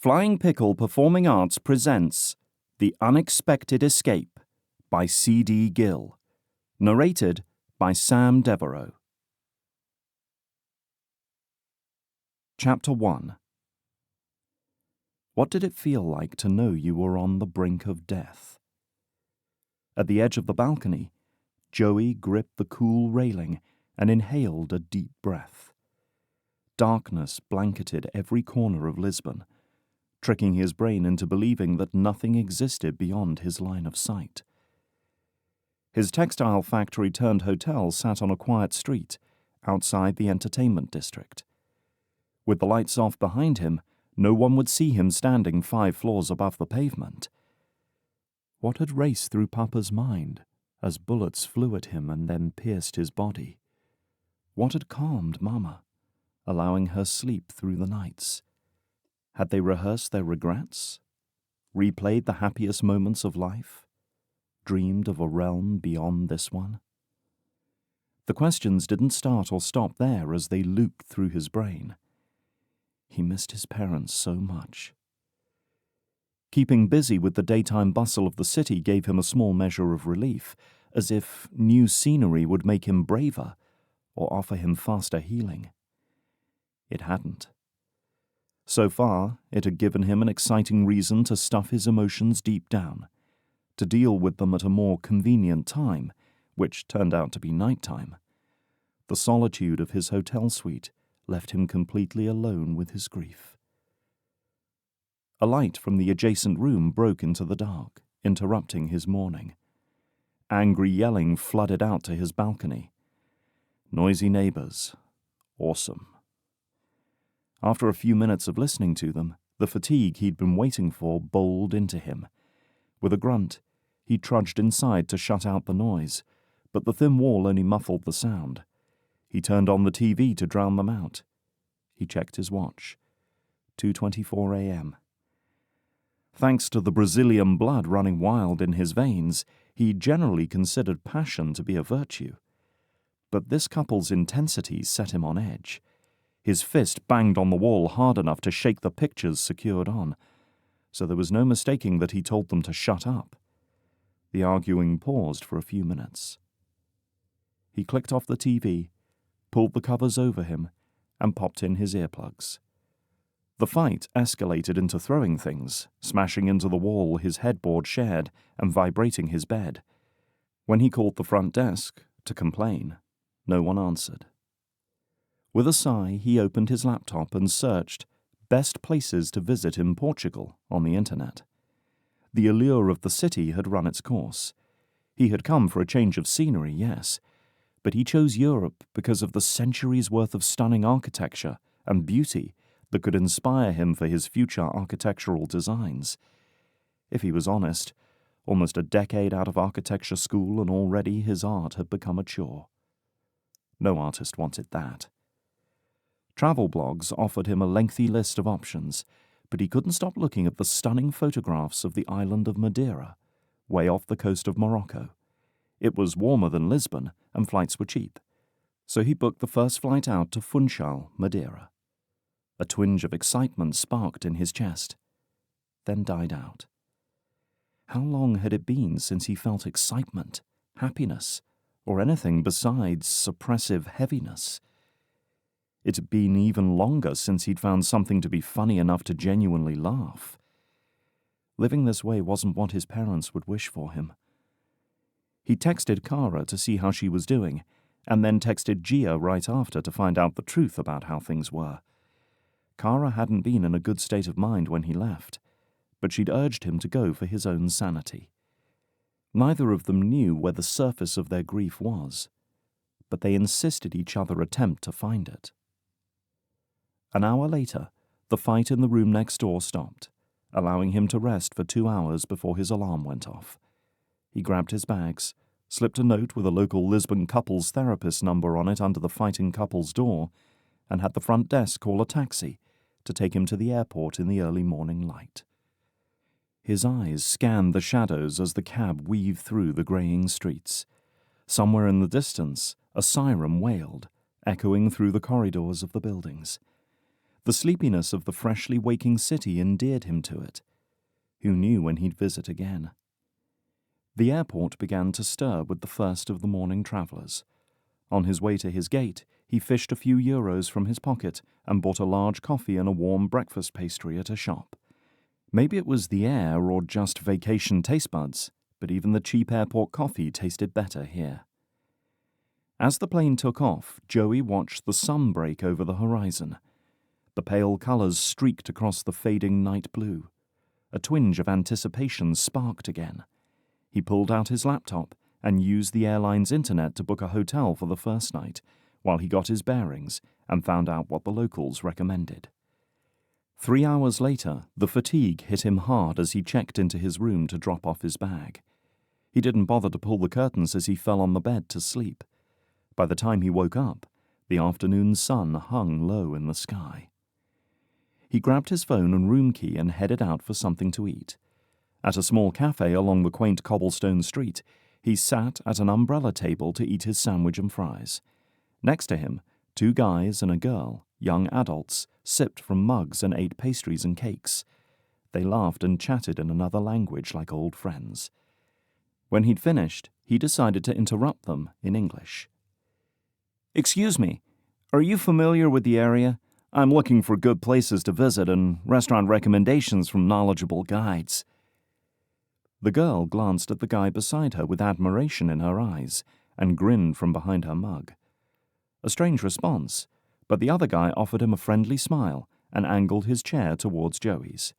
Flying Pickle Performing Arts presents The Unexpected Escape by C.D. Gill. Narrated by Sam Devereaux. Chapter 1. What did it feel like to know you were on the brink of death? At the edge of the balcony, Joey gripped the cool railing and inhaled a deep breath. Darkness blanketed every corner of Lisbon, tricking his brain into believing that nothing existed beyond his line of sight. His textile factory-turned-hotel sat on a quiet street outside the entertainment district. With the lights off behind him, no one would see him standing 5 floors above the pavement. What had raced through Papa's mind as bullets flew at him and then pierced his body? What had calmed Mama, allowing her sleep through the nights? Had they rehearsed their regrets? Replayed the happiest moments of life? Dreamed of a realm beyond this one? The questions didn't start or stop there as they looped through his brain. He missed his parents so much. Keeping busy with the daytime bustle of the city gave him a small measure of relief, as if new scenery would make him braver or offer him faster healing. It hadn't. So far, it had given him an exciting reason to stuff his emotions deep down, to deal with them at a more convenient time, which turned out to be nighttime. The solitude of his hotel suite left him completely alone with his grief. A light from the adjacent room broke into the dark, interrupting his morning. Angry yelling flooded out to his balcony. Noisy neighbors. Awesome. After a few minutes of listening to them, the fatigue he'd been waiting for bowled into him. With a grunt, he trudged inside to shut out the noise, but the thin wall only muffled the sound. He turned on the TV to drown them out. He checked his watch. 2:24 a.m. Thanks to the Brazilian blood running wild in his veins, he generally considered passion to be a virtue. But this couple's intensity set him on edge. His fist banged on the wall hard enough to shake the pictures secured on, so there was no mistaking that he told them to shut up. The arguing paused for a few minutes. He clicked off the TV, pulled the covers over him, and popped in his earplugs. The fight escalated into throwing things, smashing into the wall his headboard shared and vibrating his bed. When he called the front desk to complain, no one answered. With a sigh, he opened his laptop and searched best places to visit in Portugal on the internet. The allure of the city had run its course. He had come for a change of scenery, yes, but he chose Europe because of the centuries' worth of stunning architecture and beauty that could inspire him for his future architectural designs. If he was honest, almost a decade out of architecture school and already his art had become a chore. No artist wanted that. Travel blogs offered him a lengthy list of options, but he couldn't stop looking at the stunning photographs of the island of Madeira, way off the coast of Morocco. It was warmer than Lisbon, and flights were cheap, so he booked the first flight out to Funchal, Madeira. A twinge of excitement sparked in his chest, then died out. How long had it been since he felt excitement, happiness, or anything besides suppressive heaviness? It had been even longer since he'd found something to be funny enough to genuinely laugh. Living this way wasn't what his parents would wish for him. He texted Kara to see how she was doing, and then texted Gia right after to find out the truth about how things were. Kara hadn't been in a good state of mind when he left, but she'd urged him to go for his own sanity. Neither of them knew where the surface of their grief was, but they insisted each other attempt to find it. An hour later, the fight in the room next door stopped, allowing him to rest for 2 hours before his alarm went off. He grabbed his bags, slipped a note with a local Lisbon couples therapist number on it under the fighting couple's door, and had the front desk call a taxi to take him to the airport in the early morning light. His eyes scanned the shadows as the cab weaved through the greying streets. Somewhere in the distance, a siren wailed, echoing through the corridors of the buildings. The sleepiness of the freshly waking city endeared him to it. Who knew when he'd visit again? The airport began to stir with the first of the morning travellers. On his way to his gate, he fished a few euros from his pocket and bought a large coffee and a warm breakfast pastry at a shop. Maybe it was the air or just vacation taste buds, but even the cheap airport coffee tasted better here. As the plane took off, Joey watched the sun break over the horizon. The pale colours streaked across the fading night blue. A twinge of anticipation sparked again. He pulled out his laptop and used the airline's internet to book a hotel for the first night, while he got his bearings and found out what the locals recommended. 3 hours later, the fatigue hit him hard as he checked into his room to drop off his bag. He didn't bother to pull the curtains as he fell on the bed to sleep. By the time he woke up, the afternoon sun hung low in the sky. He grabbed his phone and room key and headed out for something to eat. At a small cafe along the quaint cobblestone street, he sat at an umbrella table to eat his sandwich and fries. Next to him, 2 guys and a girl, young adults, sipped from mugs and ate pastries and cakes. They laughed and chatted in another language like old friends. When he'd finished, he decided to interrupt them in English. "Excuse me, are you familiar with the area? I'm looking for good places to visit and restaurant recommendations from knowledgeable guides." The girl glanced at the guy beside her with admiration in her eyes and grinned from behind her mug. A strange response, but the other guy offered him a friendly smile and angled his chair towards Joey's.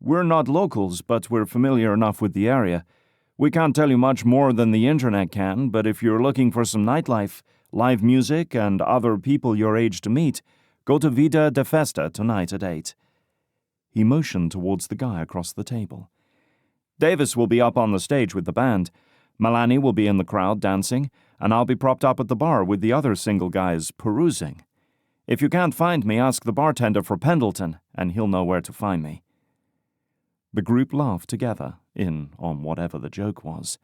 "We're not locals, but we're familiar enough with the area. We can't tell you much more than the internet can, but if you're looking for some nightlife, live music, and other people your age to meet, go to Vida de Festa tonight at 8. He motioned towards the guy across the table. "Davis will be up on the stage with the band. Melanie will be in the crowd dancing, and I'll be propped up at the bar with the other single guys perusing. If you can't find me, ask the bartender for Pendleton, and he'll know where to find me." The group laughed together, on whatever the joke was.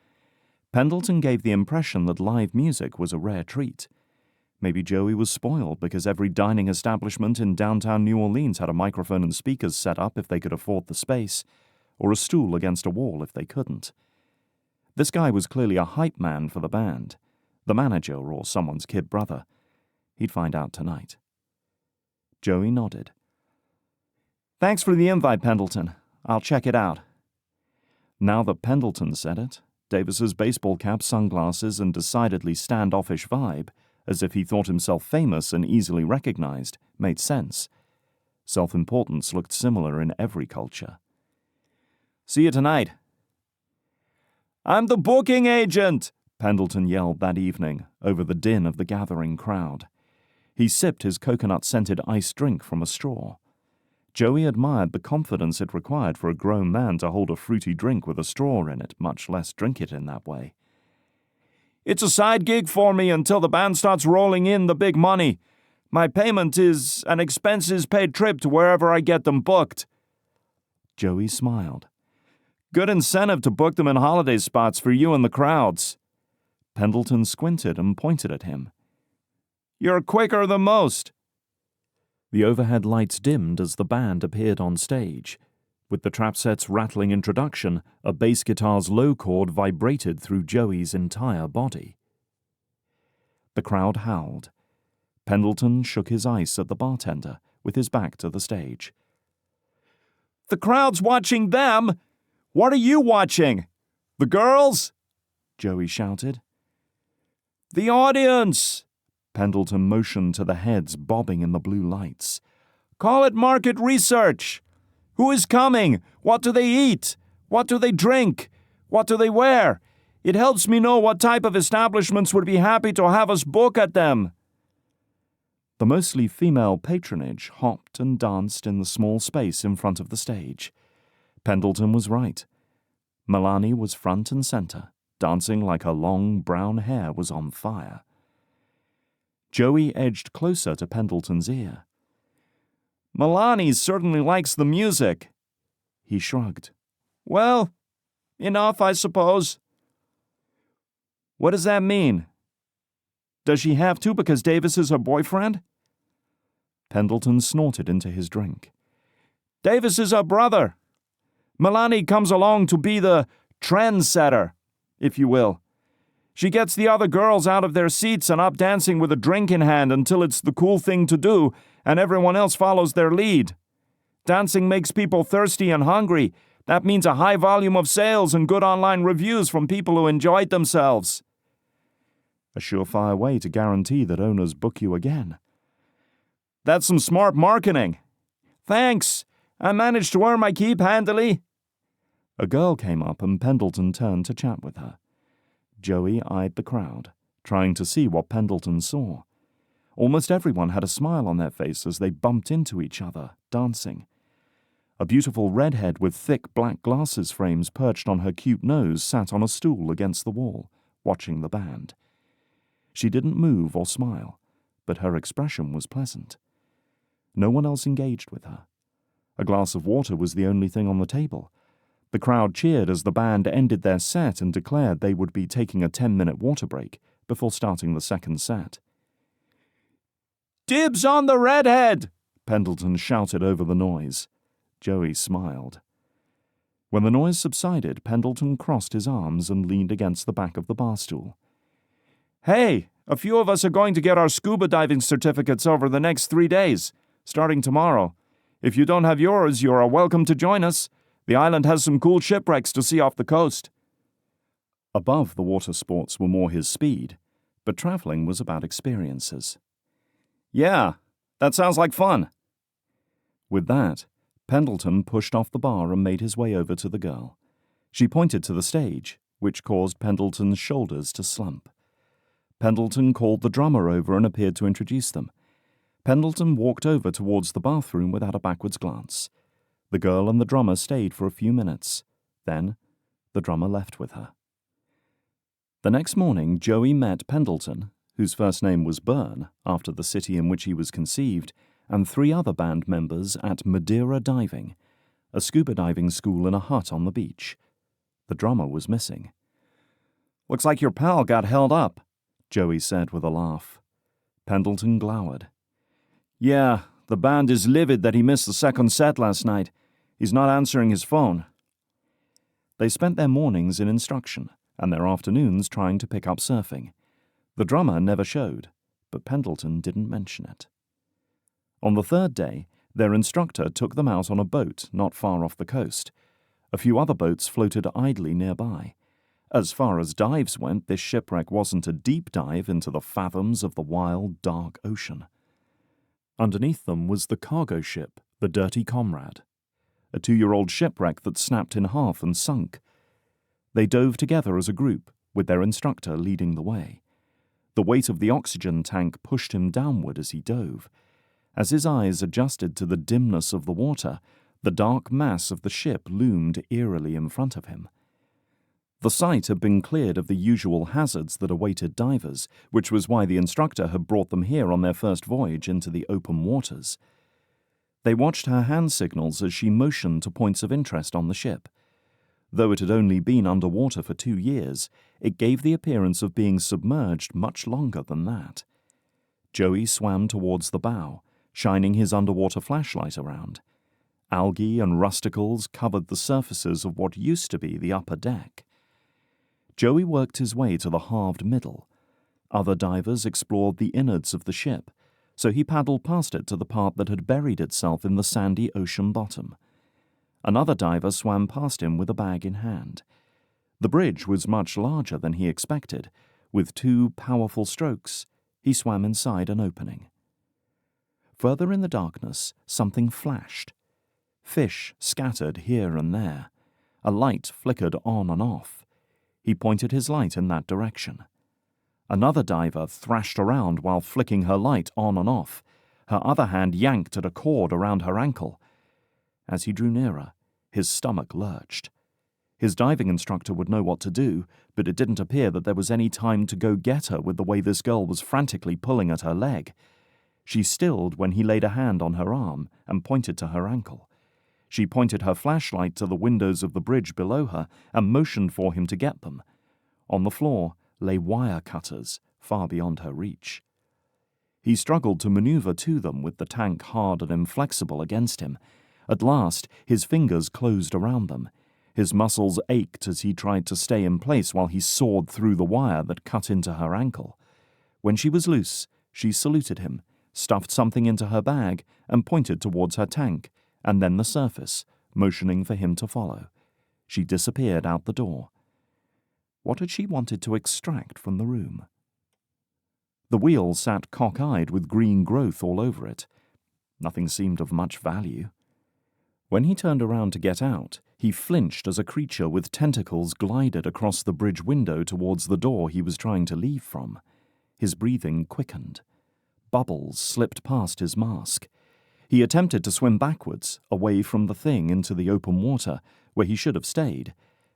Pendleton gave the impression that live music was a rare treat. Maybe Joey was spoiled because every dining establishment in downtown New Orleans had a microphone and speakers set up if they could afford the space, or a stool against a wall if they couldn't. This guy was clearly a hype man for the band, the manager or someone's kid brother. He'd find out tonight. Joey nodded. "Thanks for the invite, Pendleton. I'll check it out." Now that Pendleton said it, Davis's baseball cap, sunglasses, and decidedly standoffish vibe, as if he thought himself famous and easily recognized, made sense. Self-importance looked similar in every culture. "See you tonight." "I'm the booking agent!" Pendleton yelled that evening over the din of the gathering crowd. He sipped his coconut-scented iced drink from a straw. Joey admired the confidence it required for a grown man to hold a fruity drink with a straw in it, much less drink it in that way. "It's a side gig for me until the band starts rolling in the big money. My payment is an expenses-paid trip to wherever I get them booked." Joey smiled. "Good incentive to book them in holiday spots for you and the crowds." Pendleton squinted and pointed at him. "You're quicker than most." The overhead lights dimmed as the band appeared on stage. With the trap set's rattling introduction, a bass guitar's low chord vibrated through Joey's entire body. The crowd howled. Pendleton shook his ice at the bartender, with his back to the stage. "The crowd's watching them! What are you watching? The girls?" Joey shouted. "The audience!" Pendleton motioned to the heads bobbing in the blue lights. "Call it market research. Who is coming? What do they eat? What do they drink? What do they wear? It helps me know what type of establishments would be happy to have us book at them." The mostly female patronage hopped and danced in the small space in front of the stage. Pendleton was right. Melanie was front and center, dancing like her long brown hair was on fire. Joey edged closer to Pendleton's ear. "Melanie certainly likes the music." He shrugged. "Well, enough, I suppose." "What does that mean? Does she have to because Davis is her boyfriend?" Pendleton snorted into his drink. "Davis is her brother. Milani comes along to be the trendsetter, if you will. She gets the other girls out of their seats and up dancing with a drink in hand until it's the cool thing to do, and everyone else follows their lead. Dancing makes people thirsty and hungry. That means a high volume of sales and good online reviews from people who enjoyed themselves." A surefire way to guarantee that owners book you again. "That's some smart marketing." "Thanks. I managed to earn my keep handily." A girl came up and Pendleton turned to chat with her. Joey eyed the crowd, trying to see what Pendleton saw. Almost everyone had a smile on their face as they bumped into each other, dancing. A beautiful redhead with thick black glasses frames perched on her cute nose sat on a stool against the wall, watching the band. She didn't move or smile, but her expression was pleasant. No one else engaged with her. A glass of water was the only thing on the table. The crowd cheered as the band ended their set and declared they would be taking a 10-minute water break before starting the second set. "Dibs on the redhead!" Pendleton shouted over the noise. Joey smiled. When the noise subsided, Pendleton crossed his arms and leaned against the back of the bar stool. "Hey, a few of us are going to get our scuba diving certificates over the next 3 days, starting tomorrow. If you don't have yours, you are welcome to join us. The island has some cool shipwrecks to see off the coast." Above, the water sports were more his speed, but traveling was about experiences. "Yeah, that sounds like fun." With that, Pendleton pushed off the bar and made his way over to the girl. She pointed to the stage, which caused Pendleton's shoulders to slump. Pendleton called the drummer over and appeared to introduce them. Pendleton walked over towards the bathroom without a backwards glance. The girl and the drummer stayed for a few minutes. Then, the drummer left with her. The next morning, Joey met Pendleton, whose first name was Byrne, after the city in which he was conceived, and 3 other band members at Madeira Diving, a scuba diving school in a hut on the beach. The drummer was missing. "Looks like your pal got held up," Joey said with a laugh. Pendleton glowered. "Yeah, the band is livid that he missed the second set last night. He's not answering his phone." They spent their mornings in instruction and their afternoons trying to pick up surfing. The drummer never showed, but Pendleton didn't mention it. On the 3rd day, their instructor took them out on a boat not far off the coast. A few other boats floated idly nearby. As far as dives went, this shipwreck wasn't a deep dive into the fathoms of the wild, dark ocean. Underneath them was the cargo ship, the Dirty Comrade, a 2-year-old shipwreck that snapped in half and sunk. They dove together as a group, with their instructor leading the way. The weight of the oxygen tank pushed him downward as he dove. As his eyes adjusted to the dimness of the water, the dark mass of the ship loomed eerily in front of him. The site had been cleared of the usual hazards that awaited divers, which was why the instructor had brought them here on their first voyage into the open waters. They watched her hand signals as she motioned to points of interest on the ship. Though it had only been underwater for 2 years, it gave the appearance of being submerged much longer than that. Joey swam towards the bow, shining his underwater flashlight around. Algae and rusticles covered the surfaces of what used to be the upper deck. Joey worked his way to the halved middle. Other divers explored the innards of the ship, so he paddled past it to the part that had buried itself in the sandy ocean bottom. Another diver swam past him with a bag in hand. The bridge was much larger than he expected. With 2 powerful strokes, he swam inside an opening. Further in the darkness, something flashed. Fish scattered here and there. A light flickered on and off. He pointed his light in that direction. Another diver thrashed around while flicking her light on and off. Her other hand yanked at a cord around her ankle. As he drew nearer, his stomach lurched. His diving instructor would know what to do, but it didn't appear that there was any time to go get her with the way this girl was frantically pulling at her leg. She stilled when he laid a hand on her arm and pointed to her ankle. She pointed her flashlight to the windows of the bridge below her and motioned for him to get them. On the floor lay wire cutters far beyond her reach. He struggled to maneuver to them with the tank hard and inflexible against him. At last, his fingers closed around them. His muscles ached as he tried to stay in place while he sawed through the wire that cut into her ankle. When she was loose, she saluted him, stuffed something into her bag, and pointed towards her tank, and then the surface, motioning for him to follow. She disappeared out the door. What had she wanted to extract from the room? The wheel sat cock-eyed with green growth all over it. Nothing seemed of much value. When he turned around to get out, he flinched as a creature with tentacles glided across the bridge window towards the door he was trying to leave from. His breathing quickened. Bubbles slipped past his mask. He attempted to swim backwards, away from the thing into the open water, where he should have stayed.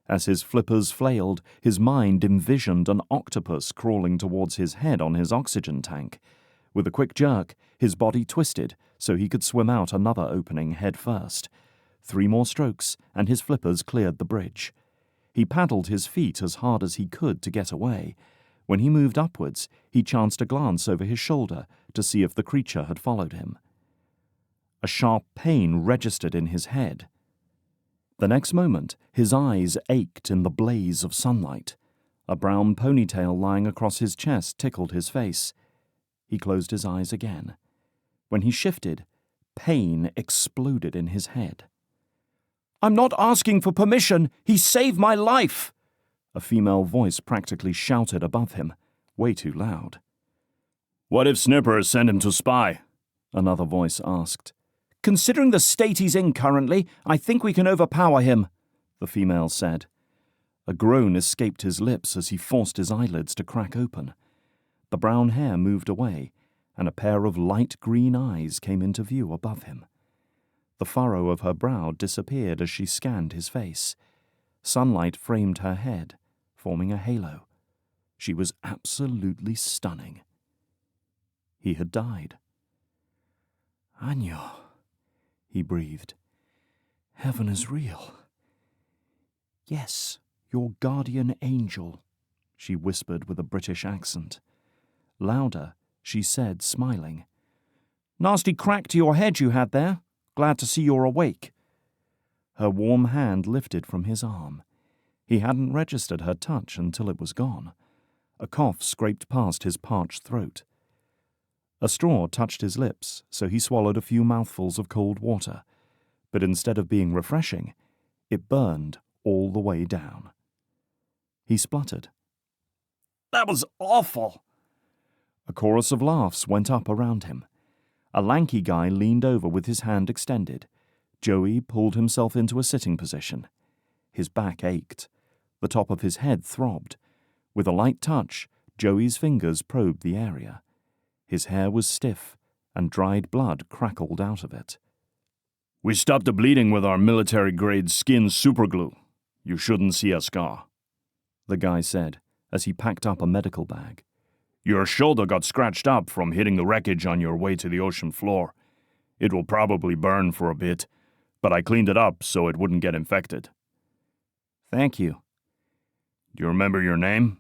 As his flippers flailed, his mind envisioned an octopus crawling towards his head on his oxygen tank. With a quick jerk, his body twisted so he could swim out another opening head first. 3 more strokes, and his flippers cleared the bridge. He paddled his feet as hard as he could to get away. When he moved upwards, he chanced a glance over his shoulder to see if the creature had followed him. A sharp pain registered in his head. The next moment, his eyes ached in the blaze of sunlight. A brown ponytail lying across his chest tickled his face. He closed his eyes again. When he shifted, pain exploded in his head. "I'm not asking for permission! He saved my life!" A female voice practically shouted above him, way too loud. "What if Snipper sent him to spy?" another voice asked. "Considering the state he's in currently, I think we can overpower him," the female said. A groan escaped his lips as he forced his eyelids to crack open. The brown hair moved away, and a pair of light green eyes came into view above him. The furrow of her brow disappeared as she scanned his face. Sunlight framed her head, forming a halo. She was absolutely stunning. He had died. "Anyo," he breathed. "Heaven is real." "Yes, your guardian angel," she whispered with a British accent. Louder, she said, smiling. "Nasty crack to your head you had there. Glad to see you're awake." Her warm hand lifted from his arm. He hadn't registered her touch until it was gone. A cough scraped past his parched throat. A straw touched his lips, so he swallowed a few mouthfuls of cold water. But instead of being refreshing, it burned all the way down. He spluttered. "That was awful!" A chorus of laughs went up around him. A lanky guy leaned over with his hand extended. Joey pulled himself into a sitting position. His back ached. The top of his head throbbed. With a light touch, Joey's fingers probed the area. His hair was stiff, and dried blood crackled out of it. "We stopped the bleeding with our military-grade skin superglue. You shouldn't see a scar," the guy said, as he packed up a medical bag. "Your shoulder got scratched up from hitting the wreckage on your way to the ocean floor. It will probably burn for a bit, but I cleaned it up so it wouldn't get infected." "Thank you." "Do you remember your name?"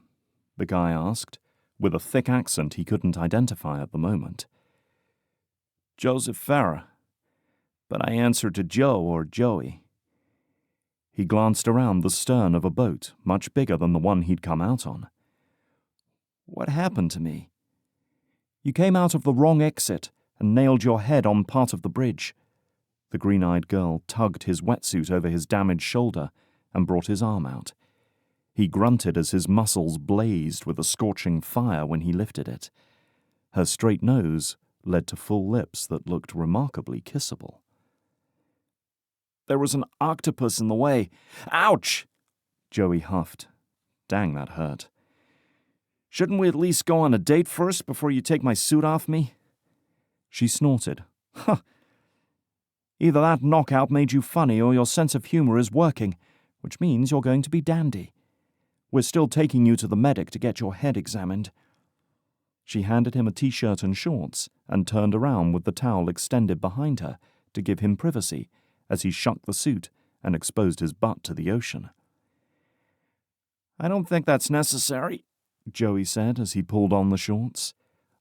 the guy asked, with a thick accent he couldn't identify at the moment. "Joseph Ferra, but I answer to Joe or Joey." He glanced around the stern of a boat much bigger than the one he'd come out on. "What happened to me?" "You came out of the wrong exit and nailed your head on part of the bridge." The green-eyed girl tugged his wetsuit over his damaged shoulder and brought his arm out. He grunted as his muscles blazed with a scorching fire when he lifted it. Her straight nose led to full lips that looked remarkably kissable. "There was an octopus in the way. Ouch!" Joey huffed. Dang, that hurt. "Shouldn't we at least go on a date first before you take my suit off me?" She snorted. "Huh. Either that knockout made you funny or your sense of humor is working, which means you're going to be dandy. We're still taking you to the medic to get your head examined." She handed him a t-shirt and shorts and turned around with the towel extended behind her to give him privacy as he shucked the suit and exposed his butt to the ocean. "I don't think that's necessary," Joey said as he pulled on the shorts.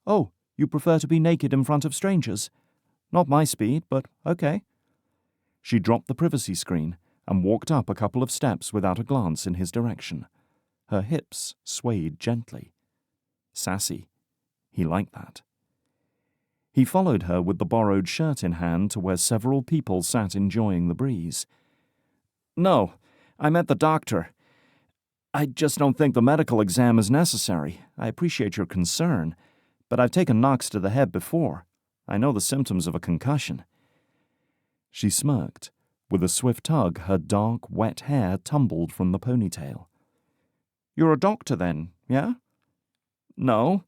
"Oh, You prefer to be naked in front of strangers? Not my speed, but okay." She dropped the privacy screen and walked up a couple of steps without a glance in his direction. Her hips swayed gently. Sassy. He liked that. He followed her with the borrowed shirt in hand to where several people sat enjoying the breeze. "No, I met the doctor. I just don't think the medical exam is necessary. I appreciate your concern, but I've taken knocks to the head before. I know the symptoms of a concussion." She smirked. With a swift tug, her dark, wet hair tumbled from the ponytail. "You're a doctor then, yeah?" "No,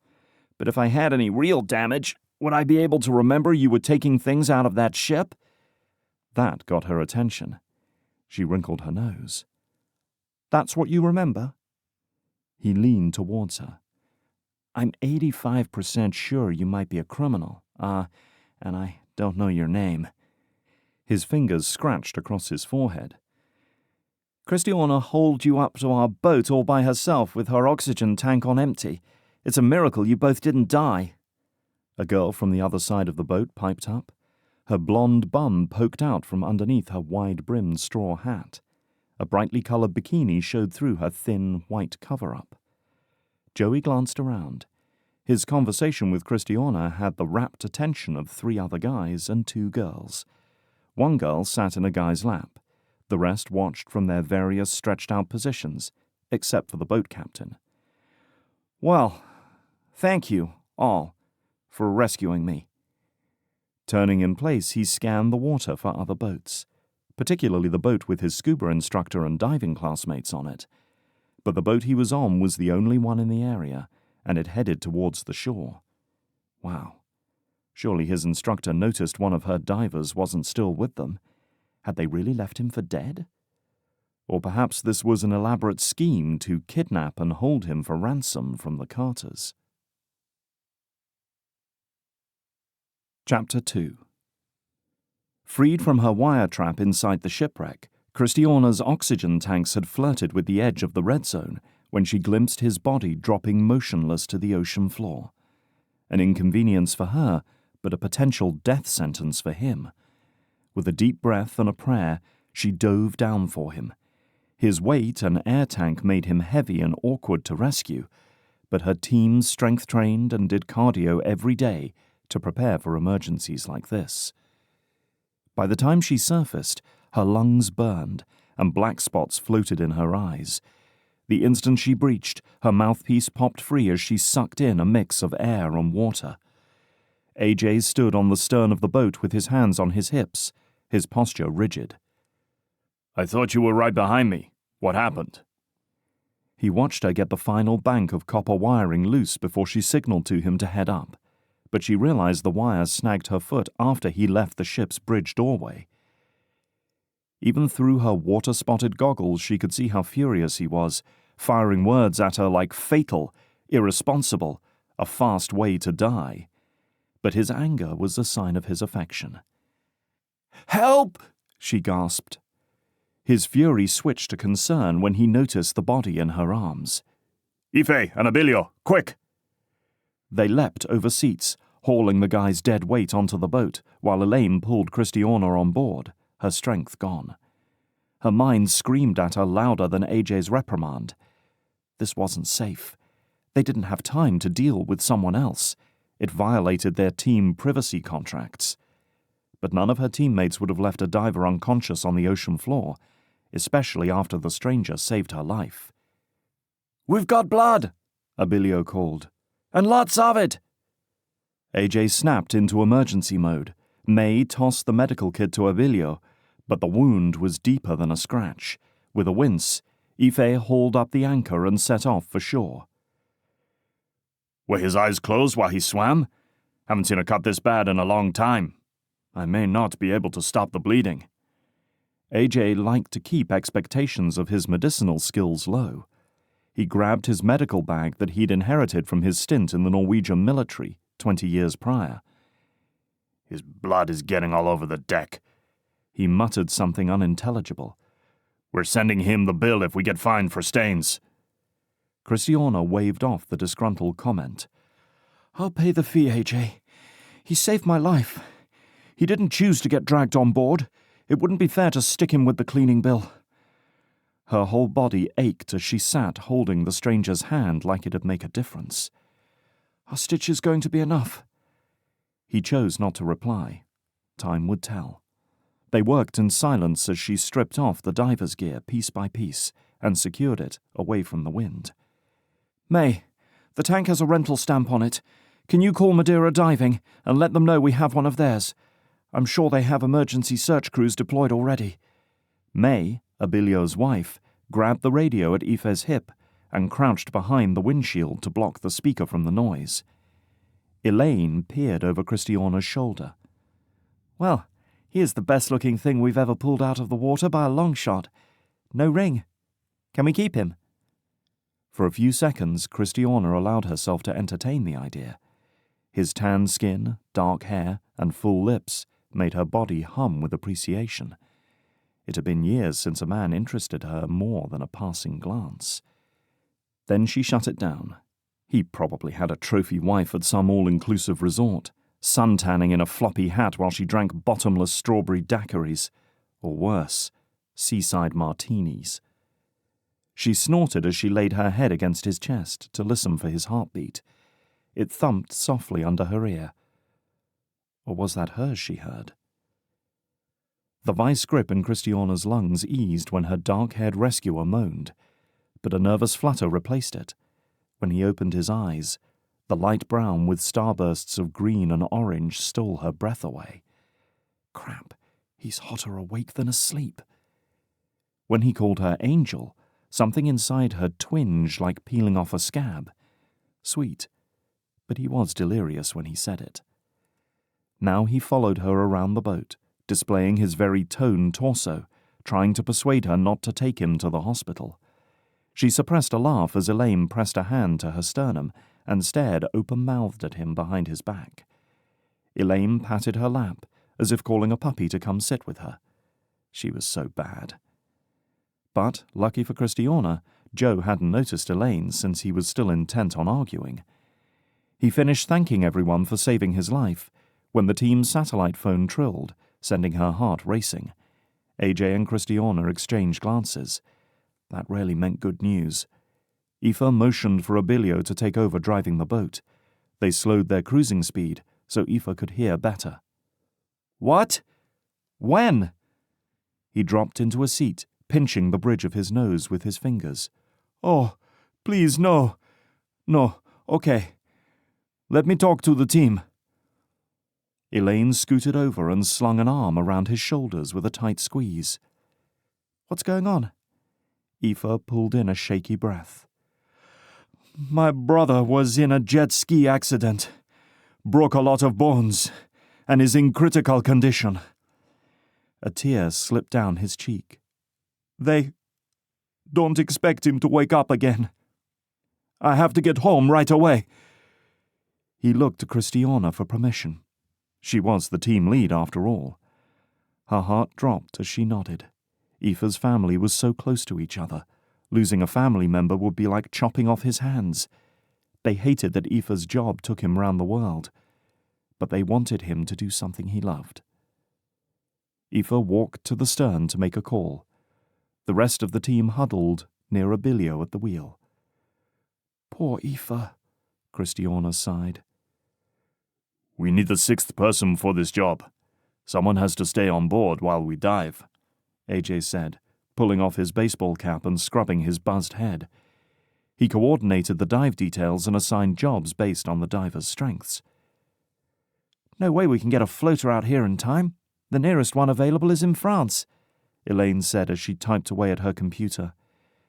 but if I had any real damage, would I be able to remember you were taking things out of that ship?" That got her attention. She wrinkled her nose. "That's what you remember?" He leaned towards her. "I'm 85% sure you might be a criminal. And I don't know your name." His fingers scratched across his forehead. "Kristiana hauled you up to our boat all by herself with her oxygen tank on empty. It's a miracle you both didn't die." A girl from the other side of the boat piped up. Her blonde bum poked out from underneath her wide-brimmed straw hat. A brightly colored bikini showed through her thin, white cover-up. Joey glanced around. His conversation with Kristiana had the rapt attention of 3 other guys and 2 girls. One girl sat in a guy's lap. The rest watched from their various stretched-out positions, except for the boat captain. "Well, thank you, all, for rescuing me." Turning in place, he scanned the water for other boats, particularly the boat with his scuba instructor and diving classmates on it. But the boat he was on was the only one in the area, and it headed towards the shore. Wow. Surely his instructor noticed one of her divers wasn't still with them. Had they really left him for dead? Or perhaps this was an elaborate scheme to kidnap and hold him for ransom from the Carters. Chapter 2. Freed from her wire trap inside the shipwreck, Kristiana's oxygen tanks had flirted with the edge of the red zone when she glimpsed his body dropping motionless to the ocean floor. An inconvenience for her, but a potential death sentence for him. With a deep breath and a prayer, she dove down for him. His weight and air tank made him heavy and awkward to rescue, but her team strength-trained and did cardio every day to prepare for emergencies like this. By the time she surfaced, her lungs burned, and black spots floated in her eyes. The instant she breached, her mouthpiece popped free as she sucked in a mix of air and water. AJ stood on the stern of the boat with his hands on his hips, his posture rigid. "I thought you were right behind me. What happened?" He watched her get the final bank of copper wiring loose before she signaled to him to head up, but she realized the wire snagged her foot after he left the ship's bridge doorway. Even through her water-spotted goggles, she could see how furious he was, firing words at her like fatal, irresponsible, a fast way to die. But his anger was a sign of his affection. "Help!" she gasped. His fury switched to concern when he noticed the body in her arms. "Ife and Abilio, quick!" They leapt over seats, hauling the guy's dead weight onto the boat, while Elaine pulled Kristiana on board, her strength gone. Her mind screamed at her louder than AJ's reprimand. This wasn't safe. They didn't have time to deal with someone else. It violated their team privacy contracts. But none of her teammates would have left a diver unconscious on the ocean floor, especially after the stranger saved her life. "We've got blood," Abilio called. "And lots of it." AJ snapped into emergency mode. May tossed the medical kit to Abilio, but the wound was deeper than a scratch. With a wince, Ife hauled up the anchor and set off for shore. "Were his eyes closed while he swam? Haven't seen a cut this bad in a long time. I may not be able to stop the bleeding." AJ liked to keep expectations of his medicinal skills low. He grabbed his medical bag that he'd inherited from his stint in the Norwegian military 20 years prior. "His blood is getting all over the deck." He muttered something unintelligible. "We're sending him the bill if we get fined for stains." Kristiana waved off the disgruntled comment. "I'll pay the fee, AJ. He saved my life. He didn't choose to get dragged on board. It wouldn't be fair to stick him with the cleaning bill." Her whole body ached as she sat holding the stranger's hand like it'd make a difference. "Our stitch is going to be enough." He chose not to reply. Time would tell. They worked in silence as she stripped off the diver's gear piece by piece and secured it away from the wind. "May, the tank has a rental stamp on it. Can you call Madeira Diving and let them know we have one of theirs? I'm sure they have emergency search crews deployed already." May, Abilio's wife, grabbed the radio at Aoife's hip and crouched behind the windshield to block the speaker from the noise. Elaine peered over Kristiana's shoulder. "Well, he is the best-looking thing we've ever pulled out of the water by a long shot. No ring. Can we keep him?" For a few seconds, Kristiana allowed herself to entertain the idea. His tan skin, dark hair, and full lips made her body hum with appreciation. It had been years since a man interested her more than a passing glance. Then she shut it down. He probably had a trophy wife at some all-inclusive resort, sun-tanning in a floppy hat while she drank bottomless strawberry daiquiris, or worse, seaside martinis. She snorted as she laid her head against his chest to listen for his heartbeat. It thumped softly under her ear. Or was that hers she heard? The vice grip in Kristiana's lungs eased when her dark-haired rescuer moaned, but a nervous flutter replaced it. When he opened his eyes, the light brown with starbursts of green and orange stole her breath away. Crap, he's hotter awake than asleep. When he called her Angel, something inside her twinged like peeling off a scab. Sweet, but he was delirious when he said it. Now he followed her around the boat, displaying his very toned torso, trying to persuade her not to take him to the hospital. She suppressed a laugh as Elaine pressed a hand to her sternum and stared open-mouthed at him behind his back. Elaine patted her lap, as if calling a puppy to come sit with her. She was so bad. But, lucky for Kristiana, Joe hadn't noticed Elaine since he was still intent on arguing. He finished thanking everyone for saving his life when the team's satellite phone trilled, sending her heart racing. AJ and Kristiana exchanged glances. That rarely meant good news. Aoife motioned for Abilio to take over driving the boat. They slowed their cruising speed so Aoife could hear better. "What? When?" He dropped into a seat, pinching the bridge of his nose with his fingers. "Oh, please, no. No, okay. Let me talk to the team." Elaine scooted over and slung an arm around his shoulders with a tight squeeze. "What's going on?" Aoife pulled in a shaky breath. "My brother was in a jet ski accident, broke a lot of bones, and is in critical condition." A tear slipped down his cheek. "They don't expect him to wake up again. I have to get home right away." He looked to Kristiana for permission. She was the team lead after all. Her heart dropped as she nodded. Aoife's family was so close to each other. Losing a family member would be like chopping off his hands. They hated that Aoife's job took him round the world, but they wanted him to do something he loved. Aoife walked to the stern to make a call. The rest of the team huddled near Abilio at the wheel. "Poor Aoife," Kristiana sighed. "We need the sixth person for this job. Someone has to stay on board while we dive," AJ said, pulling off his baseball cap and scrubbing his buzzed head. He coordinated the dive details and assigned jobs based on the diver's strengths. "No way we can get a floater out here in time. The nearest one available is in France," Elaine said as she typed away at her computer.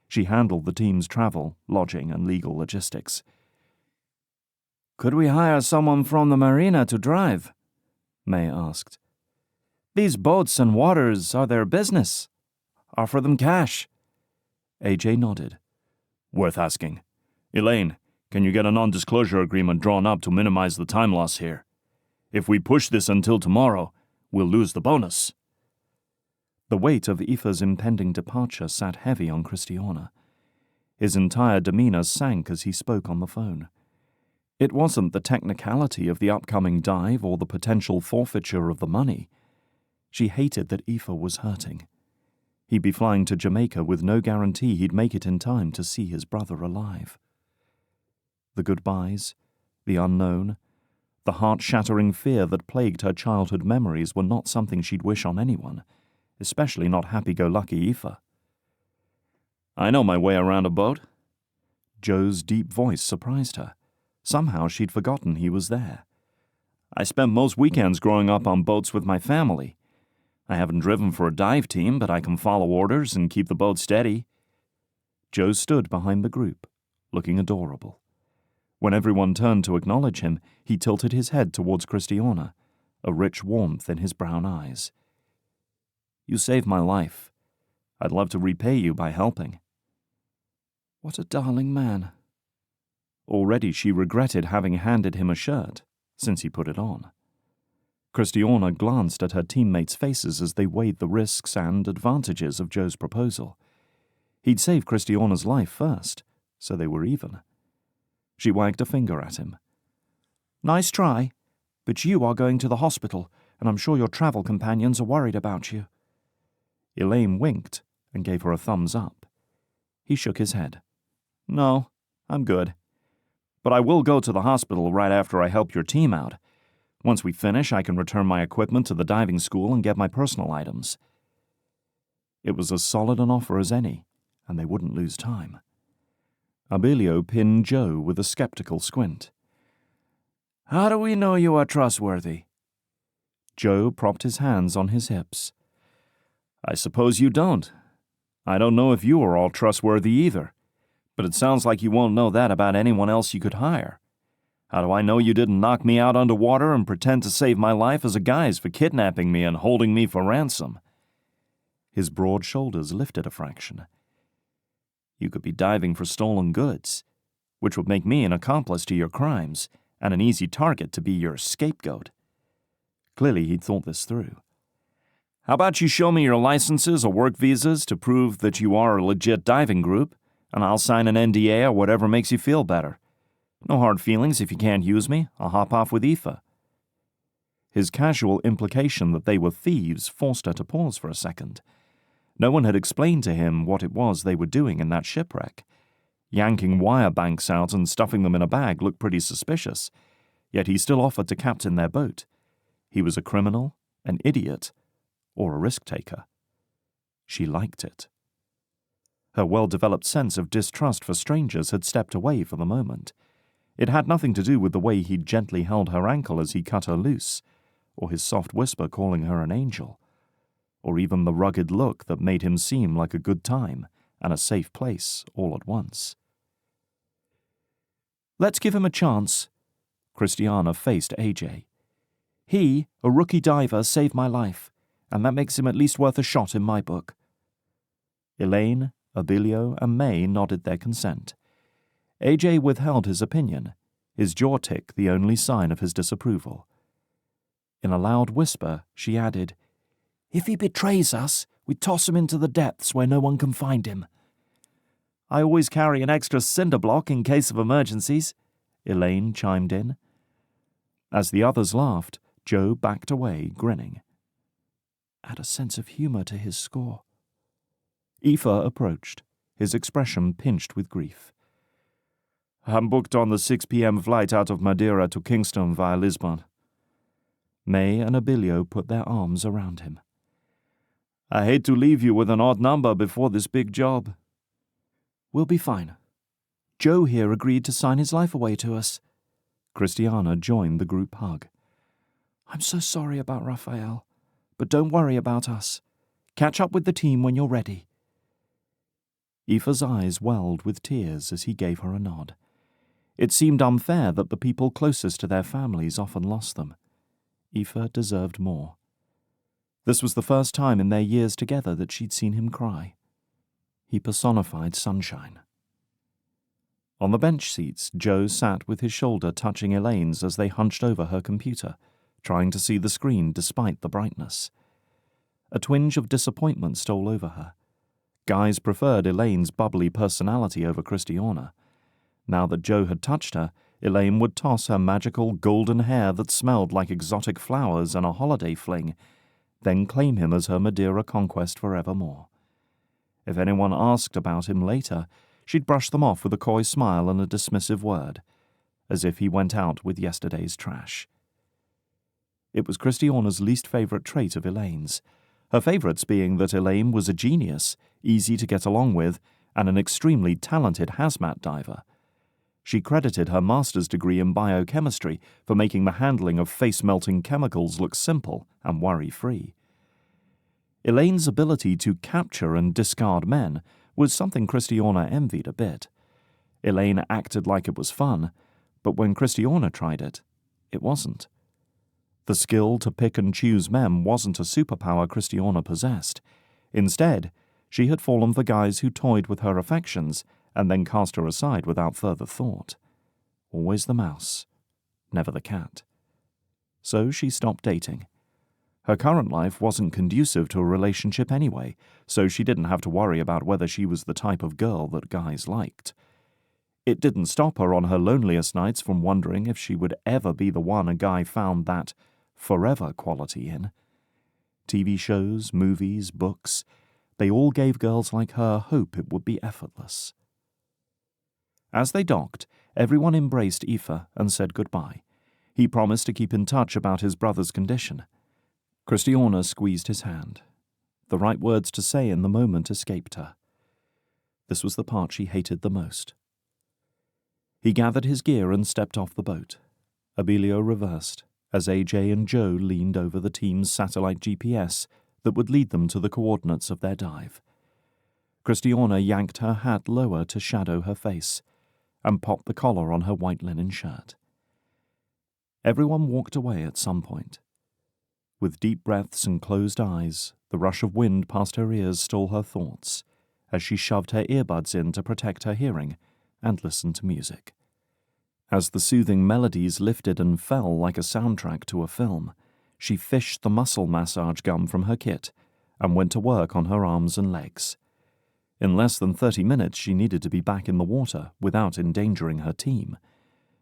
She handled the team's travel, lodging, and legal logistics. "Could we hire someone from the marina to drive?" May asked. "These boats and waters are their business. Offer them cash." AJ nodded. "Worth asking. Elaine, can you get a non-disclosure agreement drawn up to minimize the time loss here? If we push this until tomorrow, we'll lose the bonus." The weight of Aoife's impending departure sat heavy on Kristiana. His entire demeanor sank as he spoke on the phone. It wasn't the technicality of the upcoming dive or the potential forfeiture of the money. She hated that Aoife was hurting. He'd be flying to Jamaica with no guarantee he'd make it in time to see his brother alive. The goodbyes, the unknown, the heart-shattering fear that plagued her childhood memories were not something she'd wish on anyone, especially not happy-go-lucky Aoife. "I know my way around a boat." Joe's deep voice surprised her. Somehow she'd forgotten he was there. "I spent most weekends growing up on boats with my family. I haven't driven for a dive team, but I can follow orders and keep the boat steady." Joe stood behind the group, looking adorable. When everyone turned to acknowledge him, he tilted his head towards Kristiana, a rich warmth in his brown eyes. "You saved my life. I'd love to repay you by helping." "What a darling man." Already she regretted having handed him a shirt, since he put it on. Kristiana glanced at her teammates' faces as they weighed the risks and advantages of Joe's proposal. He'd saved Kristiana's life first, so they were even. She wagged a finger at him. "Nice try, but you are going to the hospital, and I'm sure your travel companions are worried about you." Elaine winked and gave her a thumbs up. He shook his head. "No, I'm good. But I will go to the hospital right after I help your team out. Once we finish, I can return my equipment to the diving school and get my personal items." It was as solid an offer as any, and they wouldn't lose time. Abilio pinned Joe with a skeptical squint. "How do we know you are trustworthy?" Joe propped his hands on his hips. "I suppose you don't. I don't know if you are all trustworthy either, but it sounds like you won't know that about anyone else you could hire. How do I know you didn't knock me out underwater and pretend to save my life as a guise for kidnapping me and holding me for ransom?" His broad shoulders lifted a fraction. "You could be diving for stolen goods, which would make me an accomplice to your crimes and an easy target to be your scapegoat." Clearly he'd thought this through. "How about you show me your licenses or work visas to prove that you are a legit diving group, and I'll sign an NDA or whatever makes you feel better. No hard feelings if you can't use me. I'll hop off with Aoife." His casual implication that they were thieves forced her to pause for a second. No one had explained to him what it was they were doing in that shipwreck. Yanking wire banks out and stuffing them in a bag looked pretty suspicious, yet he still offered to captain their boat. He was a criminal, an idiot, or a risk-taker. She liked it. Her well-developed sense of distrust for strangers had stepped away for the moment. It had nothing to do with the way he'd gently held her ankle as he cut her loose, or his soft whisper calling her an angel, or even the rugged look that made him seem like a good time and a safe place all at once. "Let's give him a chance." Kristiana faced AJ. "He, a rookie diver, saved my life, and that makes him at least worth a shot in my book." Elaine, Abilio, and May nodded their consent. AJ withheld his opinion, his jaw tick the only sign of his disapproval. In a loud whisper, she added, "If he betrays us, we toss him into the depths where no one can find him." "I always carry an extra cinder block in case of emergencies," Elaine chimed in. As the others laughed, Joe backed away, grinning. Add a sense of humor to his score. Aoife approached, his expression pinched with grief. "I'm booked on the 6 p.m. flight out of Madeira to Kingston via Lisbon." May and Abilio put their arms around him. "I hate to leave you with an odd number before this big job." "We'll be fine. Joe here agreed to sign his life away to us." Kristiana joined the group hug. "I'm so sorry about Raphael, but don't worry about us. Catch up with the team when you're ready." Aoife's eyes welled with tears as he gave her a nod. It seemed unfair that the people closest to their families often lost them. Aoife deserved more. This was the first time in their years together that she'd seen him cry. He personified sunshine. On the bench seats, Joe sat with his shoulder touching Elaine's as they hunched over her computer, trying to see the screen despite the brightness. A twinge of disappointment stole over her. Guys preferred Elaine's bubbly personality over Kristiana. Now that Joe had touched her, Elaine would toss her magical golden hair that smelled like exotic flowers and a holiday fling, then claim him as her Madeira conquest forevermore. If anyone asked about him later, she'd brush them off with a coy smile and a dismissive word, as if he went out with yesterday's trash. It was Kristiana's least favourite trait of Elaine's, her favourites being that Elaine was a genius, easy to get along with, and an extremely talented hazmat diver. She credited her master's degree in biochemistry for making the handling of face-melting chemicals look simple and worry-free. Elaine's ability to capture and discard men was something Kristiana envied a bit. Elaine acted like it was fun, but when Kristiana tried it, it wasn't. The skill to pick and choose men wasn't a superpower Kristiana possessed. Instead, she had fallen for guys who toyed with her affections and then cast her aside without further thought. Always the mouse, never the cat. So she stopped dating. Her current life wasn't conducive to a relationship anyway, so she didn't have to worry about whether she was the type of girl that guys liked. It didn't stop her on her loneliest nights from wondering if she would ever be the one a guy found that forever quality in. TV shows, movies, books, they all gave girls like her hope it would be effortless. As they docked, everyone embraced Aoife and said goodbye. He promised to keep in touch about his brother's condition. Kristiana squeezed his hand. The right words to say in the moment escaped her. This was the part she hated the most. He gathered his gear and stepped off the boat. Abilio reversed, as AJ and Joe leaned over the team's satellite GPS that would lead them to the coordinates of their dive. Kristiana yanked her hat lower to shadow her face, and popped the collar on her white linen shirt. Everyone walked away at some point. With deep breaths and closed eyes, the rush of wind past her ears stole her thoughts, as she shoved her earbuds in to protect her hearing and listened to music. As the soothing melodies lifted and fell like a soundtrack to a film, she fished the muscle massage gun from her kit and went to work on her arms and legs. In less than 30 minutes, she needed to be back in the water without endangering her team.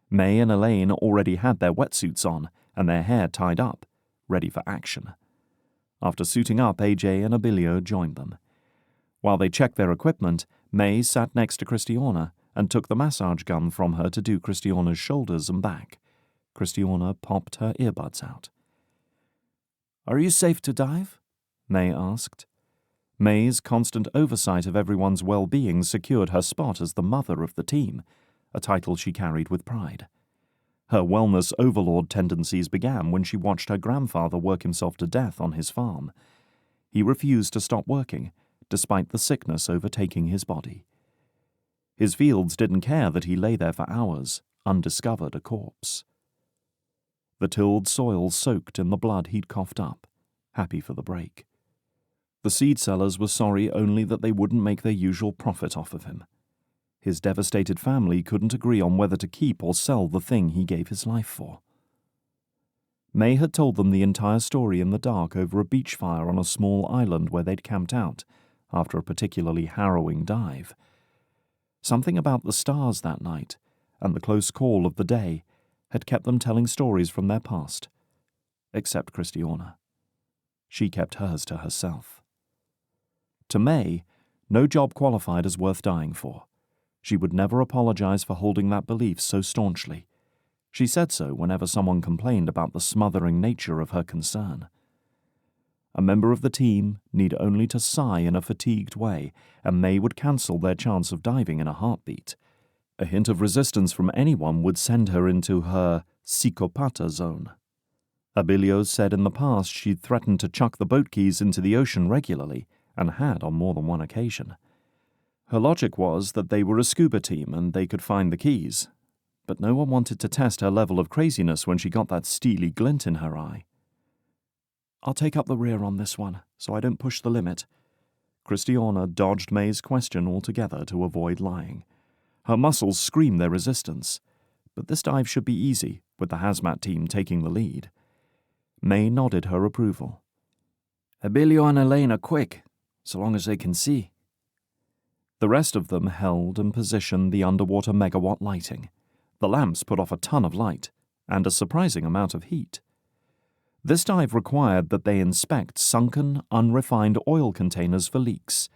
May and Elaine already had their wetsuits on and their hair tied up, ready for action. After suiting up, AJ and Abilio joined them. While they checked their equipment, May sat next to Kristiana and took the massage gun from her to do Kristiana's shoulders and back. Kristiana popped her earbuds out. "Are you safe to dive?" May asked. May's constant oversight of everyone's well-being secured her spot as the mother of the team, a title she carried with pride. Her wellness overlord tendencies began when she watched her grandfather work himself to death on his farm. He refused to stop working, despite the sickness overtaking his body. His fields didn't care that he lay there for hours, undiscovered a corpse. The tilled soil soaked in the blood he'd coughed up, happy for the break. The seed sellers were sorry only that they wouldn't make their usual profit off of him. His devastated family couldn't agree on whether to keep or sell the thing he gave his life for. May had told them the entire story in the dark over a beach fire on a small island where they'd camped out after a particularly harrowing dive. Something about the stars that night and the close call of the day had kept them telling stories from their past, except Kristiana. She kept hers to herself. To May, no job qualified as worth dying for. She would never apologize for holding that belief so staunchly. She said so whenever someone complained about the smothering nature of her concern. A member of the team need only to sigh in a fatigued way, and May would cancel their chance of diving in a heartbeat. A hint of resistance from anyone would send her into her psychopata zone. Abilio said in the past she'd threatened to chuck the boat keys into the ocean regularly, and had on more than one occasion. Her logic was that they were a scuba team and they could find the keys, but no one wanted to test her level of craziness when she got that steely glint in her eye. "I'll take up the rear on this one, so I don't push the limit." Kristiana dodged May's question altogether to avoid lying. Her muscles screamed their resistance, but this dive should be easy, with the hazmat team taking the lead. May nodded her approval. "Abilio and Elaine are quick, so long as they can see." The rest of them held and positioned the underwater megawatt lighting. The lamps put off a ton of light and a surprising amount of heat. This dive required that they inspect sunken, unrefined oil containers for leaks,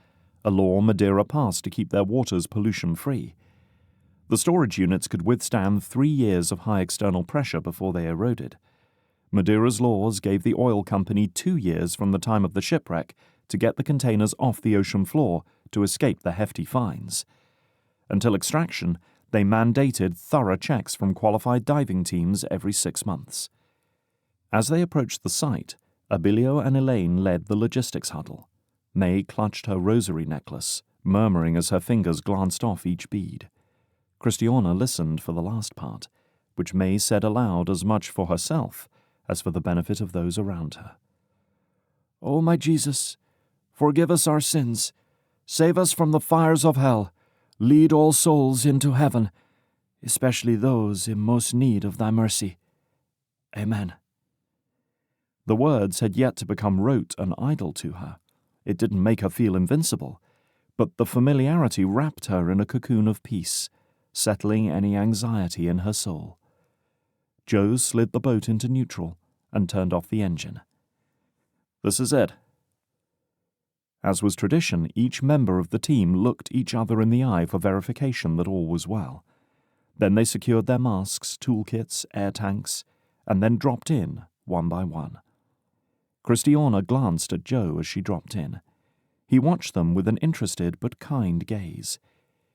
a law Madeira passed to keep their waters pollution-free. The storage units could withstand 3 years of high external pressure before they eroded. Madeira's laws gave the oil company 2 years from the time of the shipwreck to get the containers off the ocean floor to escape the hefty fines. Until extraction, they mandated thorough checks from qualified diving teams every 6 months. As they approached the site, Abilio and Elaine led the logistics huddle. May clutched her rosary necklace, murmuring as her fingers glanced off each bead. Kristiana listened for the last part, which May said aloud as much for herself as for the benefit of those around her. "O my Jesus, forgive us our sins, save us from the fires of hell, lead all souls into heaven, especially those in most need of thy mercy. Amen." The words had yet to become rote and idle to her. It didn't make her feel invincible, but the familiarity wrapped her in a cocoon of peace, settling any anxiety in her soul. Joe slid the boat into neutral and turned off the engine. "This is it." As was tradition, each member of the team looked each other in the eye for verification that all was well. Then they secured their masks, toolkits, air tanks, and then dropped in, one by one. Kristiana glanced at Joe as she dropped in. He watched them with an interested but kind gaze.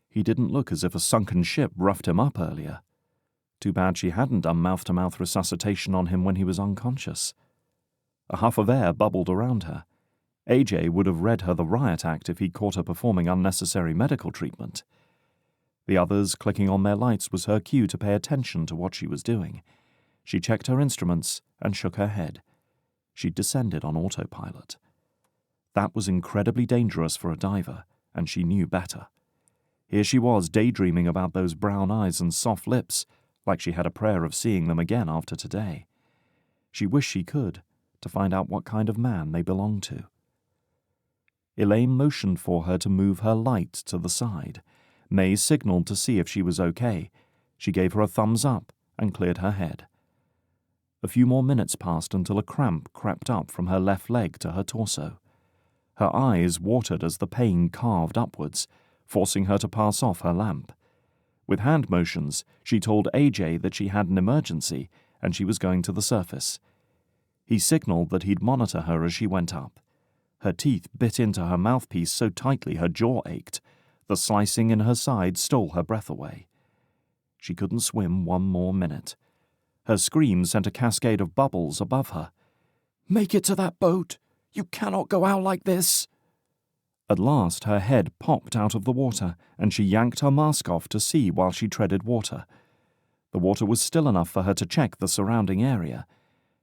He didn't look as if a sunken ship roughed him up earlier. Too bad she hadn't done mouth-to-mouth resuscitation on him when he was unconscious. A huff of air bubbled around her. AJ would have read her the riot act if he'd caught her performing unnecessary medical treatment. The others clicking on their lights was her cue to pay attention to what she was doing. She checked her instruments and shook her head. She'd descended on autopilot. That was incredibly dangerous for a diver, and she knew better. Here she was daydreaming about those brown eyes and soft lips, like she had a prayer of seeing them again after today. She wished she could, to find out what kind of man they belonged to. Elaine motioned for her to move her light to the side. May signaled to see if she was okay. She gave her a thumbs up and cleared her head. A few more minutes passed until a cramp crept up from her left leg to her torso. Her eyes watered as the pain carved upwards, forcing her to pass off her lamp. With hand motions, she told AJ that she had an emergency and she was going to the surface. He signaled that he'd monitor her as she went up. Her teeth bit into her mouthpiece so tightly her jaw ached. The slicing in her side stole her breath away. She couldn't swim one more minute. Her scream sent a cascade of bubbles above her. "Make it to that boat! You cannot go out like this!" At last her head popped out of the water, and she yanked her mask off to see while she treaded water. The water was still enough for her to check the surrounding area.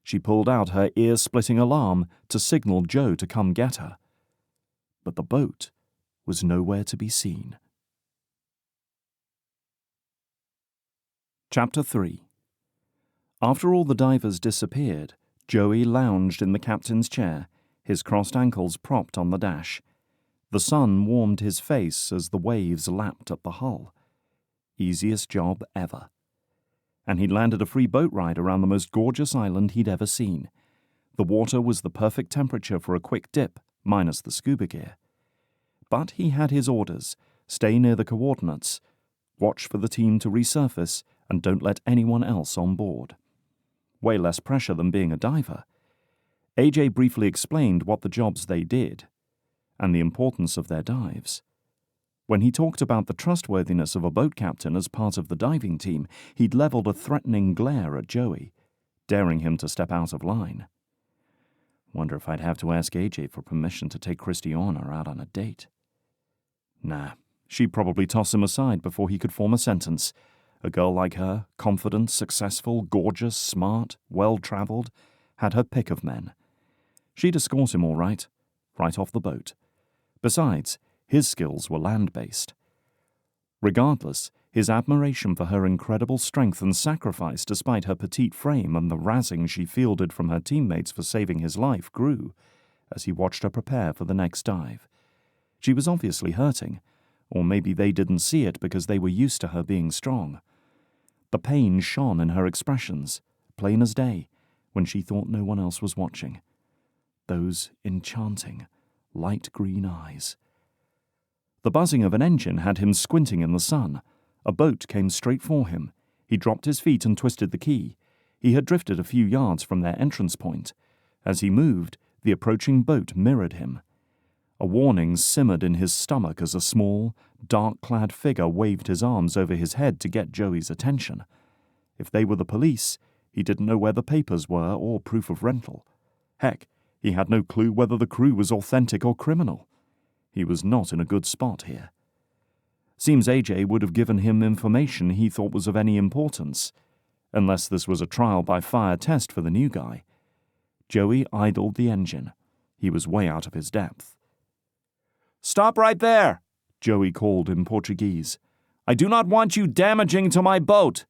She pulled out her ear-splitting alarm to signal Joe to come get her. But the boat was nowhere to be seen. Chapter 3. After all the divers disappeared, Joey lounged in the captain's chair, his crossed ankles propped on the dash. The sun warmed his face as the waves lapped at the hull. Easiest job ever. And he'd landed a free boat ride around the most gorgeous island he'd ever seen. The water was the perfect temperature for a quick dip, minus the scuba gear. But he had his orders: stay near the coordinates, watch for the team to resurface, and don't let anyone else on board. Way less pressure than being a diver. AJ briefly explained what the jobs they did, and the importance of their dives. When he talked about the trustworthiness of a boat captain as part of the diving team, he'd leveled a threatening glare at Joey, daring him to step out of line. Wonder if I'd have to ask AJ for permission to take Kristiana out on a date. Nah, she'd probably toss him aside before he could form a sentence. A girl like her, confident, successful, gorgeous, smart, well-traveled, had her pick of men. She'd escort him all right off the boat. Besides, his skills were land-based. Regardless, his admiration for her incredible strength and sacrifice despite her petite frame and the razzing she fielded from her teammates for saving his life grew as he watched her prepare for the next dive. She was obviously hurting, or maybe they didn't see it because they were used to her being strong. The pain shone in her expressions, plain as day, when she thought no one else was watching. Those enchanting, light green eyes. The buzzing of an engine had him squinting in the sun. A boat came straight for him. He dropped his feet and twisted the key. He had drifted a few yards from their entrance point. As he moved, the approaching boat mirrored him. A warning simmered in his stomach as a small, dark-clad figure waved his arms over his head to get Joey's attention. If they were the police, he didn't know where the papers were or proof of rental. Heck, he had no clue whether the crew was authentic or criminal. He was not in a good spot here. Seems AJ would have given him information he thought was of any importance, unless this was a trial by fire test for the new guy. Joey idled the engine. He was way out of his depth. "Stop right there," Joey called in Portuguese. "I do not want you damaging to my boat."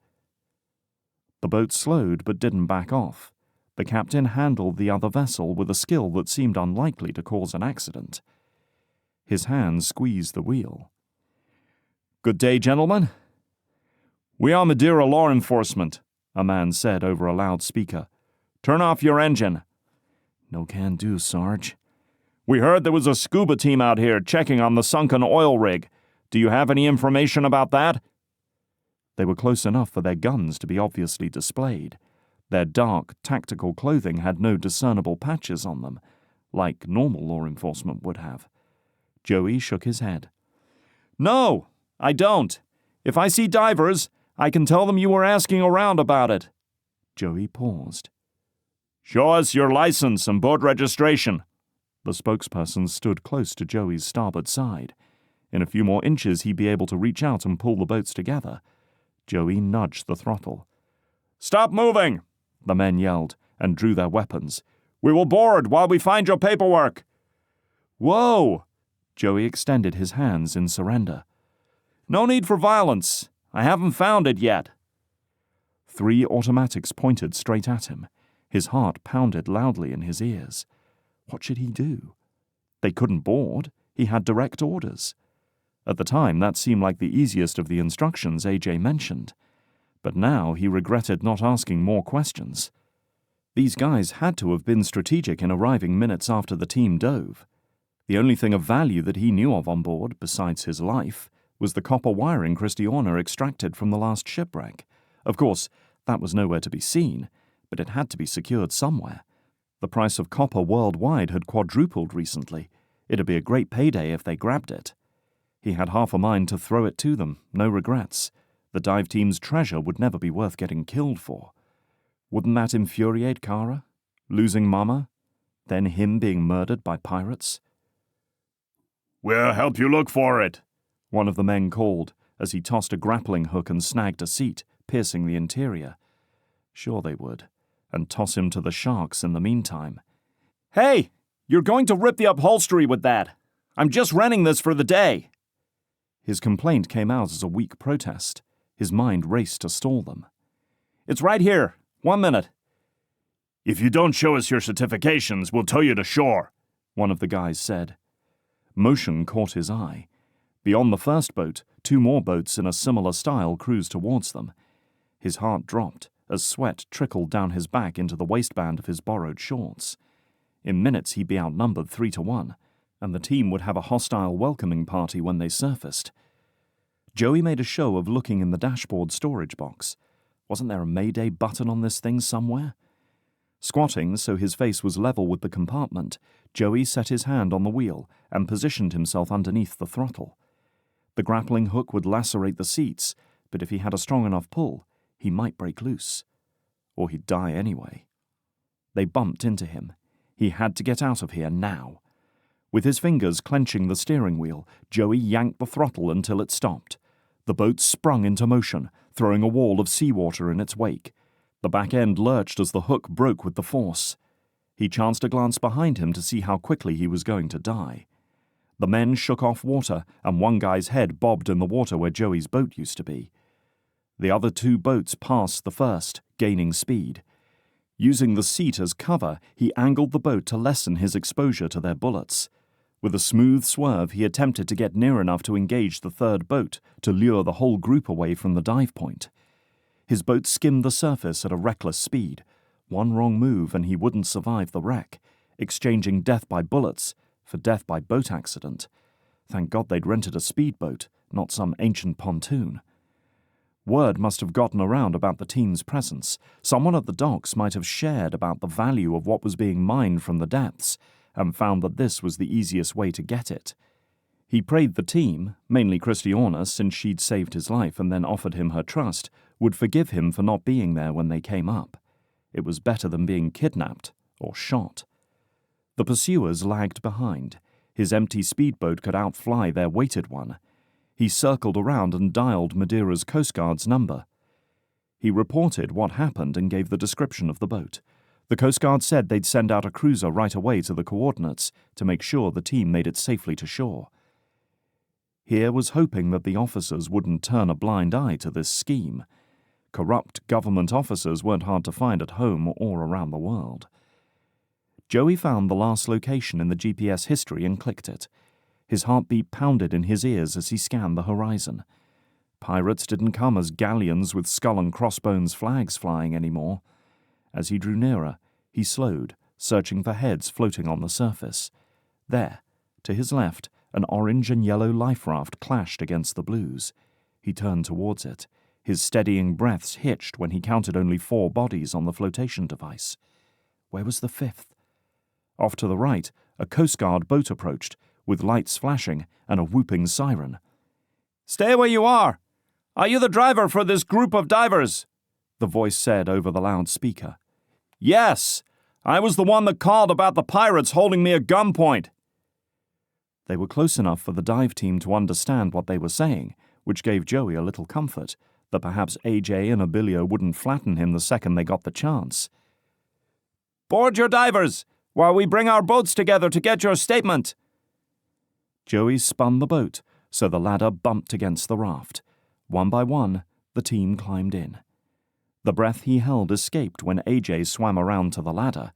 The boat slowed but didn't back off. The captain handled the other vessel with a skill that seemed unlikely to cause an accident. His hand squeezed the wheel. "Good day, gentlemen." "We are Madeira law enforcement," a man said over a loudspeaker. "Turn off your engine." "No can do, Sarge." "We heard there was a scuba team out here checking on the sunken oil rig. Do you have any information about that?" They were close enough for their guns to be obviously displayed. Their dark, tactical clothing had no discernible patches on them, like normal law enforcement would have. Joey shook his head. "No, I don't. If I see divers, I can tell them you were asking around about it." Joey paused. "Show us your license and boat registration." The spokesperson stood close to Joey's starboard side. In a few more inches he'd be able to reach out and pull the boats together. Joey nudged the throttle. "Stop moving!" the men yelled, and drew their weapons. "We will board while we find your paperwork." "Whoa!" Joey extended his hands in surrender. "No need for violence. I haven't found it yet." 3 automatics pointed straight at him. His heart pounded loudly in his ears. What should he do? They couldn't board. He had direct orders. At the time, that seemed like the easiest of the instructions AJ mentioned. But now he regretted not asking more questions. These guys had to have been strategic in arriving minutes after the team dove. The only thing of value that he knew of on board, besides his life, was the copper wiring Kristiana extracted from the last shipwreck. Of course, that was nowhere to be seen, but it had to be secured somewhere. The price of copper worldwide had quadrupled recently. It'd be a great payday if they grabbed it. He had half a mind to throw it to them, no regrets. The dive team's treasure would never be worth getting killed for. Wouldn't that infuriate Kara? Losing Mama? Then him being murdered by pirates? "We'll help you look for it," one of the men called, as he tossed a grappling hook and snagged a seat, piercing the interior. Sure they would, and toss him to the sharks in the meantime. "Hey, you're going to rip the upholstery with that. I'm just renting this for the day." His complaint came out as a weak protest. His mind raced to stall them. "It's right here. 1 minute." "If you don't show us your certifications, we'll tow you to shore," one of the guys said. Motion caught his eye. Beyond the first boat, 2 more boats in a similar style cruised towards them. His heart dropped as sweat trickled down his back into the waistband of his borrowed shorts. In minutes he'd be outnumbered 3-1, and the team would have a hostile welcoming party when they surfaced. Joey made a show of looking in the dashboard storage box. Wasn't there a Mayday button on this thing somewhere? Squatting so his face was level with the compartment, Joey set his hand on the wheel and positioned himself underneath the throttle. The grappling hook would lacerate the seats, but if he had a strong enough pull, he might break loose. Or he'd die anyway. They bumped into him. He had to get out of here now. With his fingers clenching the steering wheel, Joey yanked the throttle until it stopped. The boat sprung into motion, throwing a wall of seawater in its wake. The back end lurched as the hook broke with the force. He chanced a glance behind him to see how quickly he was going to die. The men shook off water, and one guy's head bobbed in the water where Joey's boat used to be. The other 2 boats passed the first, gaining speed. Using the seat as cover, he angled the boat to lessen his exposure to their bullets. With a smooth swerve, he attempted to get near enough to engage the 3rd boat to lure the whole group away from the dive point. His boat skimmed the surface at a reckless speed. One wrong move and he wouldn't survive the wreck, exchanging death by bullets for death by boat accident. Thank God they'd rented a speedboat, not some ancient pontoon. Word must have gotten around about the team's presence. Someone at the docks might have shared about the value of what was being mined from the depths, and found that this was the easiest way to get it. He prayed the team, mainly Kristiana, since she'd saved his life and then offered him her trust, would forgive him for not being there when they came up. It was better than being kidnapped or shot. The pursuers lagged behind. His empty speedboat could outfly their weighted one. He circled around and dialed Madeira's Coast Guard's number. He reported what happened and gave the description of the boat. The Coast Guard said they'd send out a cruiser right away to the coordinates to make sure the team made it safely to shore. Here was hoping that the officers wouldn't turn a blind eye to this scheme. Corrupt government officers weren't hard to find at home or around the world. Joey found the last location in the GPS history and clicked it. His heartbeat pounded in his ears as he scanned the horizon. Pirates didn't come as galleons with skull and crossbones flags flying anymore. As he drew nearer, he slowed, searching for heads floating on the surface. There, to his left, an orange and yellow life raft clashed against the blues. He turned towards it. His steadying breaths hitched when he counted only 4 bodies on the flotation device. Where was the 5th? Off to the right, a Coast Guard boat approached, with lights flashing and a whooping siren. "Stay where you are! Are you the driver for this group of divers?" the voice said over the loudspeaker. "Yes! I was the one that called about the pirates holding me at gunpoint." They were close enough for the dive team to understand what they were saying, which gave Joey a little comfort, that perhaps AJ and Abilio wouldn't flatten him the second they got the chance. "Board your divers, while we bring our boats together to get your statement." Joey spun the boat, so the ladder bumped against the raft. One by one, the team climbed in. The breath he held escaped when AJ swam around to the ladder.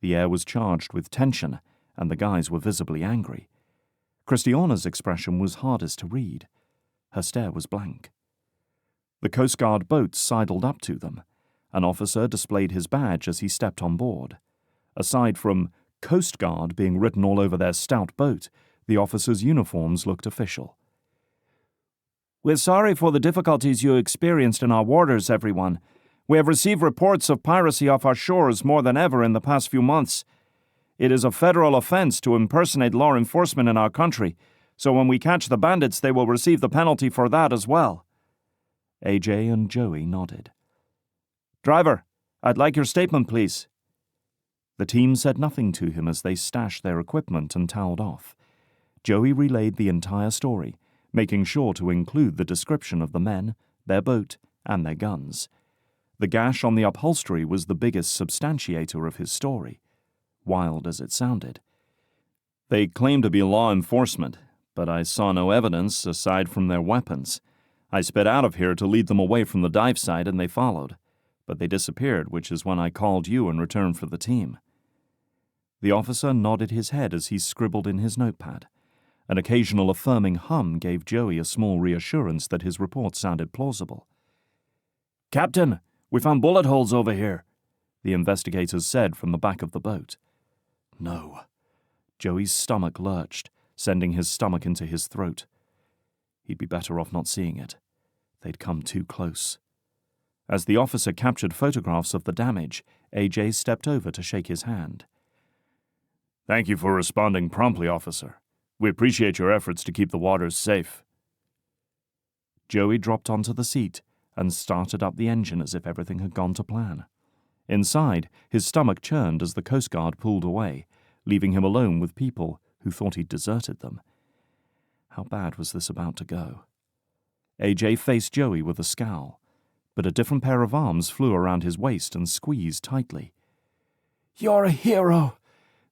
The air was charged with tension, and the guys were visibly angry. Kristiana's expression was hardest to read. Her stare was blank. The Coast Guard boat sidled up to them. An officer displayed his badge as he stepped on board. Aside from Coast Guard being written all over their stout boat, the officers' uniforms looked official. "We're sorry for the difficulties you experienced in our waters, everyone. We have received reports of piracy off our shores more than ever in the past few months. It is a federal offense to impersonate law enforcement in our country, so when we catch the bandits, they will receive the penalty for that as well." AJ and Joey nodded. "Driver, I'd like your statement, please." The team said nothing to him as they stashed their equipment and toweled off. Joey relayed the entire story, making sure to include the description of the men, their boat, and their guns. The gash on the upholstery was the biggest substantiator of his story, wild as it sounded. "They claim to be law enforcement, but I saw no evidence aside from their weapons. I sped out of here to lead them away from the dive site and they followed, but they disappeared, which is when I called you in return for the team." The officer nodded his head as he scribbled in his notepad. An occasional affirming hum gave Joey a small reassurance that his report sounded plausible. "Captain, we found bullet holes over here," the investigators said from the back of the boat. No. Joey's stomach lurched, sending his stomach into his throat. He'd be better off not seeing it. They'd come too close. As the officer captured photographs of the damage, AJ stepped over to shake his hand. "Thank you for responding promptly, officer. We appreciate your efforts to keep the waters safe." Joey dropped onto the seat and started up the engine as if everything had gone to plan. Inside, his stomach churned as the Coast Guard pulled away, leaving him alone with people who thought he'd deserted them. How bad was this about to go? AJ faced Joey with a scowl, but a different pair of arms flew around his waist and squeezed tightly. "You're a hero,"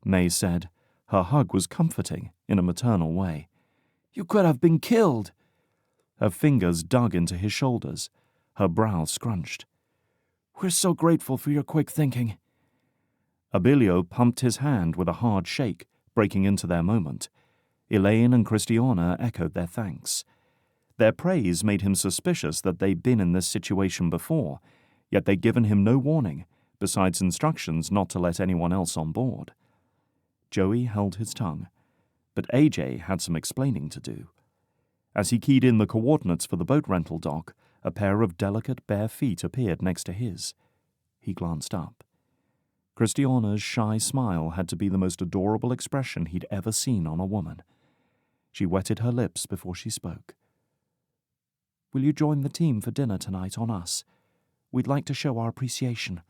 May said. Her hug was comforting in a maternal way. "You could have been killed." Her fingers dug into his shoulders, her brow scrunched. "We're so grateful for your quick thinking." Abilio pumped his hand with a hard shake, breaking into their moment. Elaine and Kristiana echoed their thanks. Their praise made him suspicious that they'd been in this situation before, yet they'd given him no warning, besides instructions not to let anyone else on board. Joey held his tongue, but AJ had some explaining to do. As he keyed in the coordinates for the boat rental dock, a pair of delicate bare feet appeared next to his. He glanced up. Kristiana's shy smile had to be the most adorable expression he'd ever seen on a woman. She wetted her lips before she spoke. "Will you join the team for dinner tonight on us? We'd like to show our appreciation,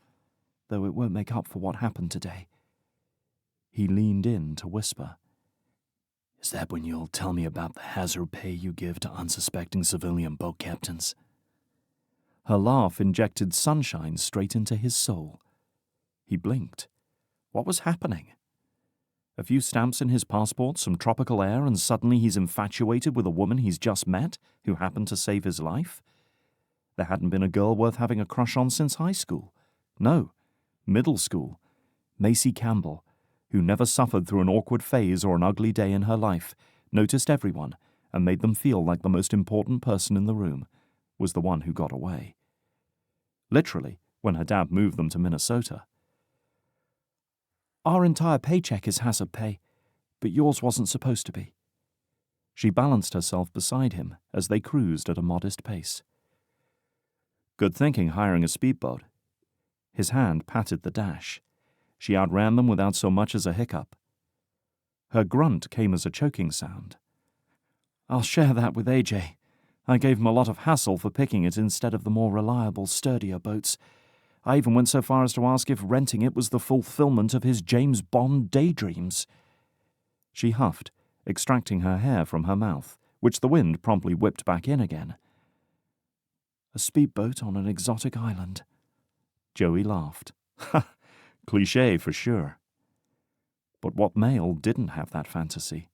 though it won't make up for what happened today." He leaned in to whisper. "Is that when you'll tell me about the hazard pay you give to unsuspecting civilian boat captains?" Her laugh injected sunshine straight into his soul. He blinked. What was happening? A few stamps in his passport, some tropical air, and suddenly he's infatuated with a woman he's just met who happened to save his life? There hadn't been a girl worth having a crush on since high school. No, middle school. Macy Campbell, who never suffered through an awkward phase or an ugly day in her life, noticed everyone and made them feel like the most important person in the room, was the one who got away. Literally, when her dad moved them to Minnesota. "Our entire paycheck is hazard pay, but yours wasn't supposed to be." She balanced herself beside him as they cruised at a modest pace. "Good thinking hiring a speedboat." His hand patted the dash. She outran them without so much as a hiccup. Her grunt came as a choking sound. "I'll share that with AJ. I gave him a lot of hassle for picking it instead of the more reliable, sturdier boats. I even went so far as to ask if renting it was the fulfillment of his James Bond daydreams." She huffed, extracting her hair from her mouth, which the wind promptly whipped back in again. "A speedboat on an exotic island." Joey laughed. "Ha! Cliché for sure." But what male didn't have that fantasy?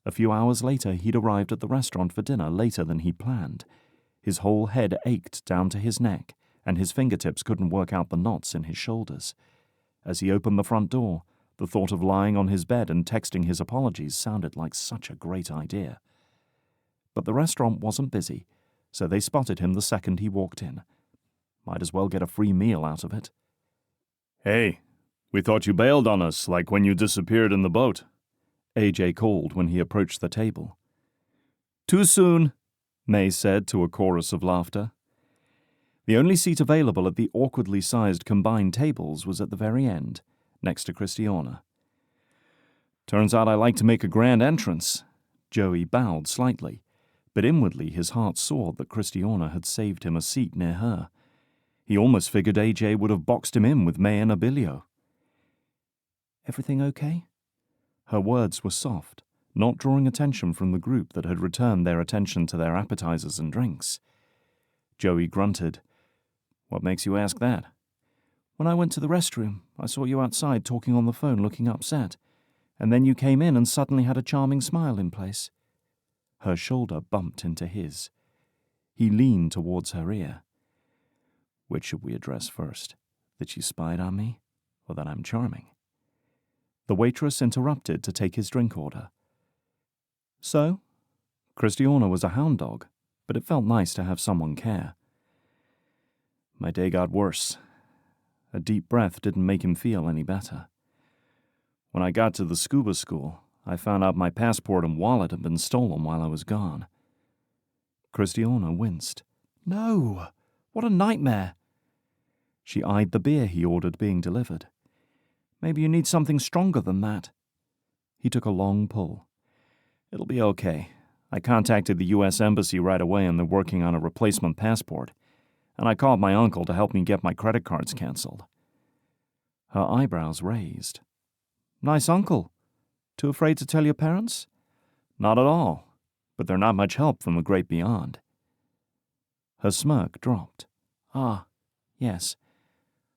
A few hours later, he'd arrived at the restaurant for dinner later than he'd planned. His whole head ached down to his neck, and his fingertips couldn't work out the knots in his shoulders. As he opened the front door, the thought of lying on his bed and texting his apologies sounded like such a great idea. But the restaurant wasn't busy, so they spotted him the second he walked in. Might as well get a free meal out of it. "Hey, we thought you bailed on us, like when you disappeared in the boat," AJ called when he approached the table. "Too soon," May said to a chorus of laughter. The only seat available at the awkwardly sized combined tables was at the very end, next to Kristiana. "Turns out I like to make a grand entrance." Joey bowed slightly, but inwardly his heart soared that Kristiana had saved him a seat near her. He almost figured AJ would have boxed him in with May and Abilio. "Everything okay?" Her words were soft, not drawing attention from the group that had returned their attention to their appetizers and drinks. Joey grunted. "What makes you ask that?" "When I went to the restroom, I saw you outside talking on the phone looking upset, and then you came in and suddenly had a charming smile in place." Her shoulder bumped into his. He leaned towards her ear. "Which should we address first? That you spied on me, or that I'm charming?" The waitress interrupted to take his drink order. "So?" Kristiana was a hound dog, but it felt nice to have someone care. "My day got worse." A deep breath didn't make him feel any better. "When I got to the scuba school, I found out my passport and wallet had been stolen while I was gone." Kristiana winced. "No! What a nightmare!" She eyed the beer he ordered being delivered. "Maybe you need something stronger than that." He took a long pull. "It'll be okay. I contacted the U.S. Embassy right away and they're working on a replacement passport. And I called my uncle to help me get my credit cards canceled." Her eyebrows raised. "Nice uncle. Too afraid to tell your parents?" "Not at all. But they're not much help from the great beyond." Her smirk dropped. "Ah, yes.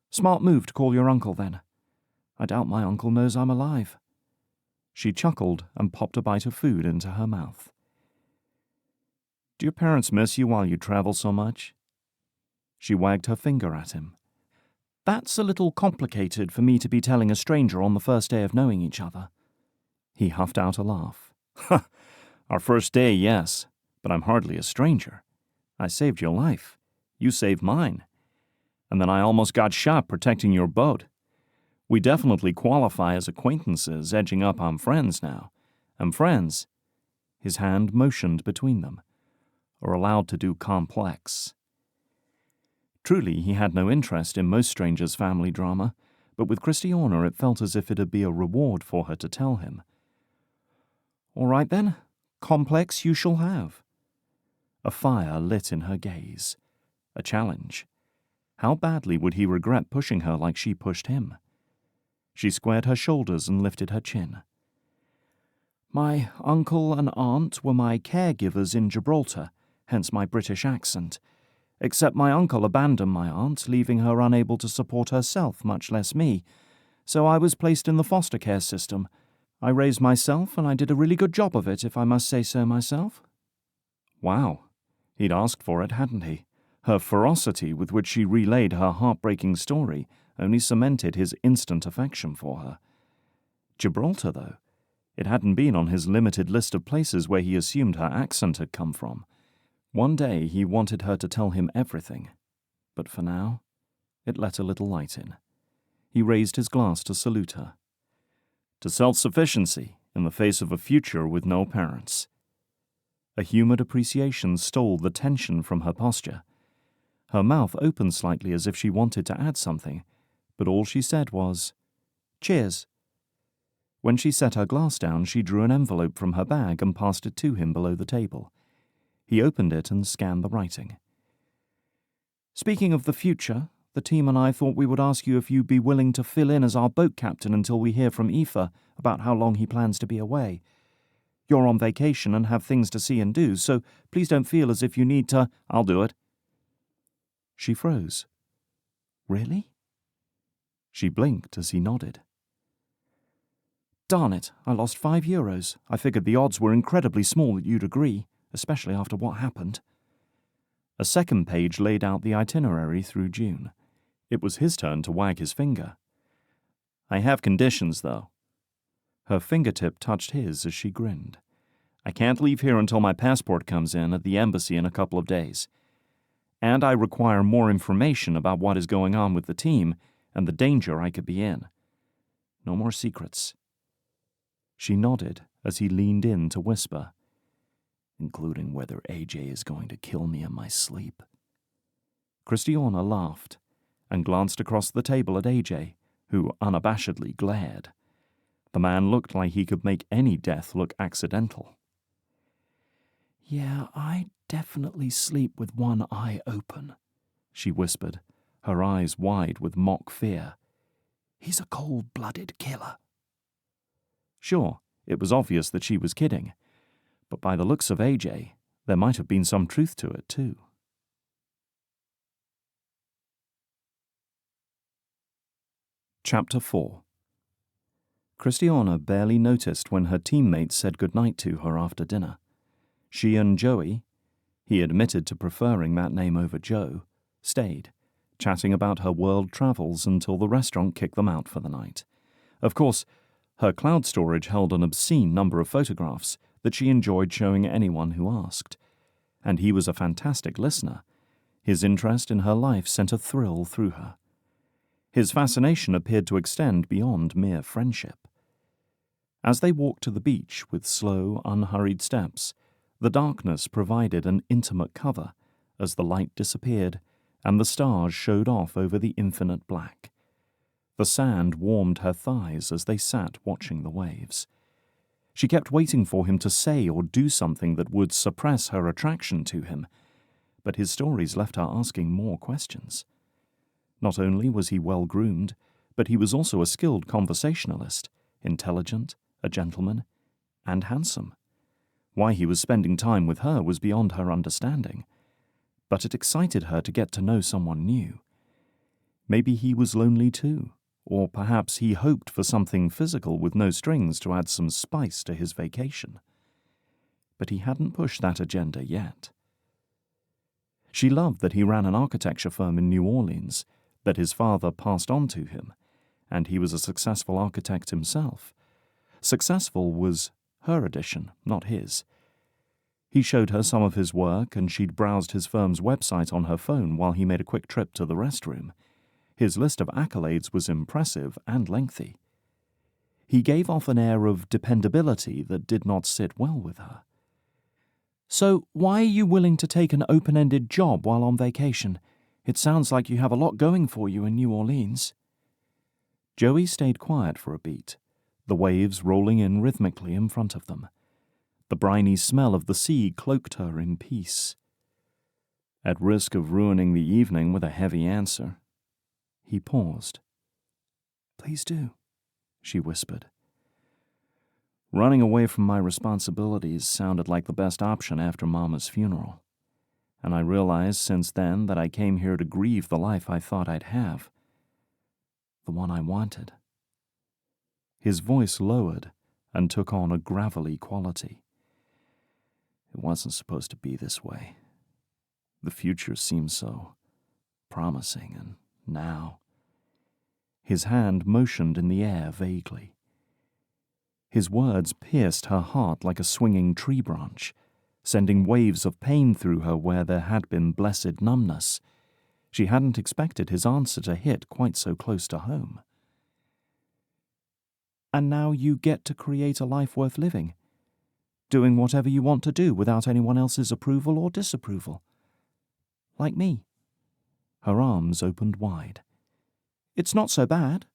Smart move to call your uncle, then. I doubt my uncle knows I'm alive." She chuckled and popped a bite of food into her mouth. "Do your parents miss you while you travel so much?" She wagged her finger at him. "That's a little complicated for me to be telling a stranger on the first day of knowing each other." He huffed out a laugh. "Our first day, yes. But I'm hardly a stranger. I saved your life. You saved mine. And then I almost got shot protecting your boat. We definitely qualify as acquaintances, edging up on friends now. And friends," his hand motioned between them, "are allowed to do complex." Truly, he had no interest in most strangers' family drama, but with Kristiana it felt as if it'd be a reward for her to tell him. "All right then, complex you shall have." A fire lit in her gaze. A challenge. How badly would he regret pushing her like she pushed him? She squared her shoulders and lifted her chin. "My uncle and aunt were my caregivers in Gibraltar, hence my British accent. Except my uncle abandoned my aunt, leaving her unable to support herself, much less me. So I was placed in the foster care system. I raised myself, and I did a really good job of it, if I must say so myself." Wow. He'd asked for it, hadn't he? Her ferocity with which she relayed her heartbreaking story only cemented his instant affection for her. Gibraltar, though. It hadn't been on his limited list of places where he assumed her accent had come from. One day he wanted her to tell him everything. But for now, it let a little light in. He raised his glass to salute her. To self-sufficiency in the face of a future with no parents. A humid appreciation stole the tension from her posture. Her mouth opened slightly as if she wanted to add something, but all she said was, "Cheers." When she set her glass down, she drew an envelope from her bag and passed it to him below the table. He opened it and scanned the writing. "Speaking of the future, the team and I thought we would ask you if you'd be willing to fill in as our boat captain until we hear from Aoife about how long he plans to be away. You're on vacation and have things to see and do, so please don't feel as if you need to—" "I'll do it." She froze. "Really?" She blinked as he nodded. "Darn it, I lost €5. I figured the odds were incredibly small that you'd agree, especially after what happened." A second page laid out the itinerary through June. It was his turn to wag his finger. "I have conditions, though." Her fingertip touched his as she grinned. "I can't leave here until my passport comes in at the embassy in a couple of days. And I require more information about what is going on with the team and the danger I could be in. No more secrets." She nodded as he leaned in to whisper, "Including whether AJ is going to kill me in my sleep." Kristiana laughed and glanced across the table at AJ, who unabashedly glared. The man looked like he could make any death look accidental. "Yeah, I definitely sleep with one eye open," she whispered, her eyes wide with mock fear. "He's a cold-blooded killer." Sure, it was obvious that she was kidding, but by the looks of AJ, there might have been some truth to it, too. Chapter 4. Kristiana barely noticed when her teammates said goodnight to her after dinner. She and Joey, he admitted to preferring that name over Joe, stayed, chatting about her world travels until the restaurant kicked them out for the night. Of course, her cloud storage held an obscene number of photographs that she enjoyed showing anyone who asked. And he was a fantastic listener. His interest in her life sent a thrill through her. His fascination appeared to extend beyond mere friendship. As they walked to the beach with slow, unhurried steps, the darkness provided an intimate cover as the light disappeared and the stars showed off over the infinite black. The sand warmed her thighs as they sat watching the waves. She kept waiting for him to say or do something that would suppress her attraction to him, but his stories left her asking more questions. Not only was he well-groomed, but he was also a skilled conversationalist, intelligent, a gentleman, and handsome. Why he was spending time with her was beyond her understanding, but it excited her to get to know someone new. Maybe he was lonely too, or perhaps he hoped for something physical with no strings to add some spice to his vacation. But he hadn't pushed that agenda yet. She loved that he ran an architecture firm in New Orleans, that his father passed on to him, and he was a successful architect himself. Successful was her addition, not his. He showed her some of his work, and she'd browsed his firm's website on her phone while he made a quick trip to the restroom. His list of accolades was impressive and lengthy. He gave off an air of dependability that did not sit well with her. "So, why are you willing to take an open-ended job while on vacation? It sounds like you have a lot going for you in New Orleans." Joey stayed quiet for a beat, the waves rolling in rhythmically in front of them. The briny smell of the sea cloaked her in peace. At risk of ruining the evening with a heavy answer, he paused. "Please do," she whispered. Running away from my responsibilities sounded like the best option after Mama's funeral, and I realized since then that I came here to grieve the life I thought I'd have, the one I wanted. His voice lowered and took on a gravelly quality. It wasn't supposed to be this way. The future seemed so promising, and now... His hand motioned in the air vaguely. His words pierced her heart like a swinging tree branch, sending waves of pain through her where there had been blessed numbness. She hadn't expected his answer to hit quite so close to home. "And now you get to create a life worth living, doing whatever you want to do without anyone else's approval or disapproval. Like me." Her arms opened wide. "It's not so bad.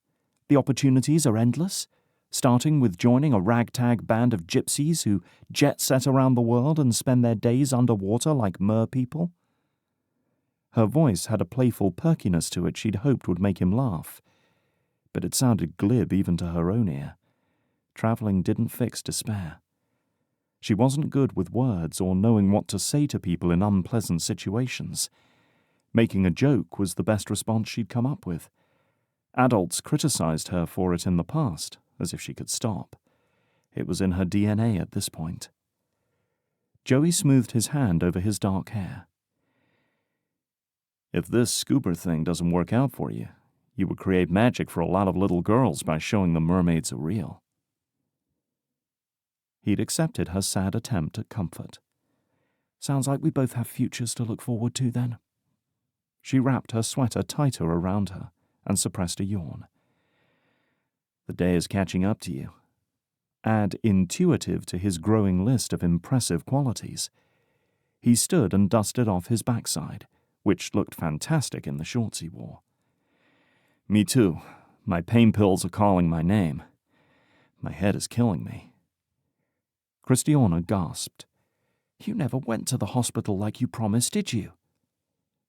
The opportunities are endless, starting with joining a ragtag band of gypsies who jet-set around the world and spend their days underwater like mer-people." Her voice had a playful perkiness to it she'd hoped would make him laugh, but it sounded glib even to her own ear. Traveling didn't fix despair. She wasn't good with words or knowing what to say to people in unpleasant situations. Making a joke was the best response she'd come up with. Adults criticized her for it in the past, as if she could stop. It was in her DNA at this point. Joey smoothed his hand over his dark hair. "If this scuba thing doesn't work out for you, you would create magic for a lot of little girls by showing them mermaids are real." He'd accepted her sad attempt at comfort. "Sounds like we both have futures to look forward to, then." She wrapped her sweater tighter around her and suppressed a yawn. "The day is catching up to you." Add intuitive to his growing list of impressive qualities. He stood and dusted off his backside, which looked fantastic in the shorts he wore. "Me too. My pain pills are calling my name. My head is killing me." Kristiana gasped. "You never went to the hospital like you promised, did you?"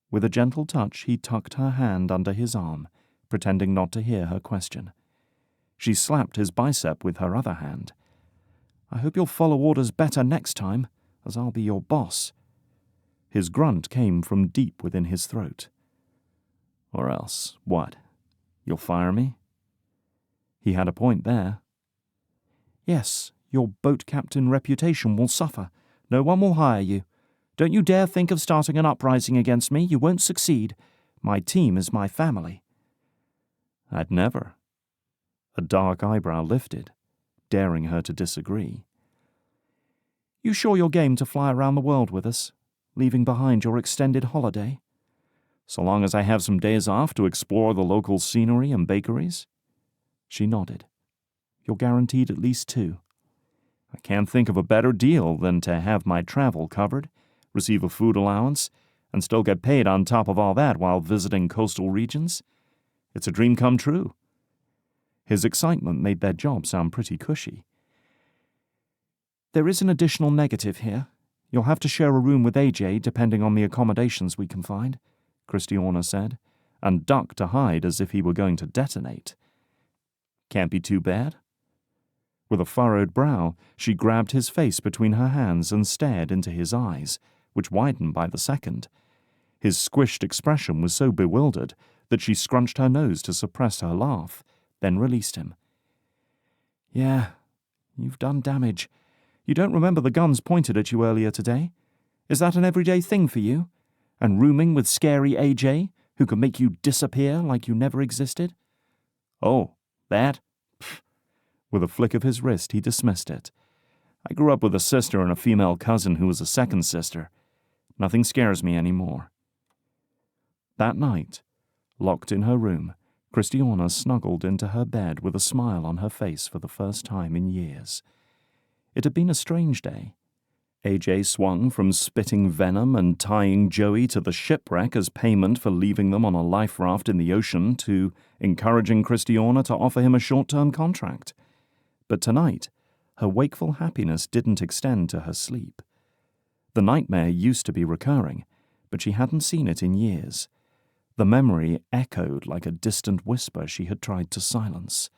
With a gentle touch, he tucked her hand under his arm, pretending not to hear her question. She slapped his bicep with her other hand. "I hope you'll follow orders better next time, as I'll be your boss." His grunt came from deep within his throat. "Or else, what? You'll fire me?" He had a point there. "Yes, your boat captain reputation will suffer. No one will hire you. Don't you dare think of starting an uprising against me. You won't succeed. My team is my family." "I'd never." A dark eyebrow lifted, daring her to disagree. "You sure you're game to fly around the world with us, leaving behind your extended holiday?" "So long as I have some days off to explore the local scenery and bakeries." She nodded. "You're guaranteed at least 2. I can't think of a better deal than to have my travel covered, receive a food allowance, and still get paid on top of all that while visiting coastal regions. It's a dream come true." His excitement made their job sound pretty cushy. "There is an additional negative here. You'll have to share a room with AJ depending on the accommodations we can find," Kristiana said, and ducked to hide as if he were going to detonate. "Can't be too bad." With a furrowed brow, she grabbed his face between her hands and stared into his eyes, which widened by the second. His squished expression was so bewildered that she scrunched her nose to suppress her laugh, then released him. "Yeah, you've done damage. You don't remember the guns pointed at you earlier today? Is that an everyday thing for you? And rooming with scary AJ, who can make you disappear like you never existed?" "Oh, that?" With a flick of his wrist, he dismissed it. I grew up with a sister and a female cousin who was a second sister. Nothing scares me anymore." That night, locked in her room, Kristiana snuggled into her bed with a smile on her face for the first time in years. It had been a strange day. AJ swung from spitting venom and tying Joey to the shipwreck as payment for leaving them on a life raft in the ocean to encouraging Kristiana to offer him a short-term contract. But tonight, her wakeful happiness didn't extend to her sleep. The nightmare used to be recurring, but she hadn't seen it in years. The memory echoed like a distant whisper she had tried to silence.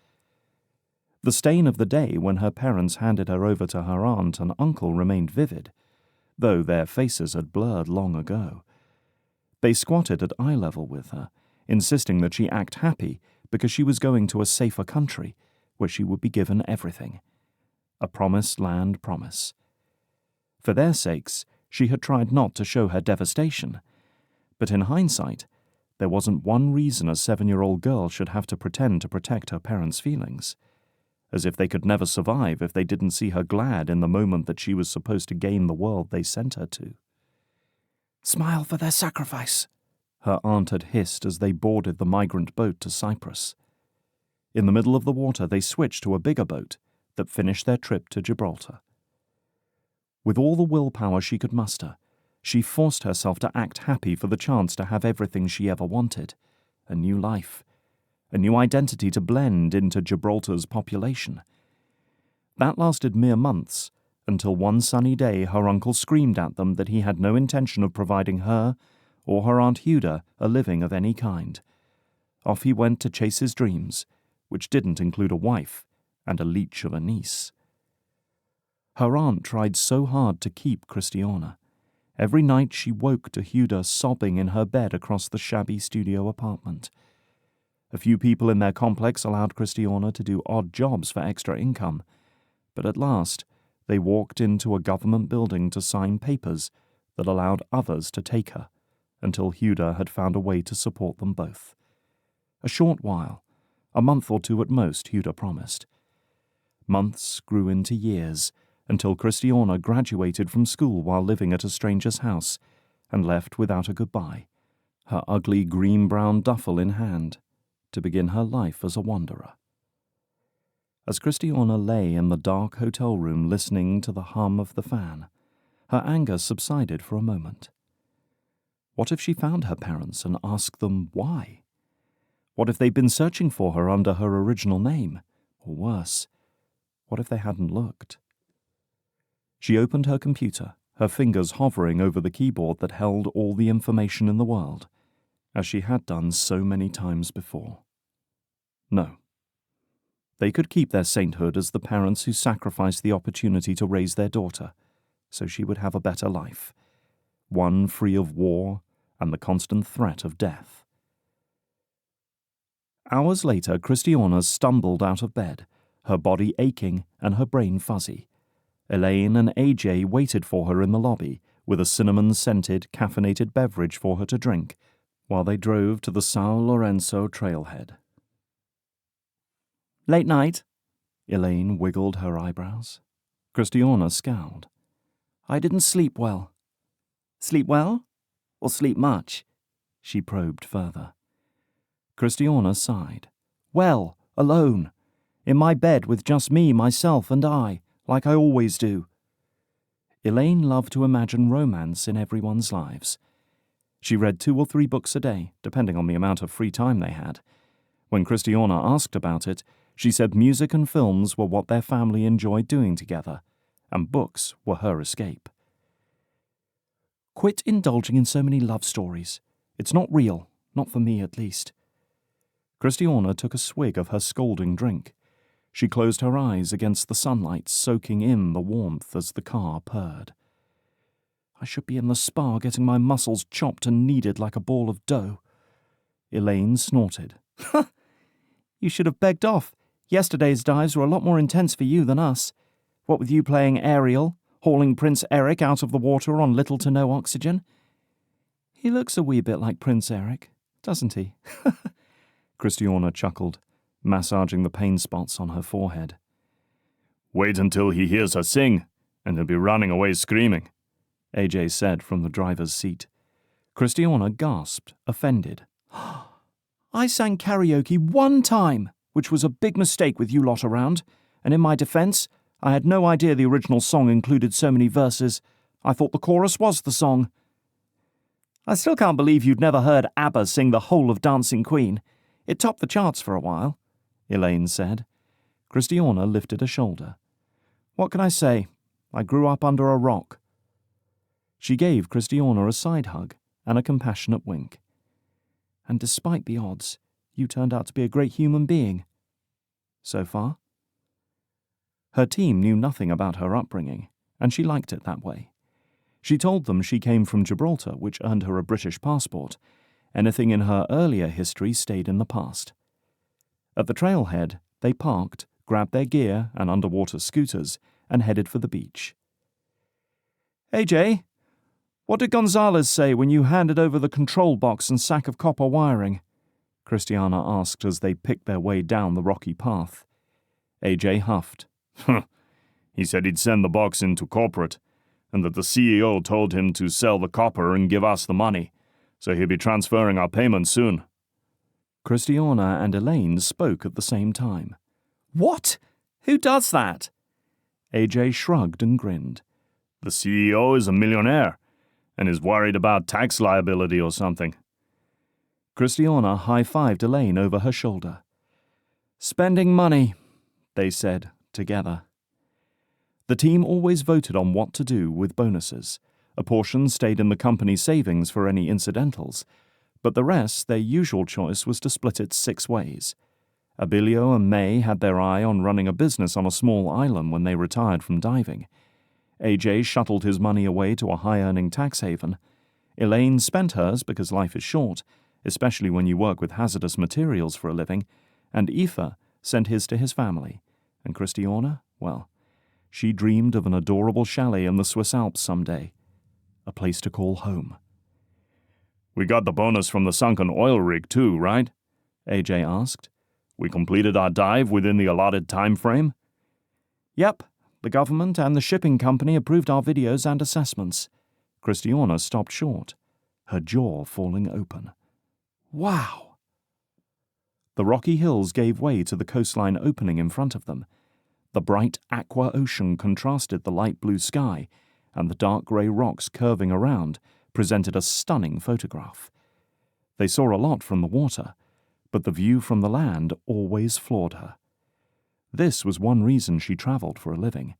The stain of the day when her parents handed her over to her aunt and uncle remained vivid, though their faces had blurred long ago. They squatted at eye level with her, insisting that she act happy because she was going to a safer country where she would be given everything. A promised land promise. For their sakes, she had tried not to show her devastation, but in hindsight, there wasn't one reason a 7-year-old girl should have to pretend to protect her parents' feelings. As if they could never survive if they didn't see her glad in the moment that she was supposed to gain the world they sent her to. "Smile for their sacrifice," her aunt had hissed as they boarded the migrant boat to Cyprus. In the middle of the water, they switched to a bigger boat that finished their trip to Gibraltar. With all the willpower she could muster, she forced herself to act happy for the chance to have everything she ever wanted, a new life, a new identity to blend into Gibraltar's population. That lasted mere months, until one sunny day her uncle screamed at them that he had no intention of providing her or her Aunt Huda a living of any kind. Off he went to chase his dreams, which didn't include a wife and a leech of a niece. Her aunt tried so hard to keep Kristiana. Every night she woke to Huda sobbing in her bed across the shabby studio apartment. A few people in their complex allowed Kristiana to do odd jobs for extra income, but at last they walked into a government building to sign papers that allowed others to take her, until Huda had found a way to support them both. A short while, a month or two at most, Huda promised. Months grew into years, until Kristiana graduated from school while living at a stranger's house, and left without a goodbye, her ugly green-brown duffel in hand, to begin her life as a wanderer. As Kristiana lay in the dark hotel room listening to the hum of the fan, her anger subsided for a moment. What if she found her parents and asked them why? What if they'd been searching for her under her original name? Or worse, what if they hadn't looked? She opened her computer, her fingers hovering over the keyboard that held all the information in the world, as she had done so many times before. No. They could keep their sainthood as the parents who sacrificed the opportunity to raise their daughter, so she would have a better life, one free of war and the constant threat of death. Hours later, Kristiana stumbled out of bed, her body aching and her brain fuzzy. Elaine and AJ waited for her in the lobby with a cinnamon-scented, caffeinated beverage for her to drink while they drove to the São Lourenço trailhead. "Late night?" Elaine wiggled her eyebrows. Kristiana scowled. "I didn't sleep well." "Sleep well? Or sleep much?" She probed further. Kristiana sighed. "Well, alone. In my bed with just me, myself, and I, like I always do." Elaine loved to imagine romance in everyone's lives. She read 2 or 3 books a day, depending on the amount of free time they had. When Kristiana asked about it, she said music and films were what their family enjoyed doing together, and books were her escape. "Quit indulging in so many love stories. It's not real, not for me at least." Kristiana took a swig of her scalding drink. She closed her eyes against the sunlight, soaking in the warmth as the car purred. "I should be in the spa getting my muscles chopped and kneaded like a ball of dough." Elaine snorted. "You should have begged off. Yesterday's dives were a lot more intense for you than us. What with you playing Ariel, hauling Prince Eric out of the water on little to no oxygen." "He looks a wee bit like Prince Eric, doesn't he?" Kristiana chuckled, massaging the pain spots on her forehead. "Wait until he hears her sing," And he'll be running away screaming, AJ said from the driver's seat. Kristiana gasped, offended. I sang karaoke one time, which was a big mistake with you lot around, and in my defense, I had no idea the original song included so many verses. I thought the chorus was the song. I still can't believe you'd never heard ABBA sing the whole of Dancing Queen. It topped the charts for a while, Elaine said. Kristiana lifted a shoulder. What can I say? I grew up under a rock. She gave Kristiana a side hug and a compassionate wink. And despite the odds, you turned out to be a great human being. So far? Her team knew nothing about her upbringing, and she liked it that way. She told them she came from Gibraltar, which earned her a British passport. Anything in her earlier history stayed in the past. At the trailhead, they parked, grabbed their gear and underwater scooters, and headed for the beach. AJ, what did Gonzalez say when you handed over the control box and sack of copper wiring? Kristiana asked as they picked their way down the rocky path. AJ huffed. He said he'd send the box into corporate, and that the CEO told him to sell the copper and give us the money, so he'll be transferring our payment soon. Kristiana and Elaine spoke at the same time. What? Who does that? AJ shrugged and grinned. The CEO is a millionaire, and is worried about tax liability or something. Kristiana high-fived Elaine over her shoulder. Spending money, they said, together. The team always voted on what to do with bonuses. A portion stayed in the company savings for any incidentals, but the rest, their usual choice was to split it 6 ways. Abilio and May had their eye on running a business on a small island when they retired from diving. AJ shuttled his money away to a high-earning tax haven. Elaine spent hers because life is short, especially when you work with hazardous materials for a living, and Aoife sent his to his family. And Kristiana, well, she dreamed of an adorable chalet in the Swiss Alps someday. A place to call home. We got the bonus from the sunken oil rig too, right? AJ asked. We completed our dive within the allotted time frame? Yep, the government and the shipping company approved our videos and assessments. Kristiana stopped short, her jaw falling open. Wow! The rocky hills gave way to the coastline opening in front of them. The bright aqua ocean contrasted the light blue sky, and the dark grey rocks curving around presented a stunning photograph. They saw a lot from the water, but the view from the land always floored her. This was one reason she travelled for a living.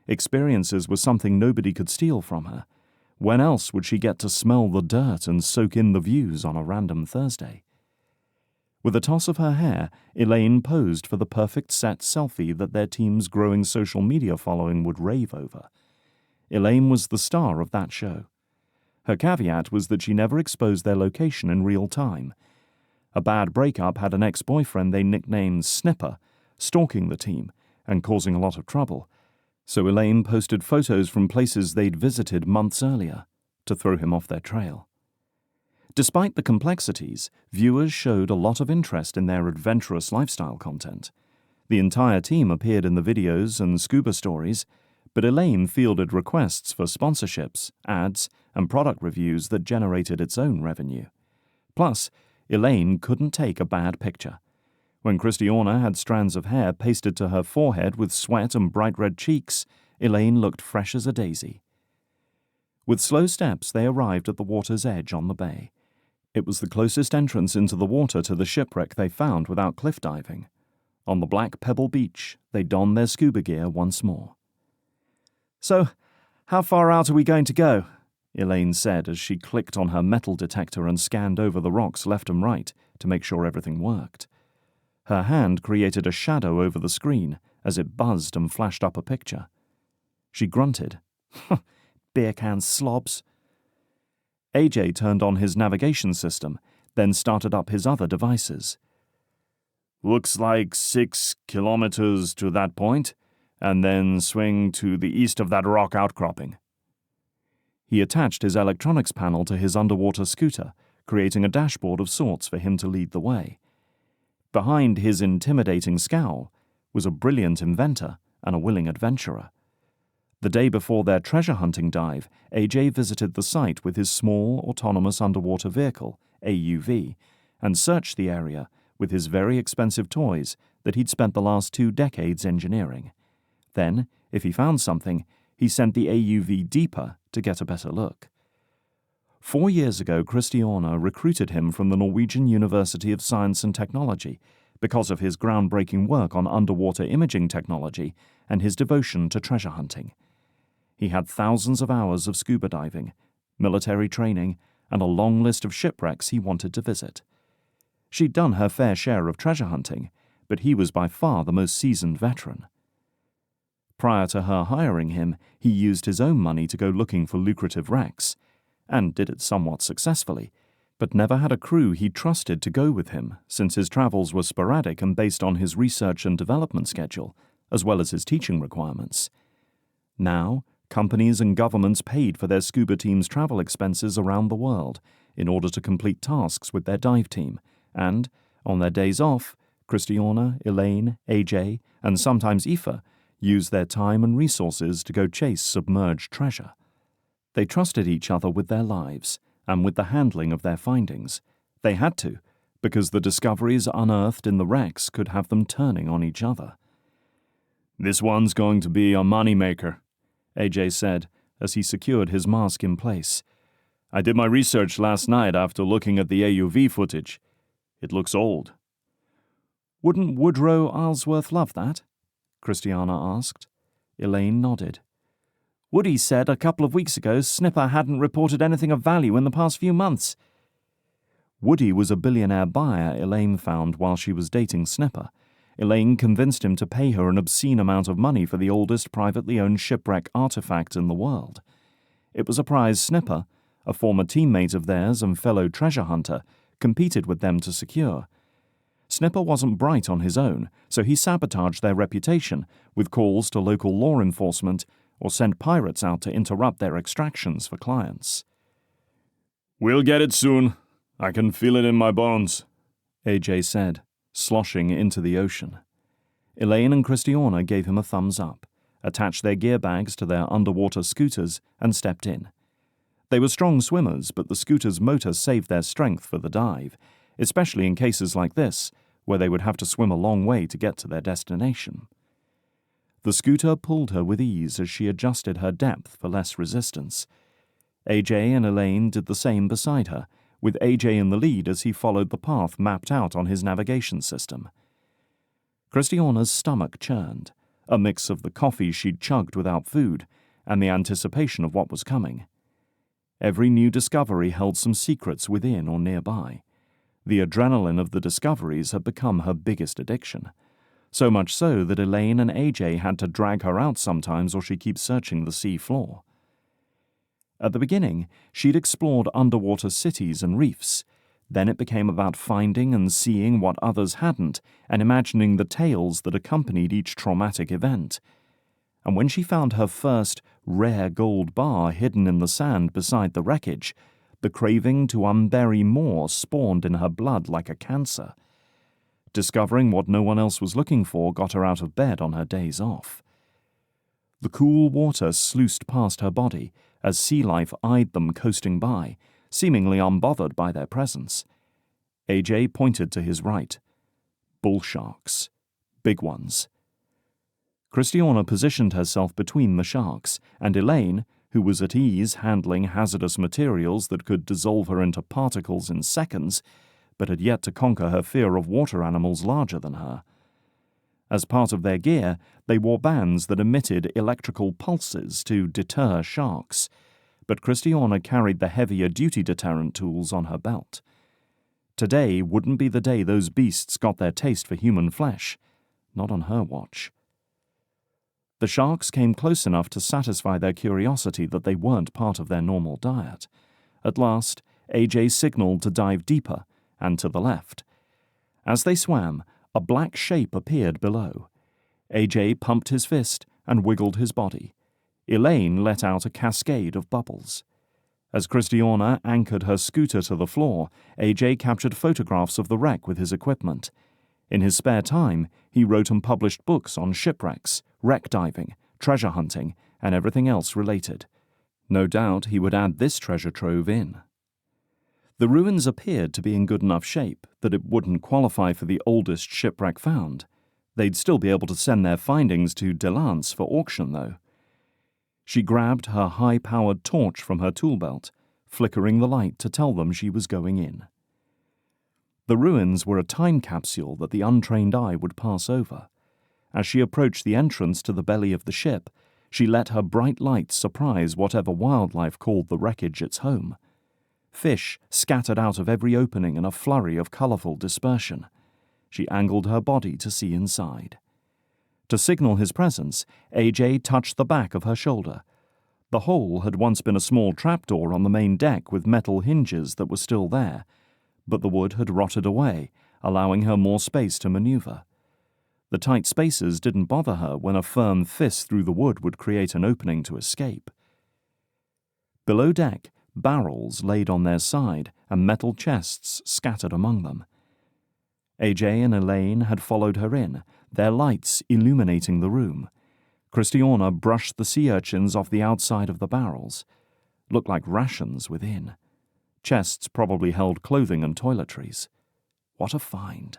Experiences were something nobody could steal from her. When else would she get to smell the dirt and soak in the views on a random Thursday? With a toss of her hair, Elaine posed for the perfect set selfie that their team's growing social media following would rave over. Elaine was the star of that show. Her caveat was that she never exposed their location in real time. A bad breakup had an ex-boyfriend they nicknamed Snipper, stalking the team and causing a lot of trouble, so Elaine posted photos from places they'd visited months earlier to throw him off their trail. Despite the complexities, viewers showed a lot of interest in their adventurous lifestyle content. The entire team appeared in the videos and scuba stories, but Elaine fielded requests for sponsorships, ads, and product reviews that generated its own revenue. Plus, Elaine couldn't take a bad picture. When Kristiana had strands of hair pasted to her forehead with sweat and bright red cheeks, Elaine looked fresh as a daisy. With slow steps, they arrived at the water's edge on the bay. It was the closest entrance into the water to the shipwreck they found without cliff diving. On the black pebble beach, they donned their scuba gear once more. So, how far out are we going to go? Elaine said as she clicked on her metal detector and scanned over the rocks left and right to make sure everything worked. Her hand created a shadow over the screen as it buzzed and flashed up a picture. She grunted. Beer can slobs. AJ turned on his navigation system, then started up his other devices. Looks like 6 kilometers to that point, and then swing to the east of that rock outcropping. He attached his electronics panel to his underwater scooter, creating a dashboard of sorts for him to lead the way. Behind his intimidating scowl was a brilliant inventor and a willing adventurer. The day before their treasure hunting dive, AJ visited the site with his small autonomous underwater vehicle, AUV, and searched the area with his very expensive toys that he'd spent the last 2 decades engineering. Then, if he found something, he sent the AUV deeper to get a better look. 4 years ago, Kristiana recruited him from the Norwegian University of Science and Technology because of his groundbreaking work on underwater imaging technology and his devotion to treasure hunting. He had thousands of hours of scuba diving, military training, and a long list of shipwrecks he wanted to visit. She'd done her fair share of treasure hunting, but he was by far the most seasoned veteran. Prior to her hiring him, he used his own money to go looking for lucrative wrecks, and did it somewhat successfully, but never had a crew he trusted to go with him, since his travels were sporadic and based on his research and development schedule, as well as his teaching requirements. Now, companies and governments paid for their scuba team's travel expenses around the world in order to complete tasks with their dive team, and, on their days off, Kristiana, Elaine, AJ, and sometimes Aoife used their time and resources to go chase submerged treasure. They trusted each other with their lives and with the handling of their findings. They had to, because the discoveries unearthed in the wrecks could have them turning on each other. "This one's going to be a moneymaker," AJ said as he secured his mask in place. "I did my research last night after looking at the AUV footage. It looks old." "Wouldn't Woodrow Aylesworth love that?" Kristiana asked. Elaine nodded. "Woody said a couple of weeks ago Snipper hadn't reported anything of value in the past few months." Woody was a billionaire buyer Elaine found while she was dating Snipper. Elaine convinced him to pay her an obscene amount of money for the oldest privately owned shipwreck artifact in the world. It was a prize Snipper, a former teammate of theirs and fellow treasure hunter, competed with them to secure. Snipper wasn't bright on his own, so he sabotaged their reputation with calls to local law enforcement or sent pirates out to interrupt their extractions for clients. "We'll get it soon. I can feel it in my bones," AJ said, sloshing into the ocean. Elaine and Kristiana gave him a thumbs up, attached their gear bags to their underwater scooters, and stepped in. They were strong swimmers, but the scooter's motor saved their strength for the dive, especially in cases like this, where they would have to swim a long way to get to their destination. The scooter pulled her with ease as she adjusted her depth for less resistance. AJ and Elaine did the same beside her, with AJ in the lead as he followed the path mapped out on his navigation system. Kristiana's stomach churned, a mix of the coffee she'd chugged without food and the anticipation of what was coming. Every new discovery held some secrets within or nearby. The adrenaline of the discoveries had become her biggest addiction, so much so that Elaine and AJ had to drag her out sometimes or she'd keep searching the sea floor. At the beginning, she'd explored underwater cities and reefs. Then it became about finding and seeing what others hadn't and imagining the tales that accompanied each traumatic event. And when she found her first rare gold bar hidden in the sand beside the wreckage, the craving to unbury more spawned in her blood like a cancer. Discovering what no one else was looking for got her out of bed on her days off. The cool water sluiced past her body as sea life eyed them coasting by, seemingly unbothered by their presence. AJ pointed to his right. Bull sharks. Big ones. Kristiana positioned herself between the sharks, and Elaine, who was at ease handling hazardous materials that could dissolve her into particles in seconds, but had yet to conquer her fear of water animals larger than her. As part of their gear, they wore bands that emitted electrical pulses to deter sharks, but Kristiana carried the heavier duty deterrent tools on her belt. Today wouldn't be the day those beasts got their taste for human flesh, not on her watch. The sharks came close enough to satisfy their curiosity that they weren't part of their normal diet. At last, AJ signaled to dive deeper, and to the left. As they swam, a black shape appeared below. AJ pumped his fist and wiggled his body. Elaine let out a cascade of bubbles. As Kristiana anchored her scooter to the floor, AJ captured photographs of the wreck with his equipment. In his spare time, he wrote and published books on shipwrecks, wreck diving, treasure hunting, and everything else related. No doubt he would add this treasure trove in. The ruins appeared to be in good enough shape that it wouldn't qualify for the oldest shipwreck found. They'd still be able to send their findings to Delance for auction, though. She grabbed her high-powered torch from her tool belt, flickering the light to tell them she was going in. The ruins were a time capsule that the untrained eye would pass over. As she approached the entrance to the belly of the ship, she let her bright light surprise whatever wildlife called the wreckage its home. Fish scattered out of every opening in a flurry of colorful dispersion. She angled her body to see inside. To signal his presence, AJ touched the back of her shoulder. The hole had once been a small trapdoor on the main deck with metal hinges that were still there, but the wood had rotted away, allowing her more space to maneuver. The tight spaces didn't bother her when a firm fist through the wood would create an opening to escape. Below deck, barrels laid on their side and metal chests scattered among them. AJ and Elaine had followed her in, their lights illuminating the room. Kristiana brushed the sea urchins off the outside of the barrels. Looked like rations within. Chests probably held clothing and toiletries. What a find.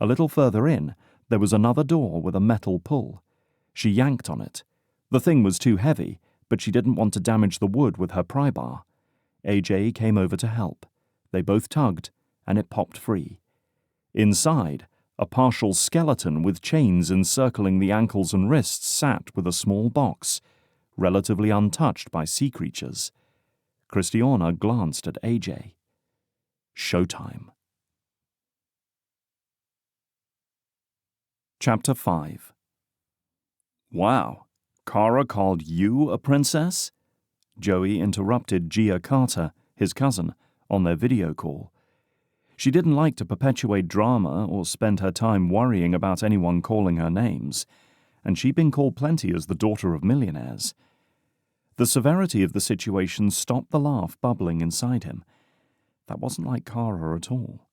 A little further in, there was another door with a metal pull. She yanked on it. The thing was too heavy, but she didn't want to damage the wood with her pry bar. AJ came over to help. They both tugged, and it popped free. Inside, a partial skeleton with chains encircling the ankles and wrists sat with a small box, relatively untouched by sea creatures. Kristiana glanced at AJ. Showtime. Chapter 5. Wow, Kara called you a princess? Joey interrupted Gia Carter, his cousin, on their video call. She didn't like to perpetuate drama or spend her time worrying about anyone calling her names, and she'd been called plenty as the daughter of millionaires. The severity of the situation stopped the laugh bubbling inside him. That wasn't like Kara at all.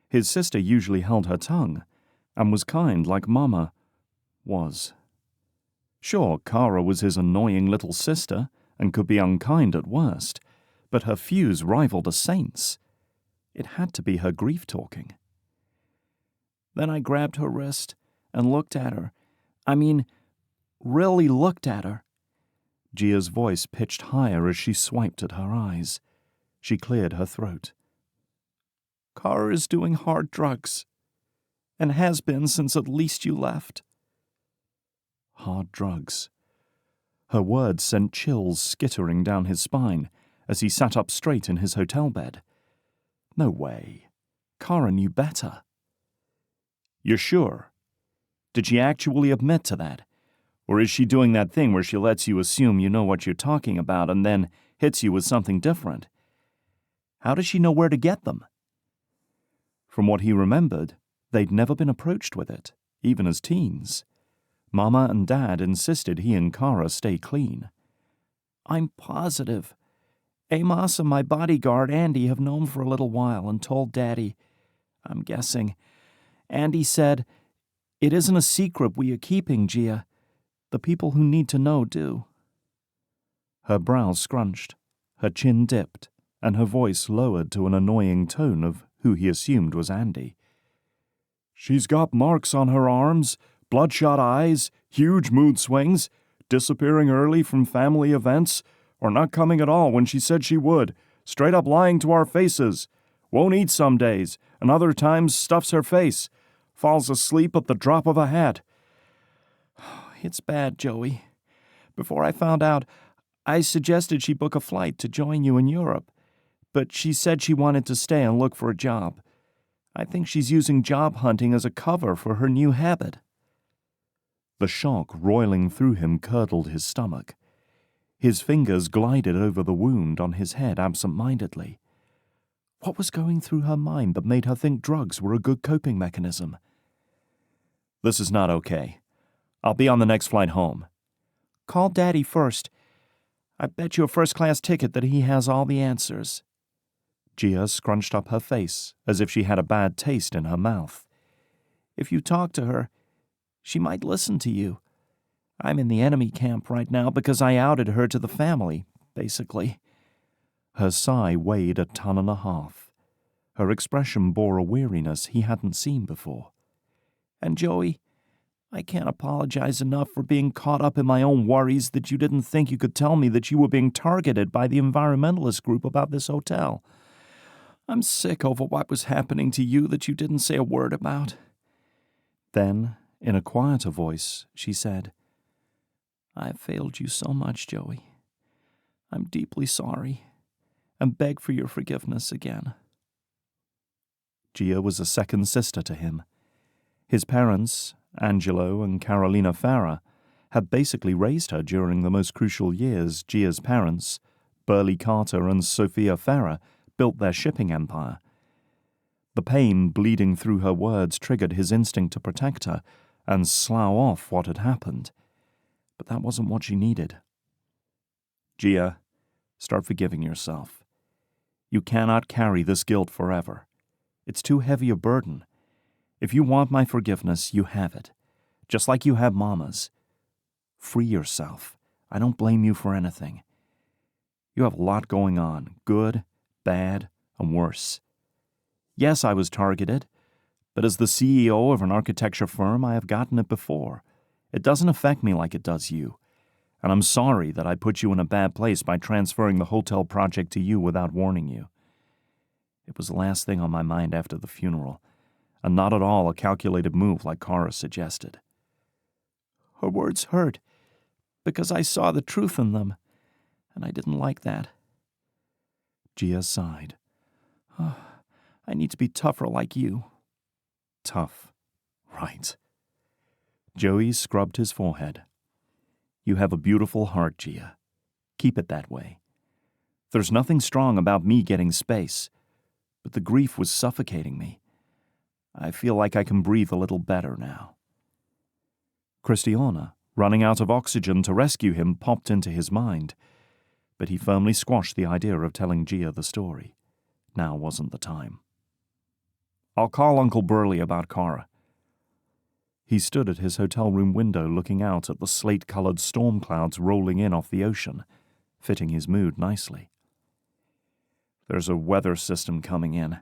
His sister usually held her tongue, and was kind like Mama was. Sure, Kara was his annoying little sister, and could be unkind at worst, but her fuse rivaled a saint's. It had to be her grief talking. Then I grabbed her wrist and looked at her. Really looked at her. Gia's voice pitched higher as she swiped at her eyes. She cleared her throat. Kara is doing hard drugs, and has been since at least you left. Hard drugs. Her words sent chills skittering down his spine as he sat up straight in his hotel bed. No way. Kara knew better. You're sure? Did she actually admit to that? Or is she doing that thing where she lets you assume you know what you're talking about and then hits you with something different? How does she know where to get them? From what he remembered, they'd never been approached with it, even as teens. Mama and Dad insisted he and Kara stay clean. I'm positive. Amos and my bodyguard Andy have known for a little while and told Daddy. I'm guessing. Andy said, "It isn't a secret we are keeping, Gia. The people who need to know do." Her brows scrunched, her chin dipped, and her voice lowered to an annoying tone of who he assumed was Andy. She's got marks on her arms, bloodshot eyes, huge mood swings, disappearing early from family events, or not coming at all when she said she would, straight up lying to our faces. Won't eat some days, and other times stuffs her face. Falls asleep at the drop of a hat. It's bad, Joey. Before I found out, I suggested she book a flight to join you in Europe, but she said she wanted to stay and look for a job. I think she's using job hunting as a cover for her new habit. The shock roiling through him curdled his stomach. His fingers glided over the wound on his head absent-mindedly. What was going through her mind that made her think drugs were a good coping mechanism? This is not okay. I'll be on the next flight home. Call Daddy first. I bet you a first-class ticket that he has all the answers. Gia scrunched up her face as if she had a bad taste in her mouth. If you talk to her, she might listen to you. I'm in the enemy camp right now because I outed her to the family, basically." Her sigh weighed 1.5 tons. Her expression bore a weariness he hadn't seen before. "And Joey, I can't apologize enough for being caught up in my own worries that you didn't think you could tell me that you were being targeted by the environmentalist group about this hotel. I'm sick over what was happening to you that you didn't say a word about." Then, in a quieter voice, she said, "I've failed you so much, Joey. I'm deeply sorry, and beg for your forgiveness again." Gia was a second sister to him. His parents, Angelo and Carolina Ferra, had basically raised her during the most crucial years Gia's parents, Burley Carter and Sophia Ferra, built their shipping empire. The pain bleeding through her words triggered his instinct to protect her and slough off what had happened. But that wasn't what she needed. "Gia, start forgiving yourself. You cannot carry this guilt forever. It's too heavy a burden. If you want my forgiveness, you have it, just like you have Mama's. Free yourself. I don't blame you for anything. You have a lot going on, good, bad, and worse. Yes, I was targeted, but as the CEO of an architecture firm, I have gotten it before. It doesn't affect me like it does you, and I'm sorry that I put you in a bad place by transferring the hotel project to you without warning you. It was the last thing on my mind after the funeral, and not at all a calculated move like Kara suggested." Her words hurt, because I saw the truth in them, and I didn't like that. Gia sighed. "Oh, I need to be tougher like you." Tough. Right. Joey scrubbed his forehead. "You have a beautiful heart, Gia. Keep it that way. There's nothing strong about me getting space, but the grief was suffocating me. I feel like I can breathe a little better now." Kristiana, running out of oxygen to rescue him, popped into his mind, but he firmly squashed the idea of telling Gia the story. Now wasn't the time. "I'll call Uncle Burley about Kara." He stood at his hotel room window looking out at the slate-colored storm clouds rolling in off the ocean, fitting his mood nicely. "There's a weather system coming in.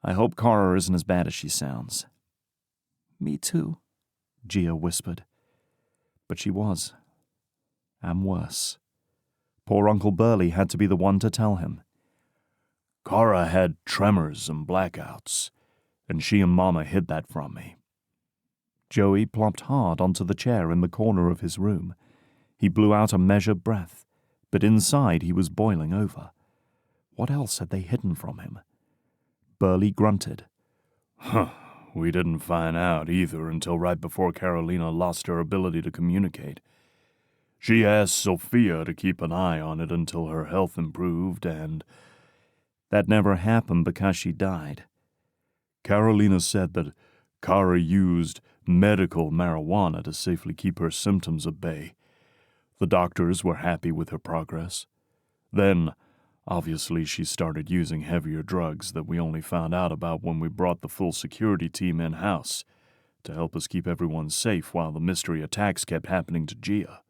I hope Kara isn't as bad as she sounds." "Me too," Gia whispered. But she was. And worse. Poor Uncle Burley had to be the one to tell him. "Kara had tremors and blackouts, and she and Mama hid that from me." Joey plopped hard onto the chair in the corner of his room. He blew out a measured breath, but inside he was boiling over. What else had they hidden from him? Burley grunted. "We didn't find out either until right before Carolina lost her ability to communicate. She asked Sophia to keep an eye on it until her health improved, and that never happened because she died. Carolina said that Kara used medical marijuana to safely keep her symptoms at bay. The doctors were happy with her progress. Then, obviously, she started using heavier drugs that we only found out about when we brought the full security team in-house to help us keep everyone safe while the mystery attacks kept happening to Gia.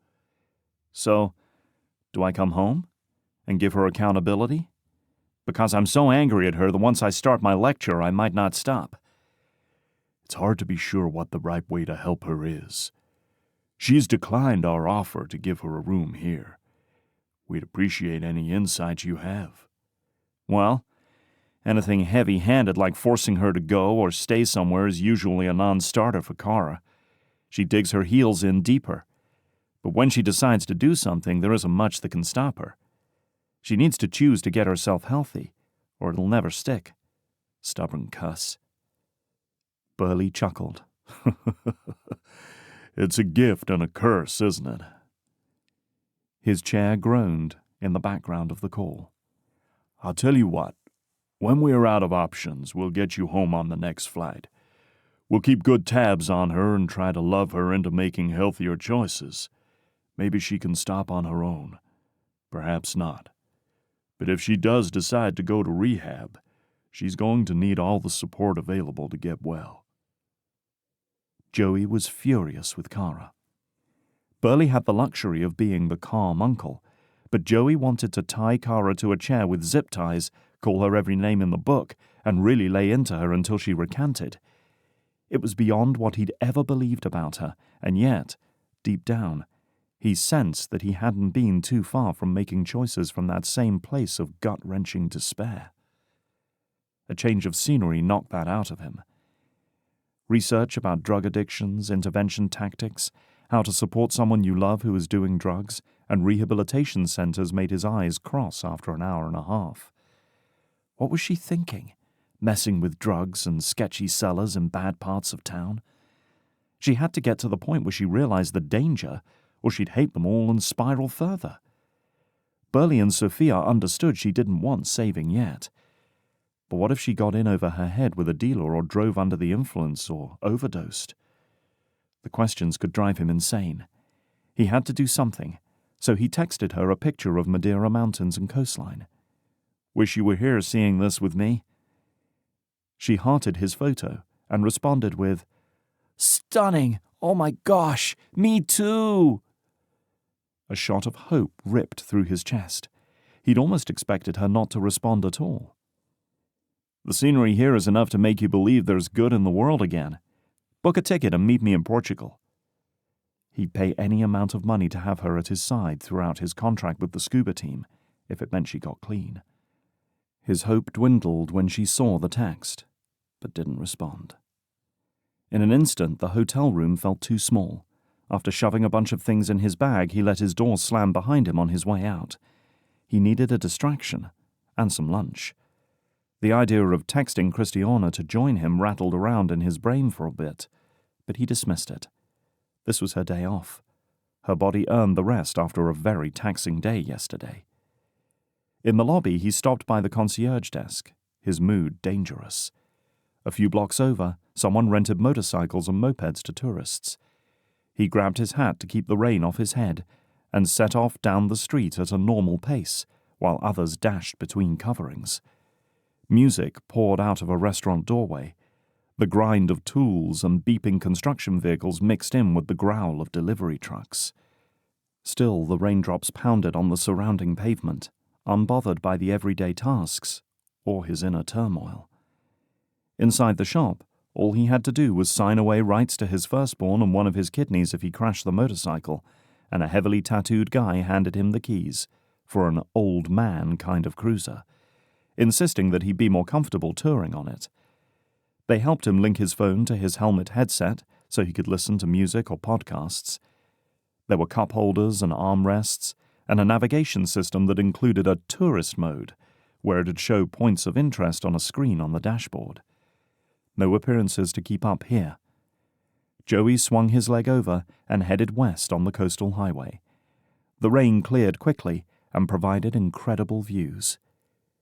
So, do I come home and give her accountability? Because I'm so angry at her that once I start my lecture, I might not stop. It's hard to be sure what the right way to help her is. She's declined our offer to give her a room here. We'd appreciate any insight you have." "Well, anything heavy-handed like forcing her to go or stay somewhere is usually a non-starter for Kara. She digs her heels in deeper. But when she decides to do something, there isn't much that can stop her. She needs to choose to get herself healthy, or it'll never stick. Stubborn cuss." Burley chuckled. "It's a gift and a curse, isn't it?" His chair groaned in the background of the call. "I'll tell you what. When we're out of options, we'll get you home on the next flight. We'll keep good tabs on her and try to love her into making healthier choices. Maybe she can stop on her own. Perhaps not. But if she does decide to go to rehab, she's going to need all the support available to get well." Joey was furious with Kara. Burley had the luxury of being the calm uncle, but Joey wanted to tie Kara to a chair with zip ties, call her every name in the book, and really lay into her until she recanted. It was beyond what he'd ever believed about her, and yet, deep down, he sensed that he hadn't been too far from making choices from that same place of gut-wrenching despair. A change of scenery knocked that out of him. Research about drug addictions, intervention tactics, how to support someone you love who is doing drugs, and rehabilitation centers made his eyes cross after an hour and a half. What was she thinking? Messing with drugs and sketchy sellers in bad parts of town? She had to get to the point where she realized the danger, or she'd hate them all and spiral further. Burley and Sophia understood she didn't want saving yet. But what if she got in over her head with a dealer or drove under the influence or overdosed? The questions could drive him insane. He had to do something, so he texted her a picture of Madeira mountains and coastline. "Wish you were here seeing this with me." She hearted his photo and responded with, "Stunning! Oh my gosh! Me too!" A shot of hope ripped through his chest. He'd almost expected her not to respond at all. "The scenery here is enough to make you believe there's good in the world again. Book a ticket and meet me in Portugal." He'd pay any amount of money to have her at his side throughout his contract with the scuba team, if it meant she got clean. His hope dwindled when she saw the text, but didn't respond. In an instant, the hotel room felt too small. After shoving a bunch of things in his bag, he let his door slam behind him on his way out. He needed a distraction, and some lunch. The idea of texting Kristiana to join him rattled around in his brain for a bit, but he dismissed it. This was her day off. Her body earned the rest after a very taxing day yesterday. In the lobby, he stopped by the concierge desk, his mood dangerous. A few blocks over, someone rented motorcycles and mopeds to tourists. He grabbed his hat to keep the rain off his head and set off down the street at a normal pace, while others dashed between coverings. Music poured out of a restaurant doorway. The grind of tools and beeping construction vehicles mixed in with the growl of delivery trucks. Still, the raindrops pounded on the surrounding pavement, unbothered by the everyday tasks or his inner turmoil. Inside the shop, all he had to do was sign away rights to his firstborn and one of his kidneys if he crashed the motorcycle, and a heavily tattooed guy handed him the keys for an old man kind of cruiser, insisting that he be more comfortable touring on it. They helped him link his phone to his helmet headset so he could listen to music or podcasts. There were cup holders and armrests, and a navigation system that included a tourist mode, where it'd show points of interest on a screen on the dashboard. No appearances to keep up here. Joey swung his leg over and headed west on the coastal highway. The rain cleared quickly and provided incredible views.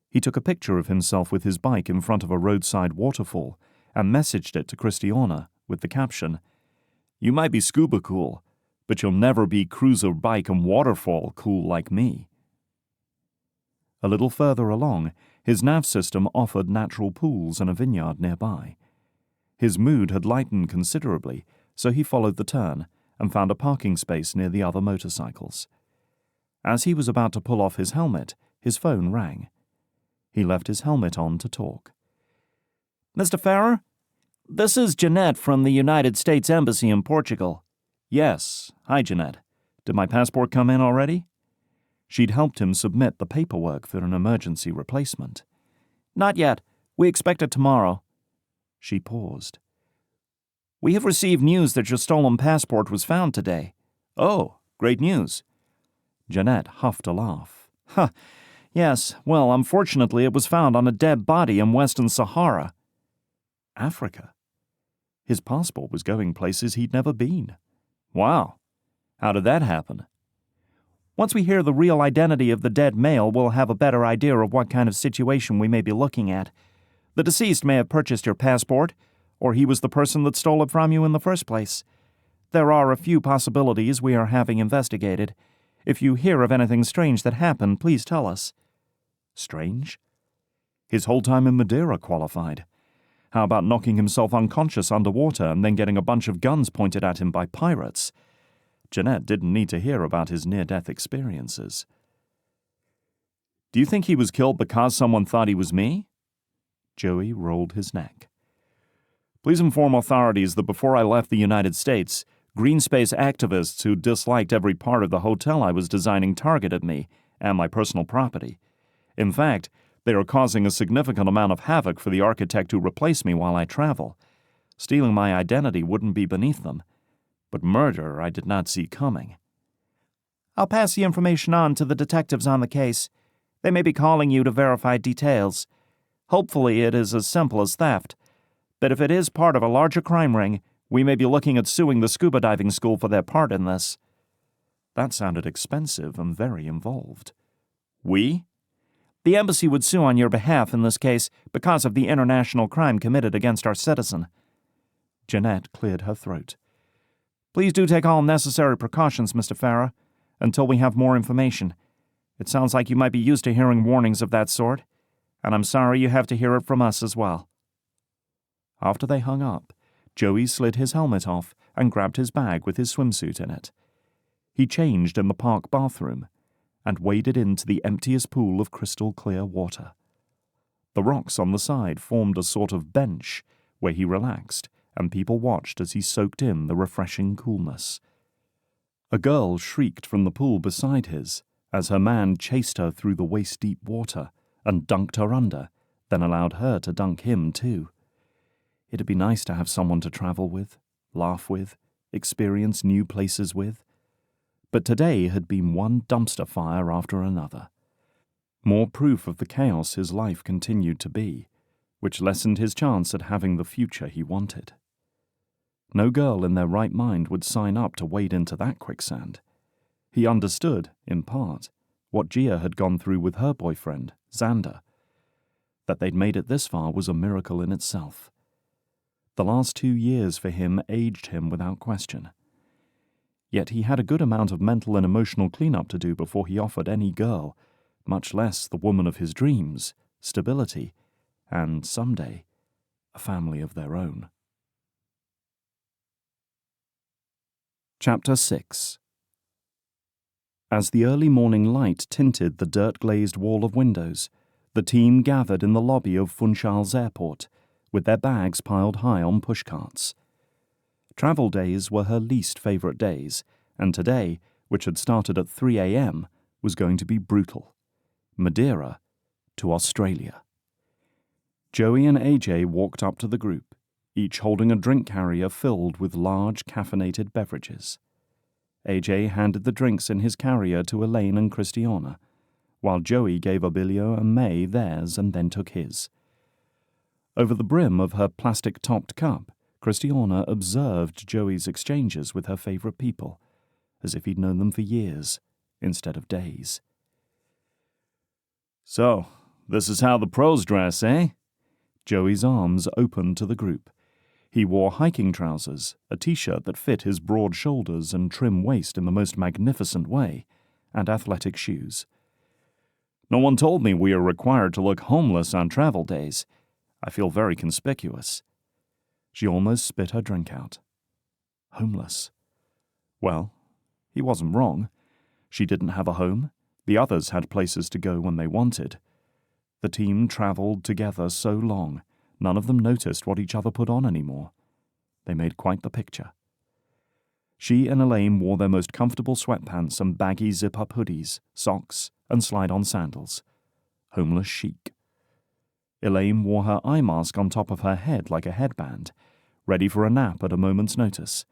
He took a picture of himself with his bike in front of a roadside waterfall and messaged it to Kristiana with the caption, "You might be scuba cool, but you'll never be cruiser bike and waterfall cool like me." A little further along, his nav system offered natural pools and a vineyard nearby. His mood had lightened considerably, so he followed the turn and found a parking space near the other motorcycles. As he was about to pull off his helmet, his phone rang. He left his helmet on to talk. "Mr. Ferra? This is Jeanette from the United States Embassy in Portugal." "Yes. Hi, Jeanette. Did my passport come in already?" She'd helped him submit the paperwork for an emergency replacement. "Not yet. We expect it tomorrow." She paused. "We have received news that your stolen passport was found today." "Oh, great news." Jeanette huffed a laugh. "Huh. Yes, well, unfortunately it was found on a dead body in Western Sahara." Africa? His passport was going places he'd never been. Wow. How did that happen? "Once we hear the real identity of the dead male, we'll have a better idea of what kind of situation we may be looking at. The deceased may have purchased your passport, or he was the person that stole it from you in the first place. There are a few possibilities we are having investigated. If you hear of anything strange that happened, please tell us." Strange? His whole time in Madeira qualified. How about knocking himself unconscious underwater and then getting a bunch of guns pointed at him by pirates? Jeanette didn't need to hear about his near-death experiences. "Do you think he was killed because someone thought he was me?" Joey rolled his neck. "Please inform authorities that before I left the United States, green space activists who disliked every part of the hotel I was designing targeted me and my personal property. In fact, they are causing a significant amount of havoc for the architect who replaced me while I travel. Stealing my identity wouldn't be beneath them, but murder I did not see coming." "I'll pass the information on to the detectives on the case. They may be calling you to verify details. Hopefully it is as simple as theft. But if it is part of a larger crime ring, we may be looking at suing the scuba diving school for their part in this." That sounded expensive and very involved. "We?" "The embassy would sue on your behalf in this case because of the international crime committed against our citizen." Jeanette cleared her throat. "Please do take all necessary precautions, Mr. Ferra, until we have more information. It sounds like you might be used to hearing warnings of that sort, and I'm sorry you have to hear it from us as well." After they hung up, Joey slid his helmet off and grabbed his bag with his swimsuit in it. He changed in the park bathroom and waded into the emptiest pool of crystal-clear water. The rocks on the side formed a sort of bench where he relaxed, and people watched as he soaked in the refreshing coolness. A girl shrieked from the pool beside his as her man chased her through the waist-deep water and dunked her under, then allowed her to dunk him too. It'd be nice to have someone to travel with, laugh with, experience new places with. But today had been one dumpster fire after another. More proof of the chaos his life continued to be, which lessened his chance at having the future he wanted. No girl in their right mind would sign up to wade into that quicksand. He understood, in part, what Gia had gone through with her boyfriend, Xander. That they'd made it this far was a miracle in itself. The last 2 years for him aged him without question. Yet he had a good amount of mental and emotional cleanup to do before he offered any girl, much less the woman of his dreams, stability, and, someday, a family of their own. Chapter 6. As the early morning light tinted the dirt-glazed wall of windows, the team gathered in the lobby of Funchals Airport, with their bags piled high on pushcarts. Travel days were her least favorite days, and today, which had started at 3 a.m., was going to be brutal. Madeira to Australia. Joey and AJ walked up to the group, each holding a drink carrier filled with large caffeinated beverages. AJ handed the drinks in his carrier to Elaine and Kristiana, while Joey gave Abilio and May theirs and then took his. Over the brim of her plastic-topped cup, Kristiana observed Joey's exchanges with her favorite people, as if he'd known them for years, instead of days. "So, this is how the pros dress, eh?" Joey's arms opened to the group. He wore hiking trousers, a t-shirt that fit his broad shoulders and trim waist in the most magnificent way, and athletic shoes. "No one told me we are required to look homeless on travel days. I feel very conspicuous." She almost spit her drink out. Homeless. Well, he wasn't wrong. She didn't have a home. The others had places to go when they wanted. The team traveled together so long, none of them noticed what each other put on anymore. They made quite the picture. She and Elaine wore their most comfortable sweatpants and baggy zip-up hoodies, socks, and slide-on sandals. Homeless chic. Elaine wore her eye mask on top of her head like a headband, ready for a nap at a moment's notice.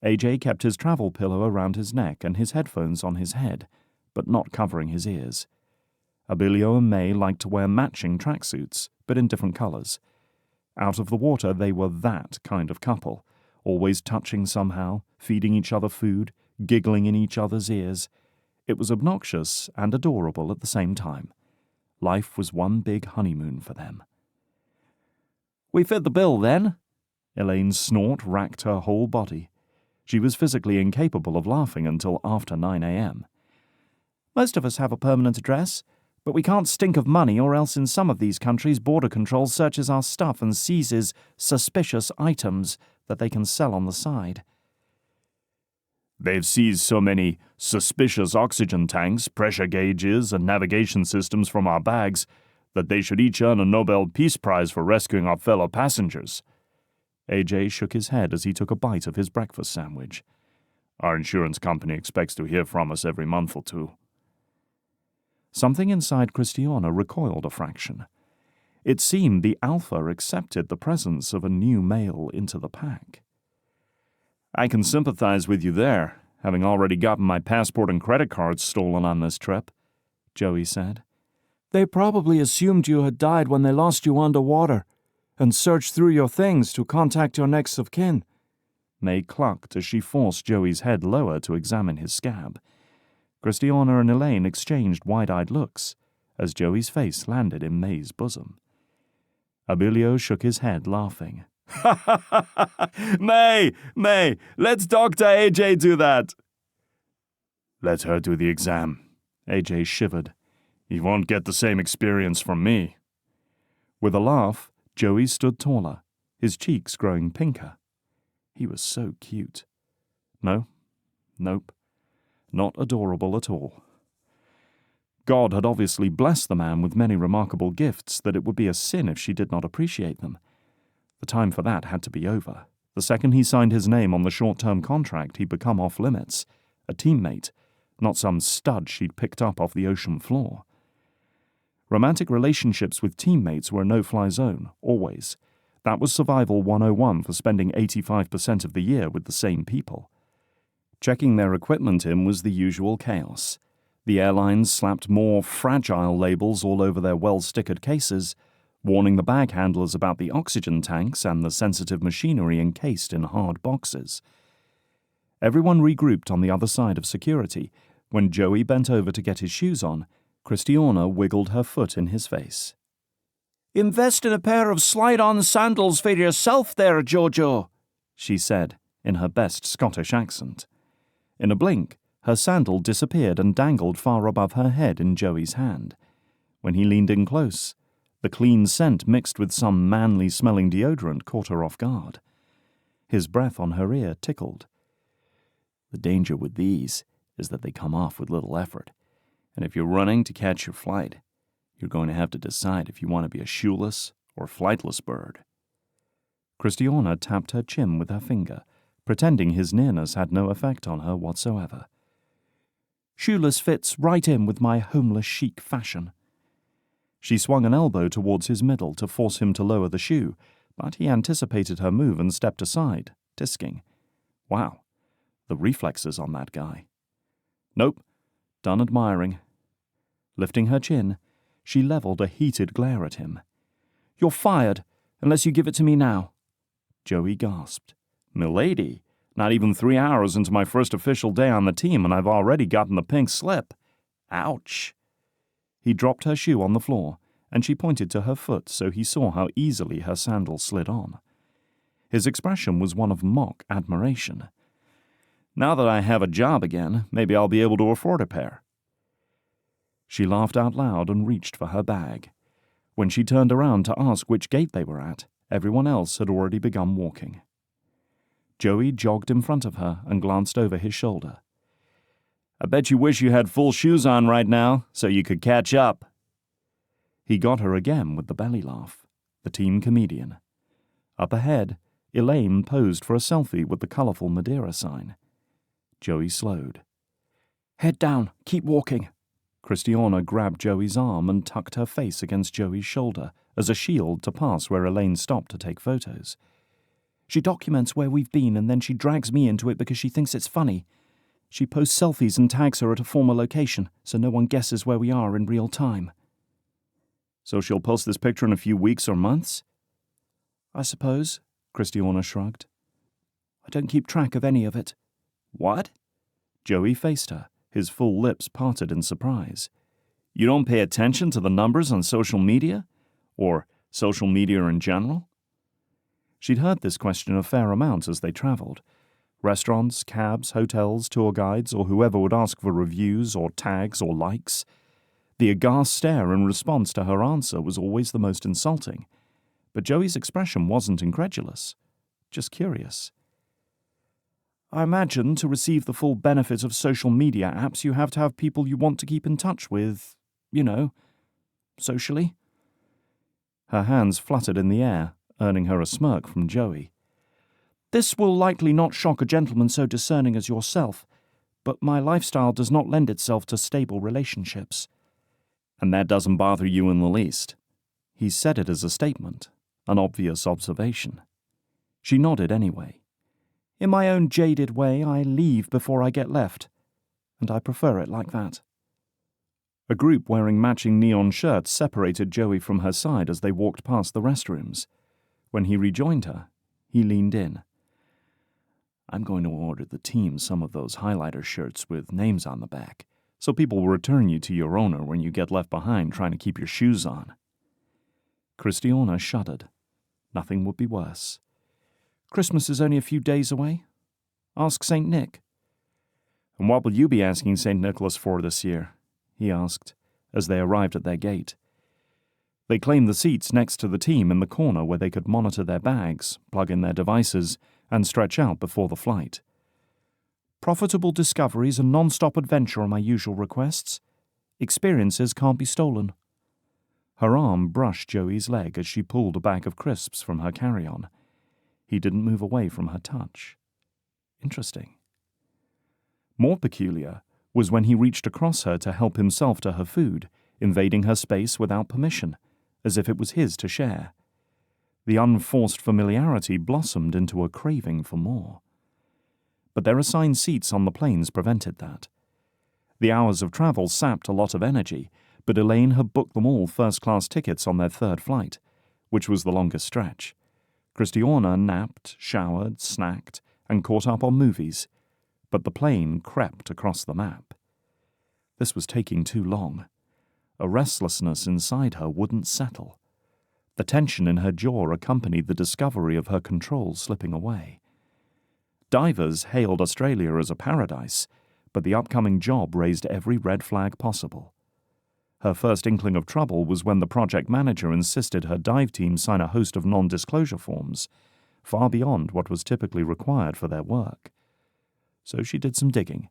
AJ kept his travel pillow around his neck and his headphones on his head, but not covering his ears. Abilio and May liked to wear matching tracksuits, but in different colors. Out of the water, they were that kind of couple, always touching somehow, feeding each other food, giggling in each other's ears. It was obnoxious and adorable at the same time. Life was one big honeymoon for them. "We fit the bill, then?" Elaine's snort racked her whole body. She was physically incapable of laughing until after 9 a.m. "Most of us have a permanent address, but we can't stink of money, or else in some of these countries border control searches our stuff and seizes suspicious items that they can sell on the side." They've seized so many suspicious oxygen tanks, pressure gauges, and navigation systems from our bags that they should each earn a Nobel Peace Prize for rescuing our fellow passengers." AJ shook his head as he took a bite of his breakfast sandwich. "Our insurance company expects to hear from us every month or two." Something inside Kristiana recoiled a fraction. It seemed the Alpha accepted the presence of a new male into the pack. "I can sympathize with you there, having already gotten my passport and credit cards stolen on this trip," Joey said. "They probably assumed you had died when they lost you underwater and searched through your things to contact your next of kin." May clucked as she forced Joey's head lower to examine his scab. Kristiana and Elaine exchanged wide-eyed looks as Joey's face landed in May's bosom. Abilio shook his head, laughing. May, let's Dr. AJ do that." "Let her do the exam," AJ shivered. "You won't get the same experience from me." With a laugh, Joey stood taller, his cheeks growing pinker. He was so cute. Nope, not adorable at all. God had obviously blessed the man with many remarkable gifts that it would be a sin if she did not appreciate them. The time for that had to be over. The second he signed his name on the short-term contract, he'd become off-limits, a teammate, not some stud she'd picked up off the ocean floor. Romantic relationships with teammates were a no-fly zone, always. That was Survival 101 for spending 85% of the year with the same people. Checking their equipment in was the usual chaos. The airlines slapped more fragile labels all over their well-stickered cases, warning the bag handlers about the oxygen tanks and the sensitive machinery encased in hard boxes. Everyone regrouped on the other side of security. When Joey bent over to get his shoes on, Kristiana wiggled her foot in his face. "Invest in a pair of slide-on sandals for yourself there, Jojo," she said, in her best Scottish accent. In a blink, her sandal disappeared and dangled far above her head in Joey's hand. When he leaned in close, the clean scent mixed with some manly-smelling deodorant caught her off guard. His breath on her ear tickled. "The danger with these is that they come off with little effort, and if you're running to catch your flight, you're going to have to decide if you want to be a shoeless or flightless bird." Kristiana tapped her chin with her finger, pretending his nearness had no effect on her whatsoever. "Shoeless fits right in with my homeless chic fashion." She swung an elbow towards his middle to force him to lower the shoe, but he anticipated her move and stepped aside, tisking. Wow, the reflexes on that guy. Nope, done admiring. Lifting her chin, she leveled a heated glare at him. "You're fired, unless you give it to me now." Joey gasped. "Milady, not even 3 hours into my first official day on the team and I've already gotten the pink slip. Ouch." He dropped her shoe on the floor, and she pointed to her foot so he saw how easily her sandal slid on. His expression was one of mock admiration. "Now that I have a job again, maybe I'll be able to afford a pair." She laughed out loud and reached for her bag. When she turned around to ask which gate they were at, everyone else had already begun walking. Joey jogged in front of her and glanced over his shoulder. "I bet you wish you had full shoes on right now, so you could catch up." He got her again with the belly laugh, the team comedian. Up ahead, Elaine posed for a selfie with the colorful Madeira sign. Joey slowed. "Head down, keep walking." Kristiana grabbed Joey's arm and tucked her face against Joey's shoulder as a shield to pass where Elaine stopped to take photos. "She documents where we've been and then she drags me into it because she thinks it's funny. She posts selfies and tags her at a former location so no one guesses where we are in real time." "So she'll post this picture in a few weeks or months?" "I suppose," Kristiana shrugged. "I don't keep track of any of it." "What?" Joey faced her, his full lips parted in surprise. "You don't pay attention to the numbers on social media? Or social media in general?" She'd heard this question a fair amount as they traveled. Restaurants, cabs, hotels, tour guides, or whoever would ask for reviews or tags or likes. The aghast stare in response to her answer was always the most insulting. But Joey's expression wasn't incredulous, just curious. I imagine to receive the full benefit of social media apps, you have to have people you want to keep in touch with, socially. Her hands fluttered in the air, earning her a smirk from Joey. This will likely not shock a gentleman so discerning as yourself, but my lifestyle does not lend itself to stable relationships. And that doesn't bother you in the least? He said it as a statement, an obvious observation. She nodded anyway. In my own jaded way, I leave before I get left, and I prefer it like that. A group wearing matching neon shirts separated Joey from her side as they walked past the restrooms. When he rejoined her, he leaned in. I'm going to order the team some of those highlighter shirts with names on the back, so people will return you to your owner when you get left behind trying to keep your shoes on. Kristiana shuddered. Nothing would be worse. Christmas is only a few days away. Ask St. Nick. And what will you be asking St. Nicholas for this year? He asked, as they arrived at their gate. They claimed the seats next to the team in the corner where they could monitor their bags, plug in their devices, and stretch out before the flight. Profitable discoveries and non-stop adventure are my usual requests. Experiences can't be stolen. Her arm brushed Joey's leg as she pulled a bag of crisps from her carry-on. He didn't move away from her touch. Interesting. More peculiar was when he reached across her to help himself to her food, invading her space without permission, as if it was his to share. The unforced familiarity blossomed into a craving for more. But their assigned seats on the planes prevented that. The hours of travel sapped a lot of energy, but Elaine had booked them all first-class tickets on their third flight, which was the longest stretch. Kristiana napped, showered, snacked, and caught up on movies, but the plane crept across the map. This was taking too long. A restlessness inside her wouldn't settle. The tension in her jaw accompanied the discovery of her controls slipping away. Divers hailed Australia as a paradise, but the upcoming job raised every red flag possible. Her first inkling of trouble was when the project manager insisted her dive team sign a host of non-disclosure forms, far beyond what was typically required for their work. So she did some digging.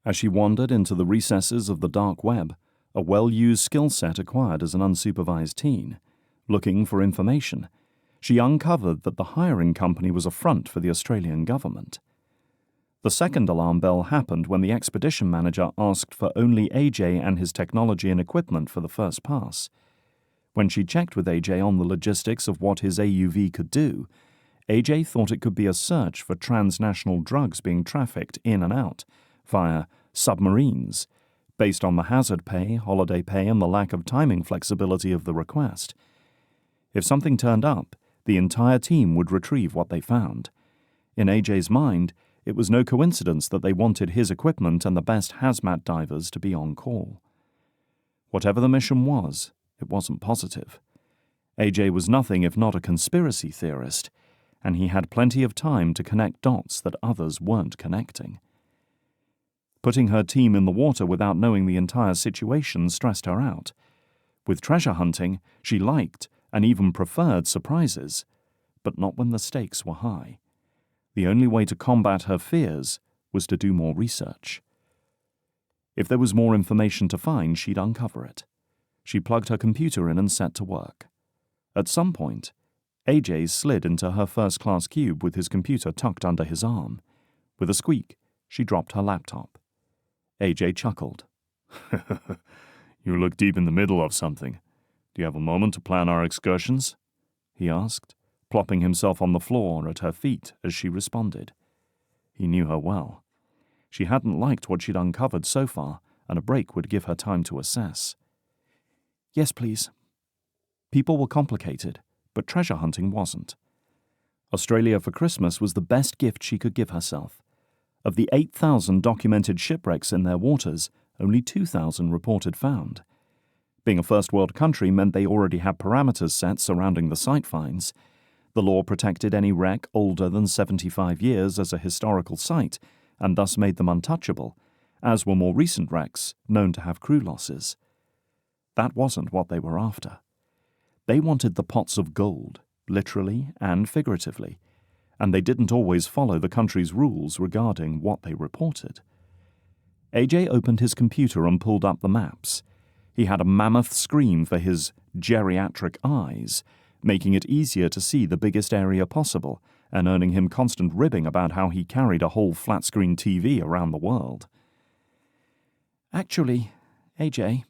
As she wandered into the recesses of the dark web, a well-used skill set acquired as an unsupervised teen, looking for information, she uncovered that the hiring company was a front for the Australian government. The second alarm bell happened when the expedition manager asked for only AJ and his technology and equipment for the first pass. When she checked with AJ on the logistics of what his AUV could do, AJ thought it could be a search for transnational drugs being trafficked in and out via submarines, based on the hazard pay, holiday pay, and the lack of timing flexibility of the request. If something turned up, the entire team would retrieve what they found. In AJ's mind, it was no coincidence that they wanted his equipment and the best hazmat divers to be on call. Whatever the mission was, it wasn't positive. AJ was nothing if not a conspiracy theorist, and he had plenty of time to connect dots that others weren't connecting. Putting her team in the water without knowing the entire situation stressed her out. With treasure hunting, she liked and even preferred surprises, but not when the stakes were high. The only way to combat her fears was to do more research. If there was more information to find, she'd uncover it. She plugged her computer in and set to work. At some point, AJ slid into her first-class cube with his computer tucked under his arm. With a squeak, she dropped her laptop. AJ chuckled. You look deep in the middle of something. Do you have a moment to plan our excursions? He asked, plopping himself on the floor at her feet as she responded. He knew her well. She hadn't liked what she'd uncovered so far, and a break would give her time to assess. Yes, please. People were complicated, but treasure hunting wasn't. Australia for Christmas was the best gift she could give herself. Of the 8,000 documented shipwrecks in their waters, only 2,000 reported found. Being a first-world country meant they already had parameters set surrounding the site finds. The law protected any wreck older than 75 years as a historical site, and thus made them untouchable, as were more recent wrecks known to have crew losses. That wasn't what they were after. They wanted the pots of gold, literally and figuratively, and they didn't always follow the country's rules regarding what they reported. AJ opened his computer and pulled up the maps. He had a mammoth screen for his geriatric eyes, making it easier to see the biggest area possible and earning him constant ribbing about how he carried a whole flat-screen TV around the world. Actually, AJ.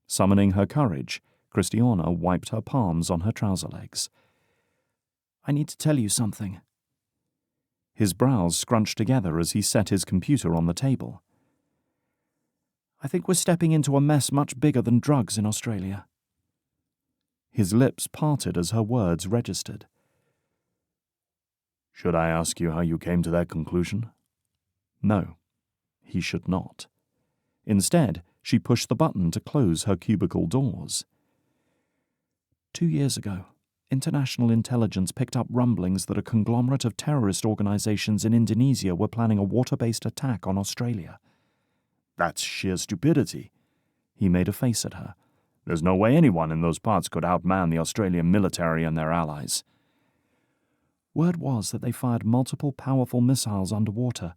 Summoning her courage, Kristiana wiped her palms on her trouser legs. I need to tell you something. His brows scrunched together as he set his computer on the table. I think we're stepping into a mess much bigger than drugs in Australia. His lips parted as her words registered. Should I ask you how you came to that conclusion? No, he should not. Instead, she pushed the button to close her cubicle doors. 2 years ago, international intelligence picked up rumblings that a conglomerate of terrorist organizations in Indonesia were planning a water-based attack on Australia. That's sheer stupidity. He made a face at her. There's no way anyone in those parts could outman the Australian military and their allies. Word was that they fired multiple powerful missiles underwater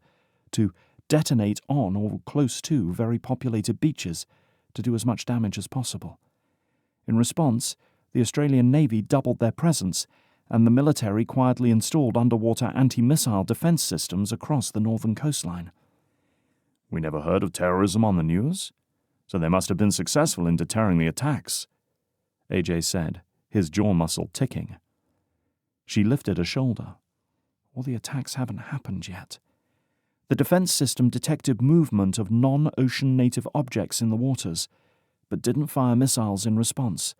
to detonate on or close to very populated beaches to do as much damage as possible. In response, the Australian Navy doubled their presence, and the military quietly installed underwater anti-missile defense systems across the northern coastline. We never heard of terrorism on the news, so they must have been successful in deterring the attacks, AJ said, his jaw muscle ticking. She lifted a shoulder. All the attacks haven't happened yet. The defense system detected movement of non-ocean native objects in the waters, but didn't fire missiles in response.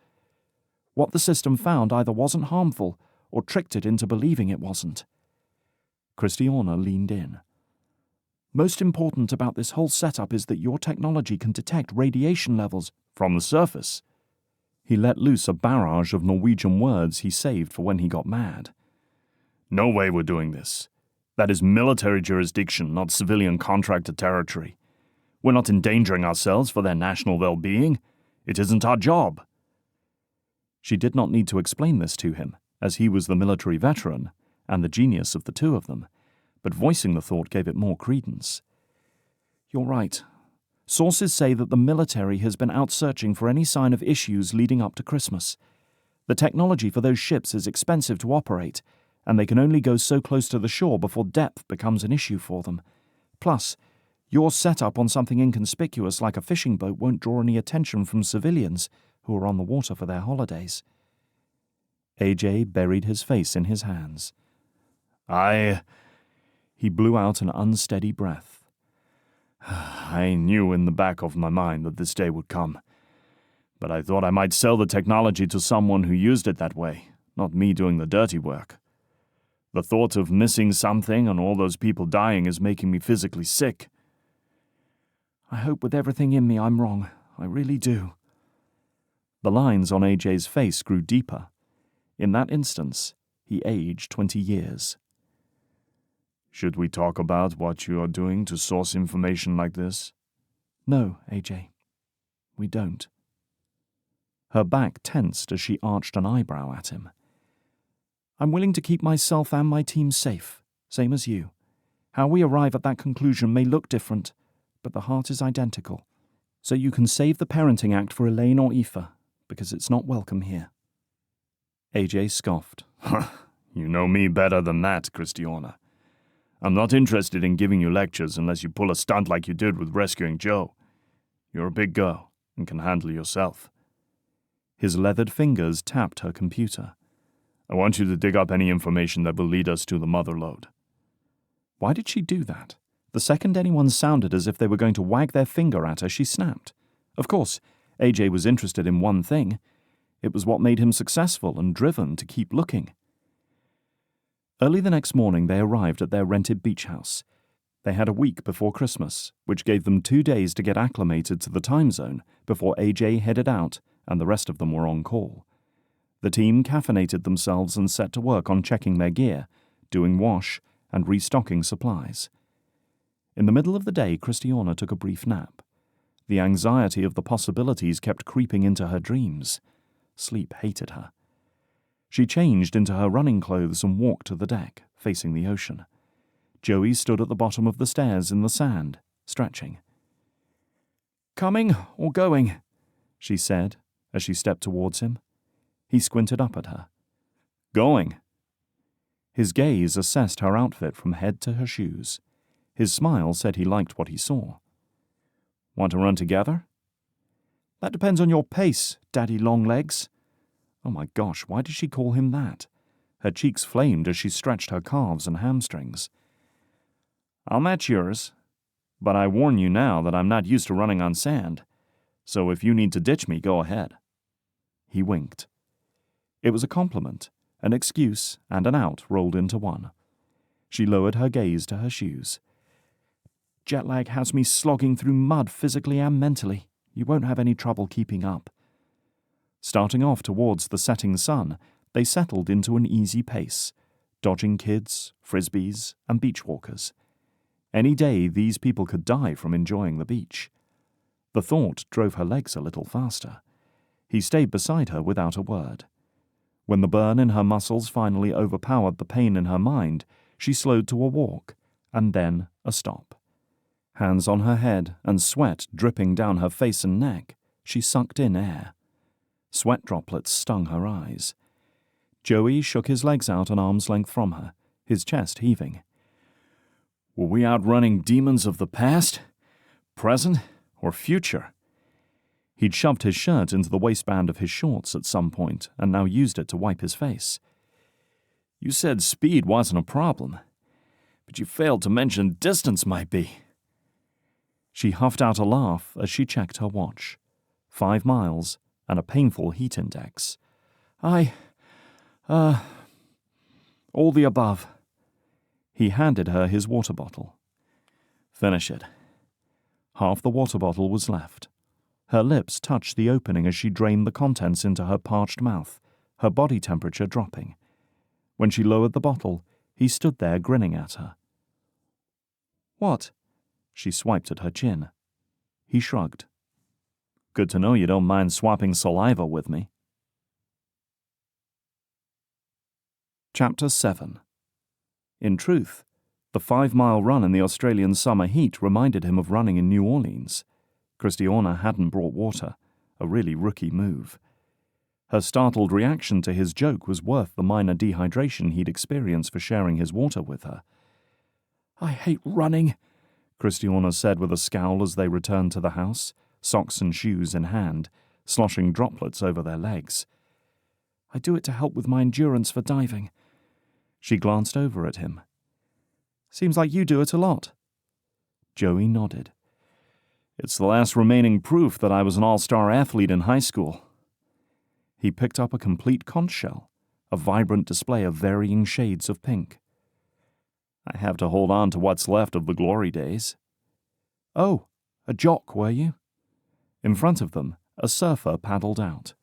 What the system found either wasn't harmful or tricked it into believing it wasn't. Kristiana leaned in. Most important about this whole setup is that your technology can detect radiation levels from the surface. He let loose a barrage of Norwegian words he saved for when he got mad. No way we're doing this. That is military jurisdiction, not civilian contractor territory. We're not endangering ourselves for their national well-being. It isn't our job. She did not need to explain this to him, as he was the military veteran and the genius of the two of them, but voicing the thought gave it more credence. You're right. Sources say that the military has been out searching for any sign of issues leading up to Christmas. The technology for those ships is expensive to operate, and they can only go so close to the shore before depth becomes an issue for them. Plus, your setup on something inconspicuous like a fishing boat won't draw any attention from civilians who are on the water for their holidays. AJ buried his face in his hands. He blew out an unsteady breath. I knew in the back of my mind that this day would come, but I thought I might sell the technology to someone who used it that way, not me doing the dirty work. The thought of missing something and all those people dying is making me physically sick. I hope with everything in me I'm wrong. I really do. The lines on AJ's face grew deeper. In that instance, he aged 20 years. Should we talk about what you are doing to source information like this? No, AJ. We don't. Her back tensed as she arched an eyebrow at him. I'm willing to keep myself and my team safe, same as you. How we arrive at that conclusion may look different, but the heart is identical. So you can save the Parenting Act for Elaine or Aoife, because it's not welcome here. AJ scoffed. You know me better than that, Kristiana. I'm not interested in giving you lectures unless you pull a stunt like you did with rescuing Joe. You're a big girl and can handle yourself. His leathered fingers tapped her computer. I want you to dig up any information that will lead us to the mother lode. Why did she do that? The second anyone sounded as if they were going to wag their finger at her, she snapped. Of course, AJ was interested in one thing. It was what made him successful and driven to keep looking. Early the next morning, they arrived at their rented beach house. They had a week before Christmas, which gave them 2 days to get acclimated to the time zone before AJ headed out and the rest of them were on call. The team caffeinated themselves and set to work on checking their gear, doing wash, and restocking supplies. In the middle of the day, Kristiana took a brief nap. The anxiety of the possibilities kept creeping into her dreams. Sleep hated her. She changed into her running clothes and walked to the deck, facing the ocean. Joey stood at the bottom of the stairs in the sand, stretching. "Coming or going?" she said as she stepped towards him. He squinted up at her. "Going." His gaze assessed her outfit from head to her shoes. His smile said he liked what he saw. "Want to run together?" "That depends on your pace, Daddy Longlegs." Oh my gosh, why did she call him that? Her cheeks flamed as she stretched her calves and hamstrings. "I'll match yours, but I warn you now that I'm not used to running on sand, so if you need to ditch me, go ahead." He winked. It was a compliment, an excuse, and an out rolled into one. She lowered her gaze to her shoes. "Jet lag has me slogging through mud physically and mentally. You won't have any trouble keeping up." Starting off towards the setting sun, they settled into an easy pace, dodging kids, frisbees, and beach walkers. Any day these people could die from enjoying the beach. The thought drove her legs a little faster. He stayed beside her without a word. When the burn in her muscles finally overpowered the pain in her mind, she slowed to a walk, and then a stop. Hands on her head and sweat dripping down her face and neck, she sucked in air. Sweat droplets stung her eyes. Joey shook his legs out an arm's length from her, his chest heaving. Were we outrunning demons of the past, present, or future? He'd shoved his shirt into the waistband of his shorts at some point and now used it to wipe his face. "You said speed wasn't a problem, but you failed to mention distance might be." She huffed out a laugh as she checked her watch. 5 miles and a painful heat index. All the above." He handed her his water bottle. "Finish it." Half the water bottle was left. Her lips touched the opening as she drained the contents into her parched mouth, her body temperature dropping. When she lowered the bottle, he stood there grinning at her. "What?" She swiped at her chin. He shrugged. "Good to know you don't mind swapping saliva with me." Chapter 7. In truth, the 5-mile run in the Australian summer heat reminded him of running in New Orleans. Kristiana hadn't brought water, a really rookie move. Her startled reaction to his joke was worth the minor dehydration he'd experienced for sharing his water with her. "I hate running," Kristiana said with a scowl as they returned to the house, socks and shoes in hand, sloshing droplets over their legs. "I do it to help with my endurance for diving." She glanced over at him. "Seems like you do it a lot." Joey nodded. "It's the last remaining proof that I was an all-star athlete in high school." He picked up a complete conch shell, a vibrant display of varying shades of pink. "I have to hold on to what's left of the glory days." "Oh, a jock, were you?" In front of them, a surfer paddled out.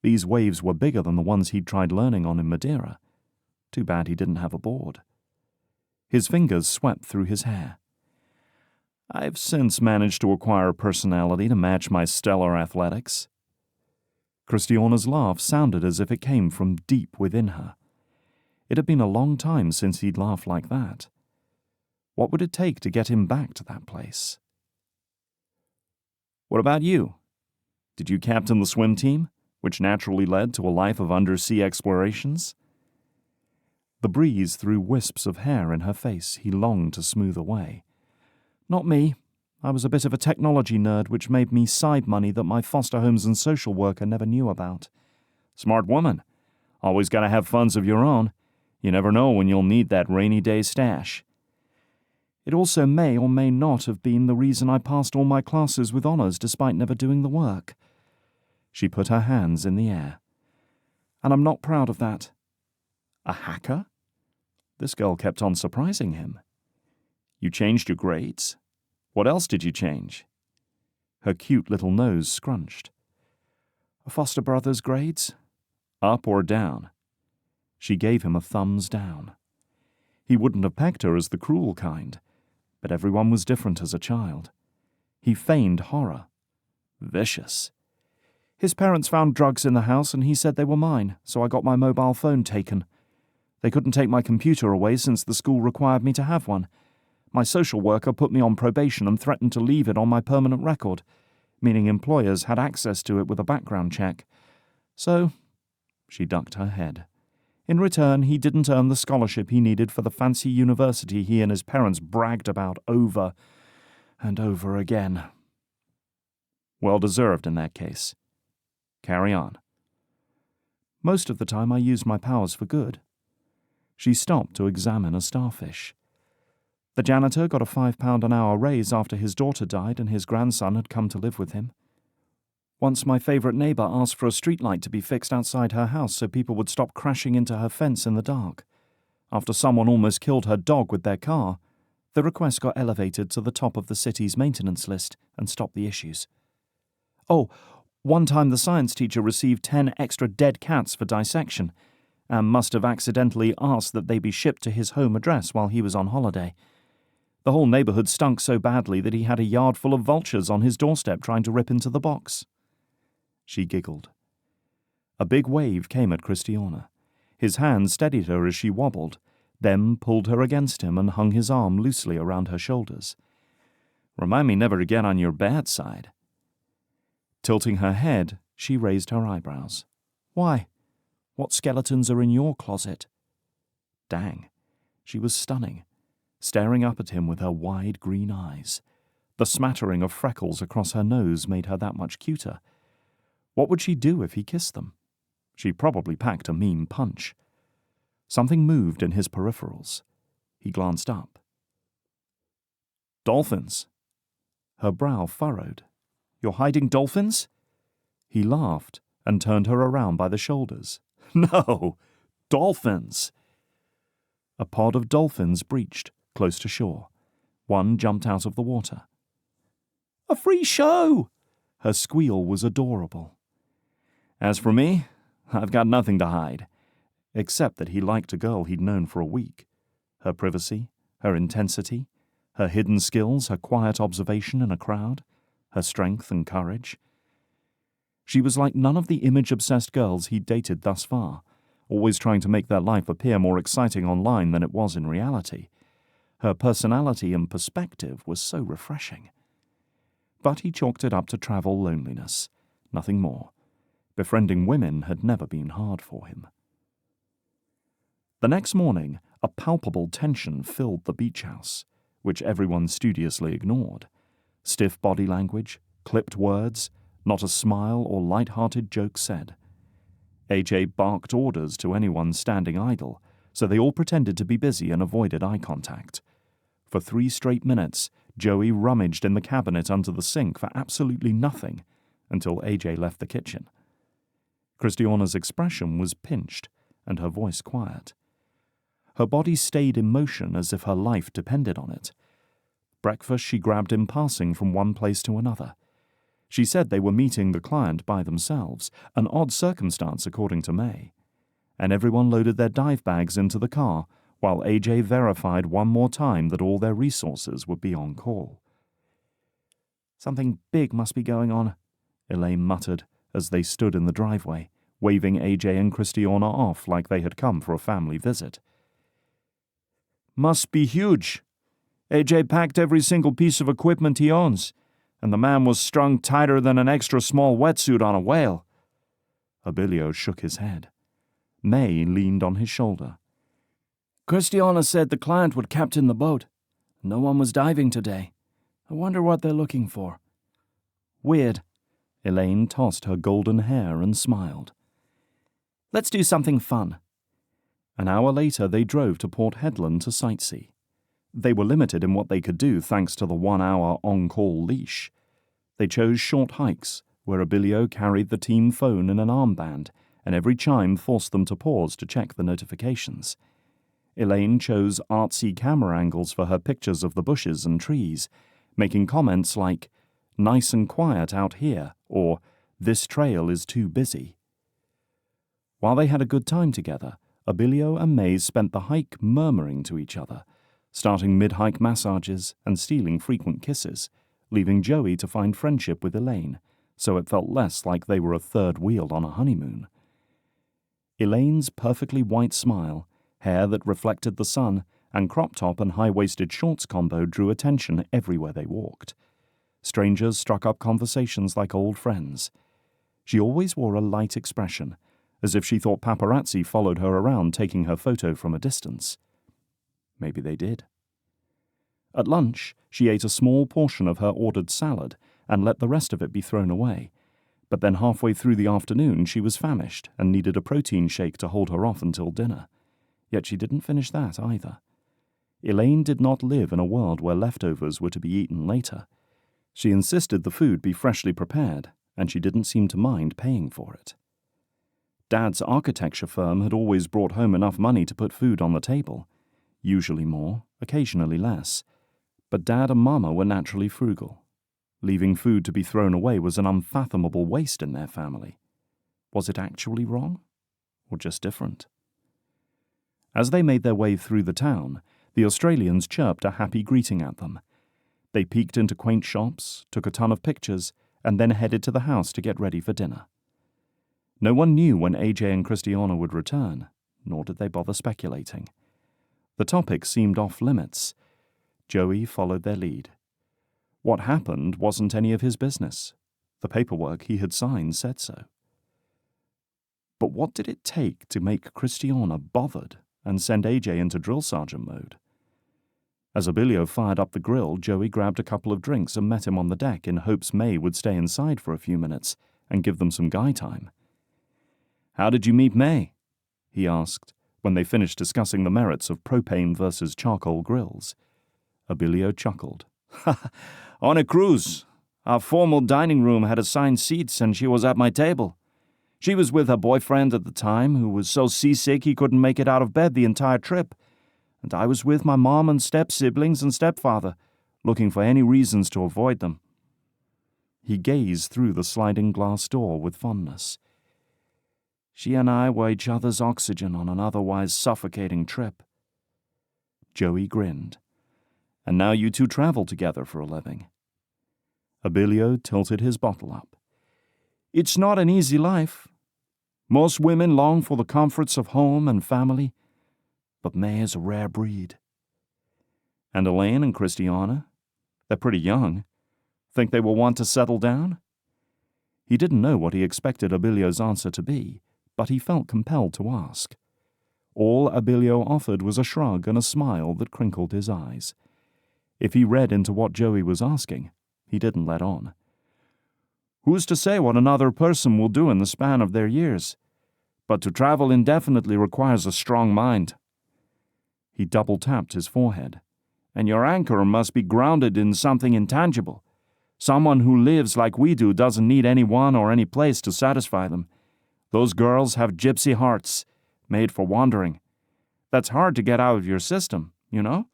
These waves were bigger than the ones he'd tried learning on in Madeira. Too bad he didn't have a board. His fingers swept through his hair. "I've since managed to acquire a personality to match my stellar athletics." Kristiana's laugh sounded as if it came from deep within her. It had been a long time since he'd laughed like that. What would it take to get him back to that place? "What about you? Did you captain the swim team, which naturally led to a life of undersea explorations?" The breeze threw wisps of hair in her face he longed to smooth away. "Not me. I was a bit of a technology nerd, which made me side money that my foster homes and social worker never knew about." "Smart woman. Always gotta have funds of your own. You never know when you'll need that rainy day stash." "It also may or may not have been the reason I passed all my classes with honors despite never doing the work." She put her hands in the air. "And I'm not proud of that." "A hacker?" This girl kept on surprising him. "You changed your grades? What else did you change?" Her cute little nose scrunched. "A foster brother's grades?" "Up or down?" She gave him a thumbs down. He wouldn't have pecked her as the cruel kind, but everyone was different as a child. He feigned horror. Vicious. His parents found drugs in the house and he said they were mine, so I got my mobile phone taken. They couldn't take my computer away since the school required me to have one. My social worker put me on probation and threatened to leave it on my permanent record, meaning employers had access to it with a background check. So, she ducked her head. In return, he didn't earn the scholarship he needed for the fancy university he and his parents bragged about over and over again. Well deserved in that case. Carry on. Most of the time I used my powers for good. She stopped to examine a starfish. The janitor got a £5 an hour raise after his daughter died and his grandson had come to live with him. Once my favourite neighbour asked for a streetlight to be fixed outside her house so people would stop crashing into her fence in the dark. After someone almost killed her dog with their car, the request got elevated to the top of the city's maintenance list and stopped the issues. Oh, one time the science teacher received 10 extra dead cats for dissection and must have accidentally asked that they be shipped to his home address while he was on holiday. The whole neighbourhood stunk so badly that he had a yard full of vultures on his doorstep trying to rip into the box. She giggled. A big wave came at Kristiana. His hand steadied her as she wobbled, then pulled her against him and hung his arm loosely around her shoulders. Remind me never to get on your bad side. Tilting her head, she raised her eyebrows. Why? What skeletons are in your closet? Dang, she was stunning, staring up at him with her wide green eyes. The smattering of freckles across her nose made her that much cuter. What would she do if he kissed them? She'd probably packed a mean punch. Something moved in his peripherals. He glanced up. Dolphins. Her brow furrowed. You're hiding dolphins? He laughed and turned her around by the shoulders. No, dolphins. A pod of dolphins breached, close to shore. One jumped out of the water. A free show! Her squeal was adorable. As for me, I've got nothing to hide, except that he liked a girl he'd known for a week. Her privacy, her intensity, her hidden skills, her quiet observation in a crowd, her strength and courage. She was like none of the image-obsessed girls he'd dated thus far, always trying to make their life appear more exciting online than it was in reality. Her personality and perspective was so refreshing. But he chalked it up to travel loneliness, nothing more. Befriending women had never been hard for him. The next morning, a palpable tension filled the beach house, which everyone studiously ignored. Stiff body language, clipped words, not a smile or light-hearted joke said. AJ barked orders to anyone standing idle, so they all pretended to be busy and avoided eye contact. For 3 straight minutes, Joey rummaged in the cabinet under the sink for absolutely nothing, until AJ left the kitchen. Kristiana's expression was pinched, and her voice quiet. Her body stayed in motion as if her life depended on it. Breakfast she grabbed in passing from one place to another. She said they were meeting the client by themselves, an odd circumstance according to May. And everyone loaded their dive bags into the car, while AJ verified one more time that all their resources would be on call. Something big must be going on, Elaine muttered as they stood in the driveway, waving AJ and Kristiana off like they had come for a family visit. Must be huge. AJ packed every single piece of equipment he owns, and the man was strung tighter than an extra small wetsuit on a whale. Abilio shook his head. May leaned on his shoulder. Kristiana said the client would captain the boat. No one was diving today. I wonder what they're looking for. Weird. Elaine tossed her golden hair and smiled. Let's do something fun. An hour later they drove to Port Hedland to sightsee. They were limited in what they could do thanks to the 1-hour on-call leash. They chose short hikes, where Abilio carried the team phone in an armband, and every chime forced them to pause to check the notifications. Elaine chose artsy camera angles for her pictures of the bushes and trees, making comments like, "Nice and quiet out here," or "This trail is too busy." While they had a good time together, Abilio and May spent the hike murmuring to each other, starting mid-hike massages and stealing frequent kisses, leaving Joey to find friendship with Elaine, so it felt less like they were a third wheel on a honeymoon. Elaine's perfectly white smile, hair that reflected the sun, and crop top and high-waisted shorts combo drew attention everywhere they walked. Strangers struck up conversations like old friends. She always wore a light expression, as if she thought paparazzi followed her around taking her photo from a distance. Maybe they did. At lunch, she ate a small portion of her ordered salad and let the rest of it be thrown away. But then halfway through the afternoon she was famished and needed a protein shake to hold her off until dinner. Yet she didn't finish that either. Elaine did not live in a world where leftovers were to be eaten later. She insisted the food be freshly prepared, and she didn't seem to mind paying for it. Dad's architecture firm had always brought home enough money to put food on the table, usually more, occasionally less. But Dad and Mama were naturally frugal. Leaving food to be thrown away was an unfathomable waste in their family. Was it actually wrong? Or just different? As they made their way through the town, the Australians chirped a happy greeting at them. They peeked into quaint shops, took a ton of pictures, and then headed to the house to get ready for dinner. No one knew when AJ and Kristiana would return, nor did they bother speculating. The topic seemed off limits. Joey followed their lead. What happened wasn't any of his business. The paperwork he had signed said so. But what did it take to make Kristiana bothered and send AJ into drill sergeant mode? As Abilio fired up the grill, Joey grabbed a couple of drinks and met him on the deck in hopes May would stay inside for a few minutes and give them some guy time. "How did you meet May?" he asked, when they finished discussing the merits of propane versus charcoal grills. Abilio chuckled. "On a cruise. Our formal dining room had assigned seats and she was at my table. She was with her boyfriend at the time, who was so seasick he couldn't make it out of bed the entire trip. And I was with my mom and step-siblings and stepfather, looking for any reasons to avoid them." He gazed through the sliding glass door with fondness. "She and I were each other's oxygen on an otherwise suffocating trip." Joey grinned. "And now you two travel together for a living." Abilio tilted his bottle up. "It's not an easy life. Most women long for the comforts of home and family, but May is a rare breed." "And Elaine and Kristiana? They're pretty young. Think they will want to settle down?" He didn't know what he expected Abilio's answer to be, but he felt compelled to ask. All Abilio offered was a shrug and a smile that crinkled his eyes. If he read into what Joey was asking, he didn't let on. "Who's to say what another person will do in the span of their years? But to travel indefinitely requires a strong mind." He double-tapped his forehead. "And your anchor must be grounded in something intangible. Someone who lives like we do doesn't need anyone or any place to satisfy them. Those girls have gypsy hearts, made for wandering. That's hard to get out of your system, you know?"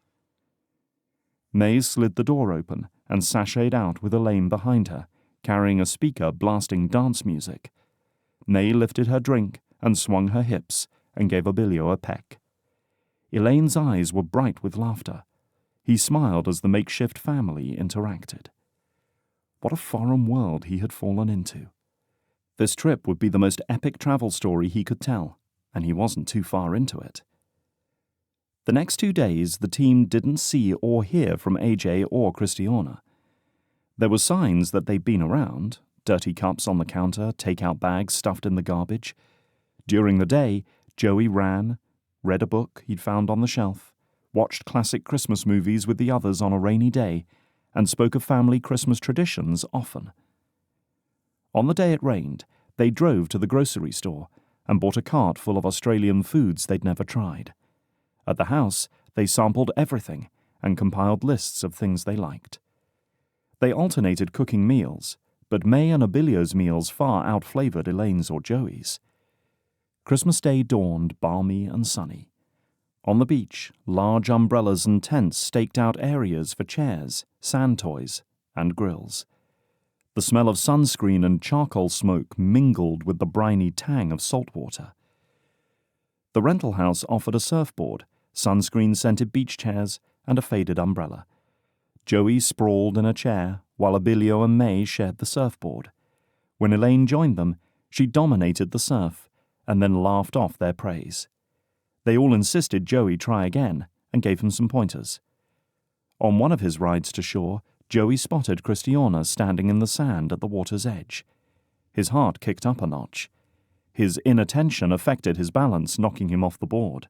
May slid the door open and sashayed out with Elaine behind her, carrying a speaker blasting dance music. May lifted her drink and swung her hips and gave Abilio a peck. Elaine's eyes were bright with laughter. He smiled as the makeshift family interacted. What a foreign world he had fallen into. This trip would be the most epic travel story he could tell, and he wasn't too far into it. The next 2 days, the team didn't see or hear from AJ or Kristiana. There were signs that they'd been around, dirty cups on the counter, take-out bags stuffed in the garbage. During the day, Joey ran, read a book he'd found on the shelf, watched classic Christmas movies with the others on a rainy day, and spoke of family Christmas traditions often. On the day it rained, they drove to the grocery store and bought a cart full of Australian foods they'd never tried. At the house, they sampled everything and compiled lists of things they liked. They alternated cooking meals, but May and Abilio's meals far outflavored Elaine's or Joey's. Christmas Day dawned balmy and sunny. On the beach, large umbrellas and tents staked out areas for chairs, sand toys, and grills. The smell of sunscreen and charcoal smoke mingled with the briny tang of salt water. The rental house offered a surfboard, sunscreen-scented beach chairs, and a faded umbrella. Joey sprawled in a chair, while Abilio and May shared the surfboard. When Elaine joined them, she dominated the surf and then laughed off their praise. They all insisted Joey try again and gave him some pointers. On one of his rides to shore, Joey spotted Kristiana standing in the sand at the water's edge. His heart kicked up a notch. His inattention affected his balance, knocking him off the board.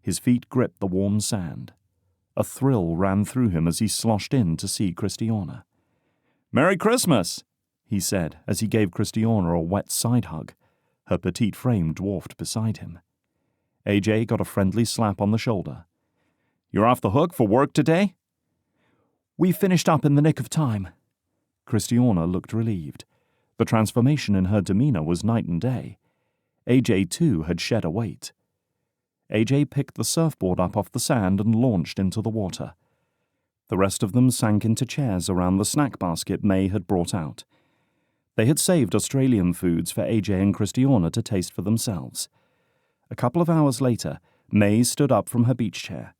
His feet gripped the warm sand. A thrill ran through him as he sloshed in to see Kristiana. "Merry Christmas!" he said as he gave Kristiana a wet side hug. Her petite frame dwarfed beside him. AJ got a friendly slap on the shoulder. "You're off the hook for work today?" "We finished up in the nick of time." Kristiana looked relieved. The transformation in her demeanor was night and day. AJ, too, had shed a weight. AJ picked the surfboard up off the sand and launched into the water. The rest of them sank into chairs around the snack basket May had brought out. They had saved Australian foods for AJ and Kristiana to taste for themselves. A couple of hours later, May stood up from her beach chair.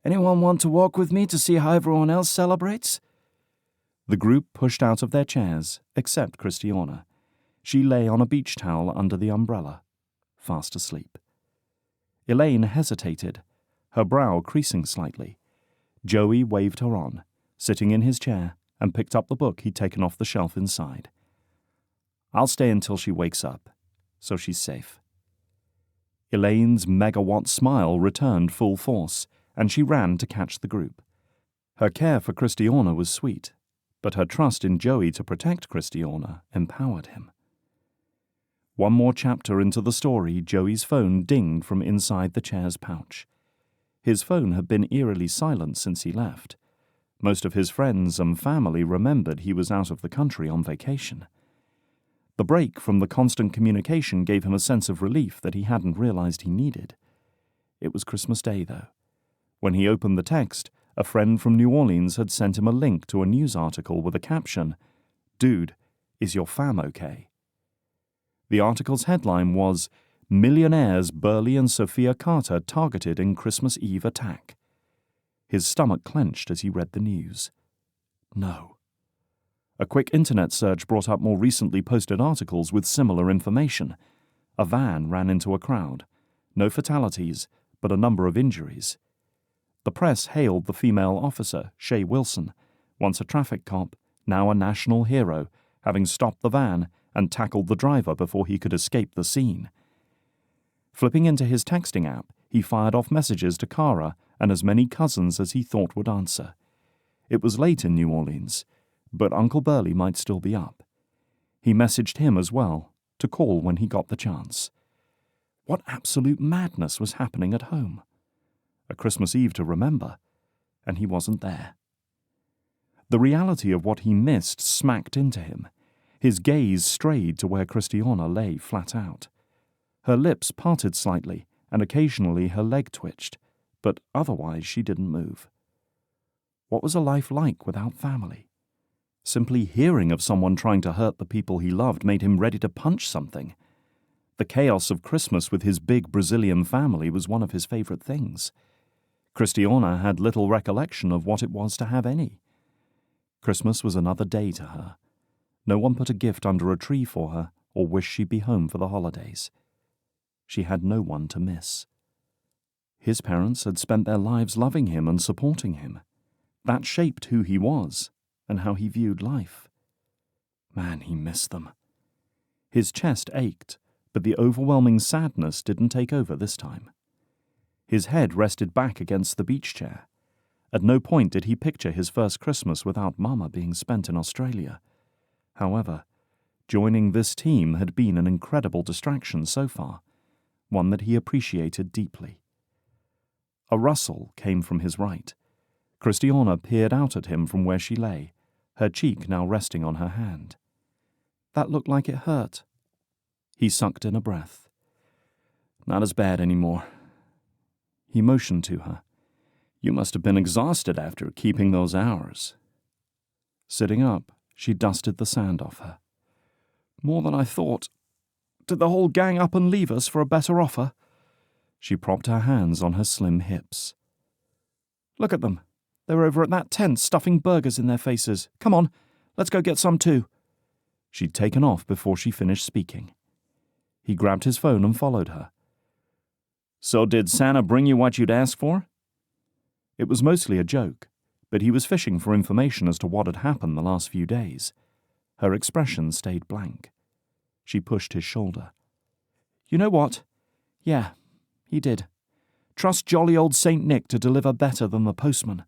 "Anyone want to walk with me to see how everyone else celebrates?" The group pushed out of their chairs, except Kristiana. She lay on a beach towel under the umbrella, fast asleep. Elaine hesitated, her brow creasing slightly. Joey waved her on, sitting in his chair, and picked up the book he'd taken off the shelf inside. "I'll stay until she wakes up, so she's safe." Elaine's megawatt smile returned full force, and she ran to catch the group. Her care for Kristiana was sweet, but her trust in Joey to protect Kristiana empowered him. One more chapter into the story, Joey's phone dinged from inside the chair's pouch. His phone had been eerily silent since he left. Most of his friends and family remembered he was out of the country on vacation. The break from the constant communication gave him a sense of relief that he hadn't realized he needed. It was Christmas Day, though. When he opened the text, a friend from New Orleans had sent him a link to a news article with a caption, "Dude, is your fam okay?" The article's headline was, "Millionaires Burley and Sophia Carter targeted in Christmas Eve attack." His stomach clenched as he read the news. No. A quick internet search brought up more recently posted articles with similar information. A van ran into a crowd. No fatalities, but a number of injuries. The press hailed the female officer, Shay Wilson, once a traffic cop, now a national hero, having stopped the van and tackled the driver before he could escape the scene. Flipping into his texting app, he fired off messages to Cara and as many cousins as he thought would answer. It was late in New Orleans, but Uncle Burley might still be up. He messaged him as well, to call when he got the chance. What absolute madness was happening at home? A Christmas Eve to remember, and he wasn't there. The reality of what he missed smacked into him. His gaze strayed to where Kristiana lay flat out. Her lips parted slightly, and occasionally her leg twitched, but otherwise she didn't move. What was a life like without family? Simply hearing of someone trying to hurt the people he loved made him ready to punch something. The chaos of Christmas with his big Brazilian family was one of his favorite things. Kristiana had little recollection of what it was to have any. Christmas was another day to her. No one put a gift under a tree for her or wished she'd be home for the holidays. She had no one to miss. His parents had spent their lives loving him and supporting him. That shaped who he was and how he viewed life. Man, he missed them. His chest ached, but the overwhelming sadness didn't take over this time. His head rested back against the beach chair. At no point did he picture his first Christmas without Mama being spent in Australia. However, joining this team had been an incredible distraction so far, one that he appreciated deeply. A rustle came from his right. Kristiana peered out at him from where she lay, her cheek now resting on her hand. That looked like it hurt. He sucked in a breath. Not as bad anymore. He motioned to her. You must have been exhausted after keeping those hours. Sitting up, she dusted the sand off her. More than I thought. Did the whole gang up and leave us for a better offer? She propped her hands on her slim hips. Look at them. They're over at that tent stuffing burgers in their faces. Come on, let's go get some too. She'd taken off before she finished speaking. He grabbed his phone and followed her. So did Santa bring you what you'd asked for? It was mostly a joke, but he was fishing for information as to what had happened the last few days. Her expression stayed blank. She pushed his shoulder. You know what? Yeah, he did. Trust jolly old Saint Nick to deliver better than the postman.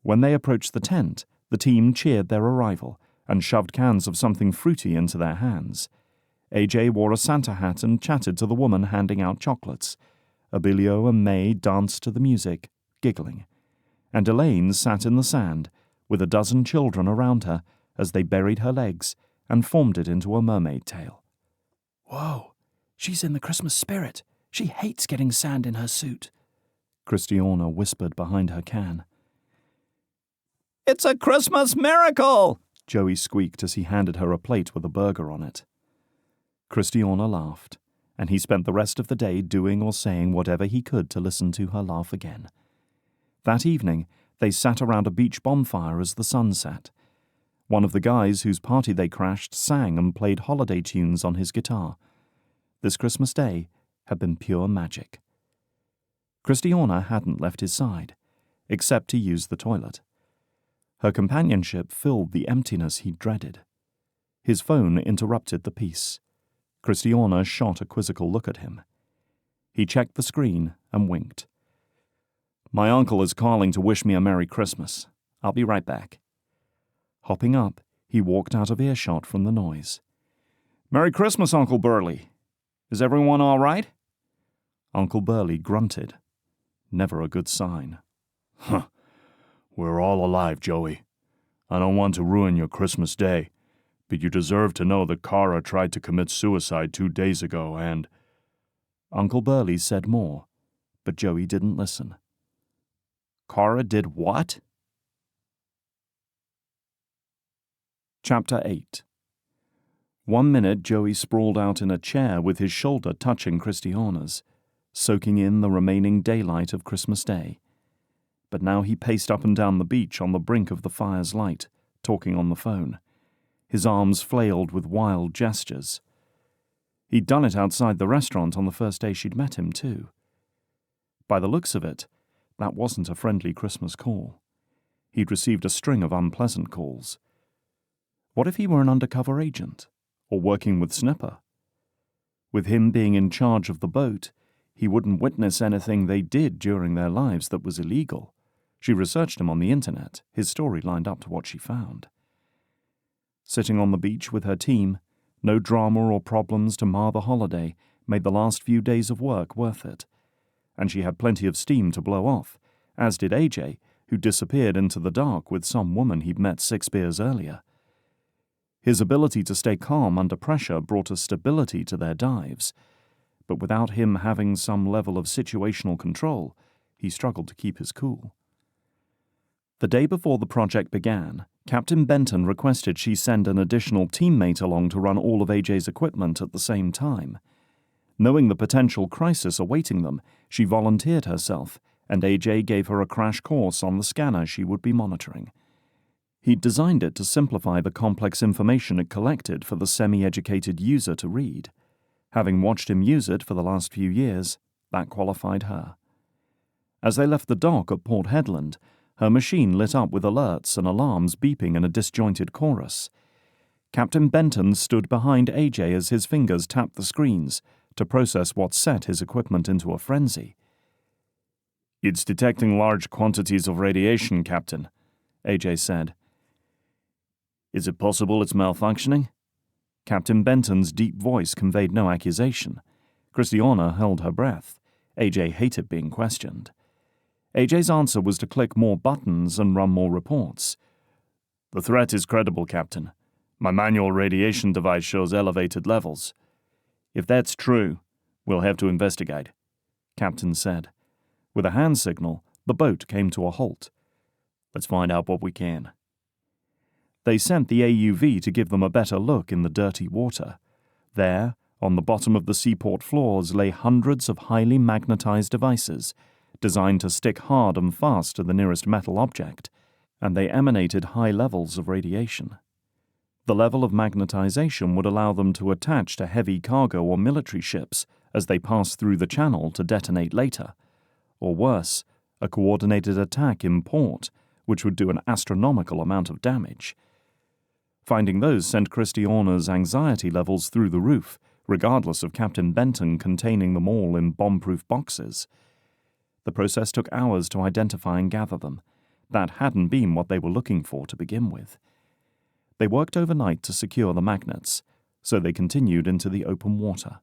When they approached the tent, the team cheered their arrival and shoved cans of something fruity into their hands. AJ wore a Santa hat and chatted to the woman handing out chocolates. Abilio and May danced to the music, giggling. And Elaine sat in the sand, with a dozen children around her as they buried her legs and formed it into a mermaid tail. Whoa, she's in the Christmas spirit. She hates getting sand in her suit, Kristiana whispered behind her can. It's a Christmas miracle, Joey squeaked as he handed her a plate with a burger on it. Kristiana laughed, and he spent the rest of the day doing or saying whatever he could to listen to her laugh again. That evening, they sat around a beach bonfire as the sun set. One of the guys whose party they crashed sang and played holiday tunes on his guitar. This Christmas Day had been pure magic. Kristiana hadn't left his side, except to use the toilet. Her companionship filled the emptiness he dreaded. His phone interrupted the peace. Kristiana shot a quizzical look at him. He checked the screen and winked. My uncle is calling to wish me a Merry Christmas. I'll be right back. Hopping up, he walked out of earshot from the noise. Merry Christmas, Uncle Burley. Is everyone all right? Uncle Burley grunted. Never a good sign. Huh. We're all alive, Joey. I don't want to ruin your Christmas day, but you deserve to know that Kara tried to commit suicide 2 days ago and... Uncle Burley said more, but Joey didn't listen. Kara did what? Chapter 8. 1 minute Joey sprawled out in a chair with his shoulder touching Kristiana's, soaking in the remaining daylight of Christmas Day. But now he paced up and down the beach on the brink of the fire's light, talking on the phone. His arms flailed with wild gestures. He'd done it outside the restaurant on the first day she'd met him, too. By the looks of it, that wasn't a friendly Christmas call. He'd received a string of unpleasant calls. What if he were an undercover agent, or working with Snipper? With him being in charge of the boat, he wouldn't witness anything they did during their lives that was illegal. She researched him on the internet, his story lined up to what she found. Sitting on the beach with her team, no drama or problems to mar the holiday made the last few days of work worth it. And she had plenty of steam to blow off, as did AJ, who disappeared into the dark with some woman he'd met 6 beers earlier. His ability to stay calm under pressure brought a stability to their dives, but without him having some level of situational control, he struggled to keep his cool. The day before the project began, Captain Benton requested she send an additional teammate along to run all of AJ's equipment at the same time. Knowing the potential crisis awaiting them, she volunteered herself, and AJ gave her a crash course on the scanner she would be monitoring. He'd designed it to simplify the complex information it collected for the semi-educated user to read. Having watched him use it for the last few years, that qualified her. As they left the dock at Port Headland, her machine lit up with alerts and alarms beeping in a disjointed chorus. Captain Benton stood behind AJ as his fingers tapped the screens to process what set his equipment into a frenzy. It's detecting large quantities of radiation, Captain, AJ said. Is it possible it's malfunctioning? Captain Benton's deep voice conveyed no accusation. Kristiana held her breath. AJ hated being questioned. AJ's answer was to click more buttons and run more reports. The threat is credible, Captain. My manual radiation device shows elevated levels. If that's true, we'll have to investigate, Captain said. With a hand signal, the boat came to a halt. Let's find out what we can. They sent the AUV to give them a better look in the dirty water. There, on the bottom of the seaport floors, lay hundreds of highly magnetized devices, designed to stick hard and fast to the nearest metal object, and they emanated high levels of radiation. The level of magnetization would allow them to attach to heavy cargo or military ships as they pass through the channel to detonate later. Or worse, a coordinated attack in port, which would do an astronomical amount of damage. Finding those sent Kristiana's anxiety levels through the roof, regardless of Captain Benton containing them all in bomb-proof boxes. The process took hours to identify and gather them. That hadn't been what they were looking for to begin with. They worked overnight to secure the magnets, so they continued into the open water.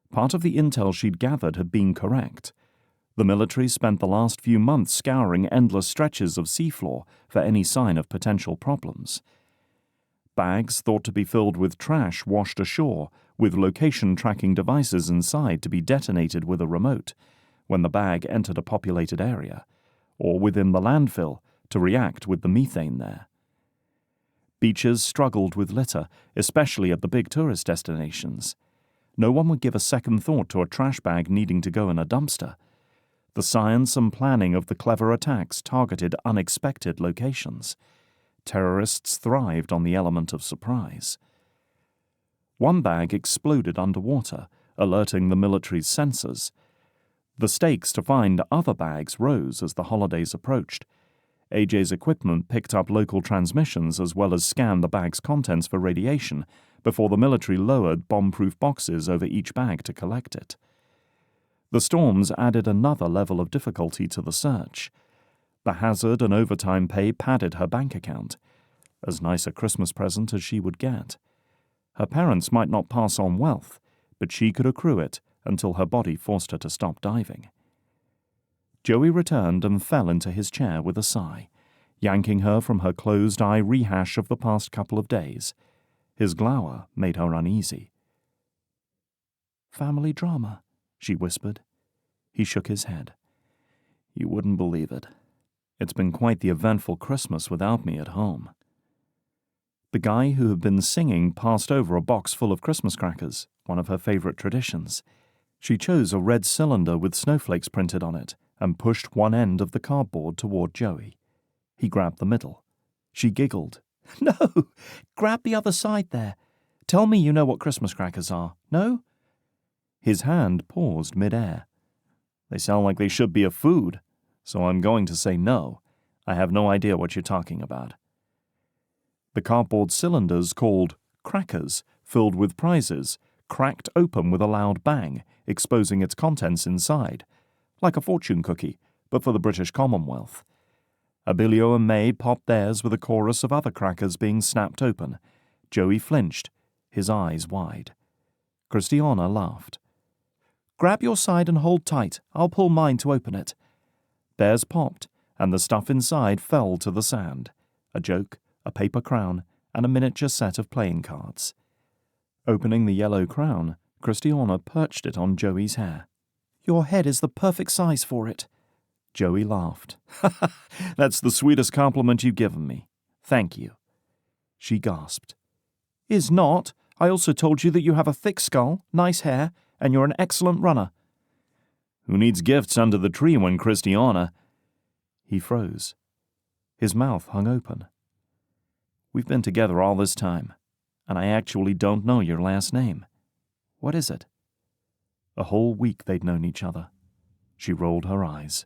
Part of the intel she'd gathered had been correct. The military spent the last few months scouring endless stretches of seafloor for any sign of potential problems. Bags thought to be filled with trash washed ashore, with location-tracking devices inside to be detonated with a remote when the bag entered a populated area, or within the landfill to react with the methane there. Beaches struggled with litter, especially at the big tourist destinations. No one would give a second thought to a trash bag needing to go in a dumpster. The science and planning of the clever attacks targeted unexpected locations. Terrorists thrived on the element of surprise. One bag exploded underwater, alerting the military's sensors. The stakes to find other bags rose as the holidays approached. AJ's equipment picked up local transmissions as well as scanned the bag's contents for radiation before the military lowered bomb-proof boxes over each bag to collect it. The storms added another level of difficulty to the search. The hazard and overtime pay padded her bank account. As nice a Christmas present as she would get. Her parents might not pass on wealth, but she could accrue it until her body forced her to stop diving. Joey returned and fell into his chair with a sigh, yanking her from her closed-eye rehash of the past couple of days. His glower made her uneasy. "Family drama," she whispered. He shook his head. "You wouldn't believe it. It's been quite the eventful Christmas without me at home." The guy who had been singing passed over a box full of Christmas crackers, one of her favorite traditions. She chose a red cylinder with snowflakes printed on it and pushed one end of the cardboard toward Joey. He grabbed the middle. She giggled. "No, grab the other side there. Tell me you know what Christmas crackers are, no?" His hand paused mid-air. "They sound like they should be a food, so I'm going to say no. I have no idea what you're talking about." The cardboard cylinders, called crackers, filled with prizes, cracked open with a loud bang, exposing its contents inside, like a fortune cookie, but for the British Commonwealth. Abilio and May popped theirs with a chorus of other crackers being snapped open. Joey flinched, his eyes wide. Kristiana laughed. "Grab your side and hold tight. I'll pull mine to open it." Theirs popped, and the stuff inside fell to the sand. A joke, a paper crown, and a miniature set of playing cards. Opening the yellow crown, Kristiana perched it on Joey's hair. "Your head is the perfect size for it." Joey laughed. "That's the sweetest compliment you've given me. Thank you." She gasped. "Is not. I also told you that you have a thick skull, nice hair, and you're an excellent runner." "Who needs gifts under the tree when Kristiana—" He froze. His mouth hung open. "We've been together all this time, and I actually don't know your last name. What is it?" A whole week they'd known each other. She rolled her eyes.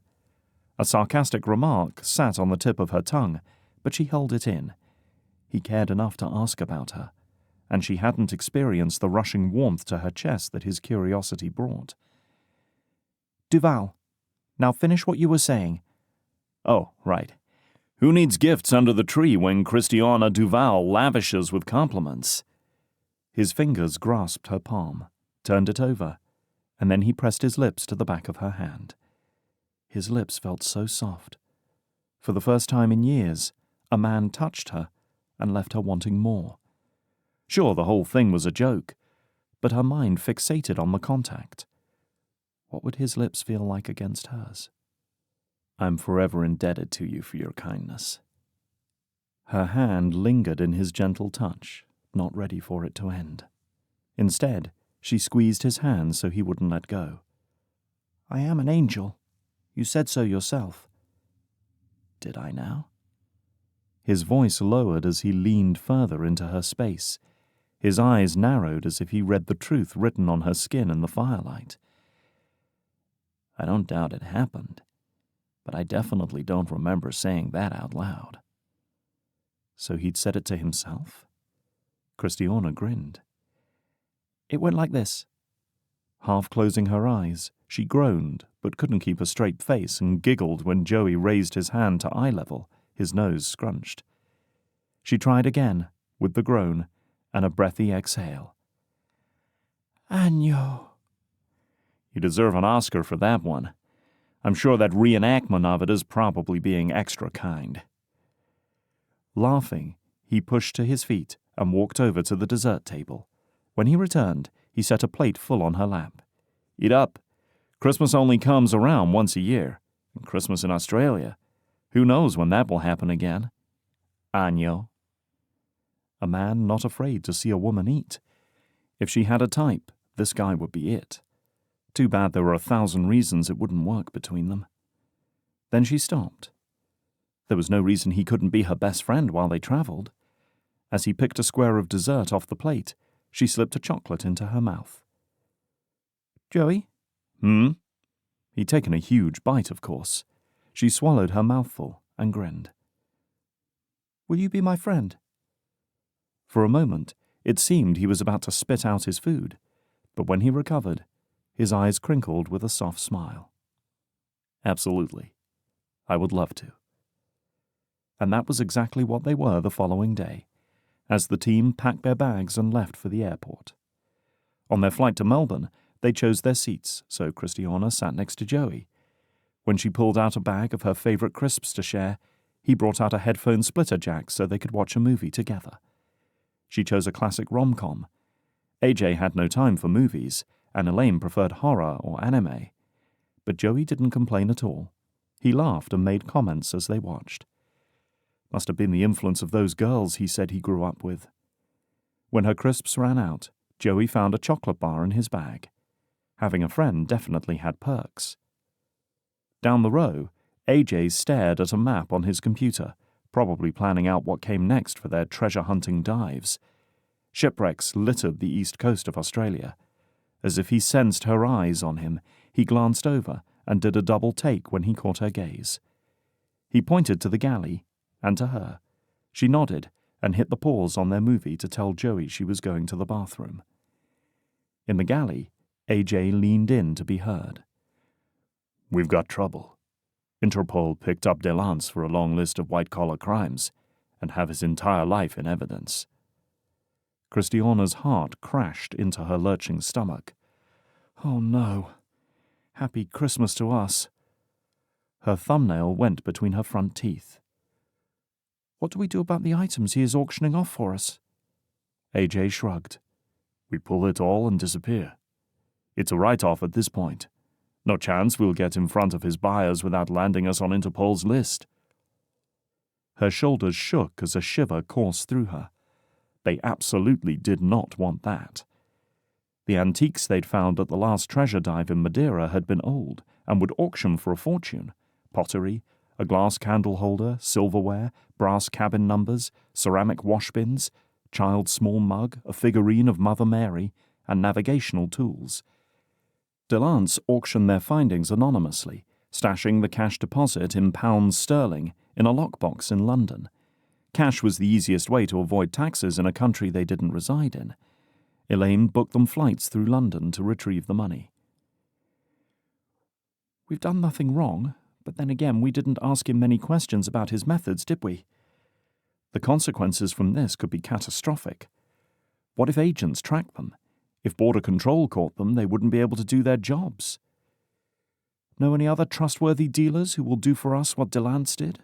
A sarcastic remark sat on the tip of her tongue, but she held it in. He cared enough to ask about her, and she hadn't experienced the rushing warmth to her chest that his curiosity brought. "Duvall. Now finish what you were saying." "Oh, right. Who needs gifts under the tree when Kristiana Duvall lavishes with compliments?" His fingers grasped her palm, turned it over, and then he pressed his lips to the back of her hand. His lips felt so soft. For the first time in years, a man touched her and left her wanting more. Sure, the whole thing was a joke, but her mind fixated on the contact. What would his lips feel like against hers? "I'm forever indebted to you for your kindness." Her hand lingered in his gentle touch, not ready for it to end. Instead, she squeezed his hand so he wouldn't let go. "I am an angel. You said so yourself." "Did I now?" His voice lowered as he leaned further into her space. His eyes narrowed as if he read the truth written on her skin in the firelight. I don't doubt it happened, but I definitely don't remember saying that out loud. So he'd said it to himself? Kristiana grinned. It went like this. Half closing her eyes, she groaned, but couldn't keep a straight face and giggled when Joey raised his hand to eye level, his nose scrunched. She tried again, with the groan and a breathy exhale. Agno. You deserve an Oscar for that one. I'm sure that reenactment of it is probably being extra kind. Laughing, he pushed to his feet and walked over to the dessert table. When he returned, he set a plate full on her lap. Eat up. Christmas only comes around once a year. And Christmas in Australia. Who knows when that will happen again? Agno. A man not afraid to see a woman eat. If she had a type, this guy would be it. Too bad there were 1,000 reasons it wouldn't work between them. Then she stopped. There was no reason he couldn't be her best friend while they travelled. As he picked a square of dessert off the plate, she slipped a chocolate into her mouth. Joey? He'd taken a huge bite, of course. She swallowed her mouthful and grinned. Will you be my friend? For a moment, it seemed he was about to spit out his food, but when he recovered, his eyes crinkled with a soft smile. Absolutely. I would love to. And that was exactly what they were the following day, as the team packed their bags and left for the airport. On their flight to Melbourne, they chose their seats, so Kristiana sat next to Joey. When she pulled out a bag of her favourite crisps to share, he brought out a headphone splitter jack so they could watch a movie together. She chose a classic rom-com. AJ had no time for movies, and Elaine preferred horror or anime. But Joey didn't complain at all. He laughed and made comments as they watched. Must have been the influence of those girls he said he grew up with. When her crisps ran out, Joey found a chocolate bar in his bag. Having a friend definitely had perks. Down the row, AJ stared at a map on his computer, probably planning out what came next for their treasure-hunting dives. Shipwrecks littered the east coast of Australia. As if he sensed her eyes on him, he glanced over and did a double take when he caught her gaze. He pointed to the galley, and to her. She nodded and hit the pause on their movie to tell Joey she was going to the bathroom. In the galley, AJ leaned in to be heard. We've got trouble. Interpol picked up Delance for a long list of white-collar crimes and have his entire life in evidence. Kristiana's heart crashed into her lurching stomach. Oh no. Happy Christmas to us. Her thumbnail went between her front teeth. What do we do about the items he is auctioning off for us? AJ shrugged. We pull it all and disappear. It's a write-off at this point. No chance we'll get in front of his buyers without landing us on Interpol's list. Her shoulders shook as a shiver coursed through her. They absolutely did not want that. The antiques they'd found at the last treasure dive in Madeira had been old and would auction for a fortune. Pottery, a glass candle holder, silverware, brass cabin numbers, ceramic washbins, child's small mug, a figurine of Mother Mary, and navigational tools. Delance auctioned their findings anonymously, stashing the cash deposit in pounds sterling in a lockbox in London. Cash was the easiest way to avoid taxes in a country they didn't reside in. Elaine booked them flights through London to retrieve the money. We've done nothing wrong, but then again we didn't ask him many questions about his methods, did we? The consequences from this could be catastrophic. What if agents tracked them? If Border Control caught them, they wouldn't be able to do their jobs. Know any other trustworthy dealers who will do for us what Delance did?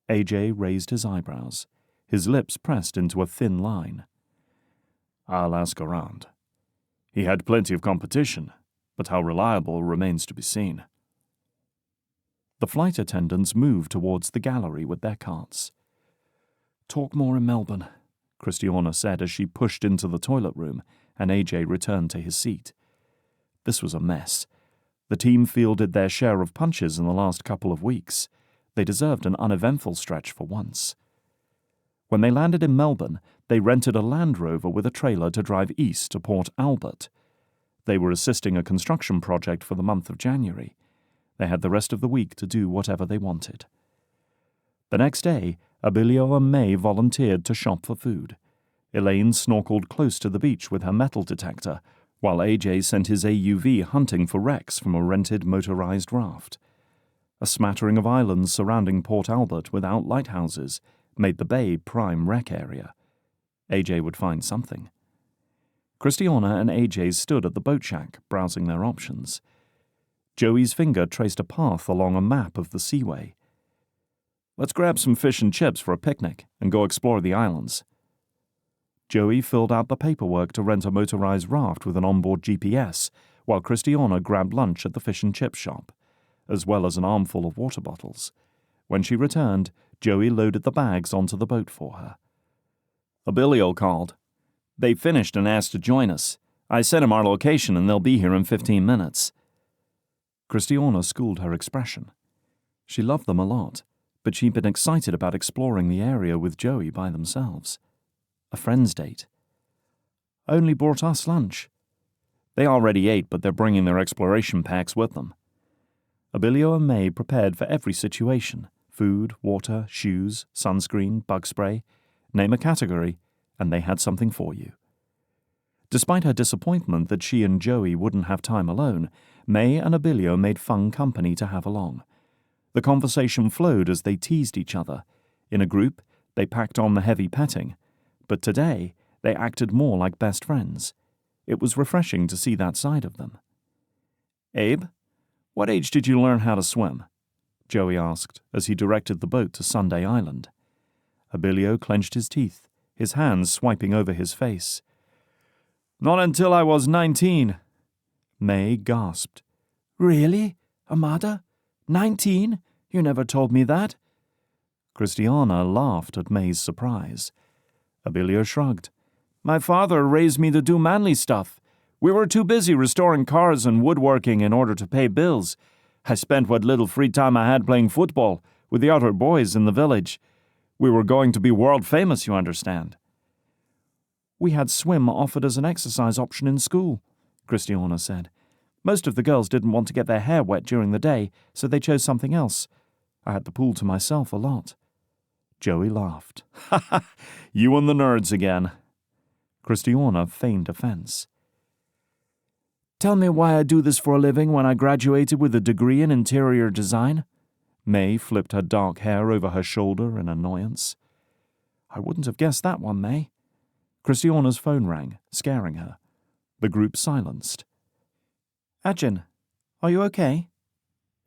AJ raised his eyebrows. His lips pressed into a thin line. I'll ask around. He had plenty of competition, but how reliable remains to be seen. The flight attendants moved towards the gallery with their carts. Talk more in Melbourne, Kristiana said as she pushed into the toilet room and AJ returned to his seat. This was a mess. The team fielded their share of punches in the last couple of weeks. They deserved an uneventful stretch for once. When they landed in Melbourne, they rented a Land Rover with a trailer to drive east to Port Albert. They were assisting a construction project for the month of January. They had the rest of the week to do whatever they wanted. The next day, Abilio and May volunteered to shop for food. Elaine snorkeled close to the beach with her metal detector, while AJ sent his AUV hunting for wrecks from a rented motorized raft. A smattering of islands surrounding Port Albert without lighthouses made the bay prime wreck area. AJ would find something. Kristiana and AJ stood at the boat shack, browsing their options. Joey's finger traced a path along a map of the seaway. "Let's grab some fish and chips for a picnic and go explore the islands." Joey filled out the paperwork to rent a motorized raft with an onboard GPS, while Kristiana grabbed lunch at the fish and chip shop, as well as an armful of water bottles. When she returned, Joey loaded the bags onto the boat for her. Abilio called. "They finished and asked to join us. I sent him our location and they'll be here in 15 minutes. Kristiana schooled her expression. She loved them a lot, but she'd been excited about exploring the area with Joey by themselves. A friend's date. "Only brought us lunch." "They already ate, but they're bringing their exploration packs with them." Abilio and May prepared for every situation: food, water, shoes, sunscreen, bug spray. Name a category, and they had something for you. Despite her disappointment that she and Joey wouldn't have time alone, May and Abilio made fun company to have along. The conversation flowed as they teased each other. In a group, they packed on the heavy petting, but today they acted more like best friends. It was refreshing to see that side of them. "Abe, what age did you learn how to swim?" Joey asked as he directed the boat to Sunday Island. Abilio clenched his teeth, his hands swiping over his face. "Not until I was 19. May gasped. "Really, Amada? 19? You never told me that." Kristiana laughed at May's surprise. Abilio shrugged. "My father raised me to do manly stuff. We were too busy restoring cars and woodworking in order to pay bills. I spent what little free time I had playing football with the other boys in the village. We were going to be world famous, you understand." "We had swim offered as an exercise option in school," Kristiana said. "Most of the girls didn't want to get their hair wet during the day, so they chose something else. I had the pool to myself a lot." Joey laughed. "Ha ha, you and the nerds again." Kristiana feigned offense. "Tell me why I do this for a living when I graduated with a degree in interior design?" May flipped her dark hair over her shoulder in annoyance. "I wouldn't have guessed that one, May." Kristiana's phone rang, scaring her. The group silenced. "Ajin, are you okay?"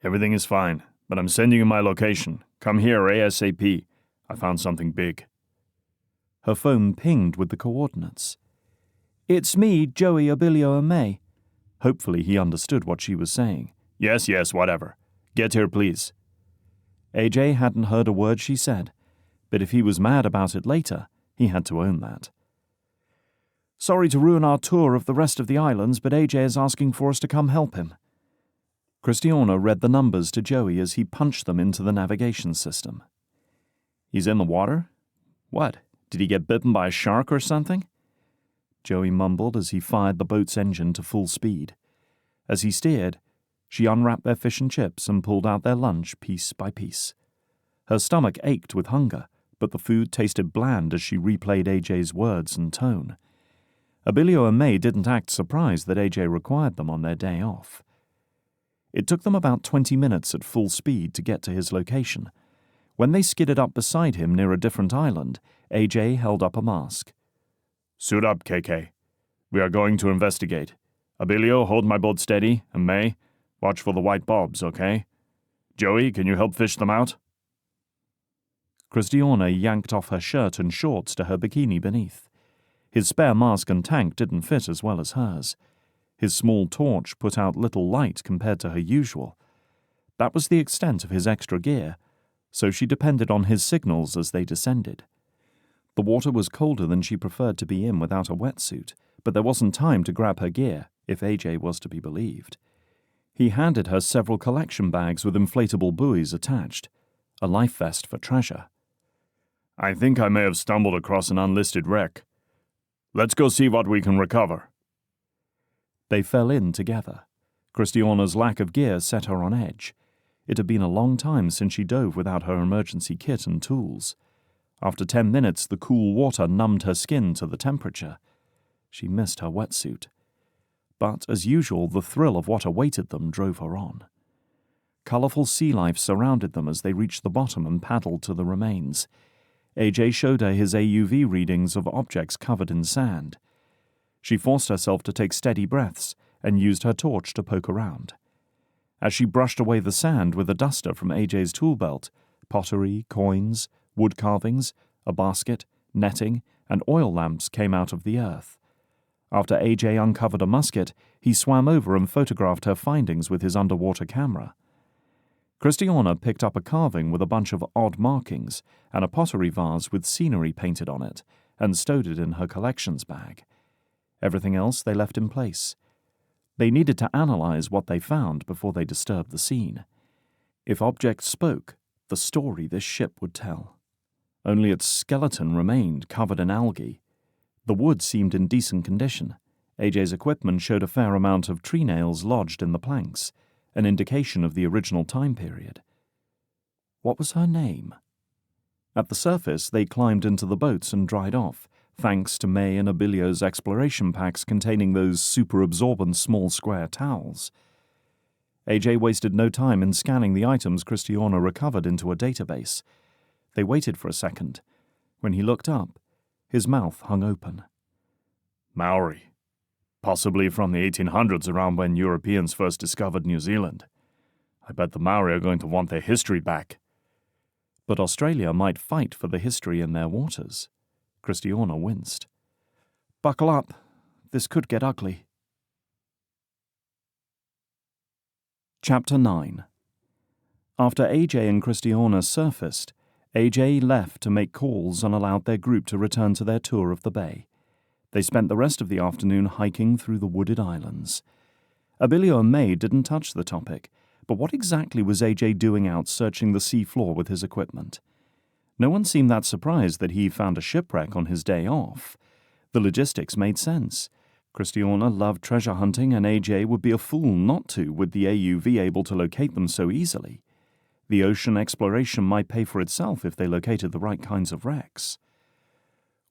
"Everything is fine, but I'm sending you my location. Come here ASAP. I found something big." Her phone pinged with the coordinates. "It's me, Joey, Abilio, and May." Hopefully he understood what she was saying. Yes, whatever. Get here, please." AJ hadn't heard a word she said, but if he was mad about it later, he had to own that. "Sorry to ruin our tour of the rest of the islands, but AJ is asking for us to come help him." Kristiana read the numbers to Joey as he punched them into the navigation system. "He's in the water? What, did he get bitten by a shark or something?" Joey mumbled as he fired the boat's engine to full speed. As he steered, she unwrapped their fish and chips and pulled out their lunch piece by piece. Her stomach ached with hunger, but the food tasted bland as she replayed AJ's words and tone. Abilio and May didn't act surprised that AJ required them on their day off. It took them about 20 minutes at full speed to get to his location. When they skidded up beside him near a different island, AJ held up a mask. "Suit up, KK. We are going to investigate. Abilio, hold my boat steady, and May, watch for the white bulbs, okay? Joey, can you help fish them out?" Kristiana yanked off her shirt and shorts to her bikini beneath. His spare mask and tank didn't fit as well as hers. His small torch put out little light compared to her usual. That was the extent of his extra gear, so she depended on his signals as they descended. The water was colder than she preferred to be in without a wetsuit, but there wasn't time to grab her gear, if AJ was to be believed. He handed her several collection bags with inflatable buoys attached, a life vest for treasure. I think I may have stumbled across an unlisted wreck. Let's go see what we can recover. They fell in together. Kristiana's lack of gear set her on edge. It had been a long time since she dove without her emergency kit and tools. After 10 minutes, the cool water numbed her skin to the temperature. She missed her wetsuit. But, as usual, the thrill of what awaited them drove her on. Colourful sea life surrounded them as they reached the bottom and paddled to the remains. AJ showed her his AUV readings of objects covered in sand. She forced herself to take steady breaths and used her torch to poke around. As she brushed away the sand with a duster from AJ's tool belt, pottery, coins, wood carvings, a basket, netting, and oil lamps came out of the earth. After AJ uncovered a musket, he swam over and photographed her findings with his underwater camera. Kristiana picked up a carving with a bunch of odd markings and a pottery vase with scenery painted on it and stowed it in her collections bag. Everything else they left in place. They needed to analyze what they found before they disturbed the scene. If objects spoke, the story this ship would tell. Only its skeleton remained covered in algae. The wood seemed in decent condition. AJ's equipment showed a fair amount of tree nails lodged in the planks, an indication of the original time period. What was her name? At the surface, they climbed into the boats and dried off, thanks to May and Abilio's exploration packs containing those super-absorbent small square towels. AJ wasted no time in scanning the items Kristiana recovered into a database. They waited for a second. When he looked up, his mouth hung open. Maori. Possibly from the 1800s, around when Europeans first discovered New Zealand. I bet the Maori are going to want their history back. But Australia might fight for the history in their waters. Kristiana winced. Buckle up. This could get ugly. Chapter 9. After AJ and Kristiana surfaced, AJ left to make calls and allowed their group to return to their tour of the bay. They spent the rest of the afternoon hiking through the wooded islands. Abilio and May didn't touch the topic, but what exactly was AJ doing out searching the sea floor with his equipment? No one seemed that surprised that he found a shipwreck on his day off. The logistics made sense. Kristiana loved treasure hunting, and AJ would be a fool not to, with the AUV able to locate them so easily. The ocean exploration might pay for itself if they located the right kinds of wrecks.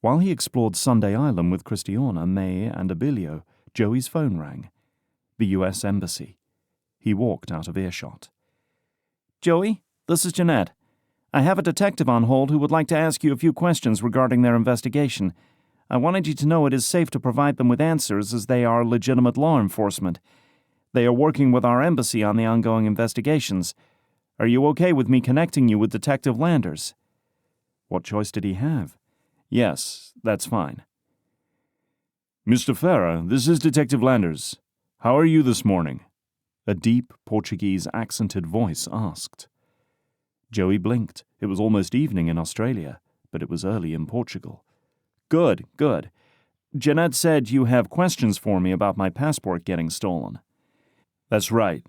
While he explored Sunday Island with Kristiana, May, and Abilio, Joey's phone rang. The U.S. Embassy. He walked out of earshot. Joey, this is Jeanette. I have a detective on hold who would like to ask you a few questions regarding their investigation. I wanted you to know it is safe to provide them with answers as they are legitimate law enforcement. They are working with our embassy on the ongoing investigations. Are you okay with me connecting you with Detective Landers? What choice did he have? Yes, that's fine. Mr. Ferra, this is Detective Landers. How are you this morning? A deep, Portuguese accented voice asked. Joey blinked. It was almost evening in Australia, but it was early in Portugal. Good, good. Jeanette said you have questions for me about my passport getting stolen. That's right.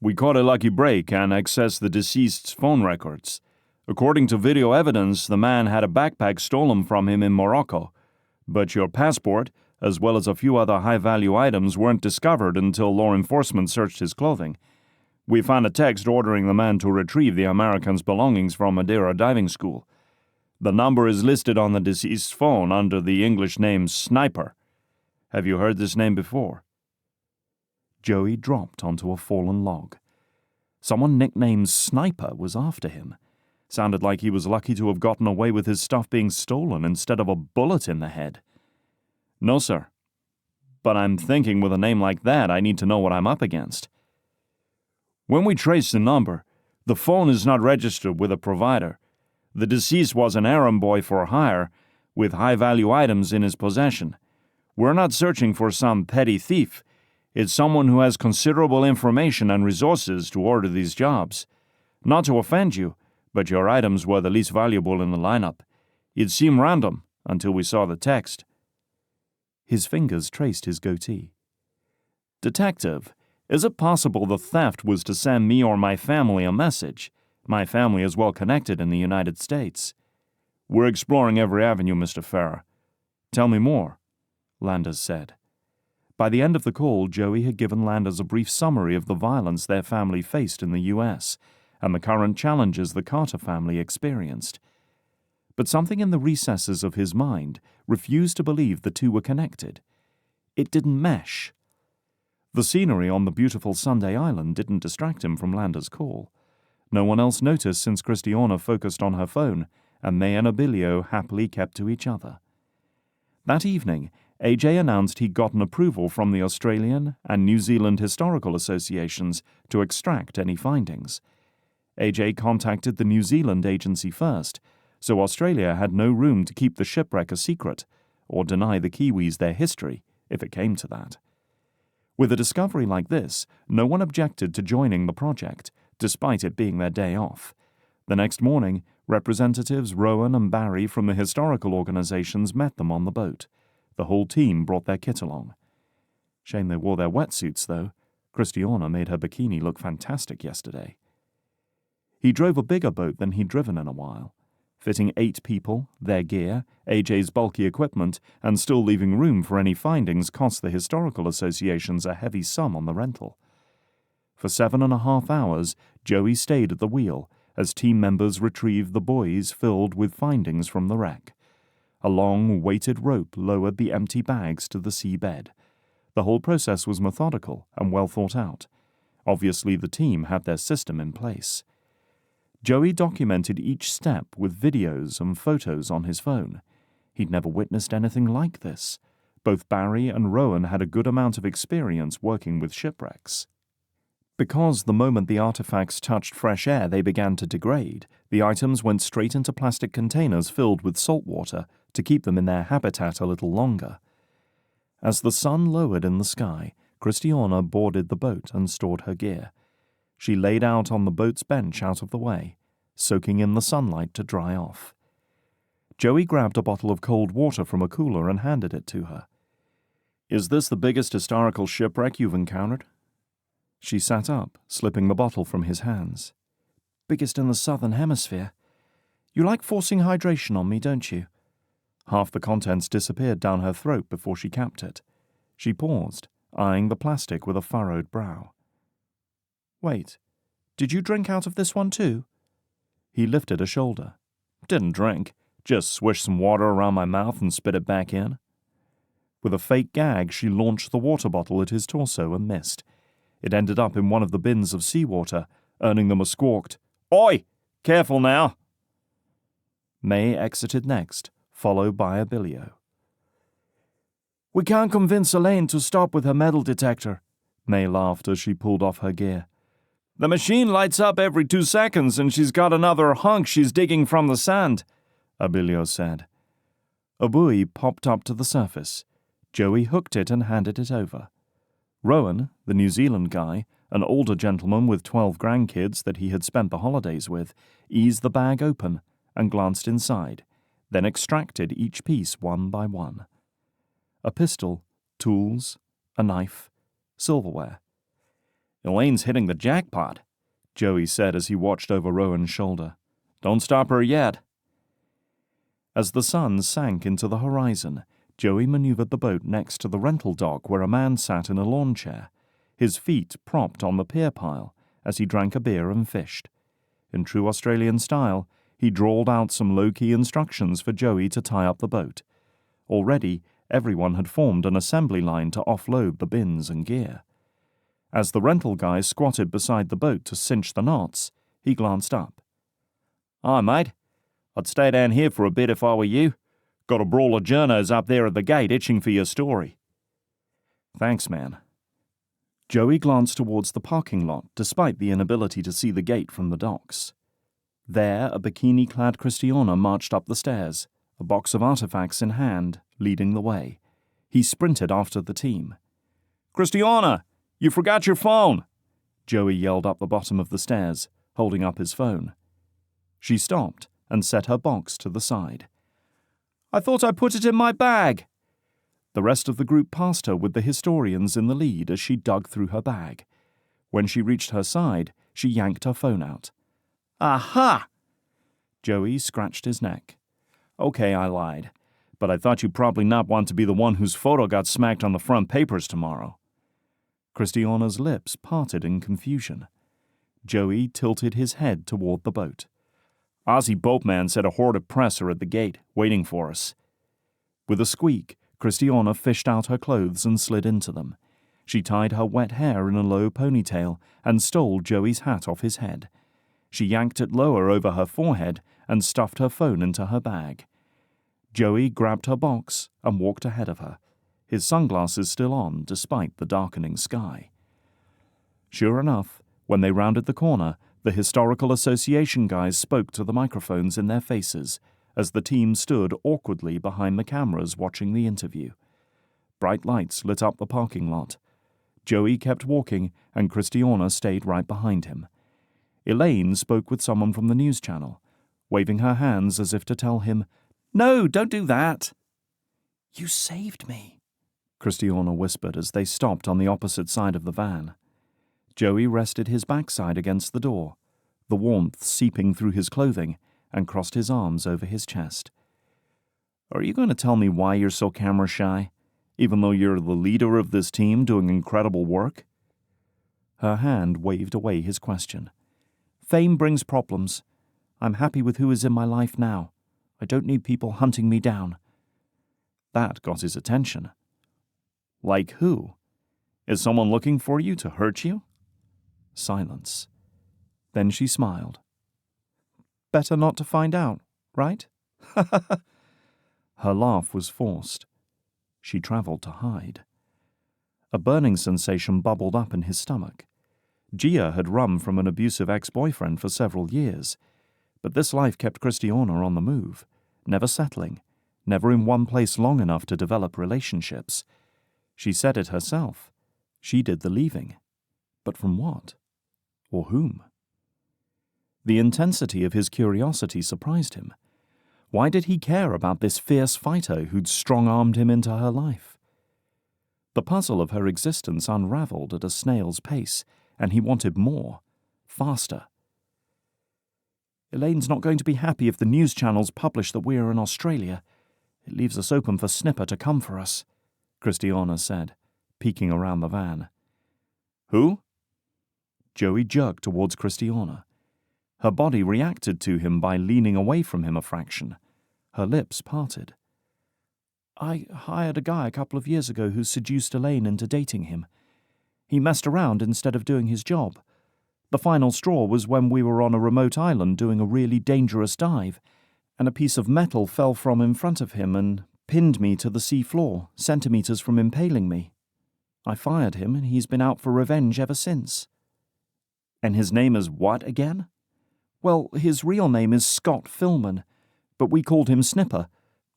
We caught a lucky break and accessed the deceased's phone records. According to video evidence, the man had a backpack stolen from him in Morocco, but your passport, as well as a few other high-value items, weren't discovered until law enforcement searched his clothing. We found a text ordering the man to retrieve the American's belongings from Madeira diving school. The number is listed on the deceased's phone under the English name Sniper. Have you heard this name before? Joey dropped onto a fallen log. Someone nicknamed Sniper was after him. Sounded like he was lucky to have gotten away with his stuff being stolen instead of a bullet in the head. No, sir. But I'm thinking with a name like that, I need to know what I'm up against. When we traced the number, the phone is not registered with a provider. The deceased was an errand boy for hire, with high-value items in his possession. We're not searching for some petty thief. It's someone who has considerable information and resources to order these jobs. Not to offend you, but your items were the least valuable in the lineup. It seemed random until we saw the text. His fingers traced his goatee. Detective, is it possible the theft was to send me or my family a message? My family is well connected in the United States. We're exploring every avenue, Mr. Ferra. Tell me more, Landers said. By the end of the call, Joey had given Landers a brief summary of the violence their family faced in the U.S. and the current challenges the Carter family experienced. But something in the recesses of his mind refused to believe the two were connected. It didn't mesh. The scenery on the beautiful Sunday Island didn't distract him from Landers' call. No one else noticed since Kristiana focused on her phone, and May and Abilio happily kept to each other. That evening, AJ announced he'd gotten approval from the Australian and New Zealand Historical Associations to extract any findings. AJ contacted the New Zealand agency first, so Australia had no room to keep the shipwreck a secret, or deny the Kiwis their history, if it came to that. With a discovery like this, no one objected to joining the project, despite it being their day off. The next morning, representatives Rowan and Barry from the historical organizations met them on the boat. The whole team brought their kit along. Shame they wore their wetsuits, though. Kristiana made her bikini look fantastic yesterday. He drove a bigger boat than he'd driven in a while, fitting 8 people, their gear, AJ's bulky equipment, and still leaving room for any findings cost the historical associations a heavy sum on the rental. For 7.5 hours, Joey stayed at the wheel as team members retrieved the buoys filled with findings from the wreck. A long, weighted rope lowered the empty bags to the seabed. The whole process was methodical and well thought out. Obviously, the team had their system in place. Joey documented each step with videos and photos on his phone. He'd never witnessed anything like this. Both Barry and Rowan had a good amount of experience working with shipwrecks. Because the moment the artifacts touched fresh air they began to degrade, the items went straight into plastic containers filled with salt water to keep them in their habitat a little longer. As the sun lowered in the sky, Kristiana boarded the boat and stored her gear. She laid out on the boat's bench out of the way, soaking in the sunlight to dry off. Joey grabbed a bottle of cold water from a cooler and handed it to her. "Is this the biggest historical shipwreck you've encountered?" She sat up, slipping the bottle from his hands. "Biggest in the southern hemisphere. You like forcing hydration on me, don't you?" Half the contents disappeared down her throat before she capped it. She paused, eyeing the plastic with a furrowed brow. "Wait, did you drink out of this one too?" He lifted a shoulder. "Didn't drink, just swished some water around my mouth and spit it back in." With a fake gag, she launched the water bottle at his torso and missed. It ended up in one of the bins of seawater, earning them a squawked, "Oi! Careful now!" May exited next, followed by Abilio. "We can't convince Elaine to stop with her metal detector," May laughed as she pulled off her gear. "The machine lights up every 2 seconds and she's got another hunk she's digging from the sand," Abilio said. A buoy popped up to the surface. Joey hooked it and handed it over. Rowan, the New Zealand guy, an older gentleman with 12 grandkids that he had spent the holidays with, eased the bag open and glanced inside, then extracted each piece one by one. A pistol, tools, a knife, silverware. "Elaine's hitting the jackpot," Joey said as he watched over Rowan's shoulder. "Don't stop her yet." As the sun sank into the horizon, Joey maneuvered the boat next to the rental dock where a man sat in a lawn chair, his feet propped on the pier pile as he drank a beer and fished. In true Australian style, he drawled out some low-key instructions for Joey to tie up the boat. Already, everyone had formed an assembly line to offload the bins and gear. As the rental guy squatted beside the boat to cinch the knots, he glanced up. "Hi, mate. I'd stay down here for a bit if I were you. Got a brawl of journos up there at the gate itching for your story." "Thanks, man." Joey glanced towards the parking lot despite the inability to see the gate from the docks. There, a bikini-clad Kristiana marched up the stairs, a box of artifacts in hand, leading the way. He sprinted after the team. "Kristiana, you forgot your phone!" Joey yelled up the bottom of the stairs, holding up his phone. She stopped and set her box to the side. "I thought I put it in my bag." The rest of the group passed her with the historians in the lead as she dug through her bag. When she reached her side, she yanked her phone out. "Aha!" Joey scratched his neck. Okay, I lied. But I thought you'd probably not want to be the one whose photo got smacked on the front papers tomorrow." Kristiana's lips parted in confusion. Joey tilted his head toward the boat. "Aussie boatman said a horde of press are at the gate, waiting for us." With a squeak, Kristiana fished out her clothes and slid into them. She tied her wet hair in a low ponytail and stole Joey's hat off his head. She yanked it lower over her forehead and stuffed her phone into her bag. Joey grabbed her box and walked ahead of her, his sunglasses still on despite the darkening sky. Sure enough, when they rounded the corner, the Historical Association guys spoke to the microphones in their faces as the team stood awkwardly behind the cameras watching the interview. Bright lights lit up the parking lot. Joey kept walking and Kristiana stayed right behind him. Elaine spoke with someone from the news channel, waving her hands as if to tell him, "No, don't do that." "You saved me," Kristiana whispered as they stopped on the opposite side of the van. Joey rested his backside against the door, the warmth seeping through his clothing, and crossed his arms over his chest. "Are you going to tell me why you're so camera shy, even though you're the leader of this team doing incredible work?" Her hand waved away his question. "Fame brings problems. I'm happy with who is in my life now. I don't need people hunting me down." That got his attention. "Like who? Is someone looking for you to hurt you?" Silence. Then she smiled. "Better not to find out, right?" Her laugh was forced. She traveled to hide. A burning sensation bubbled up in his stomach. Gia had run from an abusive ex-boyfriend for several years, but this life kept Kristiana on the move, never settling, never in one place long enough to develop relationships. She said it herself. She did the leaving. But from what? Or whom? The intensity of his curiosity surprised him. Why did he care about this fierce fighter who'd strong-armed him into her life? The puzzle of her existence unraveled at a snail's pace, and he wanted more, faster. "Elaine's not going to be happy if the news channels publish that we're in Australia. It leaves us open for Snipper to come for us," Kristiana said, peeking around the van. "Who?" Joey jerked towards Kristiana. Her body reacted to him by leaning away from him a fraction. Her lips parted. "I hired a guy a couple of years ago who seduced Elaine into dating him. He messed around instead of doing his job. The final straw was when we were on a remote island doing a really dangerous dive, and a piece of metal fell from in front of him and pinned me to the sea floor, centimeters from impaling me. I fired him, and he's been out for revenge ever since." "And his name is what again?" "Well, his real name is Scott Philman, but we called him Snipper,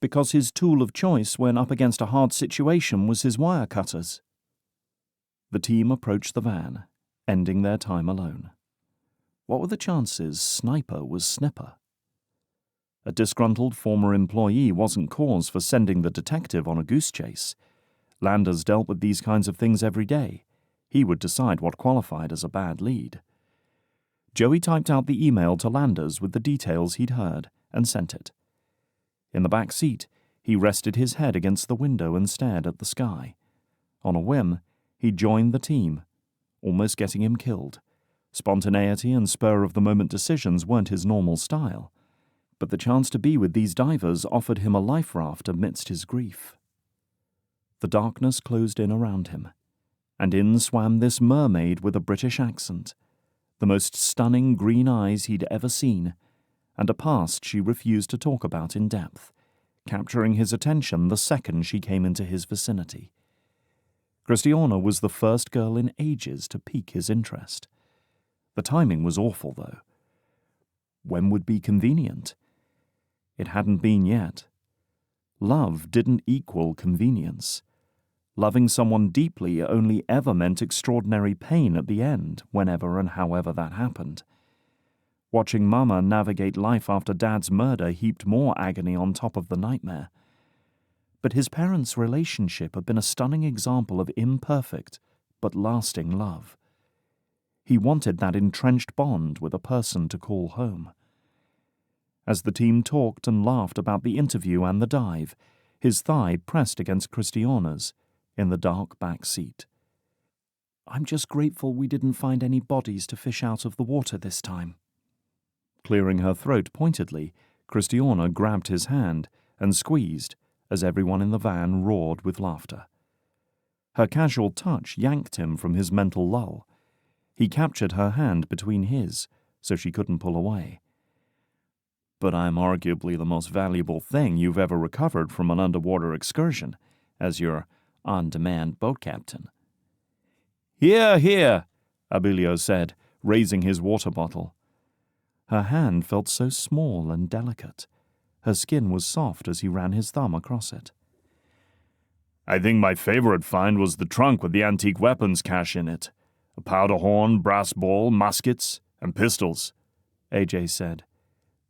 because his tool of choice when up against a hard situation was his wire cutters." The team approached the van, ending their time alone. What were the chances Sniper was Snipper? A disgruntled former employee wasn't cause for sending the detective on a goose chase. Landers dealt with these kinds of things every day. He would decide what qualified as a bad lead. Joey typed out the email to Landers with the details he'd heard and sent it. In the back seat, he rested his head against the window and stared at the sky. On a whim, he joined the team, almost getting him killed. Spontaneity and spur-of-the-moment decisions weren't his normal style, but the chance to be with these divers offered him a life raft amidst his grief. The darkness closed in around him, and in swam this mermaid with a British accent, the most stunning green eyes he'd ever seen, and a past she refused to talk about in depth, capturing his attention the second she came into his vicinity. Kristiana was the first girl in ages to pique his interest. The timing was awful, though. When would be convenient? It hadn't been yet. Love didn't equal convenience. Loving someone deeply only ever meant extraordinary pain at the end, whenever and however that happened. Watching Mama navigate life after Dad's murder heaped more agony on top of the nightmare. But his parents' relationship had been a stunning example of imperfect but lasting love. He wanted that entrenched bond with a person to call home. As the team talked and laughed about the interview and the dive, his thigh pressed against Kristiana's in the dark back seat. "I'm just grateful we didn't find any bodies to fish out of the water this time." Clearing her throat pointedly, Kristiana grabbed his hand and squeezed as everyone in the van roared with laughter. Her casual touch yanked him from his mental lull. He captured her hand between his, so she couldn't pull away. "But I'm arguably the most valuable thing you've ever recovered from an underwater excursion, as your on-demand boat captain." "Hear, hear," Abilio said, raising his water bottle. Her hand felt so small and delicate. Her skin was soft as he ran his thumb across it. "I think my favorite find was the trunk with the antique weapons cache in it. A powder horn, brass ball, muskets, and pistols," AJ said.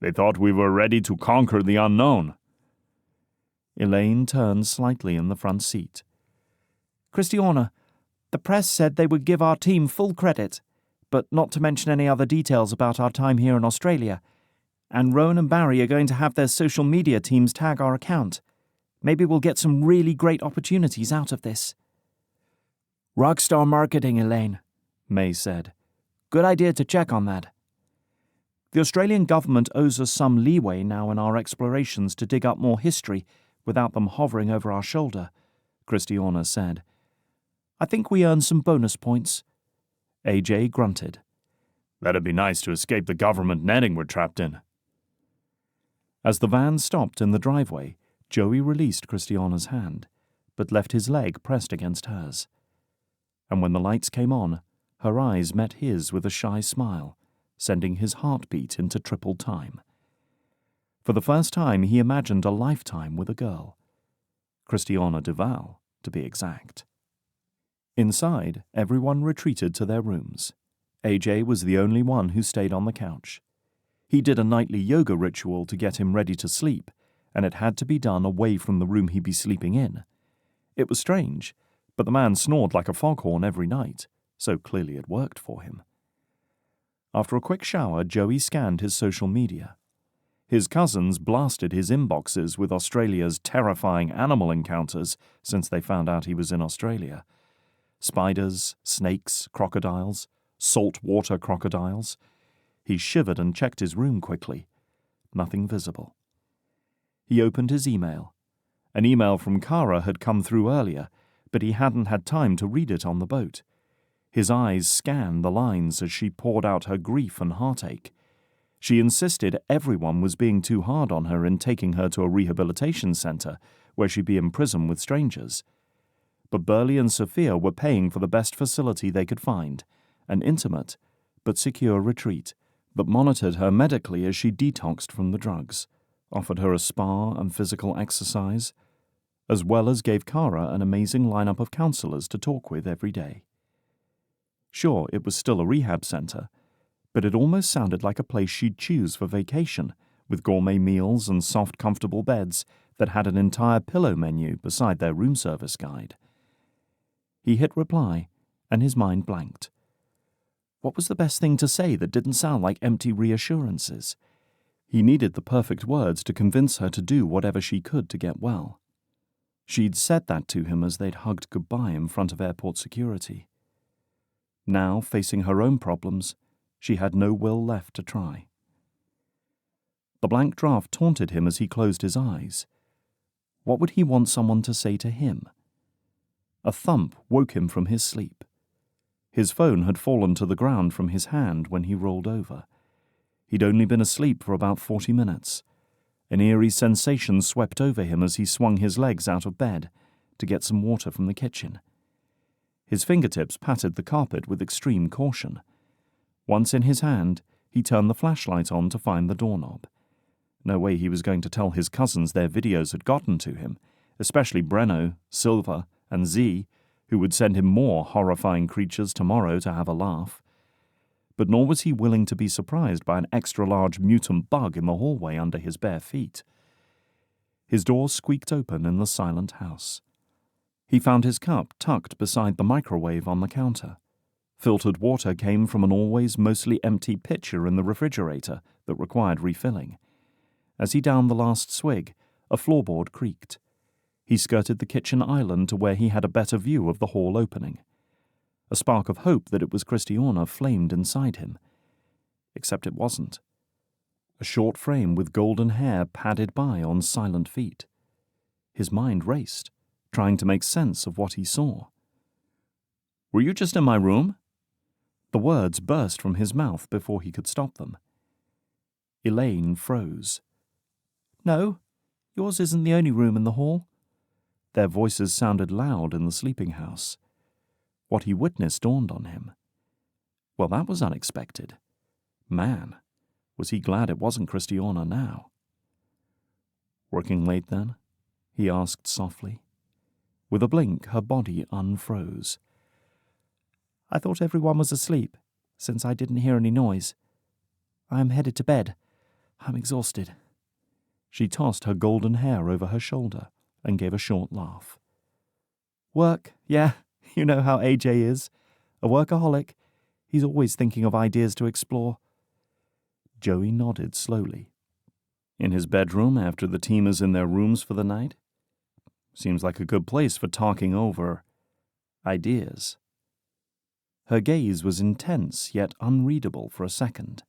"They thought we were ready to conquer the unknown." Elaine turned slightly in the front seat. "Kristiana, the press said they would give our team full credit, but not to mention any other details about our time here in Australia. And Rowan and Barry are going to have their social media teams tag our account. Maybe we'll get some really great opportunities out of this." "Rockstar marketing, Elaine," May said. "Good idea to check on that." "The Australian government owes us some leeway now in our explorations to dig up more history without them hovering over our shoulder," Kristiana said. "I think we earned some bonus points." AJ grunted. "That'd be nice to escape the government netting we're trapped in." As the van stopped in the driveway, Joey released Kristiana's hand, but left his leg pressed against hers. And when the lights came on, her eyes met his with a shy smile, sending his heartbeat into triple time. For the first time, he imagined a lifetime with a girl. Kristiana Duvall, to be exact. Inside, everyone retreated to their rooms. AJ was the only one who stayed on the couch. He did a nightly yoga ritual to get him ready to sleep, and it had to be done away from the room he'd be sleeping in. It was strange, but the man snored like a foghorn every night, so clearly it worked for him. After a quick shower, Joey scanned his social media. His cousins blasted his inboxes with Australia's terrifying animal encounters since they found out he was in Australia. Spiders, snakes, crocodiles, saltwater crocodiles. He shivered and checked his room quickly. Nothing visible. He opened his email. An email from Kara had come through earlier, but he hadn't had time to read it on the boat. His eyes scanned the lines as she poured out her grief and heartache. She insisted everyone was being too hard on her in taking her to a rehabilitation center where she'd be in prison with strangers. But Burley and Sophia were paying for the best facility they could find, an intimate but secure retreat that monitored her medically as she detoxed from the drugs, offered her a spa and physical exercise, as well as gave Kara an amazing lineup of counselors to talk with every day. Sure, it was still a rehab center, but it almost sounded like a place she'd choose for vacation, with gourmet meals and soft, comfortable beds that had an entire pillow menu beside their room service guide. He hit reply, and his mind blanked. What was the best thing to say that didn't sound like empty reassurances? He needed the perfect words to convince her to do whatever she could to get well. She'd said that to him as they'd hugged goodbye in front of airport security. Now, facing her own problems, she had no will left to try. The blank draft taunted him as he closed his eyes. What would he want someone to say to him? A thump woke him from his sleep. His phone had fallen to the ground from his hand when he rolled over. He'd only been asleep for about 40 minutes. An eerie sensation swept over him as he swung his legs out of bed to get some water from the kitchen. His fingertips patted the carpet with extreme caution. Once in his hand, he turned the flashlight on to find the doorknob. No way he was going to tell his cousins their videos had gotten to him, especially Breno, Silva, and Z, who would send him more horrifying creatures tomorrow to have a laugh. But nor was he willing to be surprised by an extra-large mutant bug in the hallway under his bare feet. His door squeaked open in the silent house. He found his cup tucked beside the microwave on the counter. Filtered water came from an always mostly empty pitcher in the refrigerator that required refilling. As he downed the last swig, a floorboard creaked. He skirted the kitchen island to where he had a better view of the hall opening. A spark of hope that it was Kristiana flamed inside him. Except it wasn't. A short frame with golden hair padded by on silent feet. His mind raced, trying to make sense of what he saw. "Were you just in my room?" The words burst from his mouth before he could stop them. Elaine froze. "No, yours isn't the only room in the hall." Their voices sounded loud in the sleeping house. What he witnessed dawned on him. Well, that was unexpected. Man, was he glad it wasn't Kristiana now. "Working late, then?" he asked softly. With a blink, her body unfroze. "I thought everyone was asleep, since I didn't hear any noise. I am headed to bed. I'm exhausted." She tossed her golden hair over her shoulder and gave a short laugh. "Work, yeah, you know how AJ is. A workaholic. He's always thinking of ideas to explore." Joey nodded slowly. "In his bedroom after the team is in their rooms for the night? Seems like a good place for talking over ideas." Her gaze was intense yet unreadable for a second.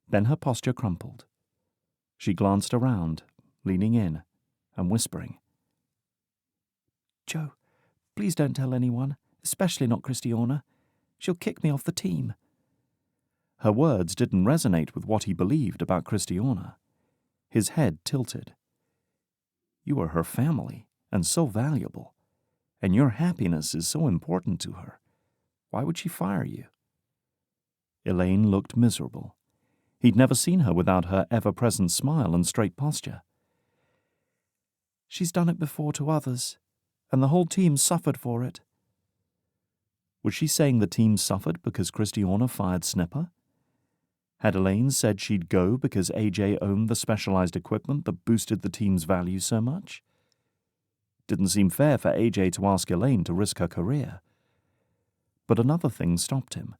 Then her posture crumpled. She glanced around, leaning in and whispering, "Joe, please don't tell anyone, especially not Kristiana. She'll kick me off the team." Her words didn't resonate with what he believed about Kristiana. His head tilted. "You are her family, and so valuable, and your happiness is so important to her. Why would she fire you?" Elaine looked miserable. He'd never seen her without her ever-present smile and straight posture. "She's done it before to others, and the whole team suffered for it." Was she saying the team suffered because Kristiana fired Snipper? Had Elaine said she'd go because AJ owned the specialized equipment that boosted the team's value so much? Didn't seem fair for AJ to ask Elaine to risk her career. But another thing stopped him.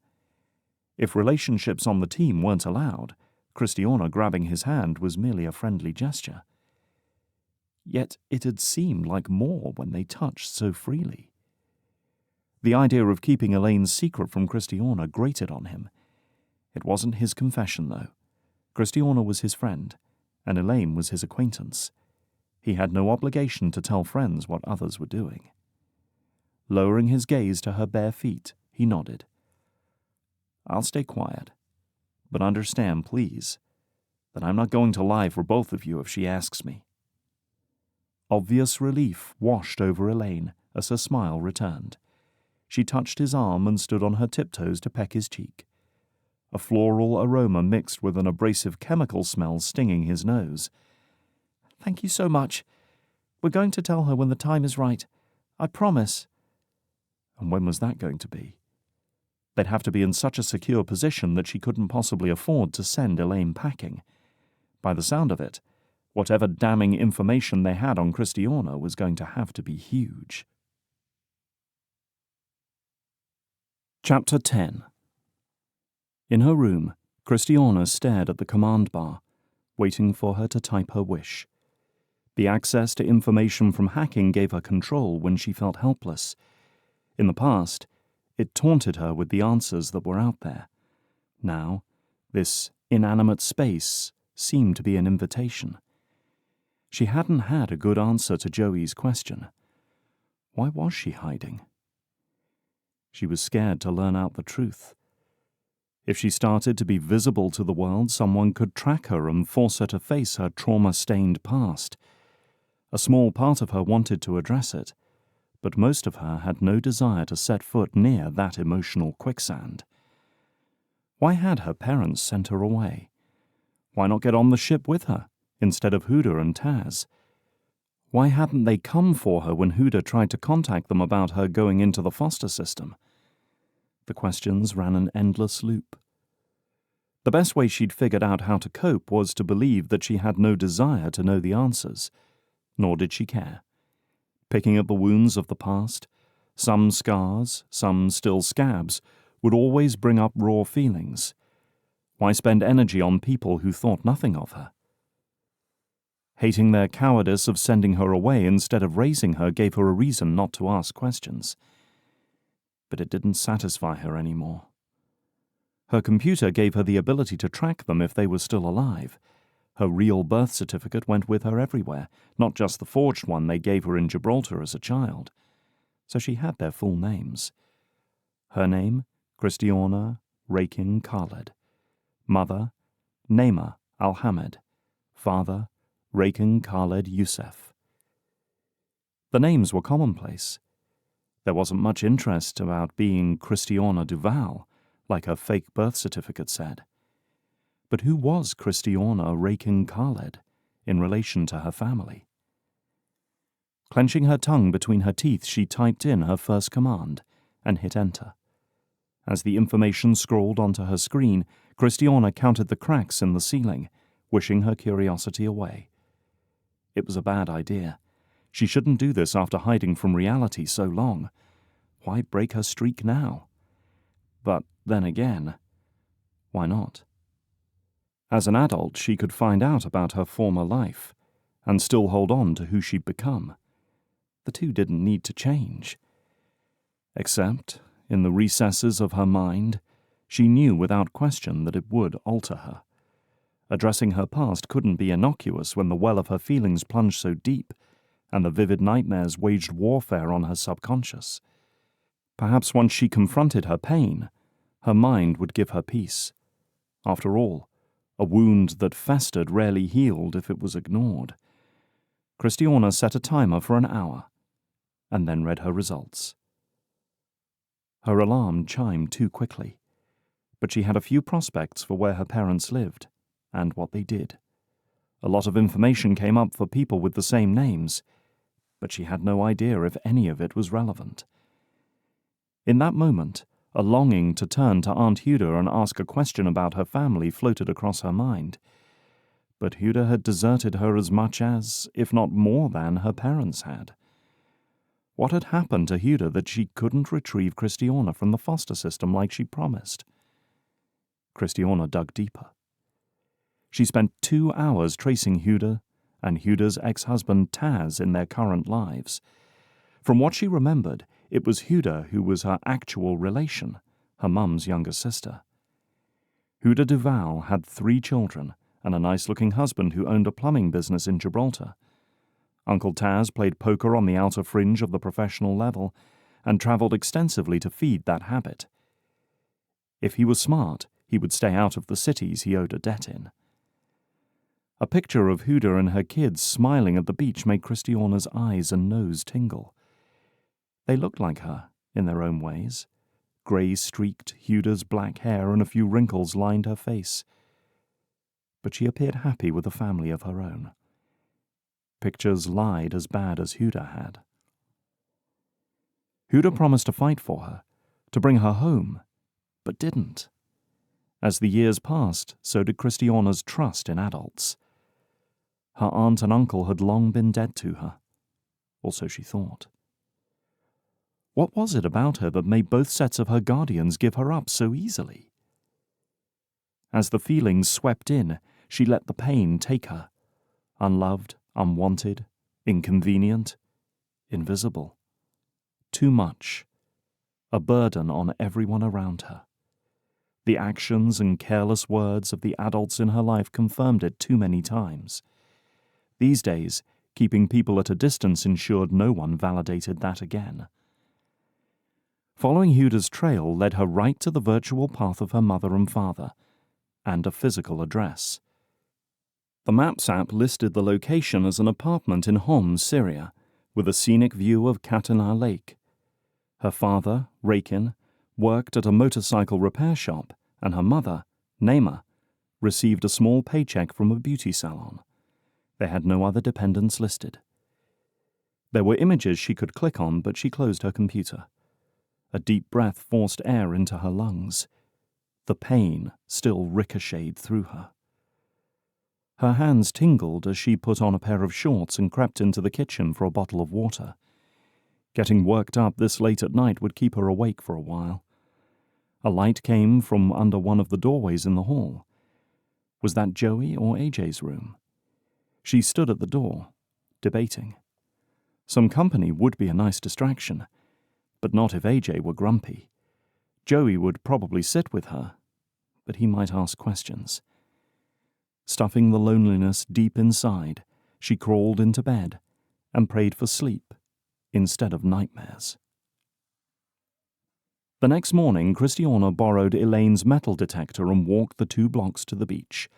If relationships on the team weren't allowed, Kristiana grabbing his hand was merely a friendly gesture. Yet it had seemed like more when they touched so freely. The idea of keeping Elaine's secret from Kristiana grated on him. It wasn't his confession, though. Kristiana was his friend, and Elaine was his acquaintance. He had no obligation to tell friends what others were doing. Lowering his gaze to her bare feet, he nodded. "I'll stay quiet. But understand, please, that I'm not going to lie for both of you if she asks me." Obvious relief washed over Elaine as her smile returned. She touched his arm and stood on her tiptoes to peck his cheek. A floral aroma mixed with an abrasive chemical smell stinging his nose. "Thank you so much. We're going to tell her when the time is right. I promise." And when was that going to be? They'd have to be in such a secure position that she couldn't possibly afford to send Elaine packing. By the sound of it, whatever damning information they had on Kristiana was going to have to be huge. Chapter 10. In her room, Kristiana stared at the command bar, waiting for her to type her wish. The access to information from hacking gave her control when she felt helpless. In the past, it taunted her with the answers that were out there. Now, this inanimate space seemed to be an invitation. She hadn't had a good answer to Joey's question. Why was she hiding? She was scared to learn out the truth. If she started to be visible to the world, someone could track her and force her to face her trauma-stained past. A small part of her wanted to address it, but most of her had no desire to set foot near that emotional quicksand. Why had her parents sent her away? Why not get on the ship with her, instead of Huda and Taz? Why hadn't they come for her when Huda tried to contact them about her going into the foster system? The questions ran an endless loop. The best way she'd figured out how to cope was to believe that she had no desire to know the answers, nor did she care. Picking at the wounds of the past, some scars, some still scabs, would always bring up raw feelings. Why spend energy on people who thought nothing of her? Hating their cowardice of sending her away instead of raising her gave her a reason not to ask questions. But it didn't satisfy her anymore. Her computer gave her the ability to track them if they were still alive. Her real birth certificate went with her everywhere, not just the forged one they gave her in Gibraltar as a child. So she had their full names. Her name, Kristiana Rakin Khaled. Mother, Naima Al-Hamed. Father, Rakin Khaled Youssef. The names were commonplace. There wasn't much interest about being Kristiana Duvall, like her fake birth certificate said. But who was Kristiana Rakin Khaled in relation to her family? Clenching her tongue between her teeth, she typed in her first command and hit enter. As the information scrolled onto her screen, Kristiana counted the cracks in the ceiling, wishing her curiosity away. It was a bad idea. She shouldn't do this after hiding from reality so long. Why break her streak now? But then again, why not? As an adult, she could find out about her former life and still hold on to who she'd become. The two didn't need to change. Except, in the recesses of her mind, she knew without question that it would alter her. Addressing her past couldn't be innocuous when the well of her feelings plunged so deep, and the vivid nightmares waged warfare on her subconscious. Perhaps once she confronted her pain, her mind would give her peace. After all, a wound that festered rarely healed if it was ignored. Kristiana set a timer for an hour, and then read her results. Her alarm chimed too quickly, but she had a few prospects for where her parents lived and what they did. A lot of information came up for people with the same names, but she had no idea if any of it was relevant. In that moment, a longing to turn to Aunt Huda and ask a question about her family floated across her mind. But Huda had deserted her as much as, if not more than, her parents had. What had happened to Huda that she couldn't retrieve Kristiana from the foster system like she promised? Kristiana dug deeper. She spent 2 hours tracing Huda and Huda's ex-husband Taz in their current lives. From what she remembered, it was Huda who was her actual relation, her mum's younger sister. Huda Duvall had 3 children and a nice-looking husband who owned a plumbing business in Gibraltar. Uncle Taz played poker on the outer fringe of the professional level and traveled extensively to feed that habit. If he was smart, he would stay out of the cities he owed a debt in. A picture of Huda and her kids smiling at the beach made Kristiana's eyes and nose tingle. They looked like her, in their own ways. Grey-streaked Huda's black hair and a few wrinkles lined her face. But she appeared happy with a family of her own. Pictures lied as bad as Huda had. Huda promised to fight for her, to bring her home, but didn't. As the years passed, so did Kristiana's trust in adults. Her aunt and uncle had long been dead to her, or so she thought. What was it about her that made both sets of her guardians give her up so easily? As the feelings swept in, she let the pain take her. Unloved, unwanted, inconvenient, invisible. Too much. A burden on everyone around her. The actions and careless words of the adults in her life confirmed it too many times. These days, keeping people at a distance ensured no one validated that again. Following Huda's trail led her right to the virtual path of her mother and father, and a physical address. The Maps app listed the location as an apartment in Homs, Syria, with a scenic view of Katana Lake. Her father, Rakin, worked at a motorcycle repair shop, and her mother, Naima, received a small paycheck from a beauty salon. They had no other dependents listed. There were images she could click on, but she closed her computer. A deep breath forced air into her lungs. The pain still ricocheted through her. Her hands tingled as she put on a pair of shorts and crept into the kitchen for a bottle of water. Getting worked up this late at night would keep her awake for a while. A light came from under one of the doorways in the hall. Was that Joey or AJ's room? She stood at the door, debating. Some company would be a nice distraction, but not if AJ were grumpy. Joey would probably sit with her, but he might ask questions. Stuffing the loneliness deep inside, she crawled into bed and prayed for sleep instead of nightmares. The next morning, Kristiana borrowed Elaine's metal detector and walked the 2 blocks to the beach.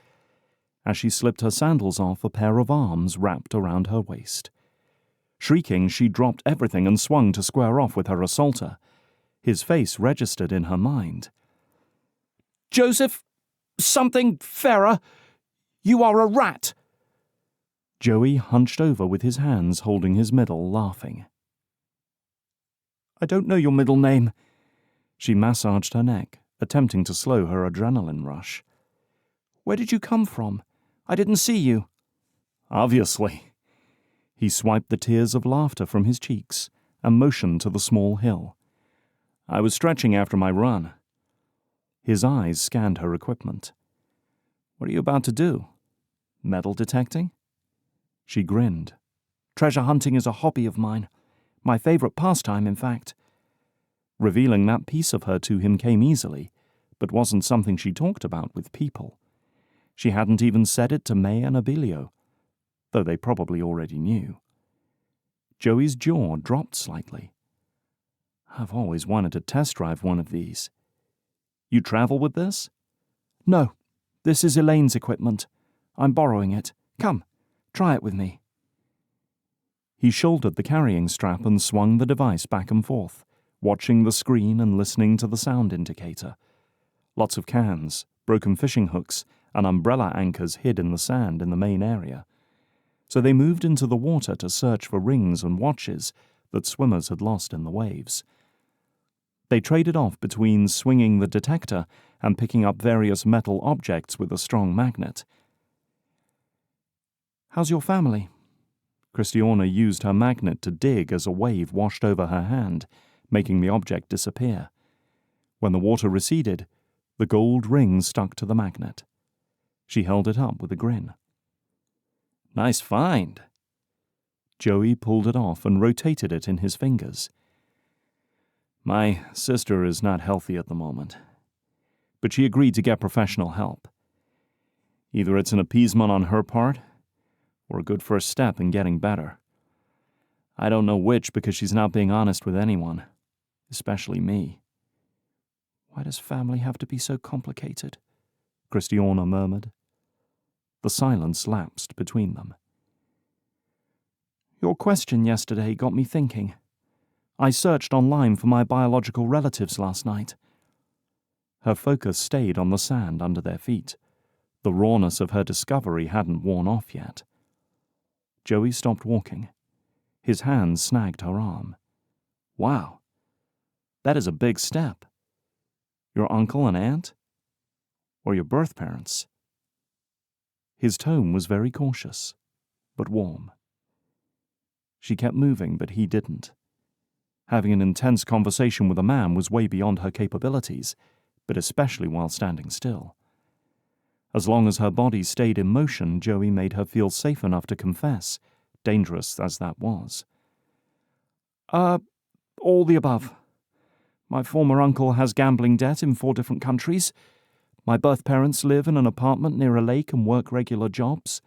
As she slipped her sandals off, a pair of arms wrapped around her waist. Shrieking, she dropped everything and swung to square off with her assaulter. His face registered in her mind. "Joseph something Ferra, you are a rat!" Joey hunched over with his hands holding his middle, laughing. "I don't know your middle name." She massaged her neck, attempting to slow her adrenaline rush. "Where did you come from? I didn't see you." "Obviously." He swiped the tears of laughter from his cheeks and motioned to the small hill. "I was stretching after my run." His eyes scanned her equipment. "What are you about to do? Metal detecting?" She grinned. "Treasure hunting is a hobby of mine. My favorite pastime, in fact." Revealing that piece of her to him came easily, but wasn't something she talked about with people. She hadn't even said it to May and Abilio, though they probably already knew. Joey's jaw dropped slightly. "I've always wanted to test drive one of these. You travel with this?" "No, this is Elaine's equipment. I'm borrowing it. Come, try it with me." He shouldered the carrying strap and swung the device back and forth, watching the screen and listening to the sound indicator. Lots of cans, broken fishing hooks, and umbrella anchors hid in the sand in the main area. So they moved into the water to search for rings and watches that swimmers had lost in the waves. They traded off between swinging the detector and picking up various metal objects with a strong magnet. "How's your family?" Kristiana used her magnet to dig as a wave washed over her hand, making the object disappear. When the water receded, the gold ring stuck to the magnet. She held it up with a grin. "Nice find." Joey pulled it off and rotated it in his fingers. "My sister is not healthy at the moment, but she agreed to get professional help. Either it's an appeasement on her part, or a good first step in getting better. I don't know which because she's not being honest with anyone, especially me." "Why does family have to be so complicated?" Kristiana murmured. The silence lapsed between them. "Your question yesterday got me thinking. I searched online for my biological relatives last night." Her focus stayed on the sand under their feet. The rawness of her discovery hadn't worn off yet. Joey stopped walking. His hand snagged her arm. "Wow, that is a big step. Your uncle and aunt? Or your birth parents?" His tone was very cautious, but warm. She kept moving, but he didn't. Having an intense conversation with a man was way beyond her capabilities, but especially while standing still. As long as her body stayed in motion, Joey made her feel safe enough to confess, dangerous as that was. All the above. My former uncle has gambling debt in 4 different countries. My birth parents live in an apartment near a lake and work regular jobs.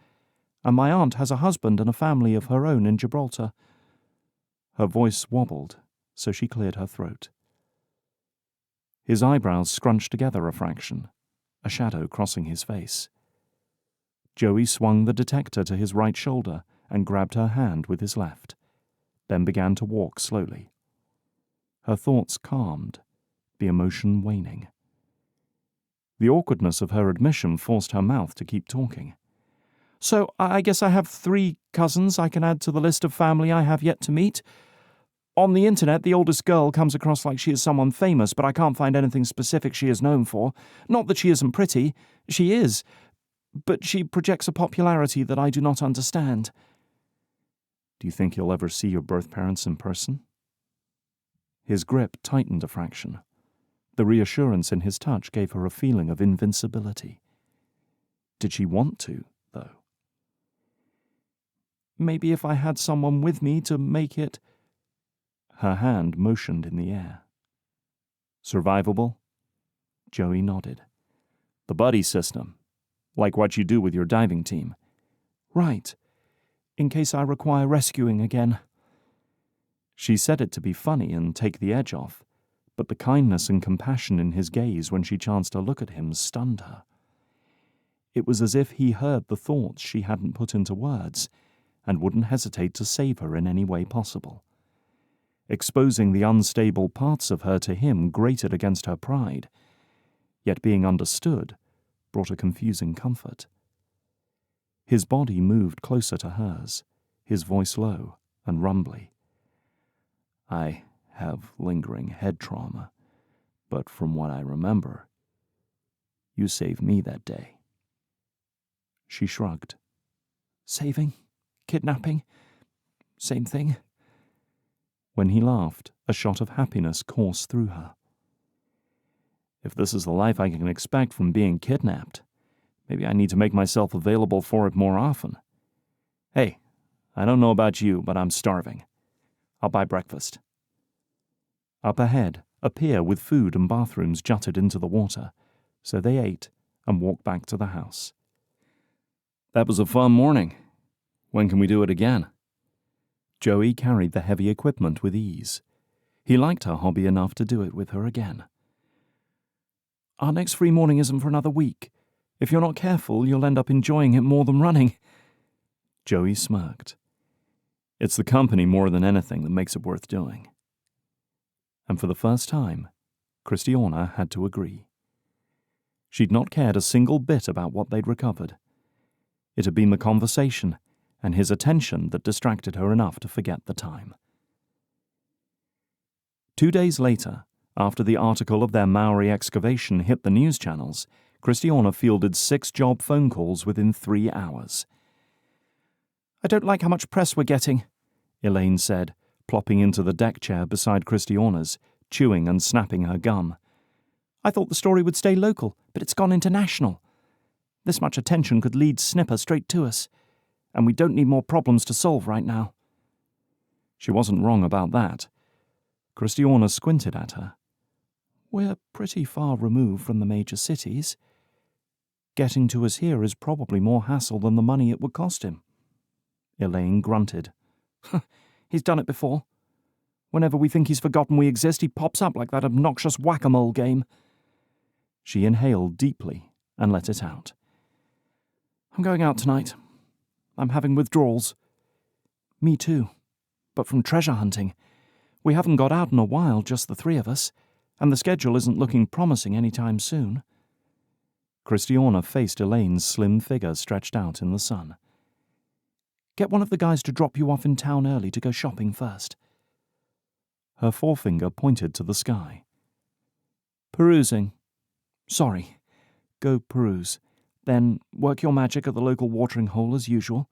And my aunt has a husband and a family of her own in Gibraltar." Her voice wobbled, so she cleared her throat. His eyebrows scrunched together a fraction, a shadow crossing his face. Joey swung the detector to his right shoulder and grabbed her hand with his left, then began to walk slowly. Her thoughts calmed, the emotion waning. The awkwardness of her admission forced her mouth to keep talking. "So I guess I have 3 cousins I can add to the list of family I have yet to meet. On the internet, the oldest girl comes across like she is someone famous, but I can't find anything specific she is known for. Not that she isn't pretty. She is. But she projects a popularity that I do not understand." "Do you think you'll ever see your birth parents in person?" His grip tightened a fraction. The reassurance in his touch gave her a feeling of invincibility. Did she want to, though? Maybe if I had someone with me to make it—" Her hand motioned in the air. "Survivable?" Joey nodded. "The buddy system. Like what you do with your diving team." "Right. In case I require rescuing again." She said it to be funny and take the edge off, but the kindness and compassion in his gaze when she chanced to look at him stunned her. It was as if he heard the thoughts she hadn't put into words and wouldn't hesitate to save her in any way possible. Exposing the unstable parts of her to him grated against her pride, yet being understood brought a confusing comfort. His body moved closer to hers, his voice low and rumbly. "I have lingering head trauma, but from what I remember, you saved me that day." She shrugged. "Saving? Kidnapping? Same thing?" When he laughed, a shot of happiness coursed through her. "If this is the life I can expect from being kidnapped, maybe I need to make myself available for it more often. Hey, I don't know about you, but I'm starving. I'll buy breakfast." Up ahead, a pier with food and bathrooms jutted into the water, so they ate and walked back to the house. "That was a fun morning. When can we do it again?" Joey carried the heavy equipment with ease. He liked her hobby enough to do it with her again. "Our next free morning isn't for another week. If you're not careful, you'll end up enjoying it more than running." Joey smirked. "It's the company more than anything that makes it worth doing." And for the first time, Kristiana had to agree. She'd not cared a single bit about what they'd recovered. It had been the conversation and his attention that distracted her enough to forget the time. 2 days later, after the article of their Maori excavation hit the news channels, Kristiana fielded 6 job phone calls within 3 hours. "I don't like how much press we're getting," Elaine said, plopping into the deck chair beside Kristiana's, chewing and snapping her gum. "I thought the story would stay local, but it's gone international. This much attention could lead Snipper straight to us, and we don't need more problems to solve right now." She wasn't wrong about that. Kristiana squinted at her. "We're pretty far removed from the major cities. Getting to us here is probably more hassle than the money it would cost him." Elaine grunted. "He's done it before. Whenever we think he's forgotten we exist, he pops up like that obnoxious whack-a-mole game." She inhaled deeply and let it out. "I'm going out tonight. I'm having withdrawals." "Me too. But from treasure hunting. We haven't got out in a while, just the 3 of us, and the schedule isn't looking promising any time soon." Kristiana faced Elaine's slim figure stretched out in the sun. "Get one of the guys to drop you off in town early to go shopping first." Her forefinger pointed to the sky. "Perusing. Sorry. Go peruse. Then work your magic at the local watering hole as usual.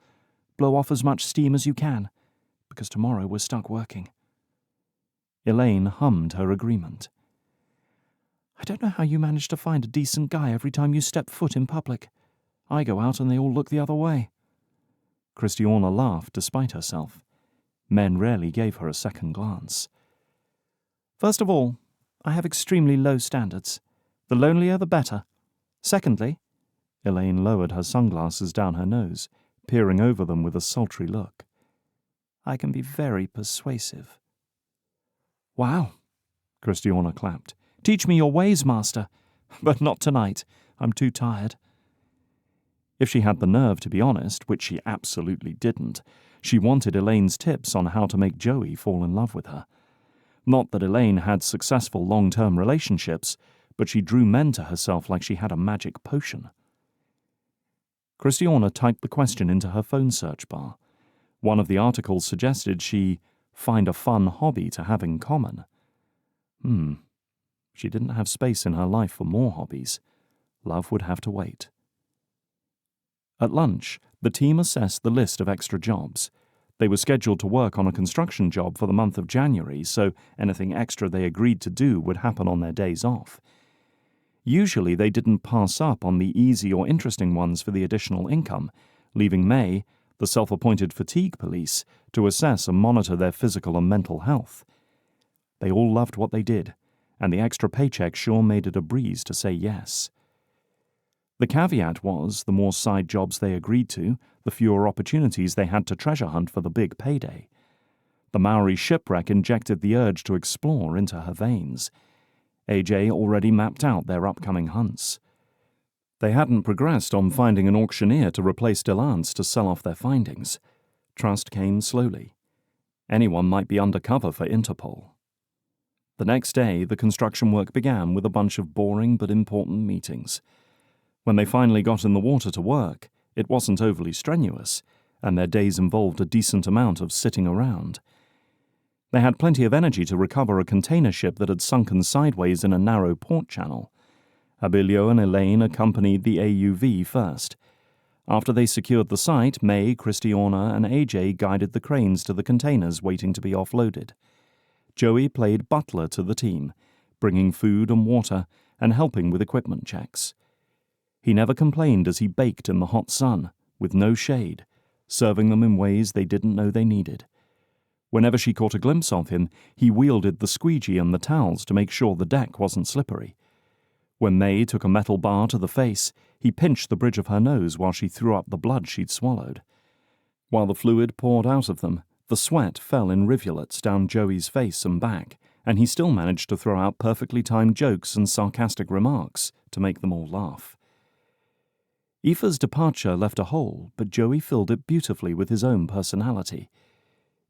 Blow off as much steam as you can, because tomorrow we're stuck working." Elaine hummed her agreement. "I don't know how you manage to find a decent guy every time you step foot in public. I go out and they all look the other way." Kristiana laughed despite herself. Men rarely gave her a second glance. "First of all, I have extremely low standards. The lonelier the better. Secondly—" Elaine lowered her sunglasses down her nose, peering over them with a sultry look. "I can be very persuasive." "Wow," Kristiana clapped. "Teach me your ways, master. But not tonight. I'm too tired." If she had the nerve to be honest, which she absolutely didn't, she wanted Elaine's tips on how to make Joey fall in love with her. Not that Elaine had successful long-term relationships, but she drew men to herself like she had a magic potion. Kristiana typed the question into her phone search bar. One of the articles suggested she find a fun hobby to have in common. She didn't have space in her life for more hobbies. Love would have to wait. At lunch, the team assessed the list of extra jobs. They were scheduled to work on a construction job for the month of January, so anything extra they agreed to do would happen on their days off. Usually they didn't pass up on the easy or interesting ones for the additional income, leaving May, the self-appointed fatigue police, to assess and monitor their physical and mental health. They all loved what they did, and the extra paycheck sure made it a breeze to say yes. The caveat was, the more side jobs they agreed to, the fewer opportunities they had to treasure hunt for the big payday. The Maori shipwreck injected the urge to explore into her veins. AJ already mapped out their upcoming hunts. They hadn't progressed on finding an auctioneer to replace Delance to sell off their findings. Trust came slowly. Anyone might be undercover for Interpol. The next day, the construction work began with a bunch of boring but important meetings. When they finally got in the water to work, it wasn't overly strenuous, and their days involved a decent amount of sitting around. They had plenty of energy to recover a container ship that had sunken sideways in a narrow port channel. Abilio and Elaine accompanied the AUV first. After they secured the site, May, Kristiana, and AJ guided the cranes to the containers waiting to be offloaded. Joey played butler to the team, bringing food and water and helping with equipment checks. He never complained as he baked in the hot sun, with no shade, serving them in ways they didn't know they needed. Whenever she caught a glimpse of him, he wielded the squeegee and the towels to make sure the deck wasn't slippery. When May took a metal bar to the face, he pinched the bridge of her nose while she threw up the blood she'd swallowed. While the fluid poured out of them, the sweat fell in rivulets down Joey's face and back, and he still managed to throw out perfectly timed jokes and sarcastic remarks to make them all laugh. Aoife's departure left a hole, but Joey filled it beautifully with his own personality.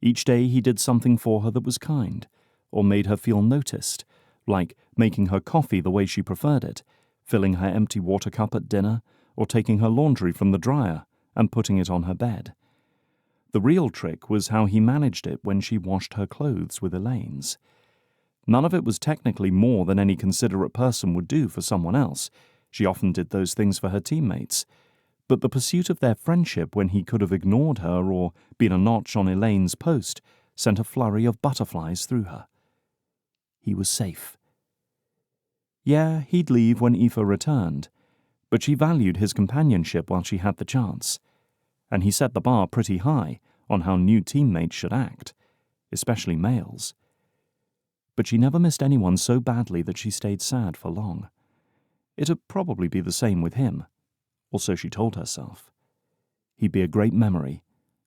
Each day he did something for her that was kind, or made her feel noticed, like making her coffee the way she preferred it, filling her empty water cup at dinner, or taking her laundry from the dryer and putting it on her bed. The real trick was how he managed it when she washed her clothes with Elaine's. None of it was technically more than any considerate person would do for someone else. She often did those things for her teammates. But the pursuit of their friendship when he could have ignored her or been a notch on Elaine's post sent a flurry of butterflies through her. He was safe. Yeah, he'd leave when Aoife returned, but she valued his companionship while she had the chance. And he set the bar pretty high on how new teammates should act, especially males. But she never missed anyone so badly that she stayed sad for long. It'd probably be the same with him, or so she told herself. He'd be a great memory,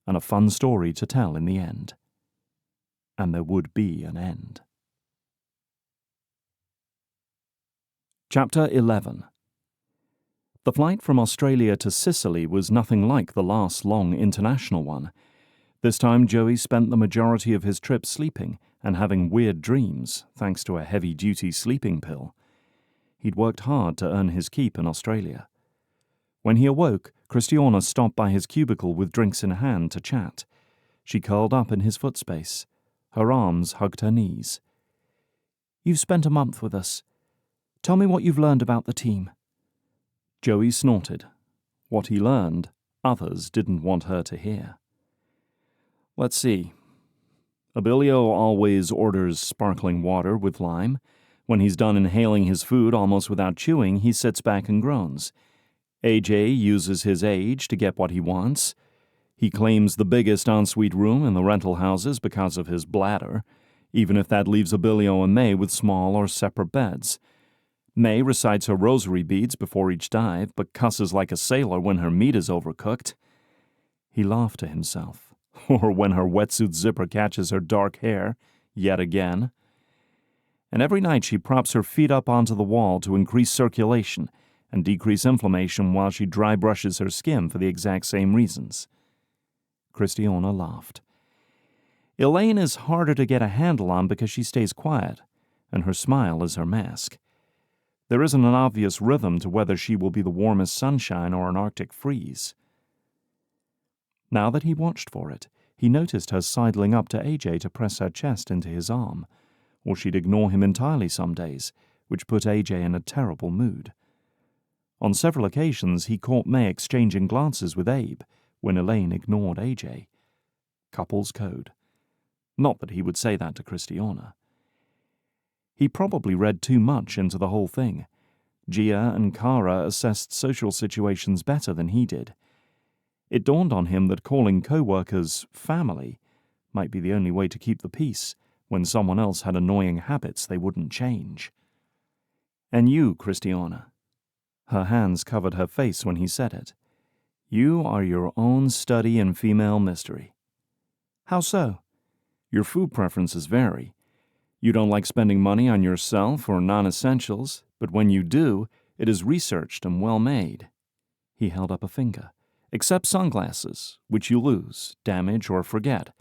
and a fun story to tell in the end. And there would be an end. Chapter 11. The flight from Australia to Sicily was nothing like the last long international one. This time Joey spent the majority of his trip sleeping and having weird dreams, thanks to a heavy-duty sleeping pill. He'd worked hard to earn his keep in Australia. When he awoke, Kristiana stopped by his cubicle with drinks in hand to chat. She curled up in his footspace. Her arms hugged her knees. "You've spent a month with us. Tell me what you've learned about the team." Joey snorted. What he learned, others didn't want her to hear. Let's see. Abilio always orders sparkling water with lime. When he's done inhaling his food almost without chewing, he sits back and groans. AJ uses his age to get what he wants. He claims the biggest ensuite room in the rental houses because of his bladder, even if that leaves Abilio and May with small or separate beds. May recites her rosary beads before each dive, but cusses like a sailor when her meat is overcooked. He laughed to himself. Or when her wetsuit zipper catches her dark hair, yet again. And every night she props her feet up onto the wall to increase circulation and decrease inflammation while she dry brushes her skin for the exact same reasons. Kristiana laughed. Elaine is harder to get a handle on because she stays quiet, and her smile is her mask. There isn't an obvious rhythm to whether she will be the warmest sunshine or an Arctic freeze. Now that he watched for it, he noticed her sidling up to AJ to press her chest into his arm, or she'd ignore him entirely some days, which put AJ in a terrible mood. On several occasions, he caught May exchanging glances with Abe when Elaine ignored AJ. Couples code. Not that he would say that to Kristiana. He probably read too much into the whole thing. Gia and Kara assessed social situations better than he did. It dawned on him that calling co-workers family might be the only way to keep the peace when someone else had annoying habits they wouldn't change. "And you, Kristiana." Her hands covered her face when he said it. "You are your own study in female mystery." "How so?" "Your food preferences vary. You don't like spending money on yourself or non-essentials, but when you do, it is researched and well made." He held up a finger. "Except sunglasses, which you lose, damage, or forget.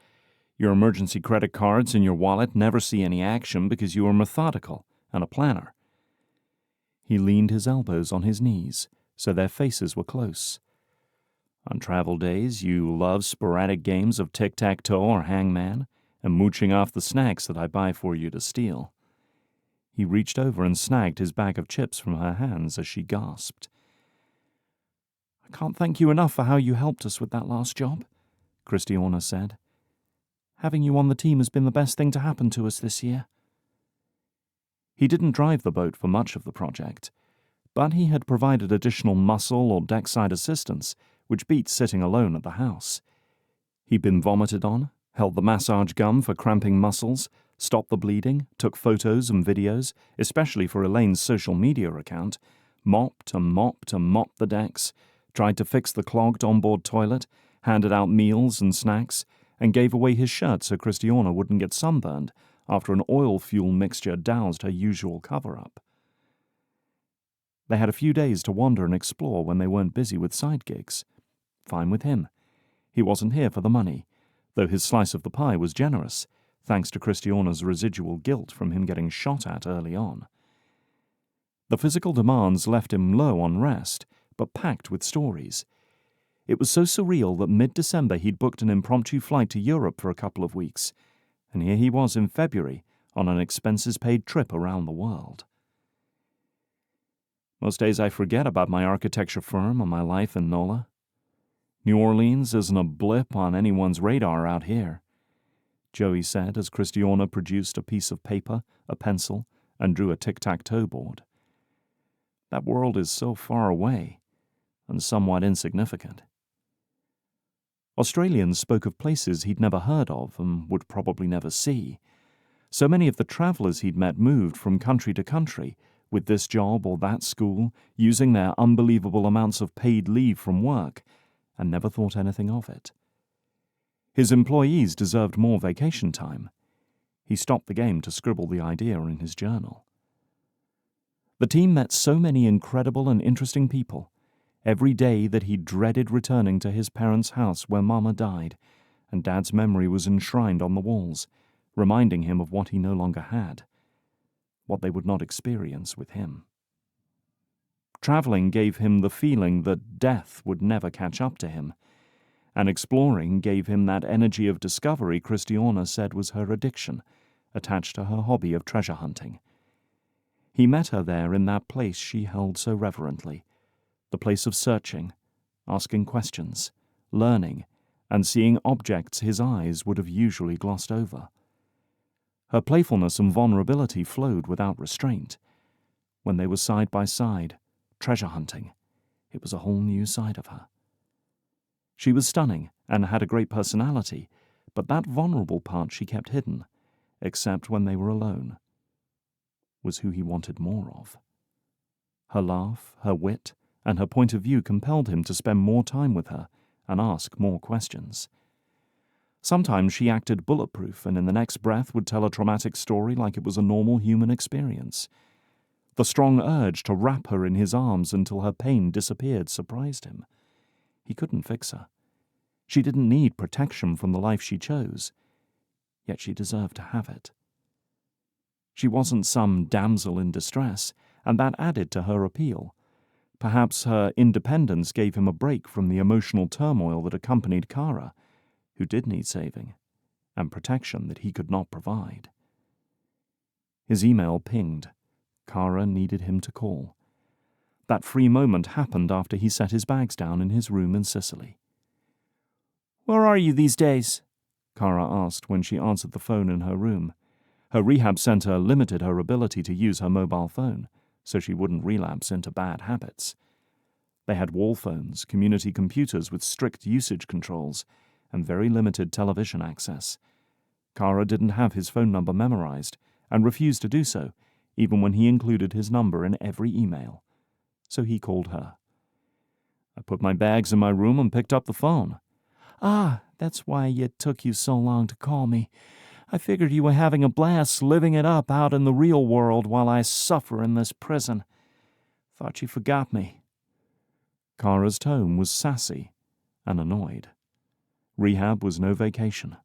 Your emergency credit cards in your wallet never see any action because you are methodical and a planner." He leaned his elbows on his knees, so their faces were close. "On travel days, you love sporadic games of tic-tac-toe or hangman, and mooching off the snacks that I buy for you to steal." He reached over and snagged his bag of chips from her hands as she gasped. "I can't thank you enough for how you helped us with that last job," Kristiana said. "Having you on the team has been the best thing to happen to us this year." He didn't drive the boat for much of the project, but he had provided additional muscle or deckside assistance, which beat sitting alone at the house. He'd been vomited on, held the massage gun for cramping muscles, stopped the bleeding, took photos and videos, especially for Elaine's social media account, mopped and mopped and mopped the decks, tried to fix the clogged onboard toilet, handed out meals and snacks, and gave away his shirt so Kristiana wouldn't get sunburned after an oil-fuel mixture doused her usual cover-up. They had a few days to wander and explore when they weren't busy with side gigs. Fine with him. He wasn't here for the money, though his slice of the pie was generous, thanks to Kristiana's residual guilt from him getting shot at early on. The physical demands left him low on rest, but packed with stories. It was so surreal that mid-December he'd booked an impromptu flight to Europe for a couple of weeks, and here he was in February on an expenses-paid trip around the world. "Most days I forget about my architecture firm and my life in NOLA. New Orleans isn't a blip on anyone's radar out here," Joey said as Kristiana produced a piece of paper, a pencil, and drew a tic-tac-toe board. "That world is so far away, and somewhat insignificant." Australians spoke of places he'd never heard of and would probably never see. So many of the travelers he'd met moved from country to country, with this job or that school, using their unbelievable amounts of paid leave from work, and never thought anything of it. His employees deserved more vacation time. He stopped the game to scribble the idea in his journal. The team met so many incredible and interesting people, every day that he dreaded returning to his parents' house where Mama died, and Dad's memory was enshrined on the walls, reminding him of what he no longer had, what they would not experience with him. Traveling gave him the feeling that death would never catch up to him, and exploring gave him that energy of discovery Kristiana said was her addiction, attached to her hobby of treasure hunting. He met her there in that place she held so reverently, the place of searching, asking questions, learning, and seeing objects his eyes would have usually glossed over. Her playfulness and vulnerability flowed without restraint. When they were side by side, treasure hunting, it was a whole new side of her. She was stunning and had a great personality, but that vulnerable part she kept hidden, except when they were alone, was who he wanted more of. Her laugh, her wit, and her point of view compelled him to spend more time with her and ask more questions. Sometimes she acted bulletproof and in the next breath would tell a traumatic story like it was a normal human experience. The strong urge to wrap her in his arms until her pain disappeared surprised him. He couldn't fix her. She didn't need protection from the life she chose, yet she deserved to have it. She wasn't some damsel in distress, and that added to her appeal. Perhaps her independence gave him a break from the emotional turmoil that accompanied Kara, who did need saving, and protection that he could not provide. His email pinged. Kara needed him to call. That free moment happened after he set his bags down in his room in Sicily. "Where are you these days?" Kara asked when she answered the phone in her room. Her rehab center limited her ability to use her mobile phone, so she wouldn't relapse into bad habits. They had wall phones, community computers with strict usage controls, and very limited television access. Kara didn't have his phone number memorized and refused to do so, even when he included his number in every email. So he called her. I put my bags in my room and picked up the phone. "Ah, that's why it took you so long to call me. I figured you were having a blast living it up out in the real world while I suffer in this prison. Thought you forgot me." Kara's tone was sassy and annoyed. Rehab was no vacation.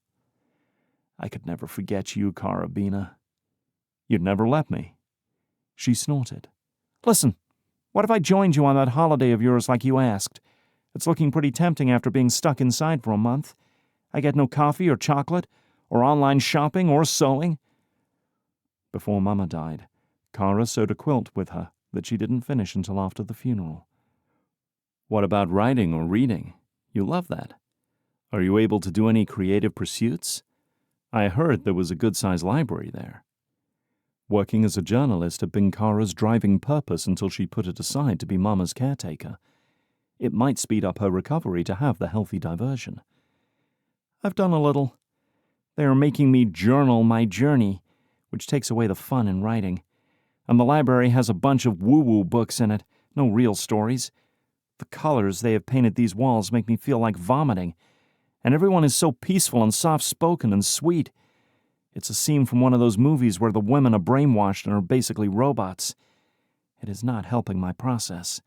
"I could never forget you, Karabina." "You'd never let me." She snorted. "Listen, what if I joined you on that holiday of yours like you asked? It's looking pretty tempting after being stuck inside for a month. I get no coffee or chocolate, or online shopping or sewing." Before Mama died, Kara sewed a quilt with her that she didn't finish until after the funeral. "What about writing or reading? You love that. Are you able to do any creative pursuits? I heard there was a good-sized library there." Working as a journalist had been Kara's driving purpose until she put it aside to be Mama's caretaker. It might speed up her recovery to have the healthy diversion. "I've done a little. They are making me journal my journey, which takes away the fun in writing. And the library has a bunch of woo-woo books in it, no real stories. The colors they have painted these walls make me feel like vomiting. And everyone is so peaceful and soft-spoken and sweet. It's a scene from one of those movies where the women are brainwashed and are basically robots. It is not helping my process.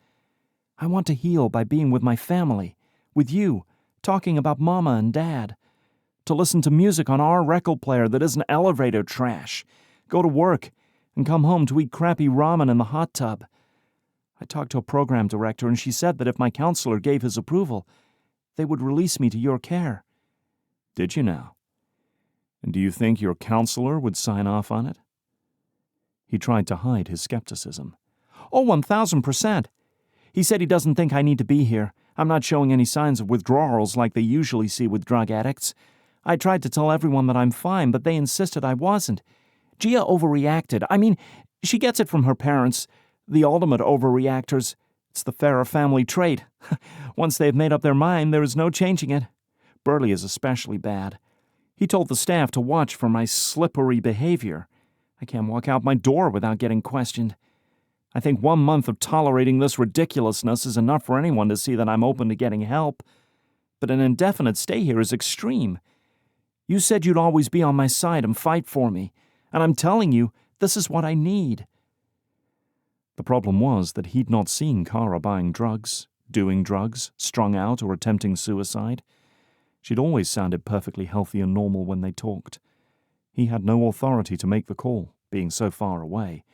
I want to heal by being with my family, with you, talking about Mama and Dad. To listen to music on our record player that isn't elevator trash. Go to work and come home to eat crappy ramen in the hot tub. I talked to a program director and she said that if my counselor gave his approval, they would release me to your care." "Did you now? And do you think your counselor would sign off on it?" He tried to hide his skepticism. "Oh, 1,000%. He said he doesn't think I need to be here. I'm not showing any signs of withdrawals like they usually see with drug addicts. I tried to tell everyone that I'm fine, but they insisted I wasn't. Gia overreacted. I mean, she gets it from her parents, the ultimate overreactors. It's the Ferra family trait. Once they've made up their mind, there is no changing it. Burley is especially bad. He told the staff to watch for my slippery behavior. I can't walk out my door without getting questioned. I think 1 month of tolerating this ridiculousness is enough for anyone to see that I'm open to getting help. But an indefinite stay here is extreme. You said you'd always be on my side and fight for me, and I'm telling you, this is what I need." The problem was that he'd not seen Kara buying drugs, doing drugs, strung out, or attempting suicide. She'd always sounded perfectly healthy and normal when they talked. He had no authority to make the call, being so far away.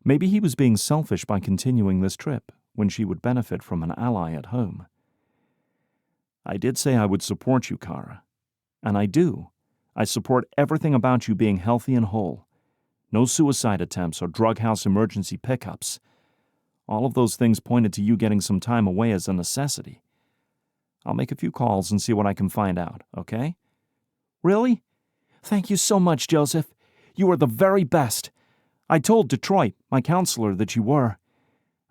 Maybe he was being selfish by continuing this trip, when she would benefit from an ally at home. "I did say I would support you, Kara. And I do. I support everything about you being healthy and whole. No suicide attempts or drug house emergency pickups. All of those things pointed to you getting some time away as a necessity. I'll make a few calls and see what I can find out, okay?" "Really? Thank you so much, Joseph. You are the very best. I told Detroit, my counselor, that you were.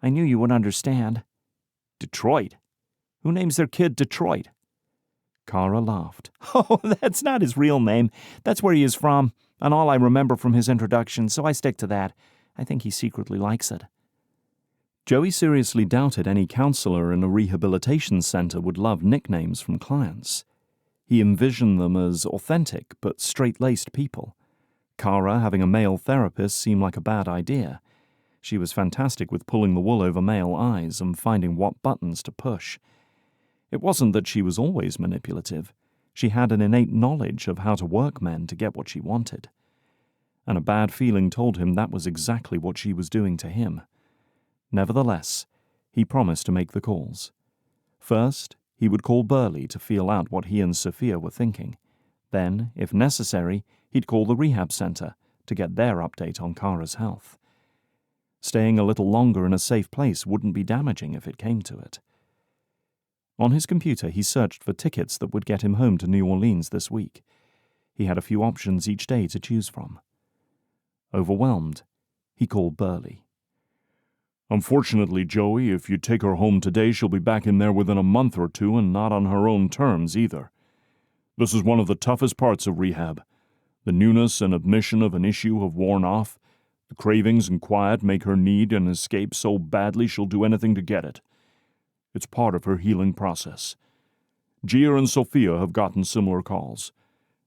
I knew you would understand." "Detroit? Who names their kid Detroit?" Kara laughed. "Oh, that's not his real name. That's where he is from, and all I remember from his introduction, so I stick to that. I think he secretly likes it." Joey seriously doubted any counselor in a rehabilitation center would love nicknames from clients. He envisioned them as authentic but straight-laced people. Kara having a male therapist seemed like a bad idea. She was fantastic with pulling the wool over male eyes and finding what buttons to push. It wasn't that she was always manipulative. She had an innate knowledge of how to work men to get what she wanted. And a bad feeling told him that was exactly what she was doing to him. Nevertheless, he promised to make the calls. First, he would call Burley to feel out what he and Sophia were thinking. Then, if necessary, he'd call the rehab center to get their update on Kara's health. Staying a little longer in a safe place wouldn't be damaging if it came to it. On his computer, he searched for tickets that would get him home to New Orleans this week. He had a few options each day to choose from. Overwhelmed, he called Burley. Unfortunately, Joey, if you take her home today, she'll be back in there within a month or two and not on her own terms either. This is one of the toughest parts of rehab. The newness and admission of an issue have worn off. The cravings and quiet make her need an escape so badly she'll do anything to get it. It's part of her healing process. Gia and Sophia have gotten similar calls.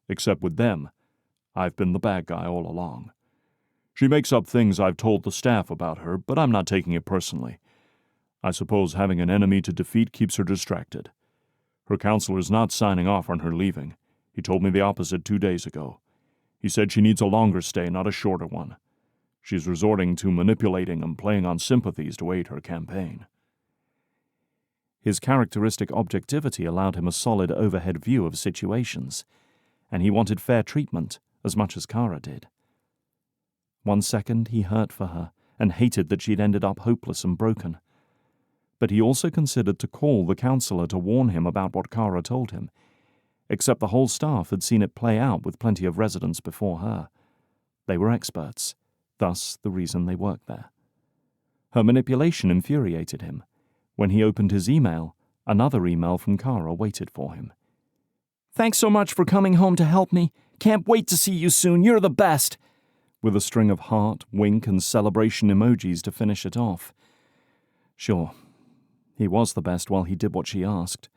Except with them, I've been the bad guy all along. She makes up things I've told the staff about her, but I'm not taking it personally. I suppose having an enemy to defeat keeps her distracted. Her counselor's not signing off on her leaving. He told me the opposite 2 days ago. He said she needs a longer stay, not a shorter one. She's resorting to manipulating and playing on sympathies to aid her campaign. His characteristic objectivity allowed him a solid overhead view of situations, and he wanted fair treatment as much as Kara did. 1 second he hurt for her and hated that she'd ended up hopeless and broken. But he also considered to call the counselor to warn him about what Kara told him, except the whole staff had seen it play out with plenty of residents before her. They were experts, thus the reason they worked there. Her manipulation infuriated him. When he opened his email, another email from Kara waited for him. "Thanks so much for coming home to help me. Can't wait to see you soon. You're the best." With a string of heart, wink, and celebration emojis to finish it off. Sure, he was the best while he did what she asked.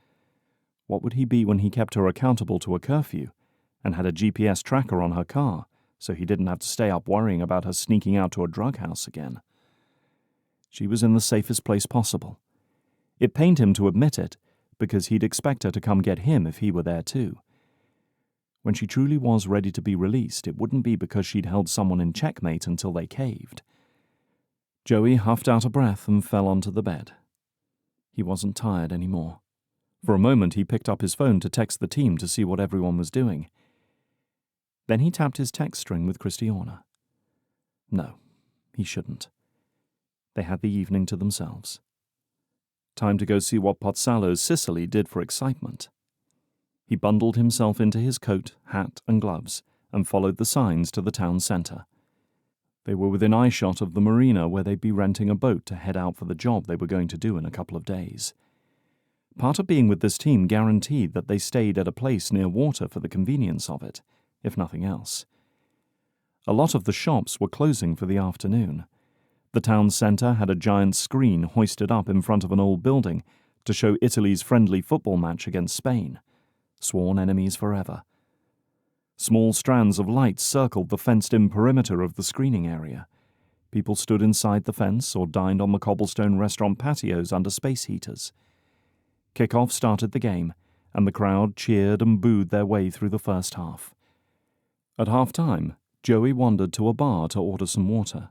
What would he be when he kept her accountable to a curfew and had a GPS tracker on her car so he didn't have to stay up worrying about her sneaking out to a drug house again? She was in the safest place possible. It pained him to admit it, because he'd expect her to come get him if he were there too. When she truly was ready to be released, it wouldn't be because she'd held someone in checkmate until they caved. Joey huffed out a breath and fell onto the bed. He wasn't tired anymore. For a moment he picked up his phone to text the team to see what everyone was doing. Then he tapped his text string with Kristiana. No, he shouldn't. They had the evening to themselves. Time to go see what Pozzalo's Sicily did for excitement. He bundled himself into his coat, hat, and gloves, and followed the signs to the town centre. They were within eyeshot of the marina where they'd be renting a boat to head out for the job they were going to do in a couple of days. Part of being with this team guaranteed that they stayed at a place near water for the convenience of it, if nothing else. A lot of the shops were closing for the afternoon. The town centre had a giant screen hoisted up in front of an old building to show Italy's friendly football match against Spain. Sworn enemies forever. Small strands of light circled the fenced-in perimeter of the screening area. People stood inside the fence or dined on the cobblestone restaurant patios under space heaters. Kick-off started the game, and the crowd cheered and booed their way through the first half. At half-time, Joey wandered to a bar to order some water.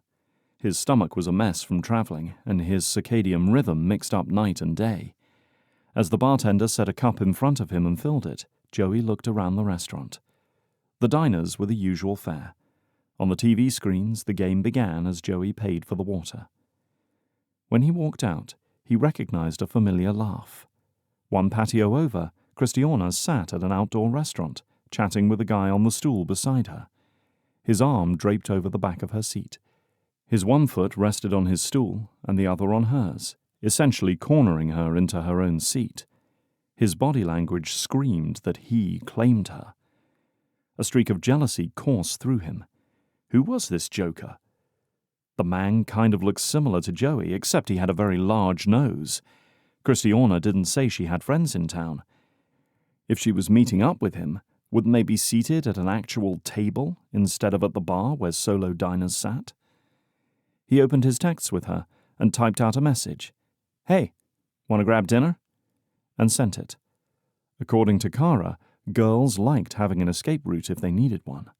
His stomach was a mess from traveling, and his circadian rhythm mixed up night and day. As the bartender set a cup in front of him and filled it, Joey looked around the restaurant. The diners were the usual fare. On the TV screens, the game began as Joey paid for the water. When he walked out, he recognized a familiar laugh. One patio over, Kristiana sat at an outdoor restaurant, chatting with a guy on the stool beside her. His arm draped over the back of her seat. His one foot rested on his stool and the other on hers, essentially cornering her into her own seat. His body language screamed that he claimed her. A streak of jealousy coursed through him. Who was this joker? The man kind of looked similar to Joey, except he had a very large nose. Kristiana didn't say she had friends in town. If she was meeting up with him, wouldn't they be seated at an actual table instead of at the bar where solo diners sat? He opened his texts with her and typed out a message. "Hey, want to grab dinner?" and sent it. According to Kara, girls liked having an escape route if they needed one.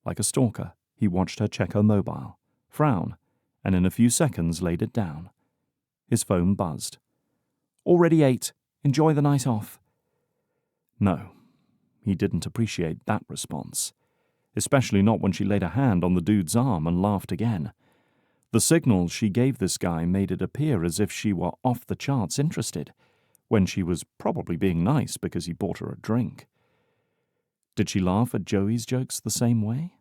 Like a stalker, he watched her check her mobile, frown, and in a few seconds laid it down. His phone buzzed. "Already ate. Enjoy the night off." No, he didn't appreciate that response, especially not when she laid a hand on the dude's arm and laughed again. The signals she gave this guy made it appear as if she were off the charts interested, when she was probably being nice because he bought her a drink. Did she laugh at Joey's jokes the same way?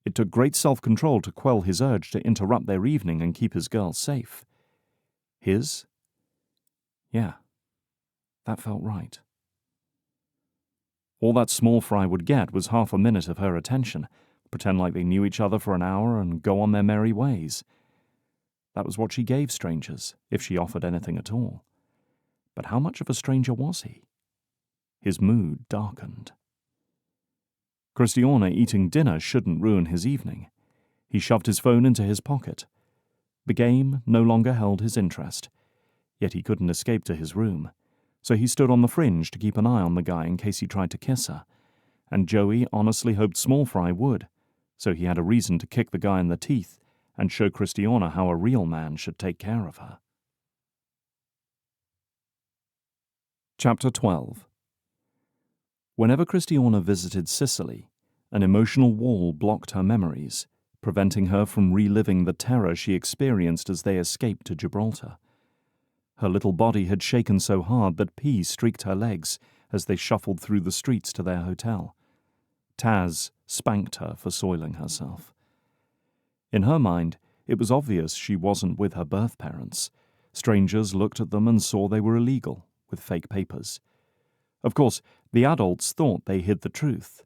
It took great self-control to quell his urge to interrupt their evening and keep his girl safe. His? Yeah, that felt right. All that small fry would get was half a minute of her attention, pretend like they knew each other for an hour and go on their merry ways. That was what she gave strangers, if she offered anything at all. But how much of a stranger was he? His mood darkened. Kristiana eating dinner shouldn't ruin his evening. He shoved his phone into his pocket. The game no longer held his interest, yet he couldn't escape to his room, so he stood on the fringe to keep an eye on the guy in case he tried to kiss her, and Joey honestly hoped Small Fry would, so he had a reason to kick the guy in the teeth and show Kristiana how a real man should take care of her. Chapter 12. Whenever Kristiana visited Sicily, an emotional wall blocked her memories, preventing her from reliving the terror she experienced as they escaped to Gibraltar. Her little body had shaken so hard that pee streaked her legs as they shuffled through the streets to their hotel. Taz spanked her for soiling herself. In her mind, it was obvious she wasn't with her birth parents. Strangers looked at them and saw they were illegal, with fake papers. Of course, the adults thought they hid the truth,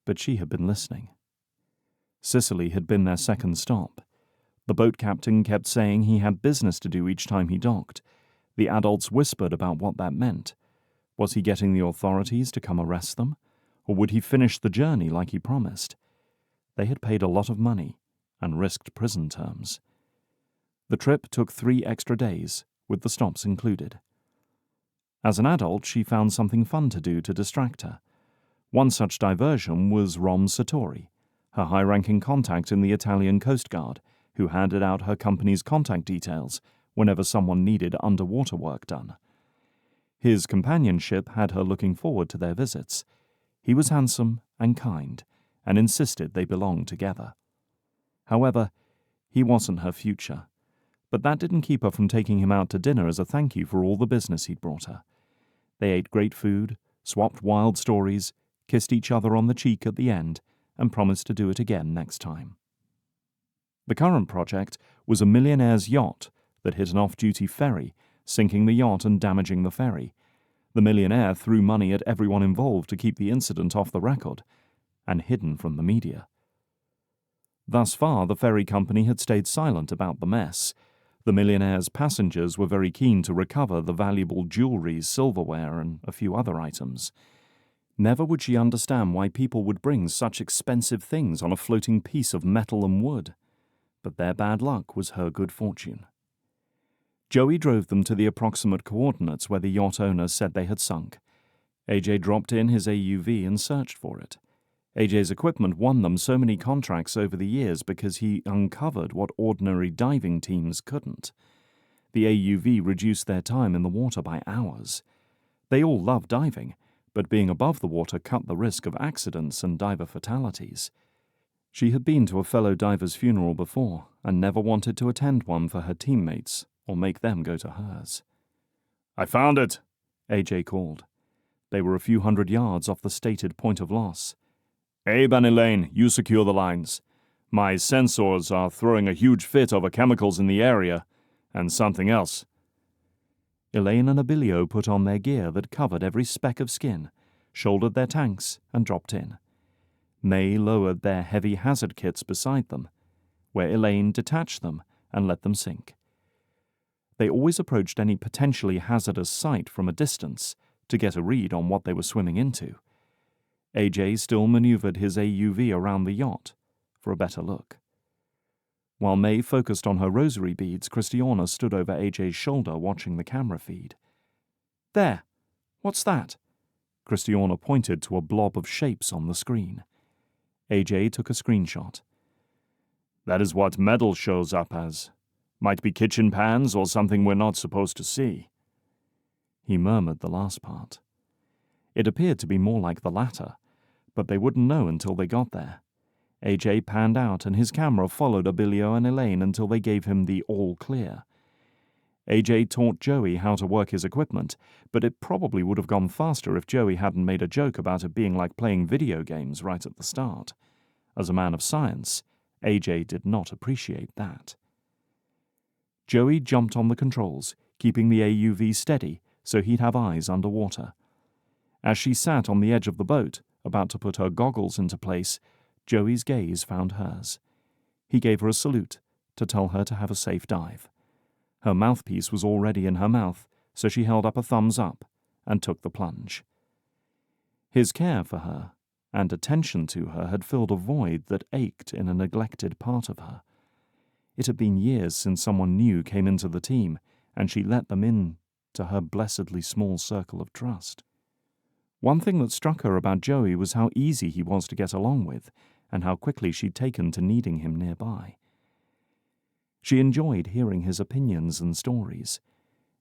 but she had been listening. Sicily had been their second stop. The boat captain kept saying he had business to do each time he docked. The adults whispered about what that meant. Was he getting the authorities to come arrest them? Or would he finish the journey like he promised? They had paid a lot of money and risked prison terms. The trip took 3 extra days, with the stops included. As an adult, she found something fun to do to distract her. One such diversion was Rom Sartori, her high-ranking contact in the Italian Coast Guard, who handed out her company's contact details whenever someone needed underwater work done. His companionship had her looking forward to their visits. He was handsome and kind, and insisted they belonged together. However, he wasn't her future, but that didn't keep her from taking him out to dinner as a thank you for all the business he'd brought her. They ate great food, swapped wild stories, kissed each other on the cheek at the end, and promised to do it again next time. The current project was a millionaire's yacht that hit an off-duty ferry, sinking the yacht and damaging the ferry. The millionaire threw money at everyone involved to keep the incident off the record, and hidden from the media. Thus far, the ferry company had stayed silent about the mess. The millionaire's passengers were very keen to recover the valuable jewelry, silverware, and a few other items. Never would she understand why people would bring such expensive things on a floating piece of metal and wood. But their bad luck was her good fortune. Joey drove them to the approximate coordinates where the yacht owner said they had sunk. AJ dropped in his AUV and searched for it. AJ's equipment won them so many contracts over the years because he uncovered what ordinary diving teams couldn't. The AUV reduced their time in the water by hours. They all loved diving, but being above the water cut the risk of accidents and diver fatalities. She had been to a fellow diver's funeral before and never wanted to attend one for her teammates or make them go to hers. "I found it," AJ called. They were a few hundred yards off the stated point of loss. "Abe and Elaine, you secure the lines. My sensors are throwing a huge fit over chemicals in the area, and something else." Elaine and Abilio put on their gear that covered every speck of skin, shouldered their tanks, and dropped in. May lowered their heavy hazard kits beside them, where Elaine detached them and let them sink. They always approached any potentially hazardous site from a distance to get a read on what they were swimming into. AJ still maneuvered his AUV around the yacht for a better look. While May focused on her rosary beads, Kristiana stood over AJ's shoulder watching the camera feed. "There! What's that?" Kristiana pointed to a blob of shapes on the screen. AJ took a screenshot. "That is what metal shows up as. Might be kitchen pans or something we're not supposed to see." He murmured the last part. It appeared to be more like the latter, but they wouldn't know until they got there. AJ panned out and his camera followed Abilio and Elaine until they gave him the all clear. AJ taught Joey how to work his equipment, but it probably would have gone faster if Joey hadn't made a joke about it being like playing video games right at the start. As a man of science, AJ did not appreciate that. Joey jumped on the controls, keeping the AUV steady so he'd have eyes underwater. As she sat on the edge of the boat, about to put her goggles into place, Joey's gaze found hers. He gave her a salute to tell her to have a safe dive. Her mouthpiece was already in her mouth, so she held up a thumbs up and took the plunge. His care for her and attention to her had filled a void that ached in a neglected part of her. It had been years since someone new came into the team, and she let them in to her blessedly small circle of trust. One thing that struck her about Joey was how easy he was to get along with, and how quickly she'd taken to needing him nearby. She enjoyed hearing his opinions and stories.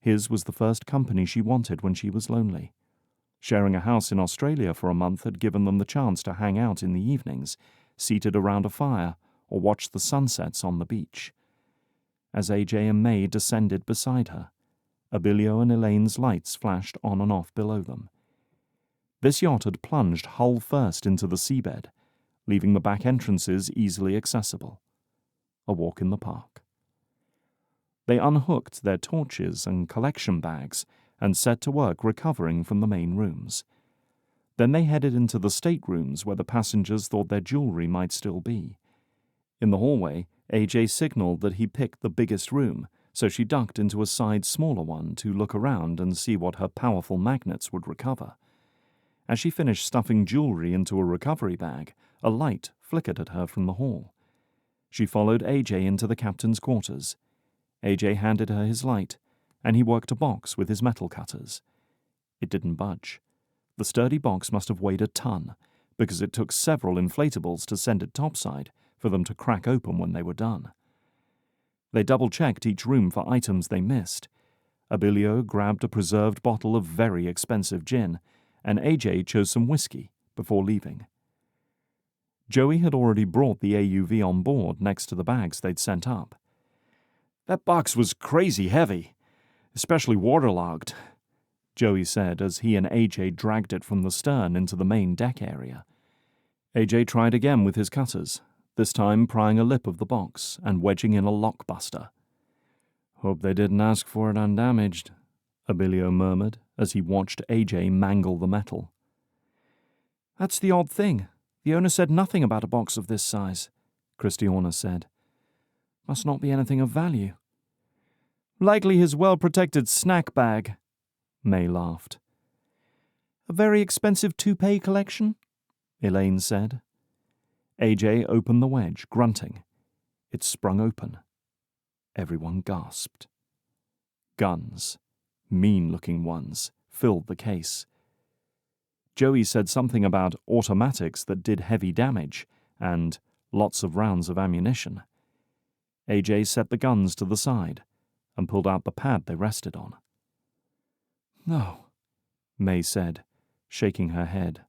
His was the first company she wanted when she was lonely. Sharing a house in Australia for a month had given them the chance to hang out in the evenings, seated around a fire, or watch the sunsets on the beach. As AJ and May descended beside her, Abilio and Elaine's lights flashed on and off below them. This yacht had plunged hull first into the seabed, leaving the back entrances easily accessible. A walk in the park. They unhooked their torches and collection bags and set to work recovering from the main rooms. Then they headed into the staterooms where the passengers thought their jewelry might still be. In the hallway, AJ signaled that he picked the biggest room, so she ducked into a side smaller one to look around and see what her powerful magnets would recover. As she finished stuffing jewelry into a recovery bag, a light flickered at her from the hall. She followed AJ into the captain's quarters. AJ handed her his light, and he worked a box with his metal cutters. It didn't budge. The sturdy box must have weighed a ton, because it took several inflatables to send it topside for them to crack open when they were done. They double-checked each room for items they missed. Abilio grabbed a preserved bottle of very expensive gin, and AJ chose some whiskey before leaving. Joey had already brought the AUV on board next to the bags they'd sent up. "That box was crazy heavy, especially waterlogged," Joey said as he and AJ dragged it from the stern into the main deck area. AJ tried again with his cutters, this time prying a lip of the box and wedging in a lockbuster. "Hope they didn't ask for it undamaged," Abilio murmured as he watched AJ mangle the metal. "That's the odd thing. The owner said nothing about a box of this size," Kristiana said. "Must not be anything of value." "Likely his well-protected snack bag," May laughed. "A very expensive toupee collection?" Elaine said. AJ opened the wedge, grunting. It sprung open. Everyone gasped. Guns, mean-looking ones, filled the case. Joey said something about automatics that did heavy damage and lots of rounds of ammunition. AJ set the guns to the side and pulled out the pad they rested on. "No," May said, shaking her head.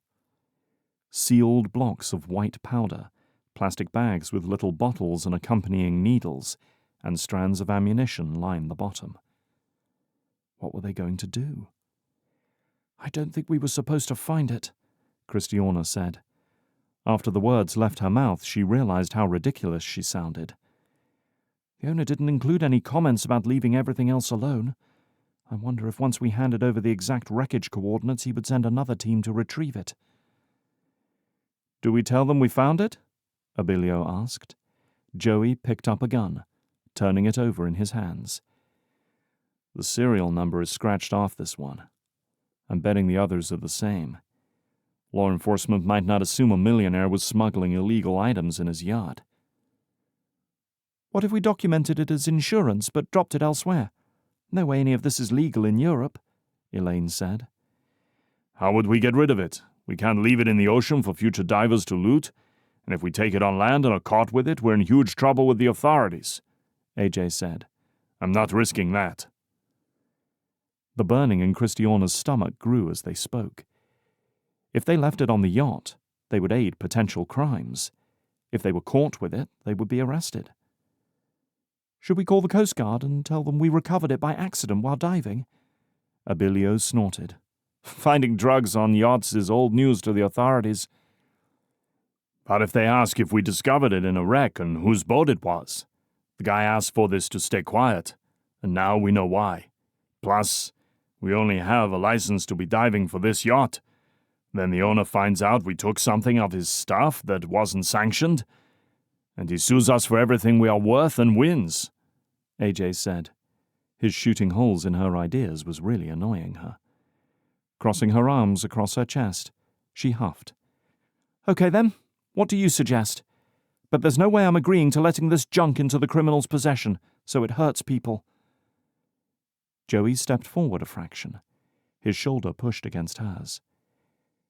Sealed blocks of white powder, plastic bags with little bottles and accompanying needles, and strands of ammunition lined the bottom. What were they going to do? "I don't think we were supposed to find it," Kristiana said. After the words left her mouth, she realized how ridiculous she sounded. "The owner didn't include any comments about leaving everything else alone. I wonder if once we handed over the exact wreckage coordinates, he would send another team to retrieve it." "Do we tell them we found it?" Abilio asked. Joey picked up a gun, turning it over in his hands. "The serial number is scratched off this one. I'm betting the others are the same. Law enforcement might not assume a millionaire was smuggling illegal items in his yacht." "What if we documented it as insurance but dropped it elsewhere? No way any of this is legal in Europe," Elaine said. "How would we get rid of it? We can't leave it in the ocean for future divers to loot. And if we take it on land and are caught with it, we're in huge trouble with the authorities," AJ said. "I'm not risking that." The burning in Kristiana's stomach grew as they spoke. If they left it on the yacht, they would aid potential crimes. If they were caught with it, they would be arrested. "Should we call the Coast Guard and tell them we recovered it by accident while diving?" Abilio snorted. "Finding drugs on yachts is old news to the authorities." But if they ask if we discovered it in a wreck and whose boat it was, the guy asked for this to stay quiet, and now we know why. Plus, we only have a license to be diving for this yacht. Then the owner finds out we took something of his stuff that wasn't sanctioned, and he sues us for everything we are worth and wins, AJ said. His shooting holes in her ideas was really annoying her. Crossing her arms across her chest, she huffed. Okay then, what do you suggest? But there's no way I'm agreeing to letting this junk into the criminal's possession, so it hurts people. Joey stepped forward a fraction, his shoulder pushed against hers.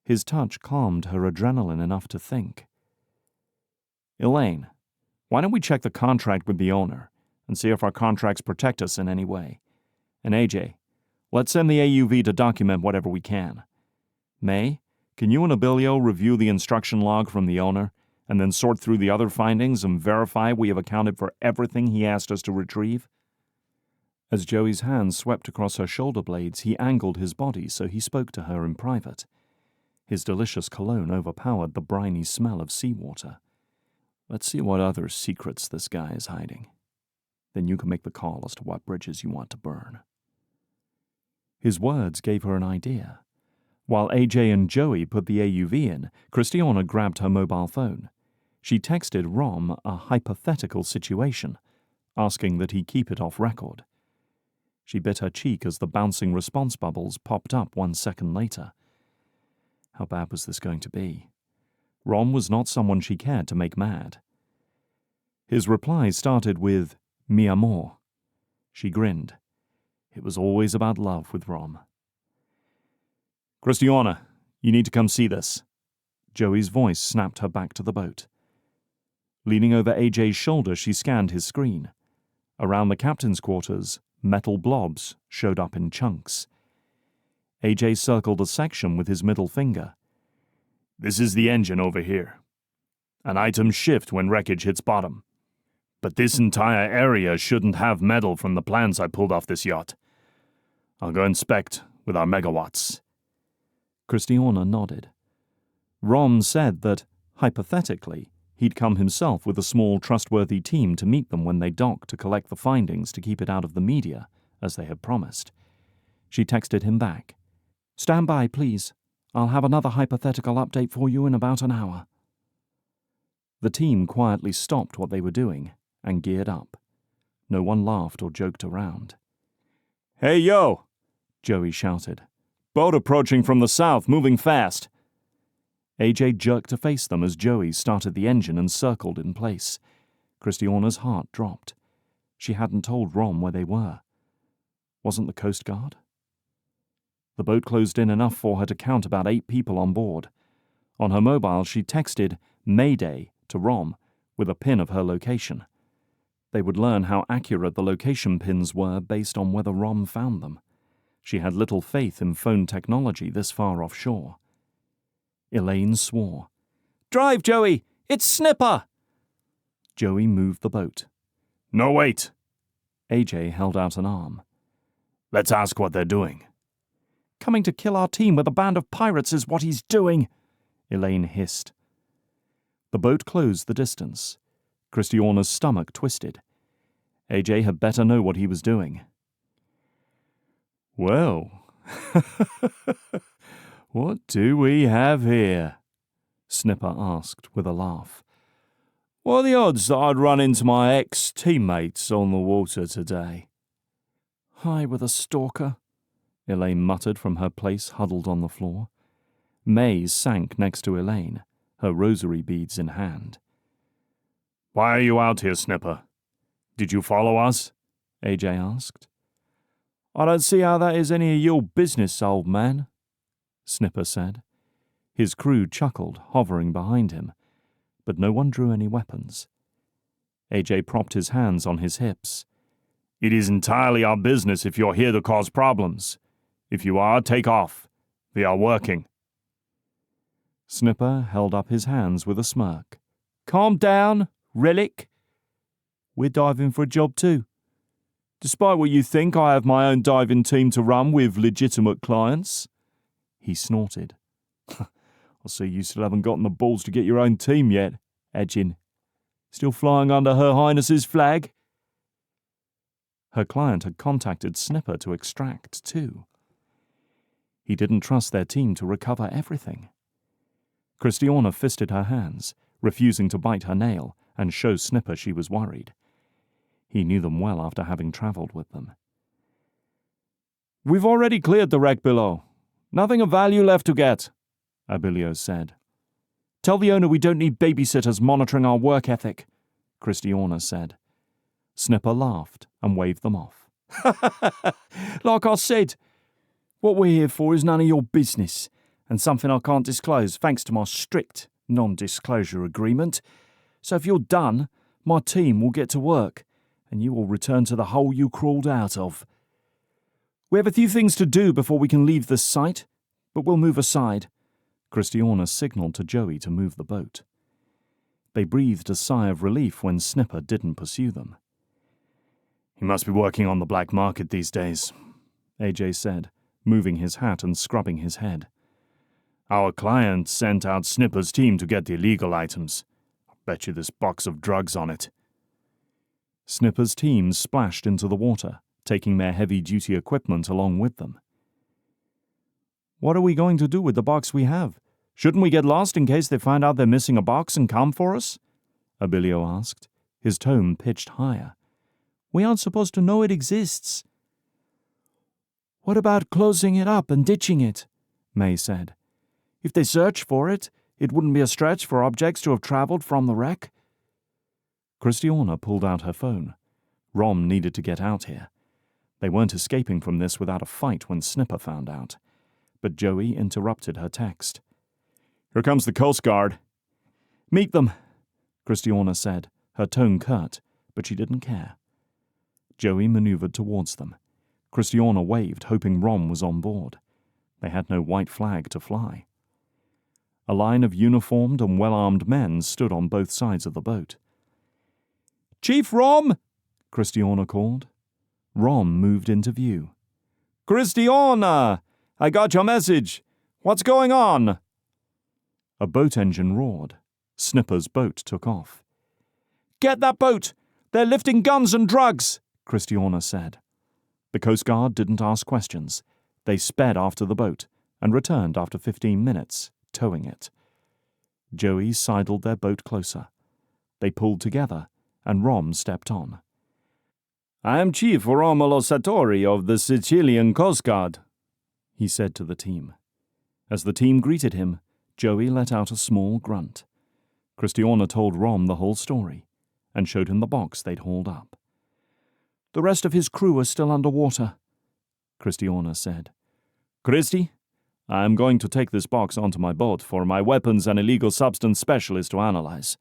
His touch calmed her adrenaline enough to think. Elaine, why don't we check the contract with the owner and see if our contracts protect us in any way? And AJ, let's send the AUV to document whatever we can. May, can you and Abilio review the instruction log from the owner and then sort through the other findings and verify we have accounted for everything he asked us to retrieve? As Joey's hands swept across her shoulder blades, he angled his body so he spoke to her in private. His delicious cologne overpowered the briny smell of seawater. Let's see what other secrets this guy is hiding. Then you can make the call as to what bridges you want to burn. His words gave her an idea. While AJ and Joey put the AUV in, Kristiana grabbed her mobile phone. She texted Rom a hypothetical situation, asking that he keep it off record. She bit her cheek as the bouncing response bubbles popped up 1 second later. How bad was this going to be? Rom was not someone she cared to make mad. His reply started with, mi amor. She grinned. It was always about love with Rom. Kristiana, you need to come see this. Joey's voice snapped her back to the boat. Leaning over AJ's shoulder, she scanned his screen. Around the captain's quarters, metal blobs showed up in chunks. AJ circled a section with his middle finger. This is the engine over here. An item shift when wreckage hits bottom. But this entire area shouldn't have metal from the plans I pulled off this yacht. I'll go inspect with our megawatts. Kristiana nodded. Rom said that, hypothetically, he'd come himself with a small, trustworthy team to meet them when they docked to collect the findings to keep it out of the media, as they had promised. She texted him back. Stand by, please. I'll have another hypothetical update for you in about an hour. The team quietly stopped what they were doing and geared up. No one laughed or joked around. Hey, yo! Joey shouted. Boat approaching from the south, moving fast. AJ jerked to face them as Joey started the engine and circled in place. Kristiana's heart dropped. She hadn't told Rom where they were. Wasn't the Coast Guard? The boat closed in enough for her to count about 8 people on board. On her mobile, she texted Mayday to Rom with a pin of her location. They would learn how accurate the location pins were based on whether Rom found them. She had little faith in phone technology this far offshore. Elaine swore. Drive, Joey! It's Snipper! Joey moved the boat. No, wait! AJ held out an arm. Let's ask what they're doing. Coming to kill our team with a band of pirates is what he's doing, Elaine hissed. The boat closed the distance. Kristiana's stomach twisted. AJ had better know what he was doing. Well, what do we have here? Snipper asked with a laugh. What are the odds that I'd run into my ex-teammates on the water today? Hi with a stalker, Elaine muttered from her place huddled on the floor. May sank next to Elaine, her rosary beads in hand. Why are you out here, Snipper? Did you follow us? AJ asked. I don't see how that is any of your business, old man, Snipper said. His crew chuckled, hovering behind him, but no one drew any weapons. AJ propped his hands on his hips. It is entirely our business if you're here to cause problems. If you are, take off. We are working. Snipper held up his hands with a smirk. Calm down, Relic. We're diving for a job too. Despite what you think, I have my own diving team to run with legitimate clients. He snorted. I see you still haven't gotten the balls to get your own team yet, edging. Still flying under Her Highness's flag?" Her client had contacted Snipper to extract, too. He didn't trust their team to recover everything. Kristiana fisted her hands, refusing to bite her nail and show Snipper she was worried. He knew them well after having travelled with them. "We've already cleared the wreck below. Nothing of value left to get," Abilio said. "Tell the owner we don't need babysitters monitoring our work ethic," Kristiana said. Snipper laughed and waved them off. "Like I said, what we're here for is none of your business, and something I can't disclose thanks to my strict non-disclosure agreement. So if you're done, my team will get to work, and you will return to the hole you crawled out of. We have a few things to do before we can leave this site, but we'll move aside." Kristiana signalled to Joey to move the boat. They breathed a sigh of relief when Snipper didn't pursue them. "He must be working on the black market these days," AJ said, moving his hat and scrubbing his head. "Our client sent out Snipper's team to get the illegal items. I bet you this box of drugs on it." Snipper's team splashed into the water, taking their heavy-duty equipment along with them. "What are we going to do with the box we have? Shouldn't we get lost in case they find out they're missing a box and come for us?" Abilio asked, his tone pitched higher. "We aren't supposed to know it exists." "What about closing it up and ditching it?" May said. "If they search for it, it wouldn't be a stretch for objects to have travelled from the wreck." Kristiana pulled out her phone. Rom needed to get out here. They weren't escaping from this without a fight when Snipper found out. But Joey interrupted her text. "Here comes the Coast Guard." "Meet them," Kristiana said, her tone curt, but she didn't care. Joey manoeuvred towards them. Kristiana waved, hoping Rom was on board. They had no white flag to fly. A line of uniformed and well-armed men stood on both sides of the boat. "Chief Rom!" Kristiana called. Rom moved into view. "Kristiana! I got your message. What's going on?" A boat engine roared. Snipper's boat took off. "Get that boat! They're lifting guns and drugs!" Kristiana said. The Coast Guard didn't ask questions. They sped after the boat and returned after 15 minutes, towing it. Joey sidled their boat closer. They pulled together, and Rom stepped on. "I am Chief Romolo Sartori of the Sicilian Coast Guard," he said to the team. As the team greeted him, Joey let out a small grunt. Kristiana told Rom the whole story and showed him the box they'd hauled up. "The rest of his crew are still underwater," Kristiana said. "Christy, I am going to take this box onto my boat for my weapons and illegal substance specialist to analyze,"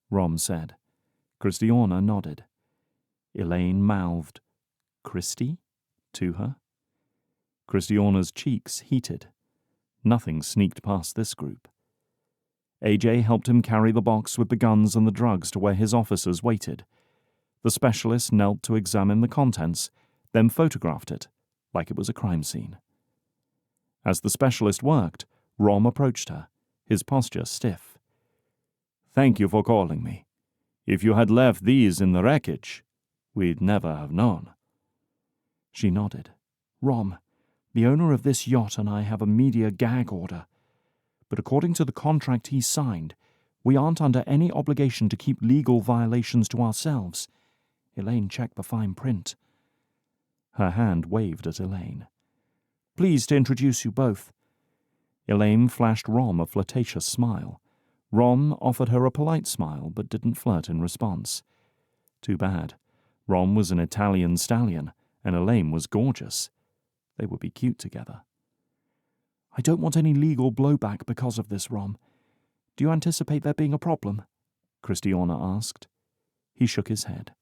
Rom said. Kristiana nodded. Elaine mouthed, "Christy?" to her. Kristiana's cheeks heated. Nothing sneaked past this group. AJ helped him carry the box with the guns and the drugs to where his officers waited. The specialist knelt to examine the contents, then photographed it, like it was a crime scene. As the specialist worked, Rom approached her, his posture stiff. "Thank you for calling me. If you had left these in the wreckage, we'd never have known." She nodded. "Rom, the owner of this yacht and I have a media gag order. But according to the contract he signed, we aren't under any obligation to keep legal violations to ourselves." Elaine checked the fine print. Her hand waved at Elaine. "Pleased to introduce you both." Elaine flashed Rom a flirtatious smile. Rom offered her a polite smile, but didn't flirt in response. Too bad. Rom was an Italian stallion, and Elaine was gorgeous. They would be cute together. "I don't want any legal blowback because of this, Rom. Do you anticipate there being a problem?" Kristiana asked. He shook his head.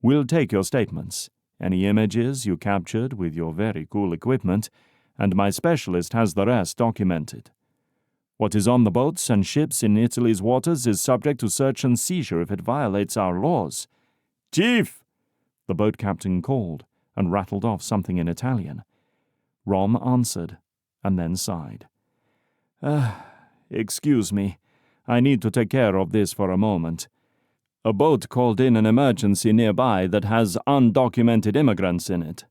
"We'll take your statements, any images you captured with your very cool equipment, and my specialist has the rest documented. What is on the boats and ships in Italy's waters is subject to search and seizure if it violates our laws." "Chief!" the boat captain called and rattled off something in Italian. Rom answered and then sighed. excuse me. I need to take care of this for a moment. A boat called in an emergency nearby that has undocumented immigrants in it."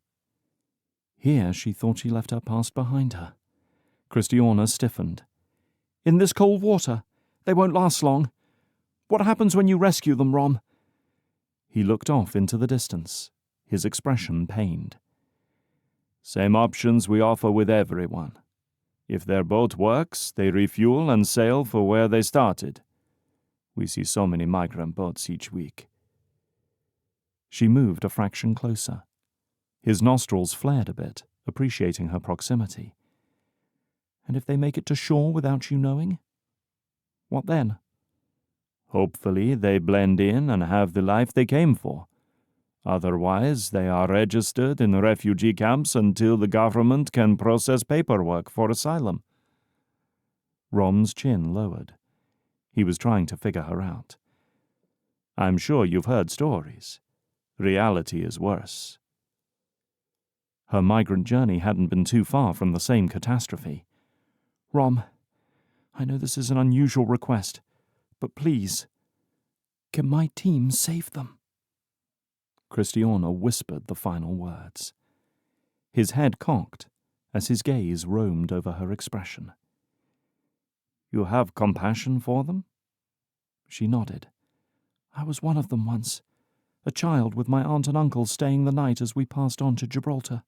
Here she thought she left her past behind her. Kristiana stiffened. "In this cold water? They won't last long. What happens when you rescue them, Rom?" He looked off into the distance, his expression pained. "Same options we offer with everyone. If their boat works, they refuel and sail for where they started. We see so many migrant boats each week." She moved a fraction closer. His nostrils flared a bit, appreciating her proximity. "And if they make it to shore without you knowing? What then?" "Hopefully they blend in and have the life they came for. Otherwise, they are registered in refugee camps until the government can process paperwork for asylum." Rom's chin lowered. He was trying to figure her out. "I'm sure you've heard stories. Reality is worse." Her migrant journey hadn't been too far from the same catastrophe. "Rom, I know this is an unusual request, but please, can my team save them?" Kristiana whispered the final words. His head cocked as his gaze roamed over her expression. "You have compassion for them?" She nodded. "I was one of them once, a child with my aunt and uncle staying the night as we passed on to Gibraltar."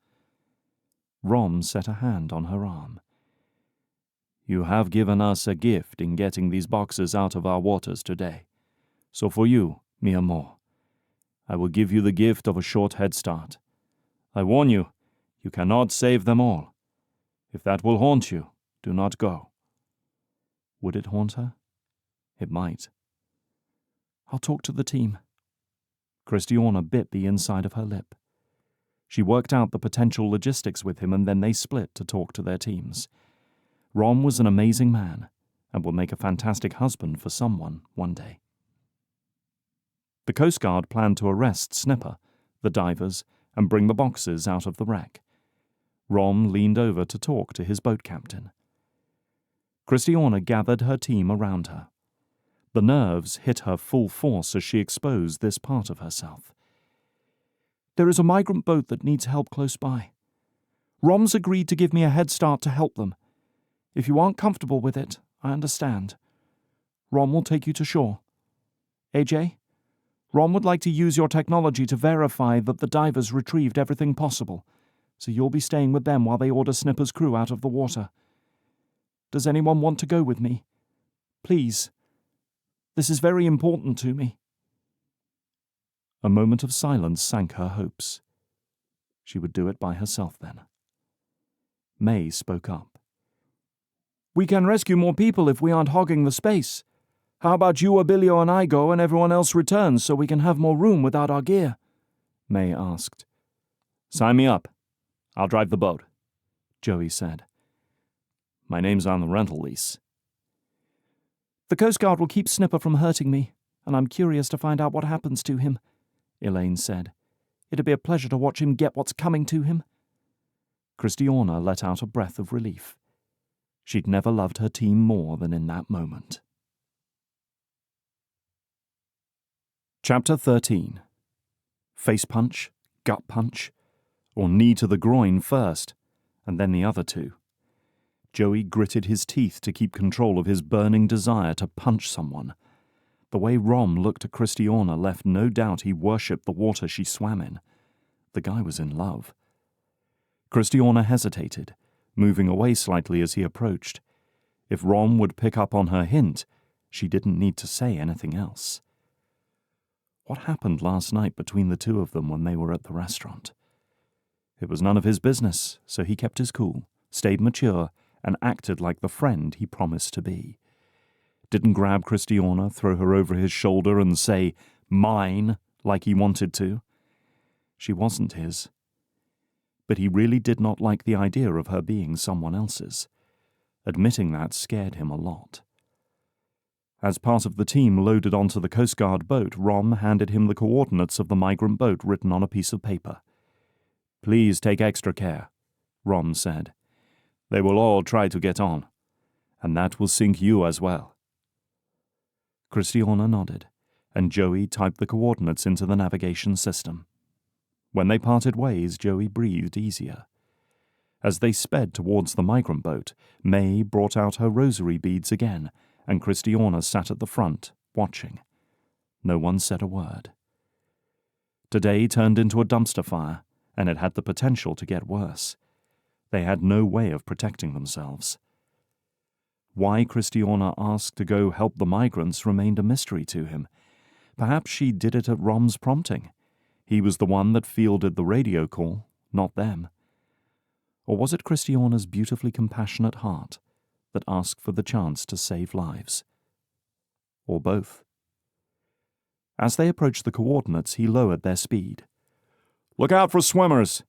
Rom set a hand on her arm. "You have given us a gift in getting these boxes out of our waters today. So for you, mi amor, I will give you the gift of a short head start. I warn you, you cannot save them all. If that will haunt you, do not go." Would it haunt her? It might. "I'll talk to the team." Kristiana bit the inside of her lip. She worked out the potential logistics with him, and then they split to talk to their teams. Rom was an amazing man, and would make a fantastic husband for someone one day. The Coast Guard planned to arrest Snipper, the divers, and bring the boxes out of the wreck. Rom leaned over to talk to his boat captain. Kristiana gathered her team around her. The nerves hit her full force as she exposed this part of herself. "There is a migrant boat that needs help close by. Rom's agreed to give me a head start to help them. If you aren't comfortable with it, I understand. Rom will take you to shore. AJ, Rom would like to use your technology to verify that the divers retrieved everything possible, so you'll be staying with them while they order Snipper's crew out of the water. Does anyone want to go with me? Please. This is very important to me." A moment of silence sank her hopes. She would do it by herself then. May spoke up. "We can rescue more people if we aren't hogging the space. How about you, Abilio, and I go and everyone else returns so we can have more room without our gear?" May asked. "Sign me up. I'll drive the boat," Joey said. "My name's on the rental lease." "The Coast Guard will keep Snipper from hurting me, and I'm curious to find out what happens to him," Elaine said. "It'd be a pleasure to watch him get what's coming to him." Kristiana let out a breath of relief. She'd never loved her team more than in that moment. Chapter 13. Face punch, gut punch, or knee to the groin first, and then the other two. Joey gritted his teeth to keep control of his burning desire to punch someone. The way Rom looked at Kristiana left no doubt he worshipped the water she swam in. The guy was in love. Kristiana hesitated, moving away slightly as he approached. If Rom would pick up on her hint, she didn't need to say anything else. What happened last night between the two of them when they were at the restaurant? It was none of his business, so he kept his cool, stayed mature, and acted like the friend he promised to be. Didn't grab Kristiana, throw her over his shoulder, and say, "Mine," like he wanted to. She wasn't his. But he really did not like the idea of her being someone else's. Admitting that scared him a lot. As part of the team loaded onto the Coast Guard boat, Rom handed him the coordinates of the migrant boat written on a piece of paper. "Please take extra care," Rom said. "They will all try to get on. And that will sink you as well. Kristiana nodded, and Joey typed the coordinates into the navigation system. When they parted ways, Joey breathed easier. As they sped towards the migrant boat, May brought out her rosary beads again, and Kristiana sat at the front, watching. No one said a word. Today turned into a dumpster fire, and it had the potential to get worse. They had no way of protecting themselves. Why Kristiana asked to go help the migrants remained a mystery to him. Perhaps she did it at Rom's prompting. He was the one that fielded the radio call, not them. Or was it Kristiana's beautifully compassionate heart that asked for the chance to save lives? Or both? As they approached the coordinates, he lowered their speed. Look out for swimmers!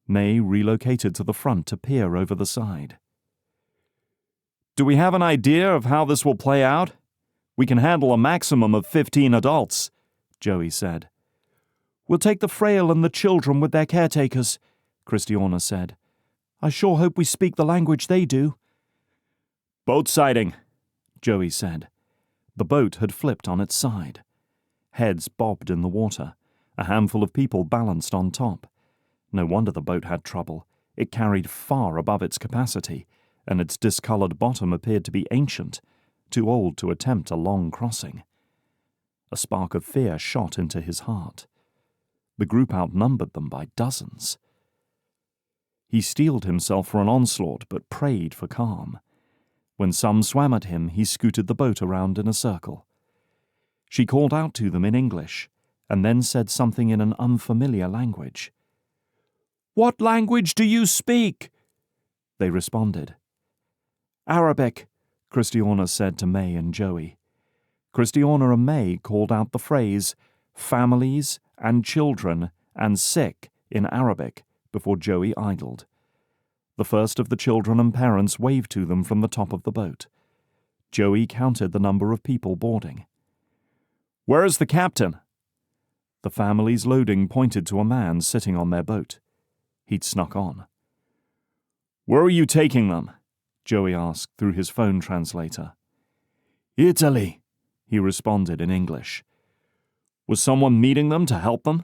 May relocated to the front to peer over the side. Do we have an idea of how this will play out? We can handle a maximum of 15 adults, Joey said. We'll take the frail and the children with their caretakers, Kristiana said. I sure hope we speak the language they do. Boat sighting, Joey said. The boat had flipped on its side. Heads bobbed in the water. A handful of people balanced on top. No wonder the boat had trouble. It carried far above its capacity, and its discolored bottom appeared to be ancient, too old to attempt a long crossing. A spark of fear shot into his heart. The group outnumbered them by dozens. He steeled himself for an onslaught, but prayed for calm. When some swam at him, he scooted the boat around in a circle. She called out to them in English, and then said something in an unfamiliar language. What language do you speak? They responded. Arabic, Kristiana said to May and Joey. Kristiana and May called out the phrase, families and children and sick in Arabic, before Joey idled. The first of the children and parents waved to them from the top of the boat. Joey counted the number of people boarding. Where is the captain? The family's loading pointed to a man sitting on their boat. He'd snuck on. Where are you taking them? Joey asked through his phone translator. Italy, he responded in English. Was someone meeting them to help them?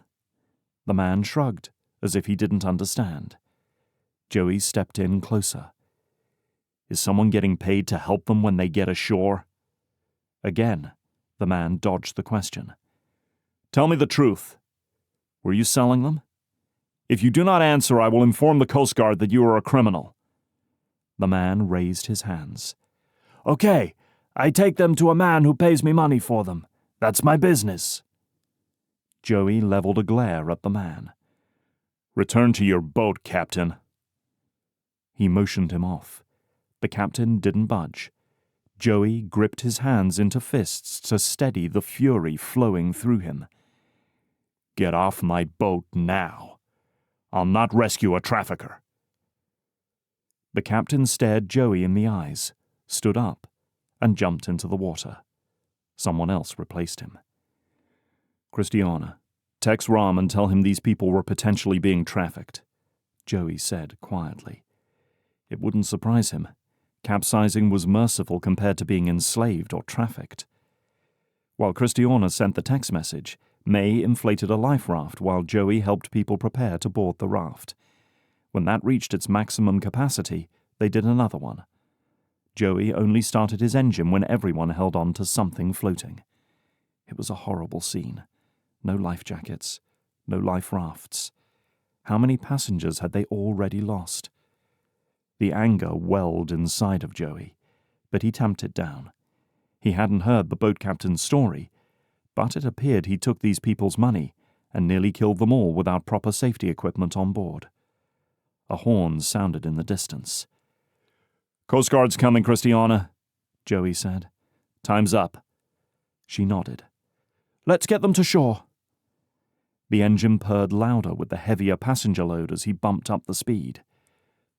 The man shrugged, as if he didn't understand. Joey stepped in closer. Is someone getting paid to help them when they get ashore? Again, the man dodged the question. Tell me the truth. Were you selling them? If you do not answer, I will inform the Coast Guard that you are a criminal. The man raised his hands. Okay, I take them to a man who pays me money for them. That's my business. Joey leveled a glare at the man. Return to your boat, Captain. He motioned him off. The captain didn't budge. Joey gripped his hands into fists to steady the fury flowing through him. Get off my boat now. I'll not rescue a trafficker. The captain stared Joey in the eyes, stood up, and jumped into the water. Someone else replaced him. Kristiana, text Rom and tell him these people were potentially being trafficked, Joey said quietly. It wouldn't surprise him. Capsizing was merciful compared to being enslaved or trafficked. While Kristiana sent the text message, May inflated a life raft while Joey helped people prepare to board the raft. When that reached its maximum capacity, they did another one. Joey only started his engine when everyone held on to something floating. It was a horrible scene. No life jackets, no life rafts. How many passengers had they already lost? The anger welled inside of Joey, but he tamped it down. He hadn't heard the boat captain's story, but it appeared he took these people's money and nearly killed them all without proper safety equipment on board. A horn sounded in the distance. Coast Guard's coming, Kristiana, Joey said. Time's up. She nodded. Let's get them to shore. The engine purred louder with the heavier passenger load as he bumped up the speed.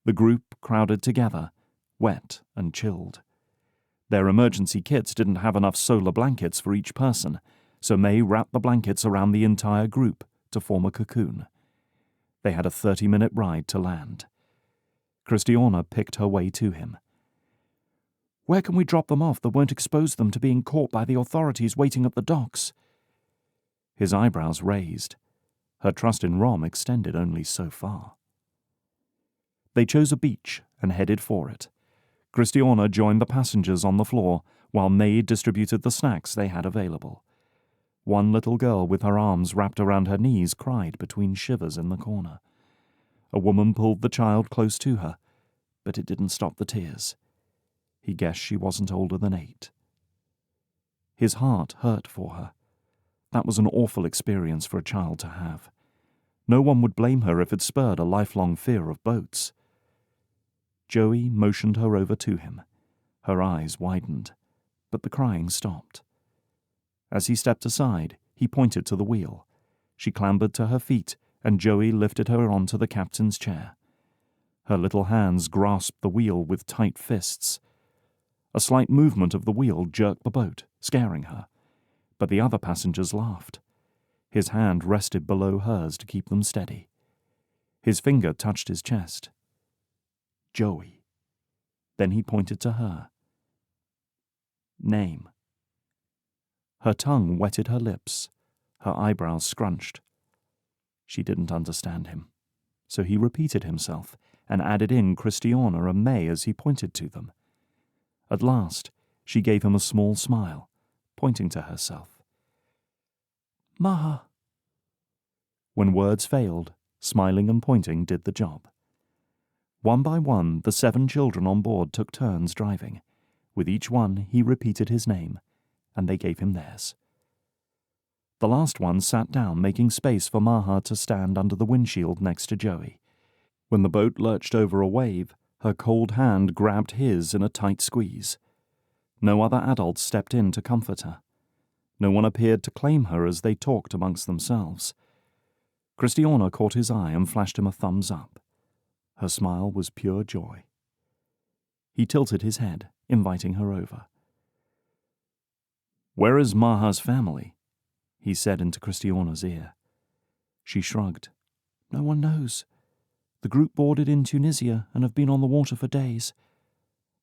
The group crowded together, wet and chilled. Their emergency kits didn't have enough solar blankets for each person, so May wrapped the blankets around the entire group to form a cocoon. They had a 30-minute ride to land. Kristiana picked her way to him. Where can we drop them off that won't expose them to being caught by the authorities waiting at the docks?" His eyebrows raised. Her trust in Rom extended only so far. They chose a beach and headed for it. Kristiana joined the passengers on the floor while May distributed the snacks they had available. One little girl with her arms wrapped around her knees cried between shivers in the corner. A woman pulled the child close to her, but it didn't stop the tears. He guessed she wasn't older than 8. His heart hurt for her. That was an awful experience for a child to have. No one would blame her if it spurred a lifelong fear of boats. Joey motioned her over to him. Her eyes widened, but the crying stopped. As he stepped aside, he pointed to the wheel. She clambered to her feet, and Joey lifted her onto the captain's chair. Her little hands grasped the wheel with tight fists. A slight movement of the wheel jerked the boat, scaring her, but the other passengers laughed. His hand rested below hers to keep them steady. His finger touched his chest. Joey. Then he pointed to her. Name. Her tongue wetted her lips, her eyebrows scrunched. She didn't understand him, so he repeated himself and added in Kristiana and May as he pointed to them. At last, she gave him a small smile, pointing to herself. Maha. When words failed, smiling and pointing did the job. One by one, the 7 children on board took turns driving. With each one, he repeated his name, and they gave him theirs. The last one sat down, making space for Maha to stand under the windshield next to Joey. When the boat lurched over a wave, her cold hand grabbed his in a tight squeeze. No other adults stepped in to comfort her. No one appeared to claim her as they talked amongst themselves. Kristiana caught his eye and flashed him a thumbs up. Her smile was pure joy. He tilted his head, inviting her over. "Where is Maha's family?" he said into Kristiana's ear. She shrugged. "No one knows. The group boarded in Tunisia and have been on the water for days.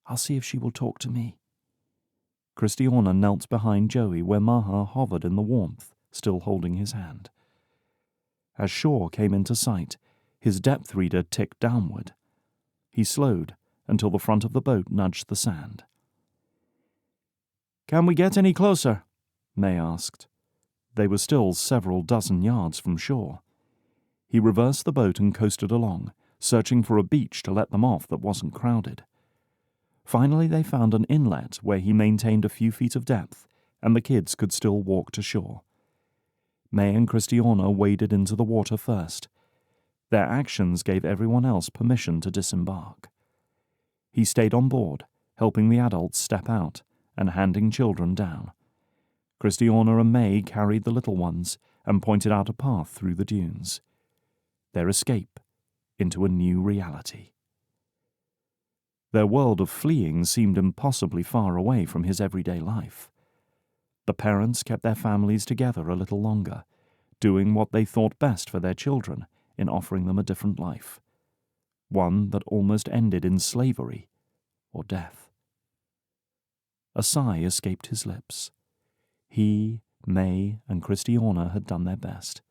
I'll see if she will talk to me." Kristiana knelt behind Joey where Maha hovered in the warmth, still holding his hand. As shore came into sight, his depth reader ticked downward. He slowed until the front of the boat nudged the sand. "Can we get any closer?" May asked. They were still several dozen yards from shore. He reversed the boat and coasted along, searching for a beach to let them off that wasn't crowded. Finally they found an inlet where he maintained a few feet of depth, and the kids could still walk to shore. May and Kristiana waded into the water first. Their actions gave everyone else permission to disembark. He stayed on board, helping the adults step out and handing children down. Kristiana and May carried the little ones and pointed out a path through the dunes. Their escape into a new reality. Their world of fleeing seemed impossibly far away from his everyday life. The parents kept their families together a little longer, doing what they thought best for their children in offering them a different life, one that almost ended in slavery or death. A sigh escaped his lips. He, May, and Kristiana had done their best.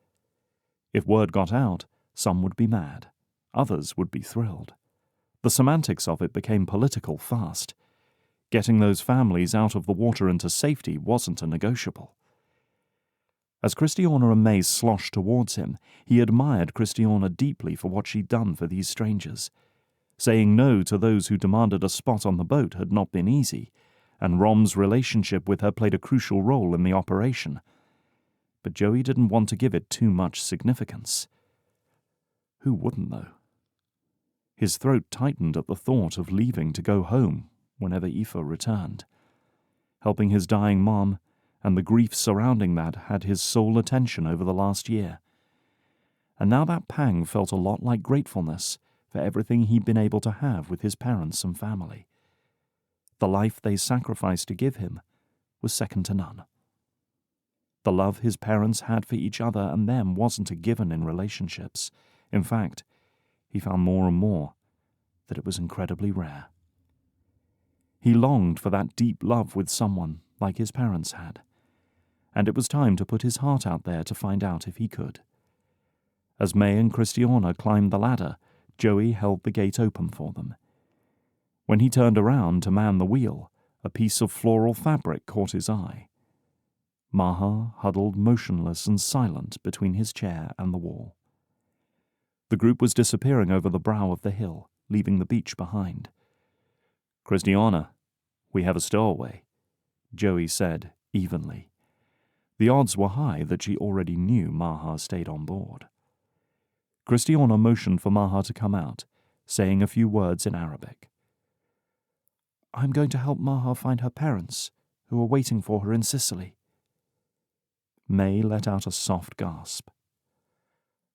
If word got out, some would be mad, others would be thrilled. The semantics of it became political fast. Getting those families out of the water into safety wasn't a negotiable. As Kristiana and May sloshed towards him, he admired Kristiana deeply for what she'd done for these strangers. Saying no to those who demanded a spot on the boat had not been easy, and Rom's relationship with her played a crucial role in the operation. But Joey didn't want to give it too much significance. Who wouldn't, though? His throat tightened at the thought of leaving to go home whenever Aoife returned. Helping his dying mom and the grief surrounding that had his sole attention over the last year. And now that pang felt a lot like gratefulness for everything he'd been able to have with his parents and family. The life they sacrificed to give him was second to none. The love his parents had for each other and them wasn't a given in relationships. In fact, he found more and more that it was incredibly rare. He longed for that deep love with someone like his parents had, and it was time to put his heart out there to find out if he could. As May and Kristiana climbed the ladder, Joey held the gate open for them. When he turned around to man the wheel, a piece of floral fabric caught his eye. Maha huddled motionless and silent between his chair and the wall. The group was disappearing over the brow of the hill, leaving the beach behind. "Kristiana, we have a stowaway," Joey said evenly. The odds were high that she already knew Maha stayed on board. Kristiana motioned for Maha to come out, saying a few words in Arabic. "I'm going to help Maha find her parents, who are waiting for her in Sicily." May let out a soft gasp.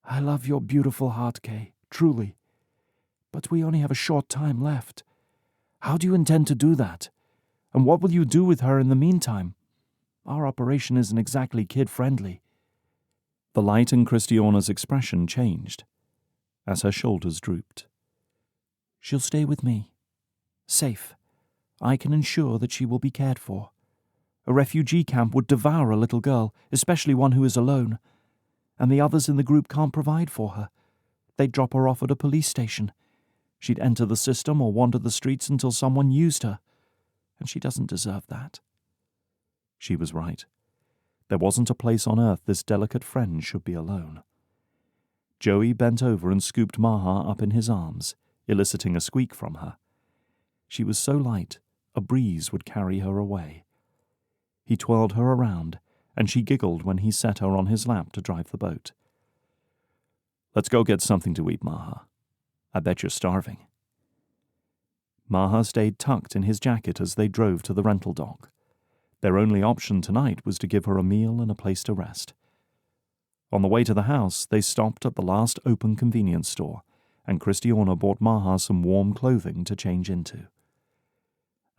"I love your beautiful heart, Kay, truly. But we only have a short time left. How do you intend to do that? And what will you do with her in the meantime? Our operation isn't exactly kid-friendly." The light in Kristiana's expression changed as her shoulders drooped. "She'll stay with me. Safe. I can ensure that she will be cared for. A refugee camp would devour a little girl, especially one who is alone. And the others in the group can't provide for her. They'd drop her off at a police station. She'd enter the system or wander the streets until someone used her. And she doesn't deserve that." She was right. There wasn't a place on earth this delicate friend should be alone. Joey bent over and scooped Maha up in his arms, eliciting a squeak from her. She was so light, a breeze would carry her away. He twirled her around, and she giggled when he set her on his lap to drive the boat. "Let's go get something to eat, Maha. I bet you're starving." Maha stayed tucked in his jacket as they drove to the rental dock. Their only option tonight was to give her a meal and a place to rest. On the way to the house, they stopped at the last open convenience store, and Kristiana bought Maha some warm clothing to change into.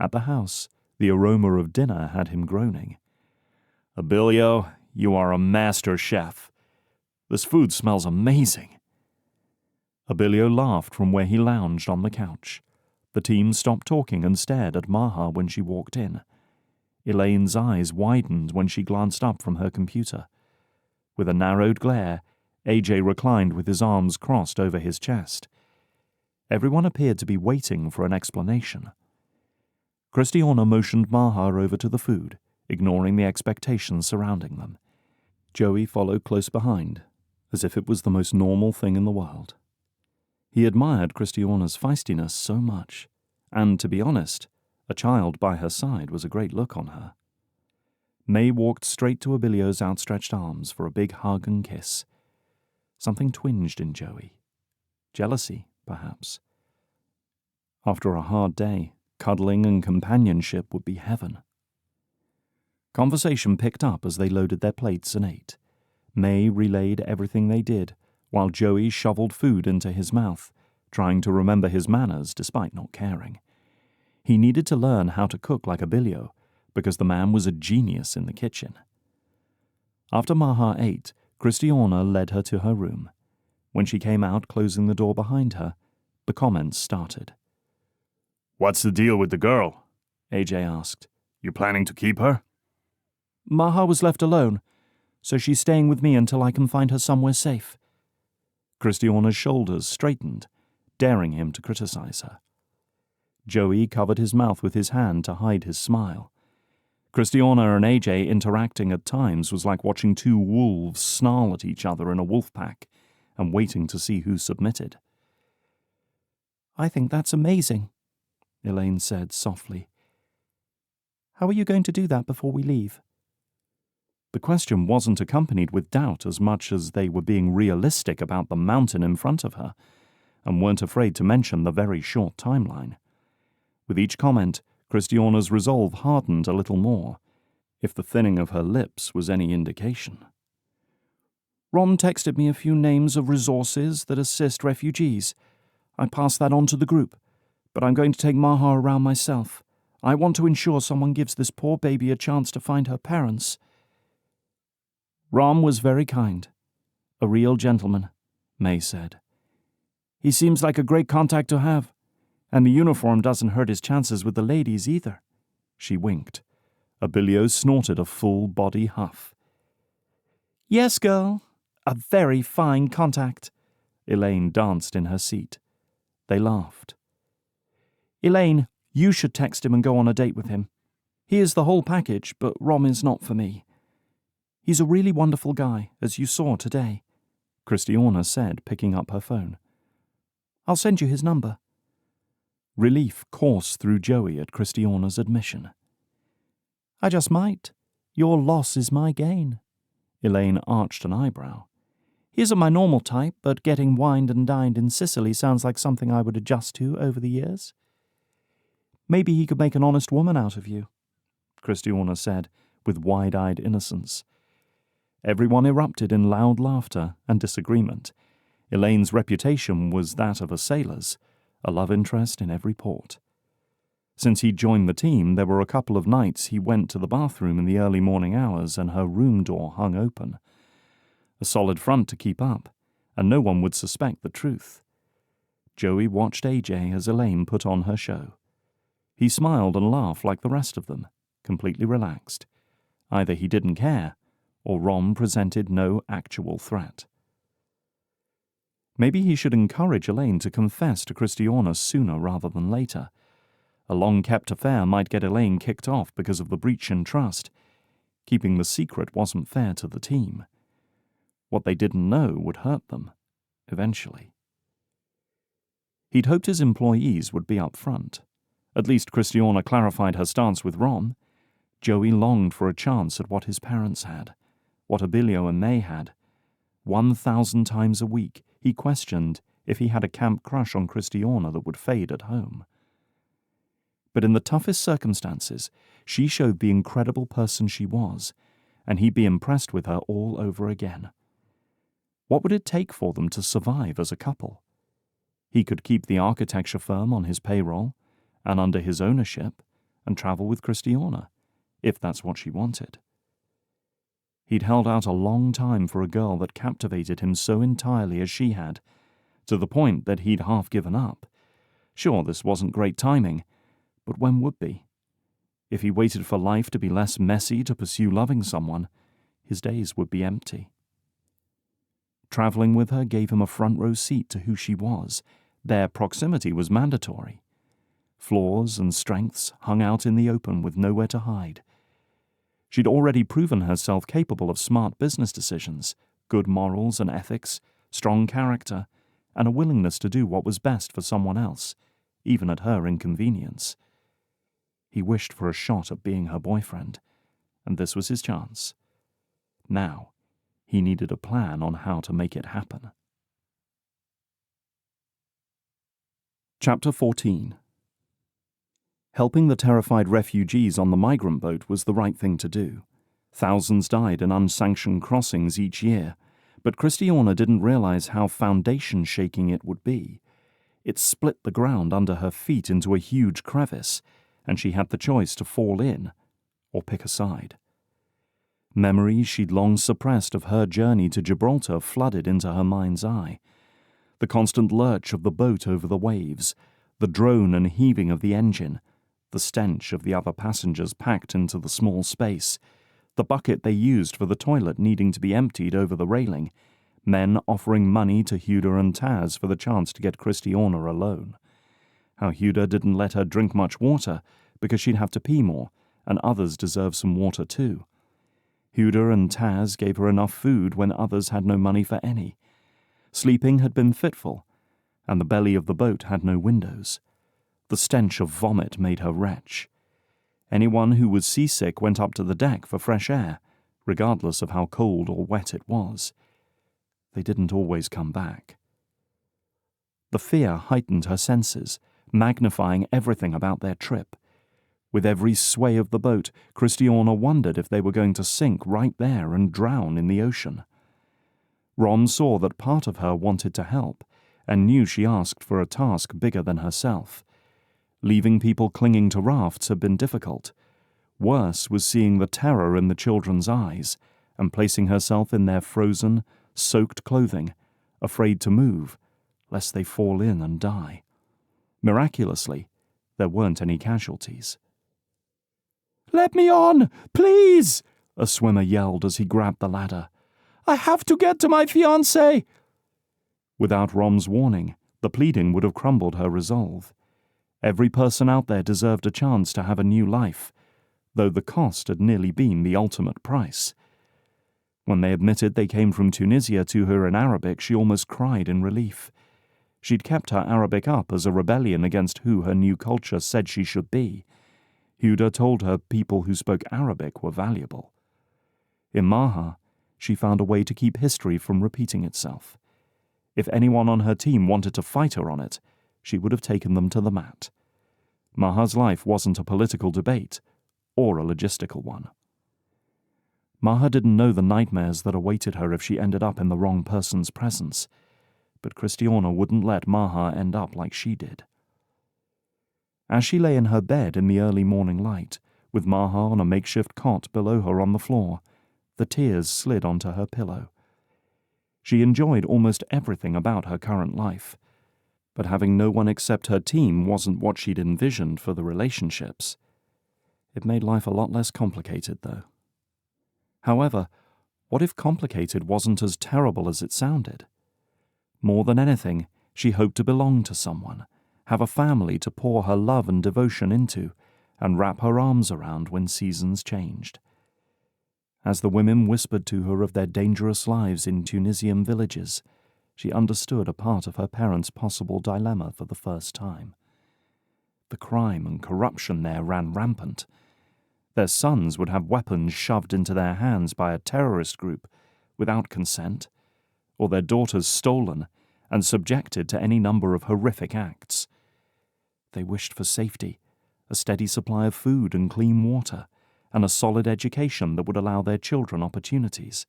At the house, the aroma of dinner had him groaning. "Abilio, you are a master chef. This food smells amazing." Abilio laughed from where he lounged on the couch. The team stopped talking and stared at Maha when she walked in. Elaine's eyes widened when she glanced up from her computer. With a narrowed glare, AJ reclined with his arms crossed over his chest. Everyone appeared to be waiting for an explanation. Kristiana motioned Maha over to the food, ignoring the expectations surrounding them. Joey followed close behind, as if it was the most normal thing in the world. He admired Kristiana's feistiness so much, and, to be honest, a child by her side was a great look on her. May walked straight to Abilio's outstretched arms for a big hug and kiss. Something twinged in Joey. Jealousy, perhaps. After a hard day, cuddling and companionship would be heaven. Conversation picked up as they loaded their plates and ate. May relayed everything they did, while Joey shoveled food into his mouth, trying to remember his manners despite not caring. He needed to learn how to cook like Abilio, because the man was a genius in the kitchen. After Maha ate, Kristiana led her to her room. When she came out, closing the door behind her, the comments started. "What's the deal with the girl?" AJ asked. "You planning to keep her?" "Maha was left alone, so she's staying with me until I can find her somewhere safe." Kristiana's shoulders straightened, daring him to criticize her. Joey covered his mouth with his hand to hide his smile. Kristiana and AJ interacting at times was like watching two wolves snarl at each other in a wolf pack and waiting to see who submitted. "I think that's amazing," Elaine said softly. "How are you going to do that before we leave?" The question wasn't accompanied with doubt as much as they were being realistic about the mountain in front of her, and weren't afraid to mention the very short timeline. With each comment, Kristiana's resolve hardened a little more, if the thinning of her lips was any indication. "Ron texted me a few names of resources that assist refugees. I passed that on to the group, but I'm going to take Maha around myself. I want to ensure someone gives this poor baby a chance to find her parents." "Ron was very kind. A real gentleman," May said. "He seems like a great contact to have, And the uniform doesn't hurt his chances with the ladies either. She winked. Abilio snorted a full-body huff. Yes, girl. A very fine contact. Elaine danced in her seat. They laughed. Elaine, you should text him and go on a date with him. He is the whole package, but Rom is not for me. He's a really wonderful guy, as you saw today, Kristiana said, picking up her phone. I'll send you his number. Relief coursed through Joey at Kristiana's admission. I just might. Your loss is my gain. Elaine arched an eyebrow. He isn't my normal type, but getting wined and dined in Sicily sounds like something I would adjust to over the years. Maybe he could make an honest woman out of you, Kristiana said, with wide-eyed innocence. Everyone erupted in loud laughter and disagreement. Elaine's reputation was that of a sailor's, a love interest in every port. Since he'd joined the team, there were a couple of nights he went to the bathroom in the early morning hours and her room door hung open. A solid front to keep up, and no one would suspect the truth. Joey watched AJ as Elaine put on her show. He smiled and laughed like the rest of them, completely relaxed. Either he didn't care, or Rom presented no actual threat. Maybe he should encourage Elaine to confess to Kristiana sooner rather than later. A long-kept affair might get Elaine kicked off because of the breach in trust. Keeping the secret wasn't fair to the team. What they didn't know would hurt them, eventually. He'd hoped his employees would be up front. At least Kristiana clarified her stance with Rom. Joey longed for a chance at what his parents had, what Abilio and May had. 1,000 times a week, he questioned if he had a camp crush on Kristiana that would fade at home. But in the toughest circumstances, she showed the incredible person she was, and he'd be impressed with her all over again. What would it take for them to survive as a couple? He could keep the architecture firm on his payroll and under his ownership and travel with Kristiana, if that's what she wanted. He'd held out a long time for a girl that captivated him so entirely as she had, to the point that he'd half given up. Sure, this wasn't great timing, but when would be? If he waited for life to be less messy to pursue loving someone, his days would be empty. Traveling with her gave him a front-row seat to who she was. Their proximity was mandatory. Flaws and strengths hung out in the open with nowhere to hide. She'd already proven herself capable of smart business decisions, good morals and ethics, strong character, and a willingness to do what was best for someone else, even at her inconvenience. He wished for a shot at being her boyfriend, and this was his chance. Now, he needed a plan on how to make it happen. Chapter 14. Helping the terrified refugees on the migrant boat was the right thing to do. Thousands died in unsanctioned crossings each year, but Kristiana didn't realize how foundation-shaking it would be. It split the ground under her feet into a huge crevice, and she had the choice to fall in or pick a side. Memories she'd long suppressed of her journey to Gibraltar flooded into her mind's eye. The constant lurch of the boat over the waves, the drone and heaving of the engine, the stench of the other passengers packed into the small space, the bucket they used for the toilet needing to be emptied over the railing, men offering money to Huda and Taz for the chance to get Kristiana alone. How Huda didn't let her drink much water because she'd have to pee more, and others deserved some water too. Huda and Taz gave her enough food when others had no money for any. Sleeping had been fitful, and the belly of the boat had no windows. The stench of vomit made her retch. Anyone who was seasick went up to the deck for fresh air, regardless of how cold or wet it was. They didn't always come back. The fear heightened her senses, magnifying everything about their trip. With every sway of the boat, Kristiana wondered if they were going to sink right there and drown in the ocean. Rom saw that part of her wanted to help, and knew she asked for a task bigger than herself. Leaving people clinging to rafts had been difficult. Worse was seeing the terror in the children's eyes, and placing herself in their frozen, soaked clothing, afraid to move, lest they fall in and die. Miraculously, there weren't any casualties. "Let me on, please!" a swimmer yelled as he grabbed the ladder. "I have to get to my fiancé!" Without Rom's warning, the pleading would have crumbled her resolve. Every person out there deserved a chance to have a new life, though the cost had nearly been the ultimate price. When they admitted they came from Tunisia to her in Arabic, she almost cried in relief. She'd kept her Arabic up as a rebellion against who her new culture said she should be. Huda told her people who spoke Arabic were valuable. In Maha, she found a way to keep history from repeating itself. If anyone on her team wanted to fight her on it, she would have taken them to the mat. Maha's life wasn't a political debate, or a logistical one. Maha didn't know the nightmares that awaited her if she ended up in the wrong person's presence, but Kristiana wouldn't let Maha end up like she did. As she lay in her bed in the early morning light, with Maha on a makeshift cot below her on the floor, the tears slid onto her pillow. She enjoyed almost everything about her current life, but having no one except her team wasn't what she'd envisioned for the relationships. It made life a lot less complicated, though. However, what if complicated wasn't as terrible as it sounded? More than anything, she hoped to belong to someone, have a family to pour her love and devotion into, and wrap her arms around when seasons changed. As the women whispered to her of their dangerous lives in Tunisian villages, she understood a part of her parents' possible dilemma for the first time. The crime and corruption there ran rampant. Their sons would have weapons shoved into their hands by a terrorist group without consent, or their daughters stolen and subjected to any number of horrific acts. They wished for safety, a steady supply of food and clean water, and a solid education that would allow their children opportunities.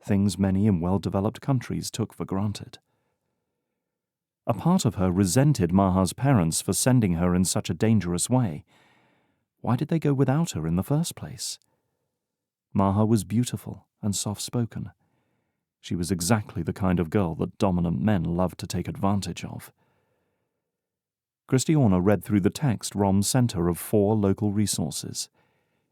Things many in well-developed countries took for granted. A part of her resented Maha's parents for sending her in such a dangerous way. Why did they go without her in the first place? Maha was beautiful and soft-spoken. She was exactly the kind of girl that dominant men loved to take advantage of. Kristiana read through the text Rom sent her of 4 local resources.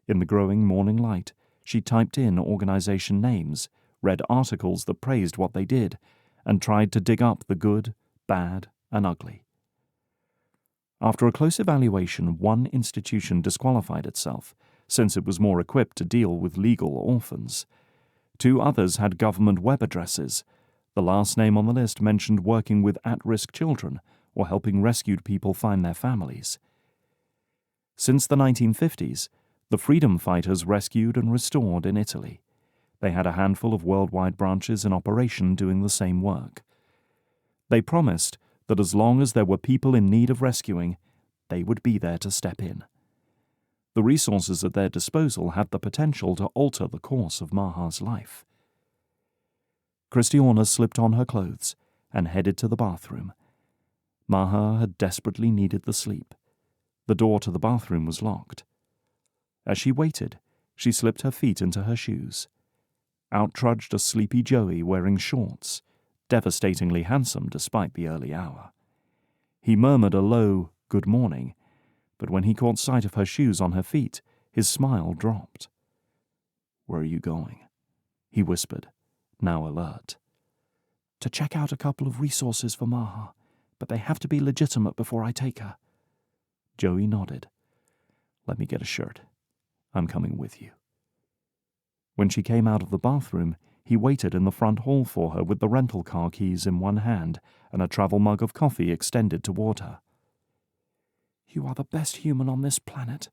In the growing morning light, she typed in organization names, read articles that praised what they did, and tried to dig up the good, bad, and ugly. After a close evaluation, one institution disqualified itself, since it was more equipped to deal with legal orphans. 2 others had government web addresses. The last name on the list mentioned working with at-risk children or helping rescued people find their families. Since the 1950s, the freedom fighters rescued and restored in Italy. They had a handful of worldwide branches in operation doing the same work. They promised that as long as there were people in need of rescuing, they would be there to step in. The resources at their disposal had the potential to alter the course of Maha's life. Kristiana slipped on her clothes and headed to the bathroom. Maha had desperately needed the sleep. The door to the bathroom was locked. As she waited, she slipped her feet into her shoes. Out trudged a sleepy Joey wearing shorts, devastatingly handsome despite the early hour. He murmured a low, "Good morning," but when he caught sight of her shoes on her feet, his smile dropped. "Where are you going?" he whispered, now alert. "To check out a couple of resources for Maha, but they have to be legitimate before I take her." Joey nodded. "Let me get a shirt. I'm coming with you." When she came out of the bathroom, he waited in the front hall for her with the rental car keys in one hand and a travel mug of coffee extended toward her. "You are the best human on this planet,"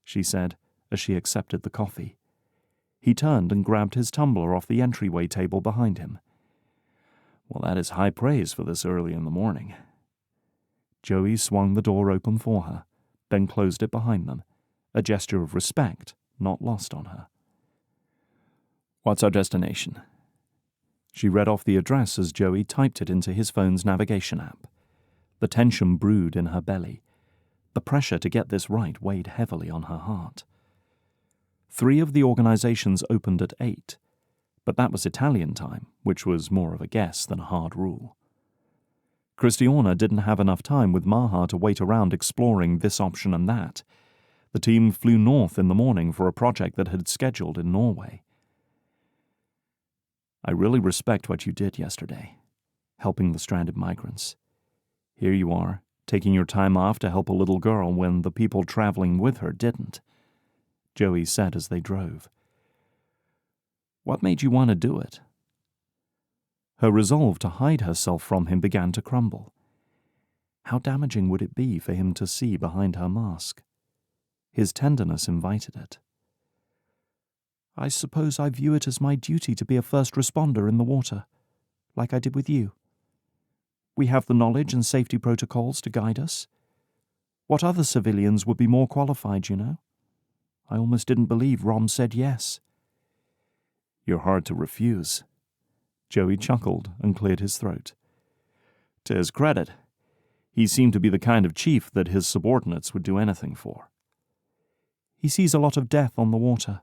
she said as she accepted the coffee. He turned and grabbed his tumbler off the entryway table behind him. "Well, that is high praise for this early in the morning." Joey swung the door open for her, then closed it behind them, a gesture of respect not lost on her. "What's our destination?" She read off the address as Joey typed it into his phone's navigation app. The tension brewed in her belly. The pressure to get this right weighed heavily on her heart. 3 of the organizations opened at 8, but that was Italian time, which was more of a guess than a hard rule. Kristiana didn't have enough time with Maha to wait around exploring this option and that. The team flew north in the morning for a project that had scheduled in Norway. I really respect what you did yesterday, helping the stranded migrants. Here you are, taking your time off to help a little girl when the people traveling with her didn't, Joey said as they drove. What made you want to do it? Her resolve to hide herself from him began to crumble. How damaging would it be for him to see behind her mask? His tenderness invited it. I suppose I view it as my duty to be a first responder in the water, like I did with you. We have the knowledge and safety protocols to guide us. What other civilians would be more qualified, you know? I almost didn't believe Rom said yes. You're hard to refuse. Joey chuckled and cleared his throat. To his credit, he seemed to be the kind of chief that his subordinates would do anything for. He sees a lot of death on the water.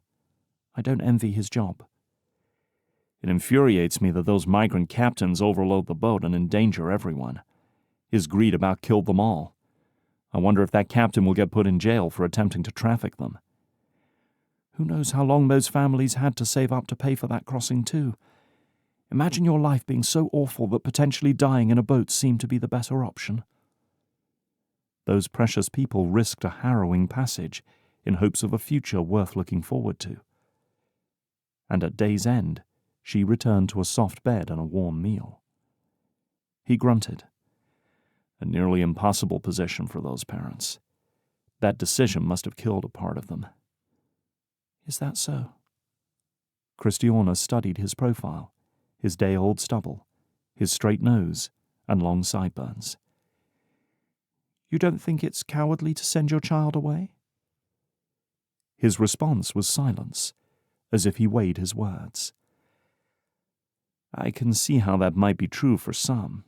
I don't envy his job. It infuriates me that those migrant captains overload the boat and endanger everyone. His greed about killed them all. I wonder if that captain will get put in jail for attempting to traffic them. Who knows how long those families had to save up to pay for that crossing too. Imagine your life being so awful that potentially dying in a boat seemed to be the better option. Those precious people risked a harrowing passage in hopes of a future worth looking forward to. And at day's end, she returned to a soft bed and a warm meal. He grunted. A nearly impossible position for those parents. That decision must have killed a part of them. Is that so? Kristiana studied his profile, his day-old stubble, his straight nose, and long sideburns. You don't think it's cowardly to send your child away? His response was silence, as if he weighed his words. I can see how that might be true for some.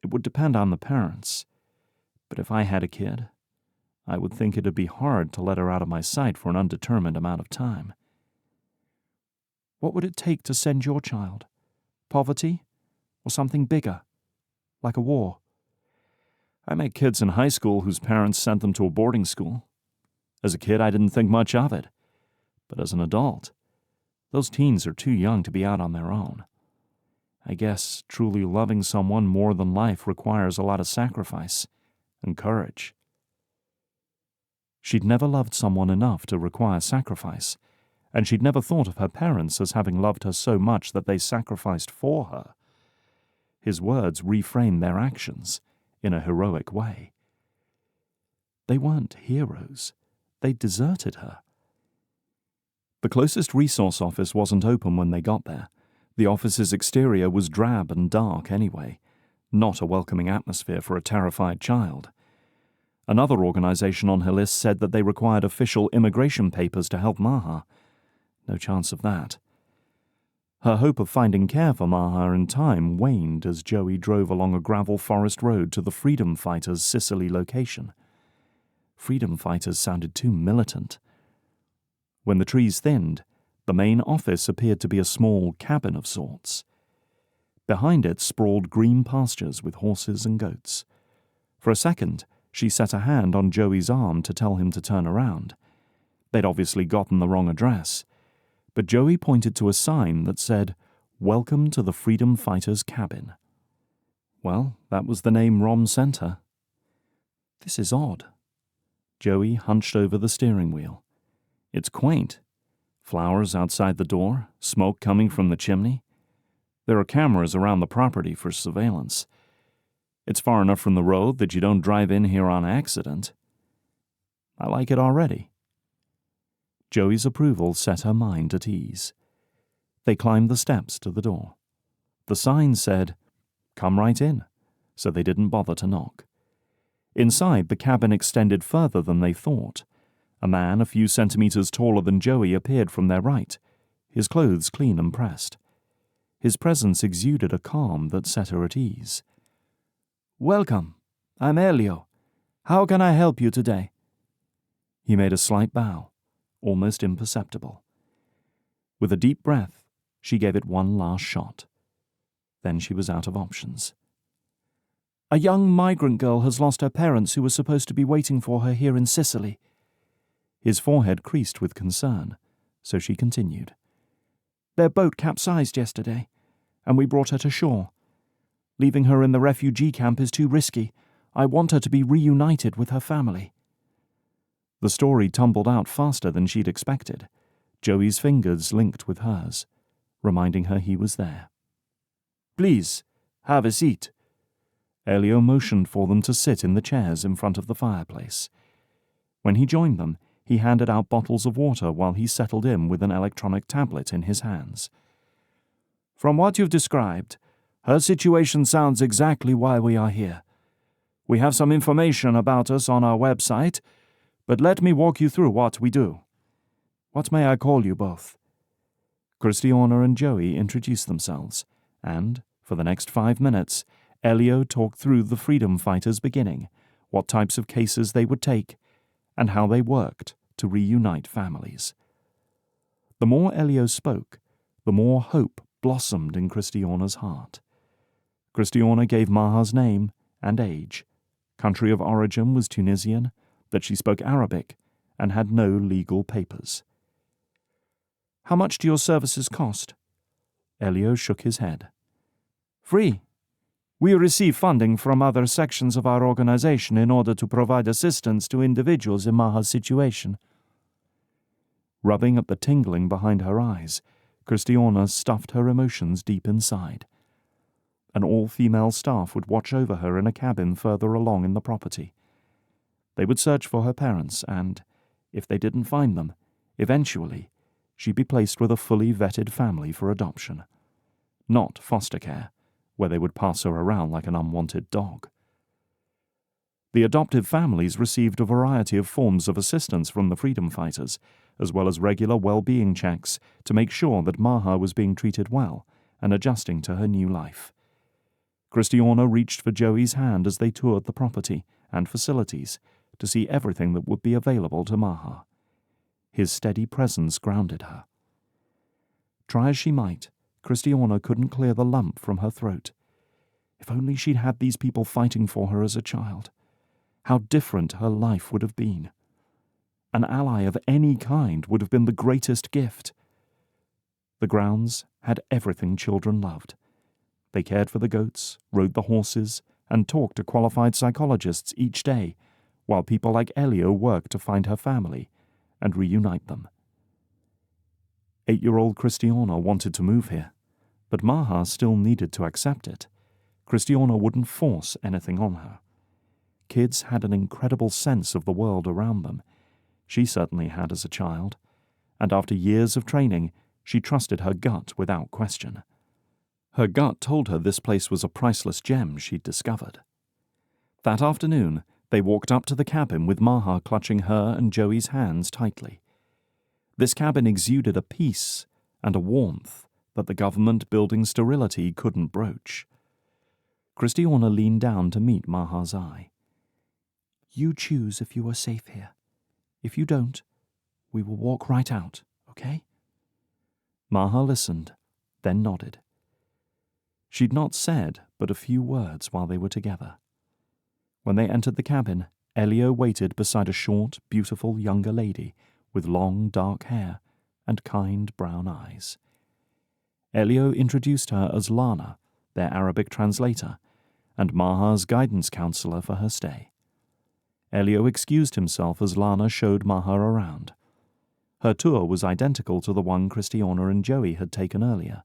It would depend on the parents, but if I had a kid, I would think it'd be hard to let her out of my sight for an undetermined amount of time. What would it take to send your child? Poverty? Or something bigger? Like a war? I met kids in high school whose parents sent them to a boarding school. As a kid, I didn't think much of it. But as an adult, those teens are too young to be out on their own. I guess truly loving someone more than life requires a lot of sacrifice and courage. She'd never loved someone enough to require sacrifice, and she'd never thought of her parents as having loved her so much that they sacrificed for her. His words reframed their actions in a heroic way. They weren't heroes. They deserted her. The closest resource office wasn't open when they got there. The office's exterior was drab and dark anyway, not a welcoming atmosphere for a terrified child. Another organization on her list said that they required official immigration papers to help Maha. No chance of that. Her hope of finding care for Maha in time waned as Joey drove along a gravel forest road to the Freedom Fighters' Sicily location. Freedom Fighters sounded too militant. When the trees thinned, the main office appeared to be a small cabin of sorts. Behind it sprawled green pastures with horses and goats. For a second, she set a hand on Joey's arm to tell him to turn around. They'd obviously gotten the wrong address, but Joey pointed to a sign that said, "Welcome to the Freedom Fighters' Cabin." Well, that was the name Rom sent her. This is odd. Joey hunched over the steering wheel. It's quaint. Flowers outside the door, smoke coming from the chimney. There are cameras around the property for surveillance. It's far enough from the road that you don't drive in here on accident. I like it already. Joey's approval set her mind at ease. They climbed the steps to the door. The sign said, "Come right in," so they didn't bother to knock. Inside, the cabin extended further than they thought. A man a few centimeters taller than Joey appeared from their right, his clothes clean and pressed. His presence exuded a calm that set her at ease. "Welcome. I'm Elio. How can I help you today?" He made a slight bow, almost imperceptible. With a deep breath, she gave it one last shot. Then she was out of options. A young migrant girl has lost her parents who were supposed to be waiting for her here in Sicily." His forehead creased with concern, so she continued. "Their boat capsized yesterday, and we brought her to shore. Leaving her in the refugee camp is too risky. I want her to be reunited with her family." The story tumbled out faster than she'd expected. Joey's fingers linked with hers, reminding her he was there. "Please, have a seat." Elio motioned for them to sit in the chairs in front of the fireplace. When he joined them, he handed out bottles of water while he settled in with an electronic tablet in his hands. "From what you've described, her situation sounds exactly why we are here. We have some information about us on our website, but let me walk you through what we do. What may I call you both?" Kristiana and Joey introduced themselves, and, for the next 5 minutes, Elio talked through the freedom fighters' beginning, what types of cases they would take, and how they worked to reunite families. The more Elio spoke, the more hope blossomed in Kristiana's heart. Kristiana gave Maha's name and age. Country of origin was Tunisian, that she spoke Arabic, and had no legal papers. "How much do your services cost?" Elio shook his head. "Free. We receive funding from other sections of our organization in order to provide assistance to individuals in Maha's situation." Rubbing at the tingling behind her eyes, Kristiana stuffed her emotions deep inside. An all-female staff would watch over her in a cabin further along in the property. They would search for her parents and, if they didn't find them, eventually, she'd be placed with a fully vetted family for adoption. Not foster care, where they would pass her around like an unwanted dog. The adoptive families received a variety of forms of assistance from the freedom fighters, as well as regular well-being checks to make sure that Maha was being treated well and adjusting to her new life. Kristiana reached for Joey's hand as they toured the property and facilities to see everything that would be available to Maha. His steady presence grounded her. Try as she might, Kristiana couldn't clear the lump from her throat. If only she'd had these people fighting for her as a child. How different her life would have been. An ally of any kind would have been the greatest gift. The grounds had everything children loved. They cared for the goats, rode the horses, and talked to qualified psychologists each day, while people like Elio worked to find her family and reunite them. 8-year-old Kristiana wanted to move here, but Maha still needed to accept it. Kristiana wouldn't force anything on her. Kids had an incredible sense of the world around them. She certainly had as a child, and after years of training, she trusted her gut without question. Her gut told her this place was a priceless gem she'd discovered. That afternoon, they walked up to the cabin with Maha clutching her and Joey's hands tightly. This cabin exuded a peace and a warmth that the government building sterility couldn't broach. Kristiana leaned down to meet Maha's eye. "You choose if you are safe here. If you don't, we will walk right out, okay?" Maha listened, then nodded. She'd not said but a few words while they were together. When they entered the cabin, Elio waited beside a short, beautiful younger lady with long, dark hair and kind brown eyes. Elio introduced her as Lana, their Arabic translator, and Maha's guidance counselor for her stay. Elio excused himself as Lana showed Maha around. Her tour was identical to the one Kristiana and Joey had taken earlier.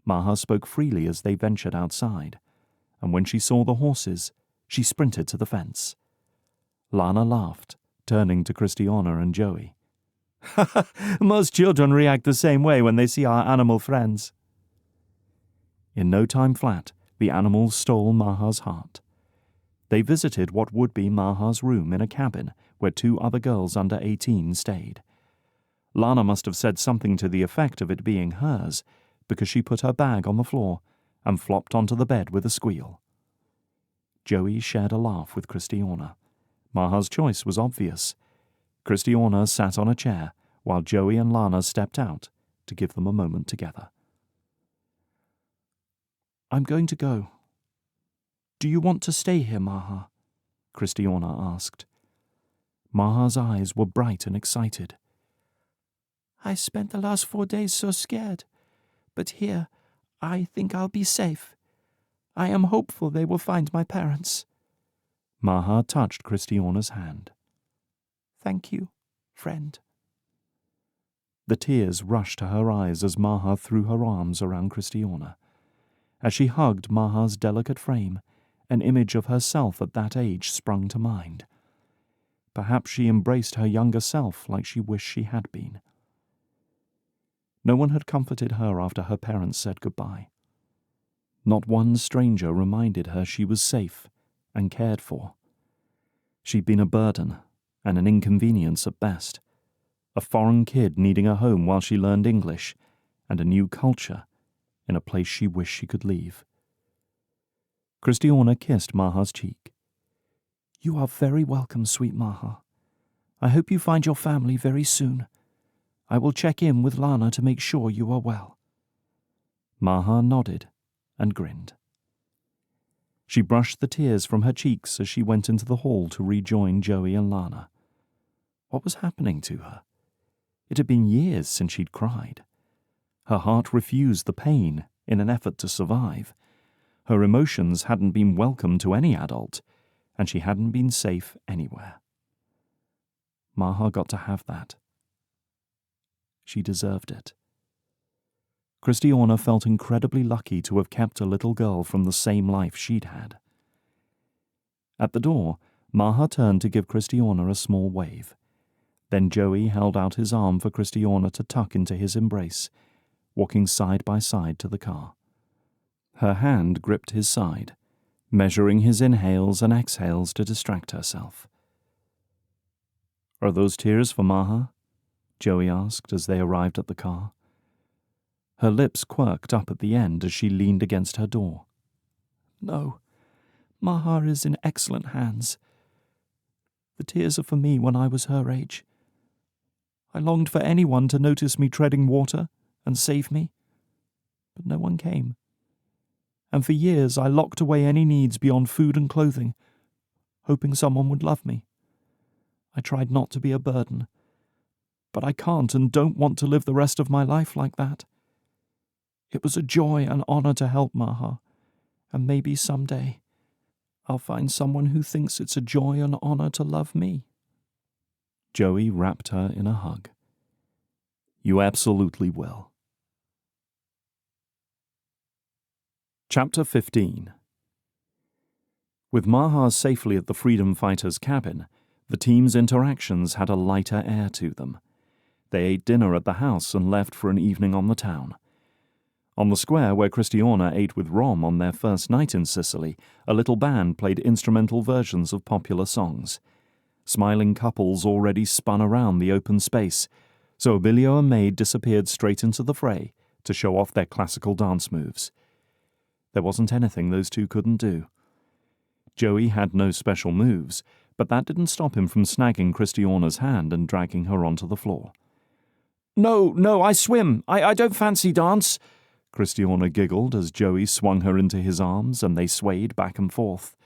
Maha spoke freely as they ventured outside, and when she saw the horses, she sprinted to the fence. Lana laughed, turning to Kristiana and Joey. "Most children react the same way when they see our animal friends." In no time flat, the animals stole Maha's heart. They visited what would be Maha's room in a cabin where 2 other girls under 18 stayed. Lana must have said something to the effect of it being hers, because she put her bag on the floor and flopped onto the bed with a squeal. Joey shared a laugh with Kristiana. Maha's choice was obvious. Kristiana sat on a chair while Joey and Lana stepped out to give them a moment together. "I'm going to go. do you want to stay here, Maha?" Kristiana asked. Maha's eyes were bright and excited. "I spent the last 4 days so scared, but here I think I'll be safe. I am hopeful they will find my parents." Maha touched Kristiana's hand. "Thank you, friend." The tears rushed to her eyes as Maha threw her arms around Kristiana. As she hugged Maha's delicate frame, an image of herself at that age sprung to mind. Perhaps she embraced her younger self like she wished she had been. No one had comforted her after her parents said goodbye. Not one stranger reminded her she was safe and cared for. She'd been a burden and an inconvenience at best, a foreign kid needing a home while she learned English and a new culture in a place she wished she could leave. Kristiana kissed Maha's cheek. "You are very welcome, sweet Maha. I hope you find your family very soon. I will check in with Lana to make sure you are well." Maha nodded and grinned. She brushed the tears from her cheeks as she went into the hall to rejoin Joey and Lana. What was happening to her? It had been years since she'd cried. Her heart refused the pain in an effort to survive. Her emotions hadn't been welcome to any adult, and she hadn't been safe anywhere. Maha got to have that. She deserved it. Kristiana felt incredibly lucky to have kept a little girl from the same life she'd had. At the door, Maha turned to give Kristiana a small wave. Then Joey held out his arm for Kristiana to tuck into his embrace, walking side by side to the car. Her hand gripped his side, measuring his inhales and exhales to distract herself. "Are those tears for Maha?" Joey asked as they arrived at the car. Her lips quirked up at the end as she leaned against her door. "No, Maha is in excellent hands. The tears are for me when I was her age. I longed for anyone to notice me treading water and save me, but no one came. And for years I locked away any needs beyond food and clothing, hoping someone would love me. I tried not to be a burden, but I can't and don't want to live the rest of my life like that. It was a joy and honor to help Maha, and maybe someday I'll find someone who thinks it's a joy and honor to love me." Joey wrapped her in a hug. "You absolutely will." Chapter 15. With Maha safely at the freedom fighters' cabin, the team's interactions had a lighter air to them. They ate dinner at the house and left for an evening on the town. On the square where Kristiana ate with Rom on their first night in Sicily, a little band played instrumental versions of popular songs. Smiling couples already spun around the open space, so Abilio and Maid disappeared straight into the fray to show off their classical dance moves. There wasn't anything those two couldn't do. Joey had no special moves, but that didn't stop him from snagging Kristiana's hand and dragging her onto the floor. No, I swim. I don't fancy dance," Kristiana giggled as Joey swung her into his arms and they swayed back and forth,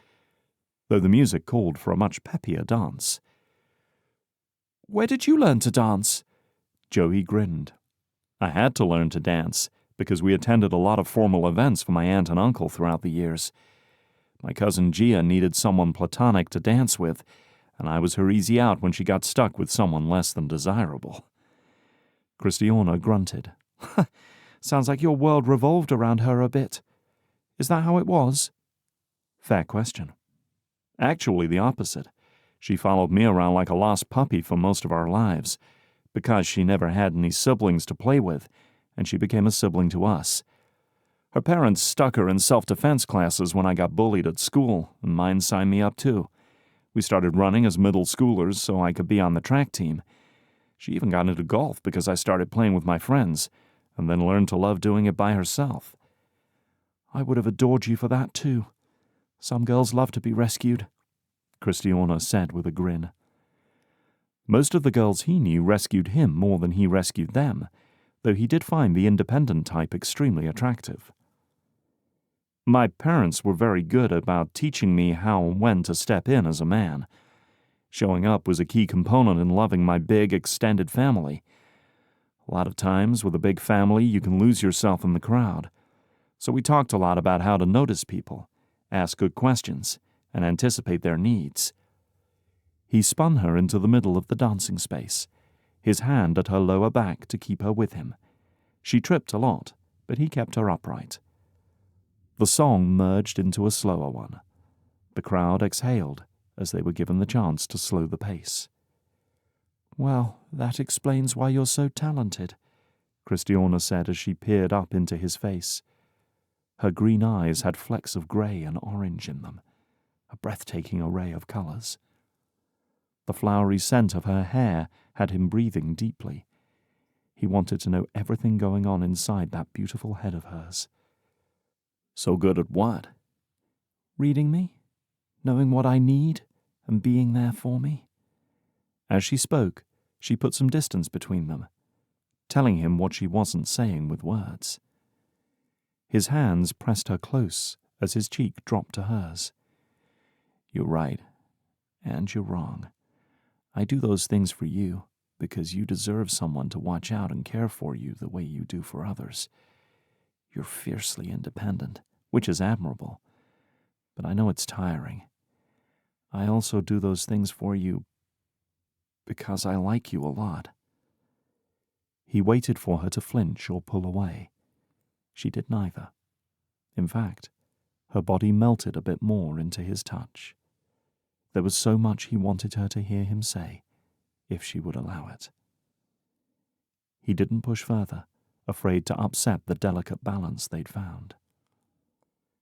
though the music called for a much peppier dance. "Where did you learn to dance?" Joey grinned. "I had to learn to dance, because we attended a lot of formal events for my aunt and uncle throughout the years. My cousin Gia needed someone platonic to dance with, and I was her easy out when she got stuck with someone less than desirable." Kristiana grunted. "Sounds like your world revolved around her a bit. Is that how it was?" "Fair question." "Actually, the opposite. She followed me around like a lost puppy for most of our lives, because she never had any siblings to play with, and she became a sibling to us. Her parents stuck her in self-defense classes when I got bullied at school, and mine signed me up too. We started running as middle schoolers so I could be on the track team. She even got into golf because I started playing with my friends, and then learned to love doing it by herself. I would have adored you for that too. Some girls love to be rescued," Kristiana said with a grin. Most of the girls he knew rescued him more than he rescued them, though he did find the independent type extremely attractive. My parents were very good about teaching me how and when to step in as a man. Showing up was a key component in loving my big, extended family. A lot of times, with a big family, you can lose yourself in the crowd. So we talked a lot about how to notice people, ask good questions, and anticipate their needs. He spun her into the middle of the dancing space, his hand at her lower back to keep her with him. She tripped a lot, but he kept her upright. The song merged into a slower one. The crowd exhaled as they were given the chance to slow the pace. "Well, that explains why you're so talented," Kristiana said as she peered up into his face. Her green eyes had flecks of grey and orange in them, a breathtaking array of colours. The flowery scent of her hair had him breathing deeply. He wanted to know everything going on inside that beautiful head of hers. So good at what? Reading me, knowing what I need, and being there for me. As she spoke, she put some distance between them, telling him what she wasn't saying with words. His hands pressed her close as his cheek dropped to hers. "You're right, and you're wrong. I do those things for you because you deserve someone to watch out and care for you the way you do for others. You're fiercely independent, which is admirable, but I know it's tiring. I also do those things for you because I like you a lot." He waited for her to flinch or pull away. She did neither. In fact, her body melted a bit more into his touch. There was so much he wanted her to hear him say, if she would allow it. He didn't push further, afraid to upset the delicate balance they'd found.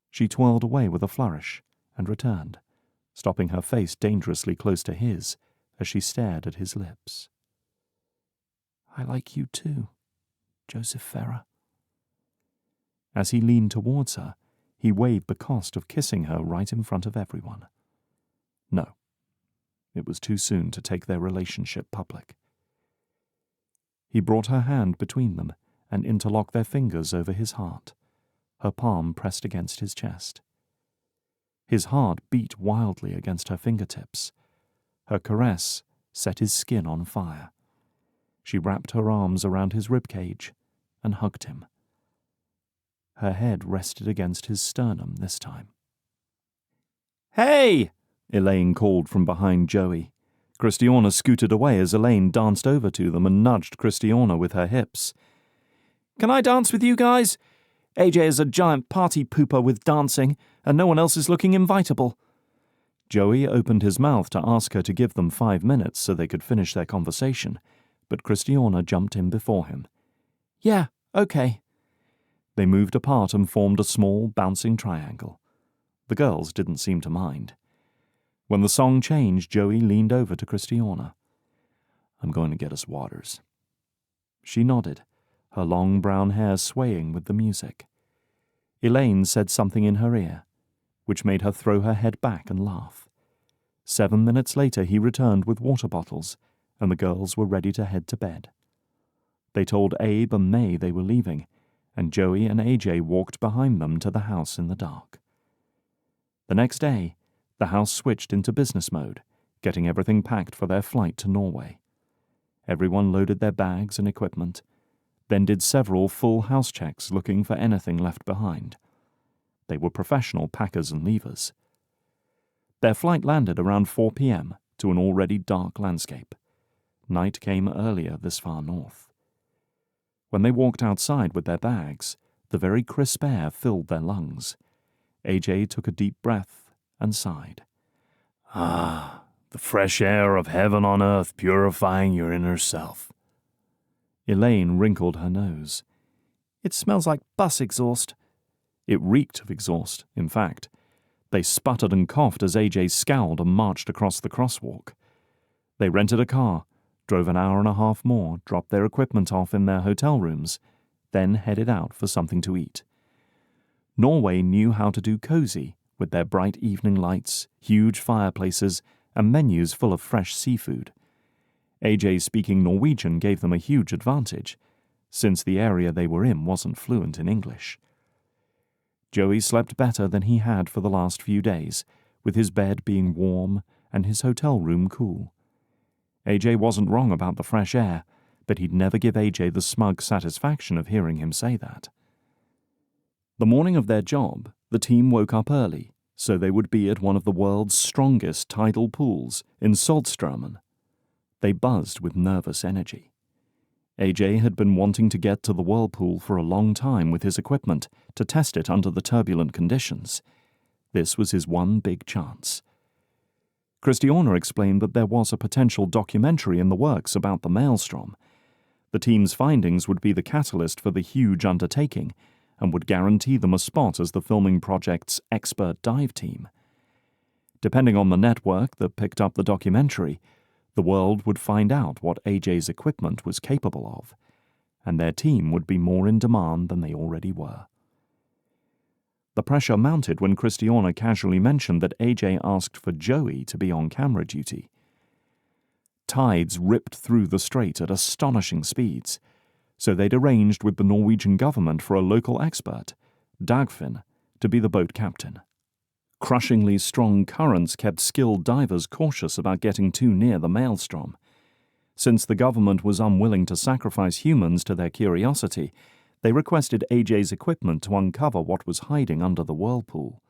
She twirled away with a flourish and returned, stopping her face dangerously close to his as she stared at his lips. "I like you too, Joseph Ferra." As he leaned towards her, he waived the cost of kissing her right in front of everyone. No, it was too soon to take their relationship public. He brought her hand between them and interlocked their fingers over his heart, her palm pressed against his chest. His heart beat wildly against her fingertips. Her caress set his skin on fire. She wrapped her arms around his ribcage and hugged him. Her head rested against his sternum this time. "Hey!" Elaine called from behind Joey. Kristiana scooted away as Elaine danced over to them and nudged Kristiana with her hips. "Can I dance with you guys? AJ is a giant party pooper with dancing, and no one else is looking invitable." Joey opened his mouth to ask her to give them 5 minutes so they could finish their conversation, but Kristiana jumped in before him. "Yeah, okay." They moved apart and formed a small, bouncing triangle. The girls didn't seem to mind. When the song changed, Joey leaned over to Kristiana. "I'm going to get us waters." She nodded, her long brown hair swaying with the music. Elaine said something in her ear, which made her throw her head back and laugh. 7 minutes later he returned with water bottles, and the girls were ready to head to bed. They told Abe and May they were leaving, and Joey and AJ walked behind them to the house in the dark. The next day, the house switched into business mode, getting everything packed for their flight to Norway. Everyone loaded their bags and equipment, then did several full house checks looking for anything left behind. They were professional packers and leavers. Their flight landed around 4 p.m. to an already dark landscape. Night came earlier this far north. When they walked outside with their bags, the very crisp air filled their lungs. AJ took a deep breath and sighed. "Ah, the fresh air of heaven on earth purifying your inner self." Elaine wrinkled her nose. "It smells like bus exhaust." It reeked of exhaust, in fact. They sputtered and coughed as AJ scowled and marched across the crosswalk. They rented a car, drove an hour and a half more, dropped their equipment off in their hotel rooms, then headed out for something to eat. Norway knew how to do cozy with their bright evening lights, huge fireplaces, and menus full of fresh seafood. AJ speaking Norwegian gave them a huge advantage, since the area they were in wasn't fluent in English. Joey slept better than he had for the last few days, with his bed being warm and his hotel room cool. AJ wasn't wrong about the fresh air, but he'd never give AJ the smug satisfaction of hearing him say that. The morning of their job, the team woke up early, so they would be at one of the world's strongest tidal pools in Saltstraumen. They buzzed with nervous energy. AJ had been wanting to get to the whirlpool for a long time with his equipment to test it under the turbulent conditions. This was his one big chance. Kristiana explained that there was a potential documentary in the works about the maelstrom. The team's findings would be the catalyst for the huge undertaking and would guarantee them a spot as the filming project's expert dive team. Depending on the network that picked up the documentary, the world would find out what AJ's equipment was capable of, and their team would be more in demand than they already were. The pressure mounted when Kristiana casually mentioned that AJ asked for Joey to be on camera duty. Tides ripped through the strait at astonishing speeds, so they'd arranged with the Norwegian government for a local expert, Dagfinn, to be the boat captain. Crushingly strong currents kept skilled divers cautious about getting too near the maelstrom. Since the government was unwilling to sacrifice humans to their curiosity, they requested AJ's equipment to uncover what was hiding under the whirlpool.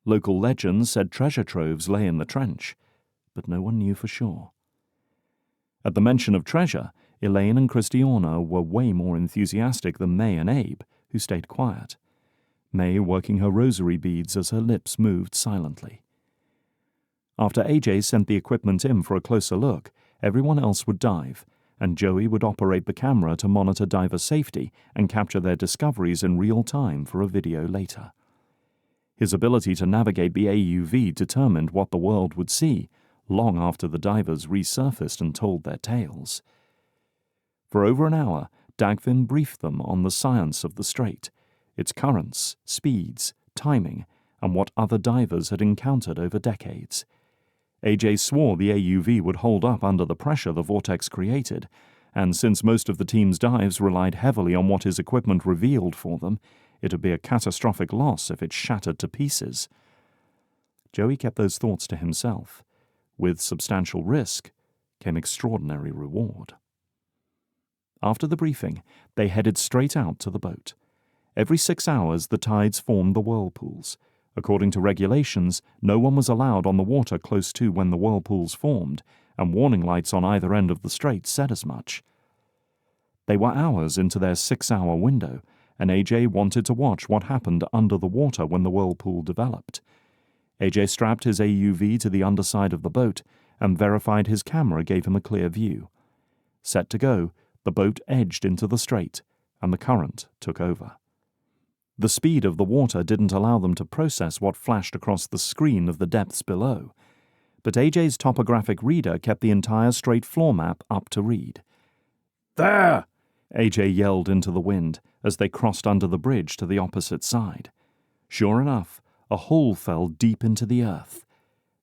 Local legends said treasure troves lay in the trench, but no one knew for sure. At the mention of treasure, Elaine and Kristiana were way more enthusiastic than May and Abe, who stayed quiet. May working her rosary beads as her lips moved silently. After AJ sent the equipment in for a closer look, everyone else would dive, and Joey would operate the camera to monitor diver safety and capture their discoveries in real time for a video later. His ability to navigate the AUV determined what the world would see, long after the divers resurfaced and told their tales. For over an hour, Dagfinn briefed them on the science of the strait, its currents, speeds, timing, and what other divers had encountered over decades. AJ swore the AUV would hold up under the pressure the vortex created, and since most of the team's dives relied heavily on what his equipment revealed for them, it would be a catastrophic loss if it shattered to pieces. Joey kept those thoughts to himself. With substantial risk came extraordinary reward. After the briefing, they headed straight out to the boat. Every 6 hours, the tides formed the whirlpools. According to regulations, no one was allowed on the water close to when the whirlpools formed, and warning lights on either end of the strait said as much. They were hours into their 6-hour window, and AJ wanted to watch what happened under the water when the whirlpool developed. AJ strapped his AUV to the underside of the boat and verified his camera gave him a clear view. Set to go, the boat edged into the strait, and the current took over. The speed of the water didn't allow them to process what flashed across the screen of the depths below, but AJ's topographic reader kept the entire strait floor map up to read. "There!" AJ yelled into the wind as they crossed under the bridge to the opposite side. Sure enough, a hole fell deep into the earth.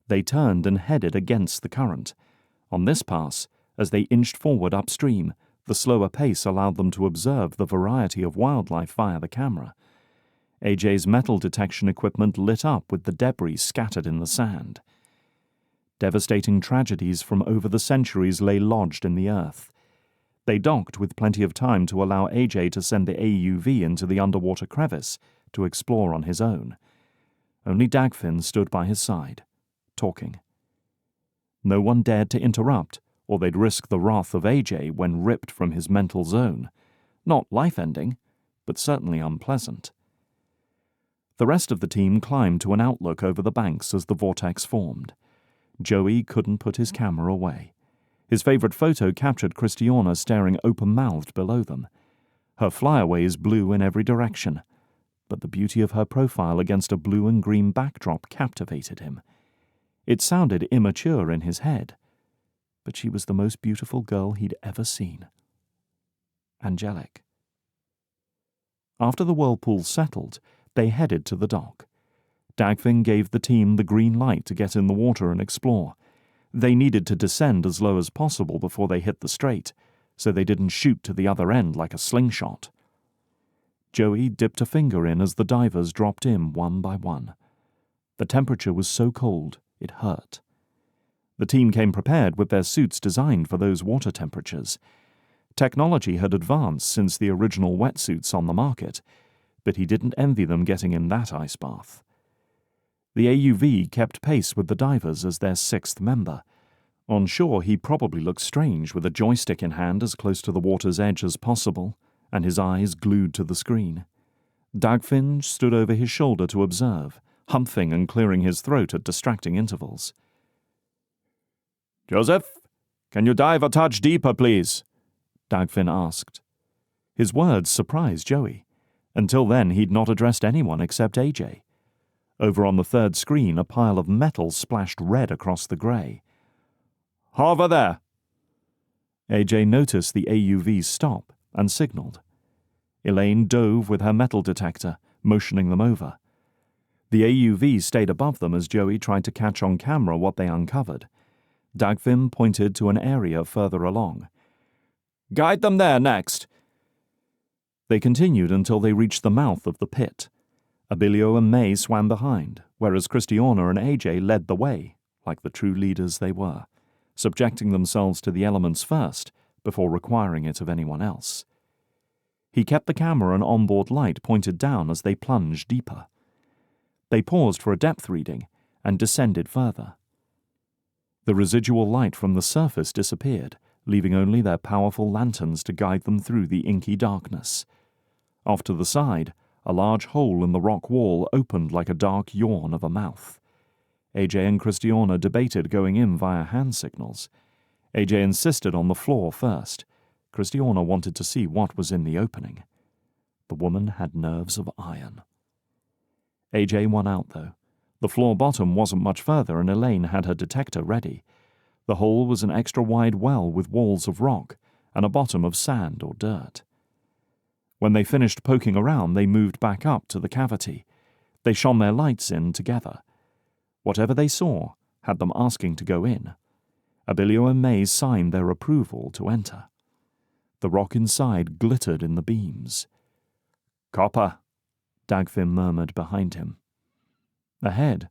They turned and headed against the current. On this pass, as they inched forward upstream, the slower pace allowed them to observe the variety of wildlife via the camera. AJ's metal detection equipment lit up with the debris scattered in the sand. Devastating tragedies from over the centuries lay lodged in the earth. They docked with plenty of time to allow AJ to send the AUV into the underwater crevice to explore on his own. Only Dagfinn stood by his side, talking. No one dared to interrupt, or they'd risk the wrath of AJ when ripped from his mental zone. Not life-ending, but certainly unpleasant. The rest of the team climbed to an outlook over the banks as the vortex formed. Joey couldn't put his camera away. His favorite photo captured Kristiana staring open-mouthed below them. Her flyaways blew in every direction, but the beauty of her profile against a blue and green backdrop captivated him. It sounded immature in his head, but she was the most beautiful girl he'd ever seen. Angelic. After the whirlpool settled, they headed to the dock. Dagfinn gave the team the green light to get in the water and explore. They needed to descend as low as possible before they hit the strait, so they didn't shoot to the other end like a slingshot. Joey dipped a finger in as the divers dropped in one by one. The temperature was so cold, it hurt. The team came prepared with their suits designed for those water temperatures. Technology had advanced since the original wetsuits on the market, but he didn't envy them getting in that ice bath. The AUV kept pace with the divers as their sixth member. On shore, he probably looked strange with a joystick in hand as close to the water's edge as possible, and his eyes glued to the screen. Dagfinn stood over his shoulder to observe, humping and clearing his throat at distracting intervals. "Joseph, can you dive a touch deeper, please?" Dagfinn asked. His words surprised Joey. Until then, he'd not addressed anyone except AJ. Over on the third screen, a pile of metal splashed red across the grey. "Hover there!" AJ noticed the AUV stop and signaled. Elaine dove with her metal detector, motioning them over. The AUV stayed above them as Joey tried to catch on camera what they uncovered. Dagfinn pointed to an area further along. "Guide them there next." They continued until they reached the mouth of the pit. Abilio and May swam behind, whereas Kristiana and AJ led the way, like the true leaders they were, subjecting themselves to the elements first before requiring it of anyone else. He kept the camera and onboard light pointed down as they plunged deeper. They paused for a depth reading and descended further. The residual light from the surface disappeared, leaving only their powerful lanterns to guide them through the inky darkness. Off to the side, a large hole in the rock wall opened like a dark yawn of a mouth. AJ and Kristiana debated going in via hand signals. AJ insisted on the floor first. Kristiana wanted to see what was in the opening. The woman had nerves of iron. AJ won out, though. The floor bottom wasn't much further, and Elaine had her detector ready. The hole was an extra-wide well with walls of rock and a bottom of sand or dirt. When they finished poking around, they moved back up to the cavity. They shone their lights in together. Whatever they saw had them asking to go in. Abilio and May signed their approval to enter. The rock inside glittered in the beams. "Copper," Dagfinn murmured behind him. Ahead,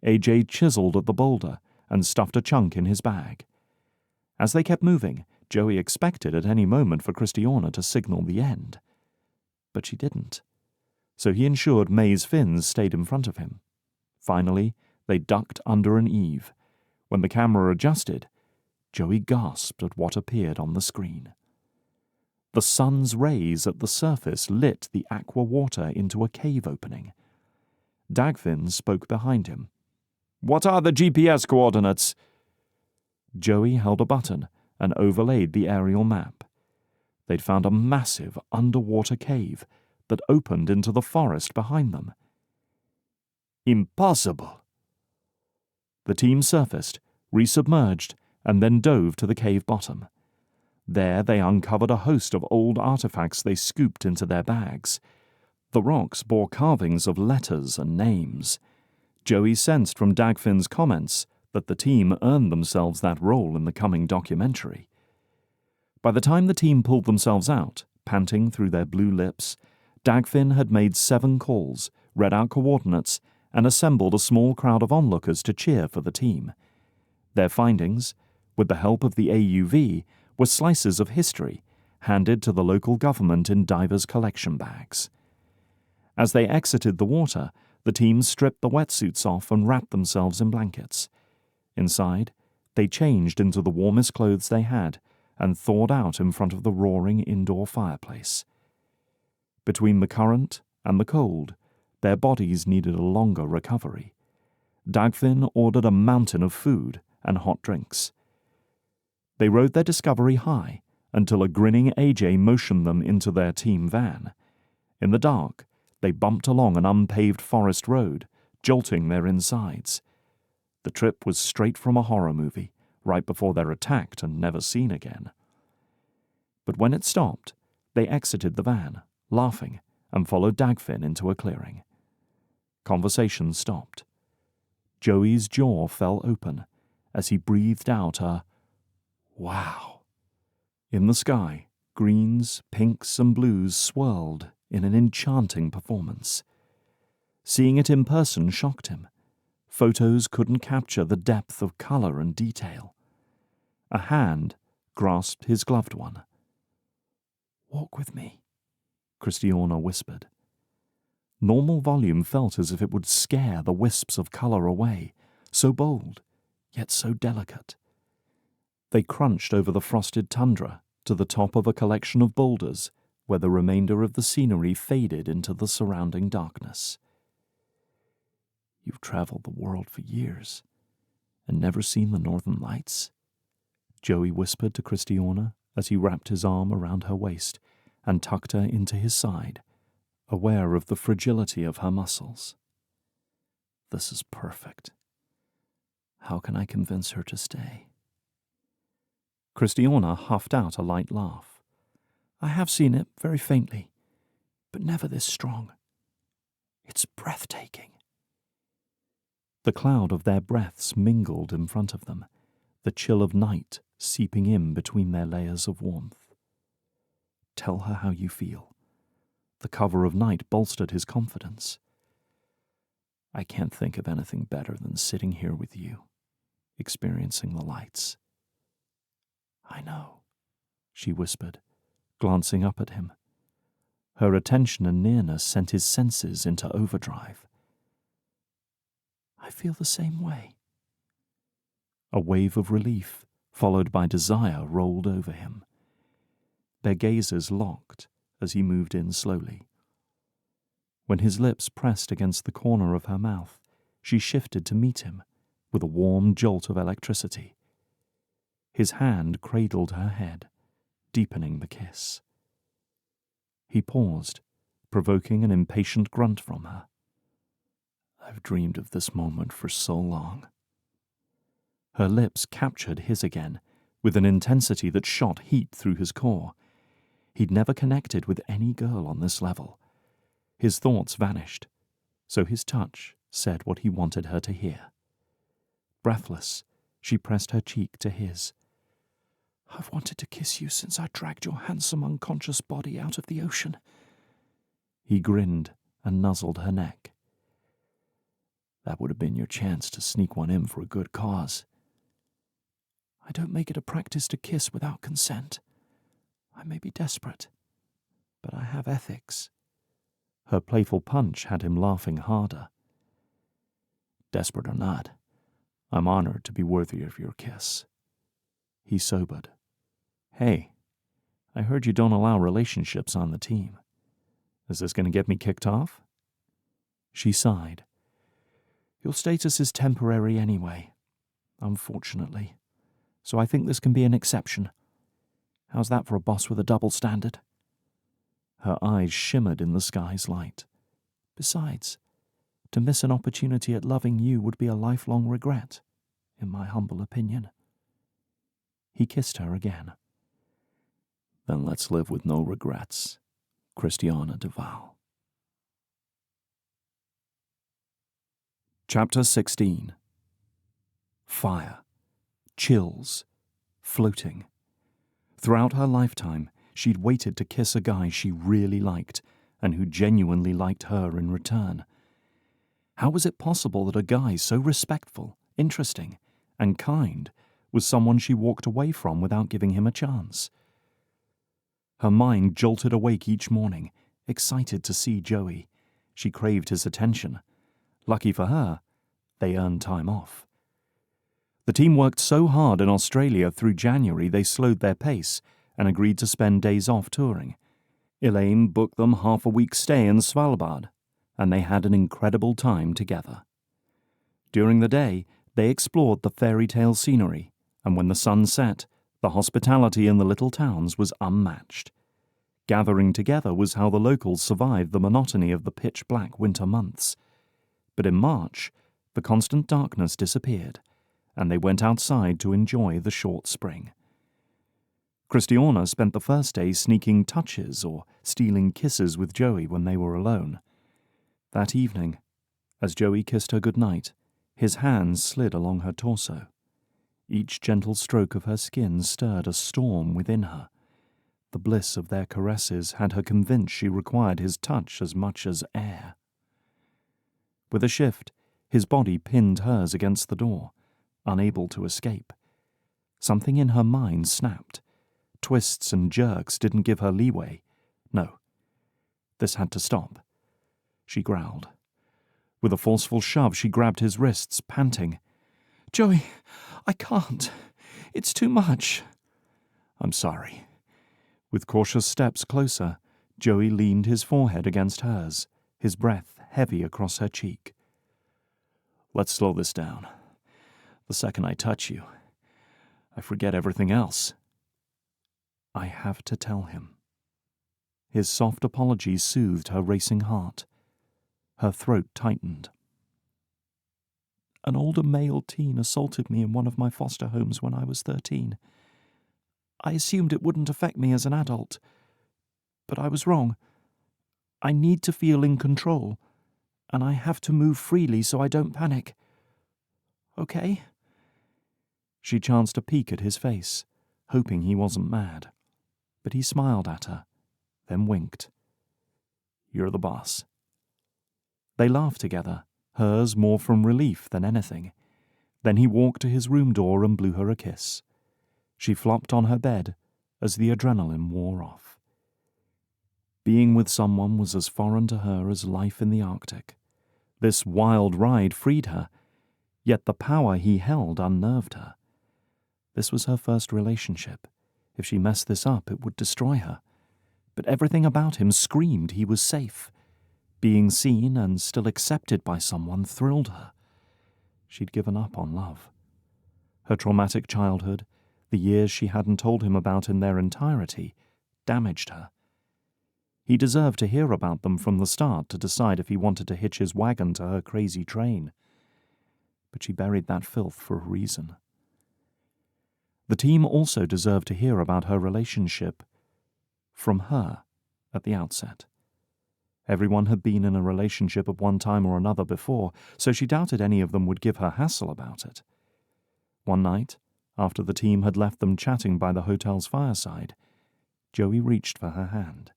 AJ chiseled at the boulder and stuffed a chunk in his bag. As they kept moving, Joey expected at any moment for Kristiana to signal the end. But she didn't. So he ensured May's fins stayed in front of him. Finally, they ducked under an eave. When the camera adjusted, Joey gasped at what appeared on the screen. The sun's rays at the surface lit the aqua water into a cave opening. Dagfinn spoke behind him. "What are the GPS coordinates?" Joey held a button and overlaid the aerial map. They'd found a massive underwater cave that opened into the forest behind them. "Impossible." The team surfaced, resubmerged, and then dove to the cave bottom. There they uncovered a host of old artifacts they scooped into their bags. The rocks bore carvings of letters and names. Joey sensed from Dagfinn's comments that the team earned themselves that role in the coming documentary. By the time the team pulled themselves out, panting through their blue lips, Dagfinn had made 7 calls, read out coordinates, and assembled a small crowd of onlookers to cheer for the team. Their findings, with the help of the AUV, were slices of history, handed to the local government in divers' collection bags. As they exited the water, the team stripped the wetsuits off and wrapped themselves in blankets. Inside, they changed into the warmest clothes they had and thawed out in front of the roaring indoor fireplace. Between the current and the cold, their bodies needed a longer recovery. Dagfinn ordered a mountain of food and hot drinks. They rode their discovery high until a grinning AJ motioned them into their team van. In the dark, they bumped along an unpaved forest road, jolting their insides. The trip was straight from a horror movie, right before they're attacked and never seen again. But when it stopped, they exited the van, laughing, and followed Dagfinn into a clearing. Conversation stopped. Joey's jaw fell open as he breathed out a "Wow." In the sky, greens, pinks, and blues swirled in an enchanting performance. Seeing it in person shocked him. Photos couldn't capture the depth of color and detail. A hand grasped his gloved one. "Walk with me," Kristiana whispered. Normal volume felt as if it would scare the wisps of color away, so bold, yet so delicate. They crunched over the frosted tundra to the top of a collection of boulders where the remainder of the scenery faded into the surrounding darkness. "You've traveled the world for years and never seen the northern lights?" Joey whispered to Kristiana as he wrapped his arm around her waist and tucked her into his side, aware of the fragility of her muscles. "This is perfect. How can I convince her to stay?" Kristiana huffed out a light laugh. "I have seen it, very faintly, but never this strong. It's breathtaking." The cloud of their breaths mingled in front of them, the chill of night seeping in between their layers of warmth. "Tell her how you feel." The cover of night bolstered his confidence. "I can't think of anything better than sitting here with you, experiencing the lights." "I know," she whispered, glancing up at him. Her attention and nearness sent his senses into overdrive. "I feel the same way." A wave of relief, followed by desire, rolled over him. Their gazes locked as he moved in slowly. When his lips pressed against the corner of her mouth, she shifted to meet him with a warm jolt of electricity. His hand cradled her head, deepening the kiss. He paused, provoking an impatient grunt from her. "I've dreamed of this moment for so long." Her lips captured his again, with an intensity that shot heat through his core. He'd never connected with any girl on this level. His thoughts vanished, so his touch said what he wanted her to hear. Breathless, she pressed her cheek to his. "I've wanted to kiss you since I dragged your handsome unconscious body out of the ocean." He grinned and nuzzled her neck. "That would have been your chance to sneak one in for a good cause." "I don't make it a practice to kiss without consent. I may be desperate, but I have ethics." Her playful punch had him laughing harder. "Desperate or not, I'm honored to be worthy of your kiss." He sobered. "Hey, I heard you don't allow relationships on the team. Is this going to get me kicked off?" She sighed. "Your status is temporary anyway, unfortunately, so I think this can be an exception. How's that for a boss with a double standard?" Her eyes shimmered in the sky's light. "Besides, to miss an opportunity at loving you would be a lifelong regret, in my humble opinion." He kissed her again. "Then let's live with no regrets. Kristiana Duvall." Chapter 16. Fire. Chills. Floating. Throughout her lifetime, she'd waited to kiss a guy she really liked, and who genuinely liked her in return. How was it possible that a guy so respectful, interesting, and kind was someone she walked away from without giving him a chance? Her mind jolted awake each morning, excited to see Joey. She craved his attention. Lucky for her, they earned time off. The team worked so hard in Australia through January they slowed their pace and agreed to spend days off touring. Elaine booked them half a week's stay in Svalbard, and they had an incredible time together. During the day, they explored the fairy tale scenery, and when the sun set, the hospitality in the little towns was unmatched. Gathering together was how the locals survived the monotony of the pitch-black winter months. But in March, the constant darkness disappeared, and they went outside to enjoy the short spring. Kristiana spent the first day sneaking touches or stealing kisses with Joey when they were alone. That evening, as Joey kissed her goodnight, his hands slid along her torso. Each gentle stroke of her skin stirred a storm within her. The bliss of their caresses had her convinced she required his touch as much as air. With a shift, his body pinned hers against the door, unable to escape. Something in her mind snapped. Twists and jerks didn't give her leeway. No. This had to stop. She growled. With a forceful shove, she grabbed his wrists, panting. "Joey, I can't. It's too much." "I'm sorry." With cautious steps closer, Joey leaned his forehead against hers, his breath heavy across her cheek. "Let's slow this down. The second I touch you, I forget everything else." I have to tell him. His soft apology soothed her racing heart. Her throat tightened. "An older male teen assaulted me in one of my foster homes when I was 13. I assumed it wouldn't affect me as an adult, but I was wrong. I need to feel in control, and I have to move freely so I don't panic. Okay?" She chanced a peek at his face, hoping he wasn't mad, but he smiled at her, then winked. "You're the boss." They laughed together, hers more from relief than anything. Then he walked to his room door and blew her a kiss. She flopped on her bed as the adrenaline wore off. Being with someone was as foreign to her as life in the Arctic. This wild ride freed her, yet the power he held unnerved her. This was her first relationship. If she messed this up, it would destroy her. But everything about him screamed he was safe. Being seen and still accepted by someone thrilled her. She'd given up on love. Her traumatic childhood, the years she hadn't told him about in their entirety, damaged her. He deserved to hear about them from the start to decide if he wanted to hitch his wagon to her crazy train. But she buried that filth for a reason. The team also deserved to hear about her relationship from her at the outset. Everyone had been in a relationship at one time or another before, so she doubted any of them would give her hassle about it. One night, after the team had left them chatting by the hotel's fireside, Joey reached for her hand.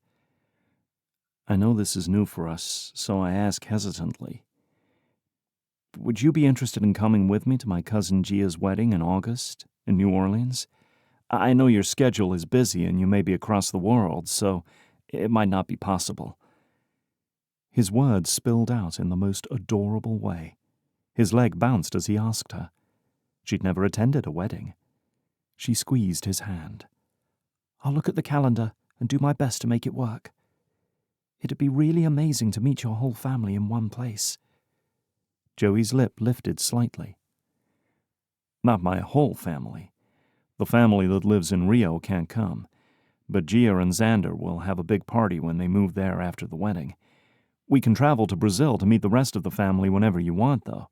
"I know this is new for us, so I ask hesitantly. Would you be interested in coming with me to my cousin Gia's wedding in August in New Orleans? I know your schedule is busy and you may be across the world, so it might not be possible." His words spilled out in the most adorable way. His leg bounced as he asked her. She'd never attended a wedding. She squeezed his hand. "I'll look at the calendar and do my best to make it work. It'd be really amazing to meet your whole family in one place." Joey's lip lifted slightly. "Not my whole family. The family that lives in Rio can't come, but Gia and Xander will have a big party when they move there after the wedding. We can travel to Brazil to meet the rest of the family whenever you want, though."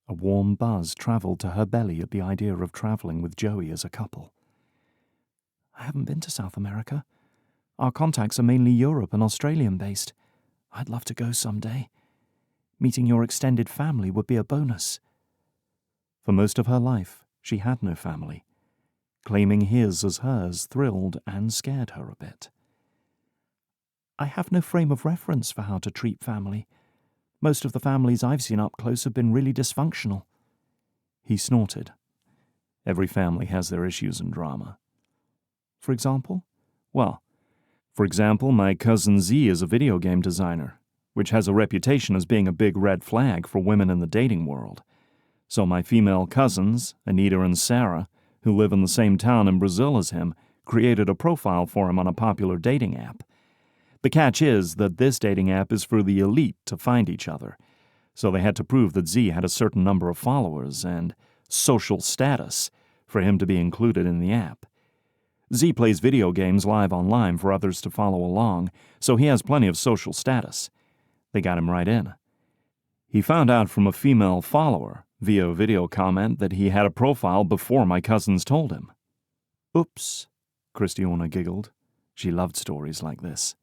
A warm buzz traveled to her belly at the idea of traveling with Joey as a couple. "I haven't been to South America. Our contacts are mainly Europe and Australian-based. I'd love to go someday. Meeting your extended family would be a bonus." For most of her life, she had no family. Claiming his as hers thrilled and scared her a bit. "I have no frame of reference for how to treat family. Most of the families I've seen up close have been really dysfunctional." He snorted. "Every family has their issues and drama." "For example?" "Well, for example, my cousin Z is a video game designer, which has a reputation as being a big red flag for women in the dating world. So my female cousins, Anita and Sarah, who live in the same town in Brazil as him, created a profile for him on a popular dating app. The catch is that this dating app is for the elite to find each other, so they had to prove that Z had a certain number of followers and social status for him to be included in the app. Z plays video games live online for others to follow along, so he has plenty of social status. They got him right in. He found out from a female follower via a video comment that he had a profile before my cousins told him." "Oops," Kristiana giggled. She loved stories like this.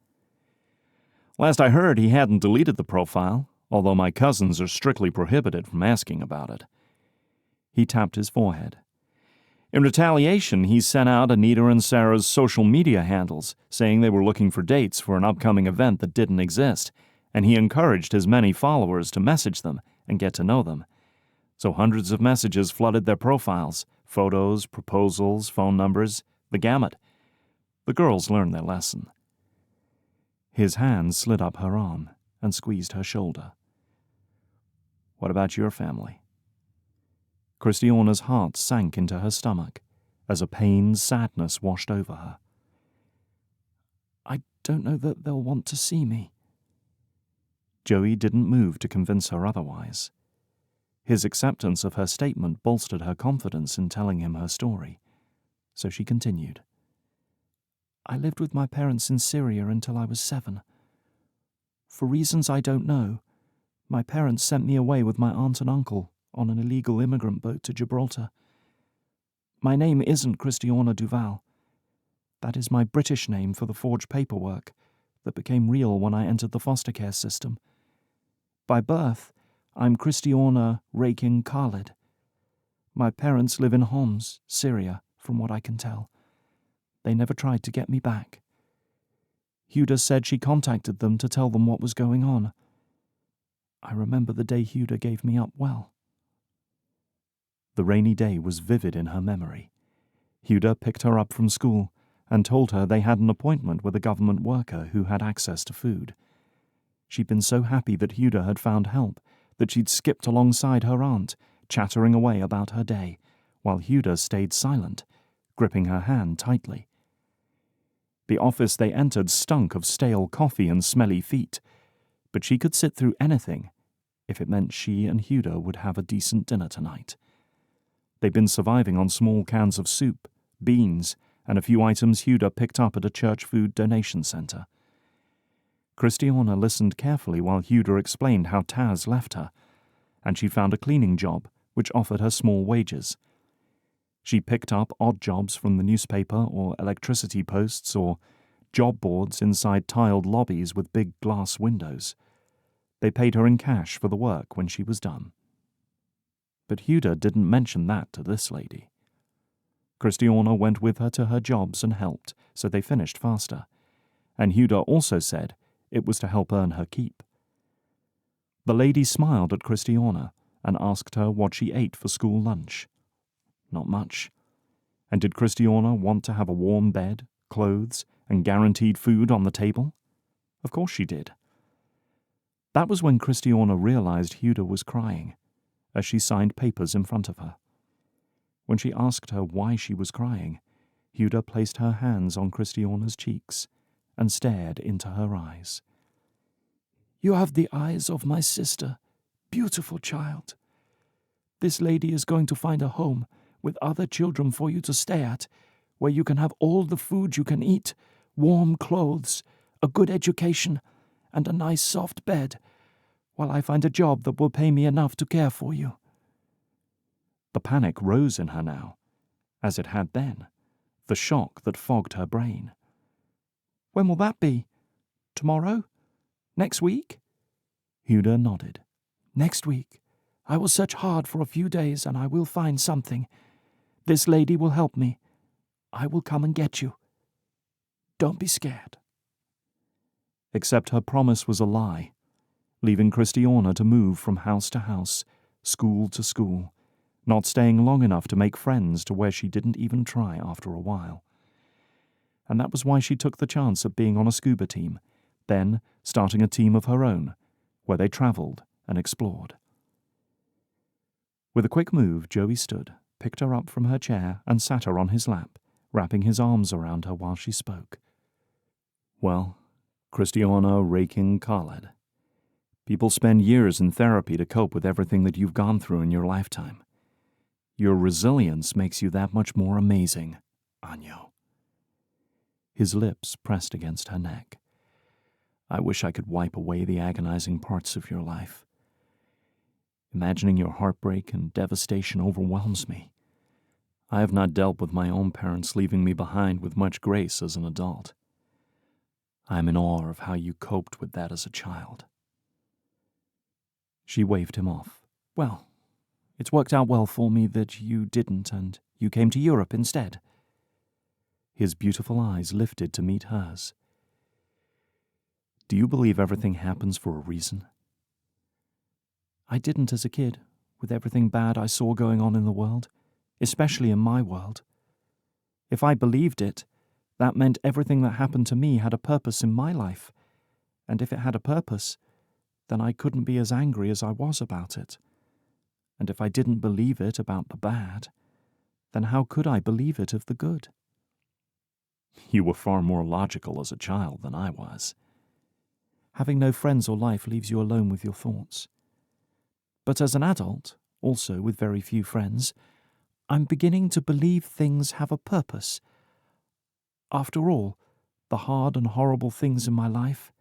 "Last I heard, he hadn't deleted the profile, although my cousins are strictly prohibited from asking about it." He tapped his forehead. In retaliation, he sent out Anita and Sarah's social media handles, saying they were looking for dates for an upcoming event that didn't exist, and he encouraged his many followers to message them and get to know them. So hundreds of messages flooded their profiles, photos, proposals, phone numbers, the gamut. The girls learned their lesson. His hand slid up her arm and squeezed her shoulder. What about your family? Kristiana's heart sank into her stomach as a pained sadness washed over her. I don't know that they'll want to see me. Joey didn't move to convince her otherwise. His acceptance of her statement bolstered her confidence in telling him her story, so she continued. I lived with my parents in Syria until I was 7. For reasons I don't know, my parents sent me away with my aunt and uncle on an illegal immigrant boat to Gibraltar. My name isn't Kristiana Duvall. That is my British name for the forged paperwork that became real when I entered the foster care system. By birth, I'm Kristiana Rakin Khalid. My parents live in Homs, Syria, from what I can tell. They never tried to get me back. Huda said she contacted them to tell them what was going on. I remember the day Huda gave me up well. The rainy day was vivid in her memory. Huda picked her up from school and told her they had an appointment with a government worker who had access to food. She'd been so happy that Huda had found help that she'd skipped alongside her aunt, chattering away about her day, while Huda stayed silent, gripping her hand tightly. The office they entered stunk of stale coffee and smelly feet, but she could sit through anything if it meant she and Huda would have a decent dinner tonight. They'd been surviving on small cans of soup, beans, and a few items Huda picked up at a church food donation center. Kristiana listened carefully while Huda explained how Taz left her, and she found a cleaning job which offered her small wages. She picked up odd jobs from the newspaper or electricity posts or job boards inside tiled lobbies with big glass windows. They paid her in cash for the work when she was done. But Huda didn't mention that to this lady. Kristiana went with her to her jobs and helped, so they finished faster. And Huda also said it was to help earn her keep. The lady smiled at Kristiana and asked her what she ate for school lunch. Not much. And did Kristiana want to have a warm bed, clothes, and guaranteed food on the table? Of course she did. That was when Kristiana realized Huda was crying, as she signed papers in front of her. When she asked her why she was crying, Huda placed her hands on Kristiana's cheeks and stared into her eyes. You have the eyes of my sister, beautiful child. This lady is going to find a home with other children for you to stay at, where you can have all the food you can eat, warm clothes, a good education, and a nice soft bed, while I find a job that will pay me enough to care for you. The panic rose in her now, as it had then, the shock that fogged her brain. When will that be? Tomorrow? Next week? Huda nodded. Next week. I will search hard for a few days and I will find something. This lady will help me. I will come and get you. Don't be scared. Except her promise was a lie, leaving Kristiana to move from house to house, school to school, not staying long enough to make friends to where she didn't even try after a while. And that was why she took the chance of being on a scuba team, then starting a team of her own, where they traveled and explored. With a quick move, Joey stood, picked her up from her chair, and sat her on his lap, wrapping his arms around her while she spoke. Well, Kristiana Rakin Khalid, people spend years in therapy to cope with everything that you've gone through in your lifetime. Your resilience makes you that much more amazing, Anyo. His lips pressed against her neck. I wish I could wipe away the agonizing parts of your life. Imagining your heartbreak and devastation overwhelms me. I have not dealt with my own parents leaving me behind with much grace as an adult. I am in awe of how you coped with that as a child. She waved him off. Well, it's worked out well for me that you didn't and You came to Europe instead." His beautiful eyes lifted to meet hers. "Do you believe everything happens for a reason?" "I didn't as a kid, with everything bad I saw going on in the world, especially in my world. If I believed it, that meant everything that happened to me had a purpose in my life, and if it had a purpose, then I couldn't be as angry as I was about it. And if I didn't believe it about the bad, then how could I believe it of the good?" "You were far more logical as a child than I was." "Having no friends or life leaves you alone with your thoughts. But as an adult, also with very few friends, I'm beginning to believe things have a purpose. After all, the hard and horrible things in my life,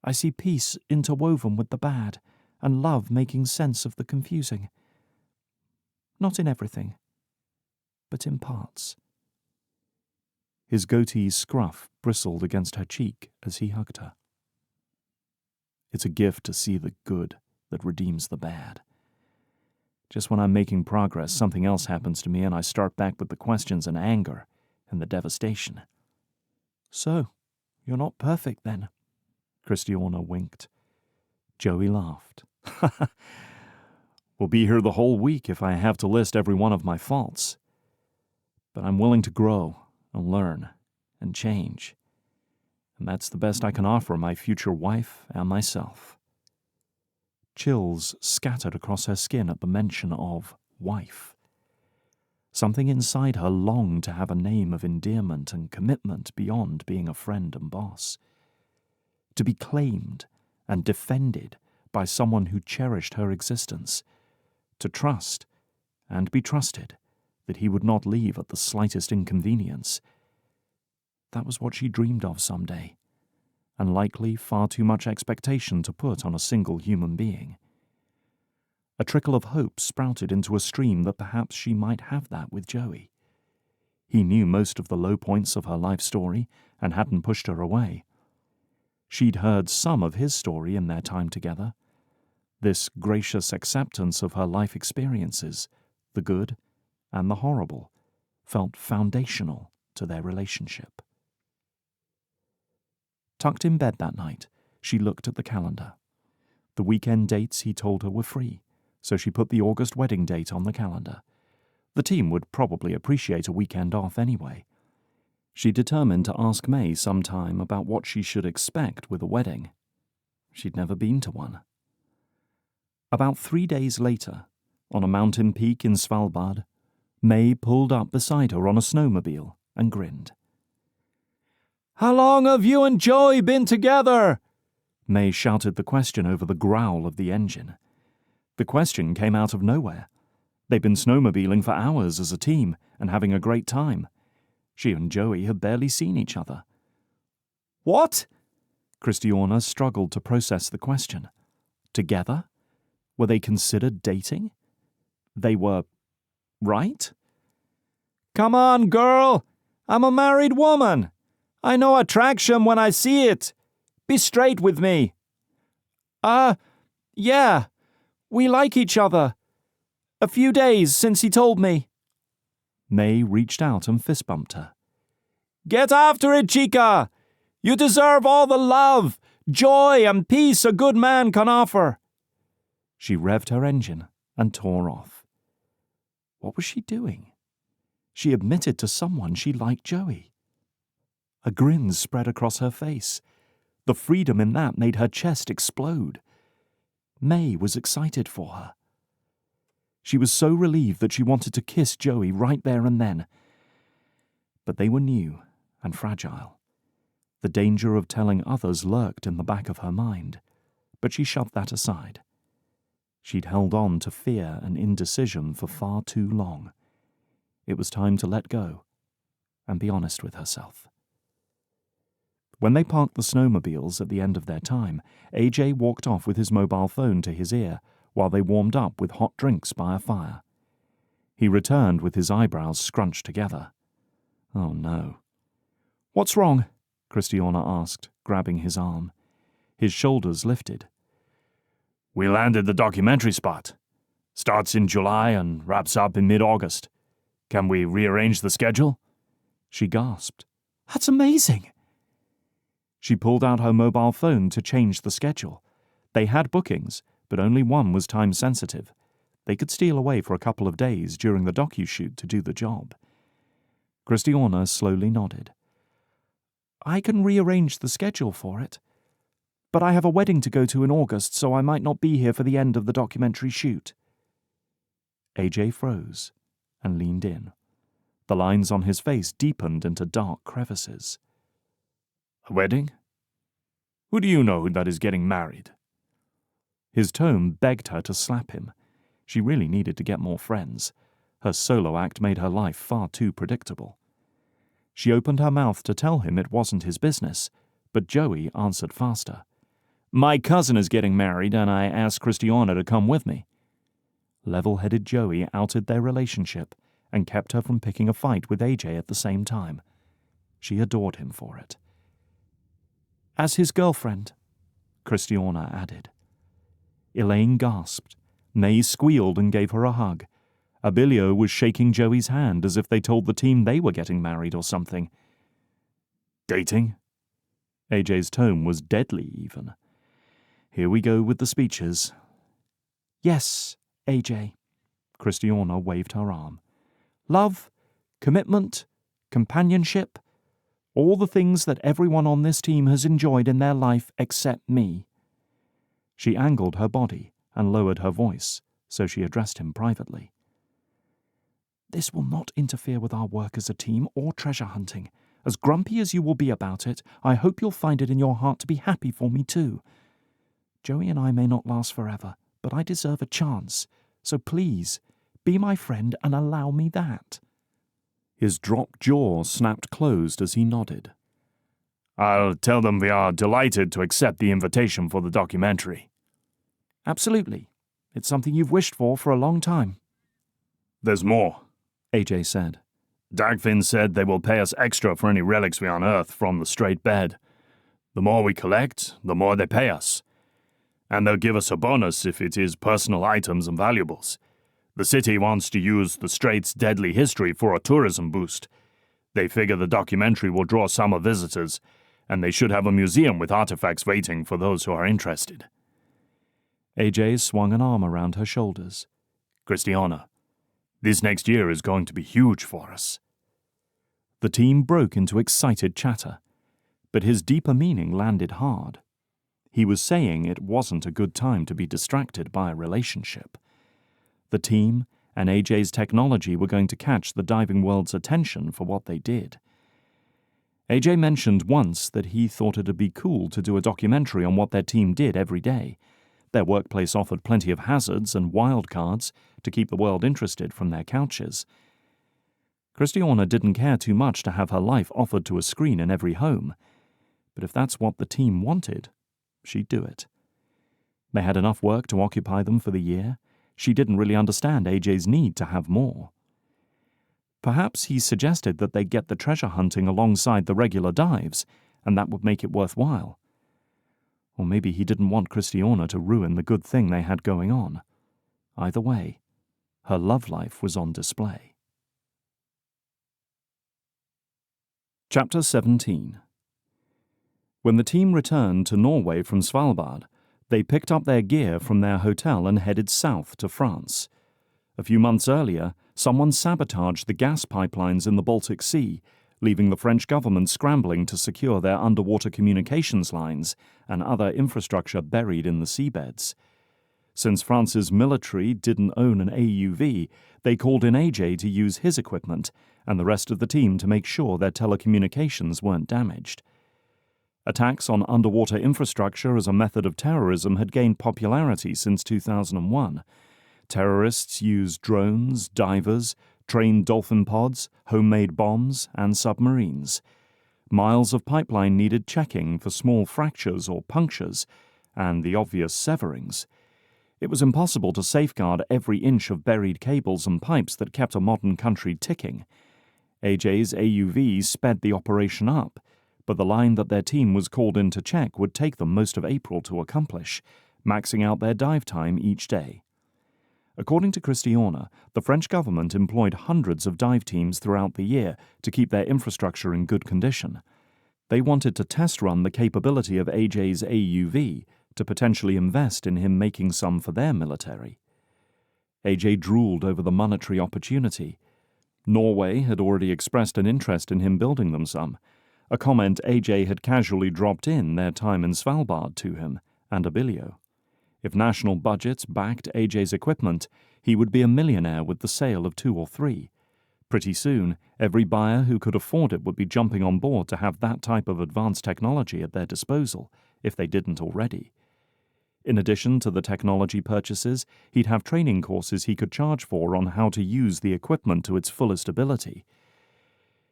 I see peace interwoven with the bad, and love making sense of the confusing. Not in everything, but in parts." His goatee's scruff bristled against her cheek as he hugged her. "It's a gift to see the good that redeems the bad. Just when I'm making progress, something else happens to me and I start back with the questions and anger and the devastation." "So, you're not perfect then?" Kristiana winked. Joey laughed. "We'll be here the whole week if I have to list every one of my faults. But I'm willing to grow and learn and change. And that's the best I can offer my future wife and myself." Chills scattered across her skin at the mention of wife. Something inside her longed to have a name of endearment and commitment beyond being a friend and boss. To be claimed and defended by someone who cherished her existence. To trust and be trusted that he would not leave at the slightest inconvenience. That was what she dreamed of someday, and likely far too much expectation to put on a single human being. A trickle of hope sprouted into a stream that perhaps she might have that with Joey. He knew most of the low points of her life story and hadn't pushed her away. She'd heard some of his story in their time together. This gracious acceptance of her life experiences, the good and the horrible, felt foundational to their relationship. Tucked in bed that night, she looked at the calendar. The weekend dates he told her were free, so she put the August wedding date on the calendar. The team would probably appreciate a weekend off anyway. She determined to ask May sometime about what she should expect with a wedding. She'd never been to one. About 3 days later, on a mountain peak in Svalbard, May pulled up beside her on a snowmobile and grinned. "How long have you and Joey been together?" May shouted the question over the growl of the engine. The question came out of nowhere. They'd been snowmobiling for hours as a team and having a great time. She and Joey had barely seen each other. "What?" Kristiana struggled to process the question. Together? Were they considered dating? They were right? "Come on, girl. I'm a married woman. I know attraction when I see it. Be straight with me." Yeah. We like each other. A few days since he told me." May reached out and fist bumped her. "Get after it, chica. You deserve all the love, joy, and peace a good man can offer." She revved her engine and tore off. What was she doing? She admitted to someone she liked Joey. A grin spread across her face. The freedom in that made her chest explode. May was excited for her. She was so relieved that she wanted to kiss Joey right there and then. But they were new and fragile. The danger of telling others lurked in the back of her mind, but she shoved that aside. She'd held on to fear and indecision for far too long. It was time to let go and be honest with herself. When they parked the snowmobiles at the end of their time, AJ walked off with his mobile phone to his ear while they warmed up with hot drinks by a fire. He returned with his eyebrows scrunched together. Oh no. "What's wrong?" Kristiana asked, grabbing his arm. His shoulders lifted. "We landed the documentary spot. Starts in July and wraps up in mid-August. Can we rearrange the schedule?" She gasped. "That's amazing!" She pulled out her mobile phone to change the schedule. They had bookings, but only one was time-sensitive. They could steal away for a couple of days during the docu-shoot to do the job. Kristiana slowly nodded. "I can rearrange the schedule for it. But I have a wedding to go to in August, so I might not be here for the end of the documentary shoot." AJ froze and leaned in. The lines on his face deepened into dark crevices. "A wedding? Who do you know that is getting married?" His tone begged her to slap him. She really needed to get more friends. Her solo act made her life far too predictable. She opened her mouth to tell him it wasn't his business, but Joey answered faster. "My cousin is getting married, and I asked Kristiana to come with me." Level-headed Joey outed their relationship and kept her from picking a fight with AJ at the same time. She adored him for it. "As his girlfriend," Kristiana added. Elaine gasped. May squealed and gave her a hug. Abilio was shaking Joey's hand as if they told the team they were getting married or something. "Dating?" AJ's tone was deadly even. Here we go with the speeches. "Yes, AJ." Kristiana waved her arm. "Love, commitment, companionship, all the things that everyone on this team has enjoyed in their life except me." She angled her body and lowered her voice, so she addressed him privately. "This will not interfere with our work as a team or treasure hunting. As grumpy as you will be about it, I hope you'll find it in your heart to be happy for me too. Joey and I may not last forever, but I deserve a chance, so please, be my friend and allow me that." His dropped jaw snapped closed as he nodded. "I'll tell them we are delighted to accept the invitation for the documentary." "Absolutely. It's something you've wished for a long time." "There's more," AJ said. "Dagfinn said they will pay us extra for any relics we unearth from the Straight Bed. The more we collect, the more they pay us. And they'll give us a bonus if it is personal items and valuables. The city wants to use the Strait's deadly history for a tourism boost. They figure the documentary will draw summer visitors, and they should have a museum with artifacts waiting for those who are interested." AJ swung an arm around her shoulders. "Kristiana, this next year is going to be huge for us." The team broke into excited chatter, but his deeper meaning landed hard. He was saying it wasn't a good time to be distracted by a relationship. The team and AJ's technology were going to catch the diving world's attention for what they did. AJ mentioned once that he thought it'd be cool to do a documentary on what their team did every day. Their workplace offered plenty of hazards and wild cards to keep the world interested from their couches. Kristiana didn't care too much to have her life offered to a screen in every home, but if that's what the team wanted, she'd do it. They had enough work to occupy them for the year. She didn't really understand AJ's need to have more. Perhaps he suggested that they get the treasure hunting alongside the regular dives, and that would make it worthwhile. Or maybe he didn't want Kristiana to ruin the good thing they had going on. Either way, her love life was on display. Chapter 17. When the team returned to Norway from Svalbard, they picked up their gear from their hotel and headed south to France. A few months earlier, someone sabotaged the gas pipelines in the Baltic Sea, leaving the French government scrambling to secure their underwater communications lines and other infrastructure buried in the seabeds. Since France's military didn't own an AUV, they called in AJ to use his equipment and the rest of the team to make sure their telecommunications weren't damaged. Attacks on underwater infrastructure as a method of terrorism had gained popularity since 2001. Terrorists used drones, divers, trained dolphin pods, homemade bombs, and submarines. Miles of pipeline needed checking for small fractures or punctures, and the obvious severings. It was impossible to safeguard every inch of buried cables and pipes that kept a modern country ticking. AJ's AUV sped the operation up, but the line that their team was called in to check would take them most of April to accomplish, maxing out their dive time each day. According to Kristiana, the French government employed hundreds of dive teams throughout the year to keep their infrastructure in good condition. They wanted to test run the capability of AJ's AUV to potentially invest in him making some for their military. AJ drooled over the monetary opportunity. Norway had already expressed an interest in him building them some, a comment AJ had casually dropped in their time in Svalbard to him, and Abilio. If national budgets backed AJ's equipment, he would be a millionaire with the sale of 2 or 3. Pretty soon, every buyer who could afford it would be jumping on board to have that type of advanced technology at their disposal, if they didn't already. In addition to the technology purchases, he'd have training courses he could charge for on how to use the equipment to its fullest ability.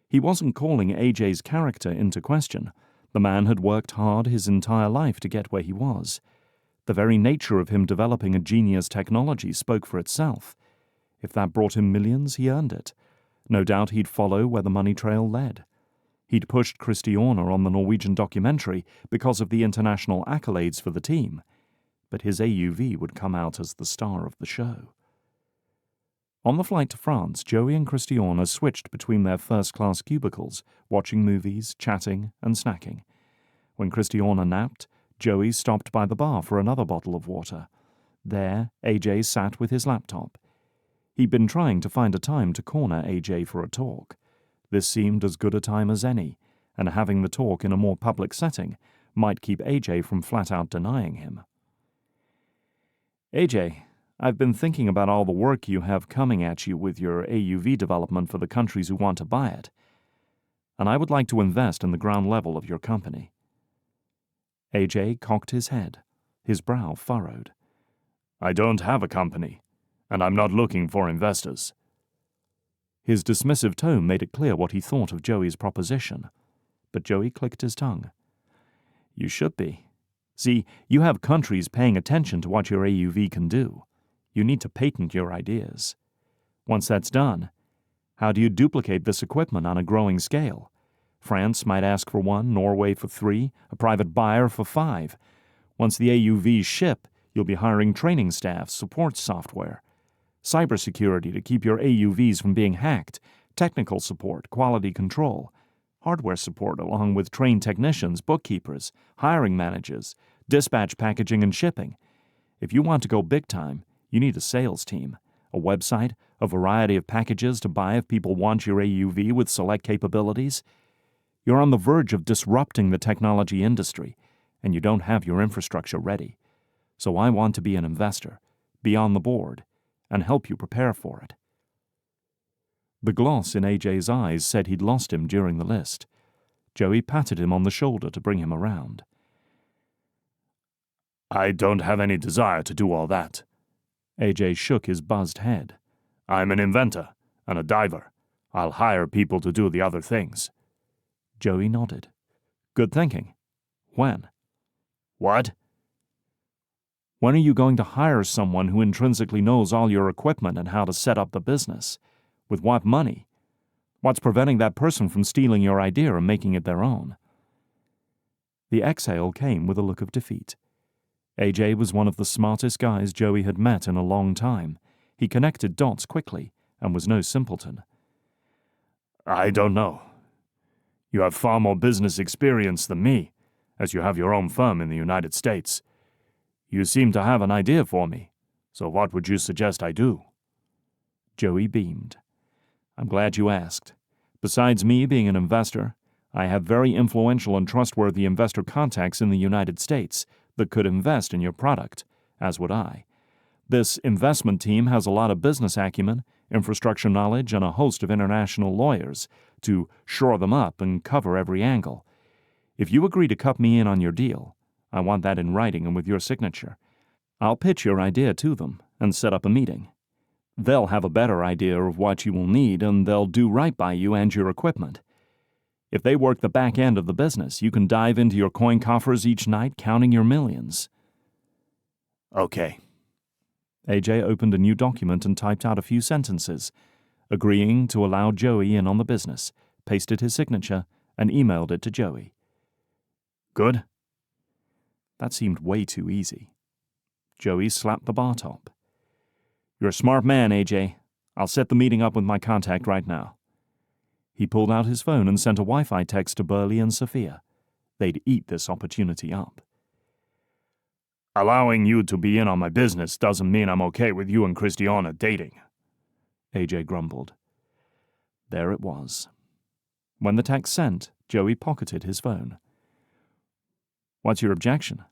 He wasn't calling AJ's character into question. The man had worked hard his entire life to get where he was. The very nature of him developing a genius technology spoke for itself. If that brought him millions, he earned it. No doubt he'd follow where the money trail led. He'd pushed Kristiana on the Norwegian documentary because of the international accolades for the team, but his AUV would come out as the star of the show. On the flight to France, Joey and Kristiana switched between their first-class cubicles, watching movies, chatting, and snacking. When Kristiana napped, Joey stopped by the bar for another bottle of water. There, AJ sat with his laptop. He'd been trying to find a time to corner AJ for a talk. This seemed as good a time as any, and having the talk in a more public setting might keep AJ from flat-out denying him. AJ, I've been thinking about all the work you have coming at you with your AUV development for the countries who want to buy it, and I would like to invest in the ground level of your company. AJ cocked his head, his brow furrowed. I don't have a company, and I'm not looking for investors. His dismissive tone made it clear what he thought of Joey's proposition, but Joey clicked his tongue. You should be. See, you have countries paying attention to what your AUV can do. You need to patent your ideas. Once that's done, how do you duplicate this equipment on a growing scale? France might ask for 1, Norway for 3, a private buyer for 5. Once the AUVs ship, you'll be hiring training staff, support software, cybersecurity to keep your AUVs from being hacked, technical support, quality control, hardware support along with trained technicians, bookkeepers, hiring managers, dispatch packaging and shipping. If you want to go big time, you need a sales team, a website, a variety of packages to buy if people want your AUV with select capabilities. You're on the verge of disrupting the technology industry, and you don't have your infrastructure ready. So I want to be an investor, be on the board, and help you prepare for it. The gloss in AJ's eyes said he'd lost him during the list. Joey patted him on the shoulder to bring him around. I don't have any desire to do all that. AJ shook his buzzed head. I'm an inventor and a diver. I'll hire people to do the other things. Joey nodded. Good thinking. When? What? When are you going to hire someone who intrinsically knows all your equipment and how to set up the business? With what money? What's preventing that person from stealing your idea and making it their own? The exhale came with a look of defeat. AJ was one of the smartest guys Joey had met in a long time. He connected dots quickly and was no simpleton. I don't know. You have far more business experience than me, as you have your own firm in the United States. You seem to have an idea for me, so what would you suggest I do? Joey beamed. I'm glad you asked. Besides me being an investor, I have very influential and trustworthy investor contacts in the United States that could invest in your product, as would I. This investment team has a lot of business acumen, infrastructure knowledge, and a host of international lawyers to shore them up and cover every angle. If you agree to cut me in on your deal, I want that in writing and with your signature. I'll pitch your idea to them and set up a meeting. They'll have a better idea of what you will need, and they'll do right by you and your equipment. If they work the back end of the business, you can dive into your coin coffers each night counting your millions. Okay. AJ opened a new document and typed out a few sentences, agreeing to allow Joey in on the business, pasted his signature, and emailed it to Joey. Good? That seemed way too easy. Joey slapped the bar top. You're a smart man, AJ. I'll set the meeting up with my contact right now. He pulled out his phone and sent a Wi-Fi text to Burley and Sophia. They'd eat this opportunity up. Allowing you to be in on my business doesn't mean I'm okay with you and Kristiana dating, AJ grumbled. There it was. When the text sent, Joey pocketed his phone. What's your objection?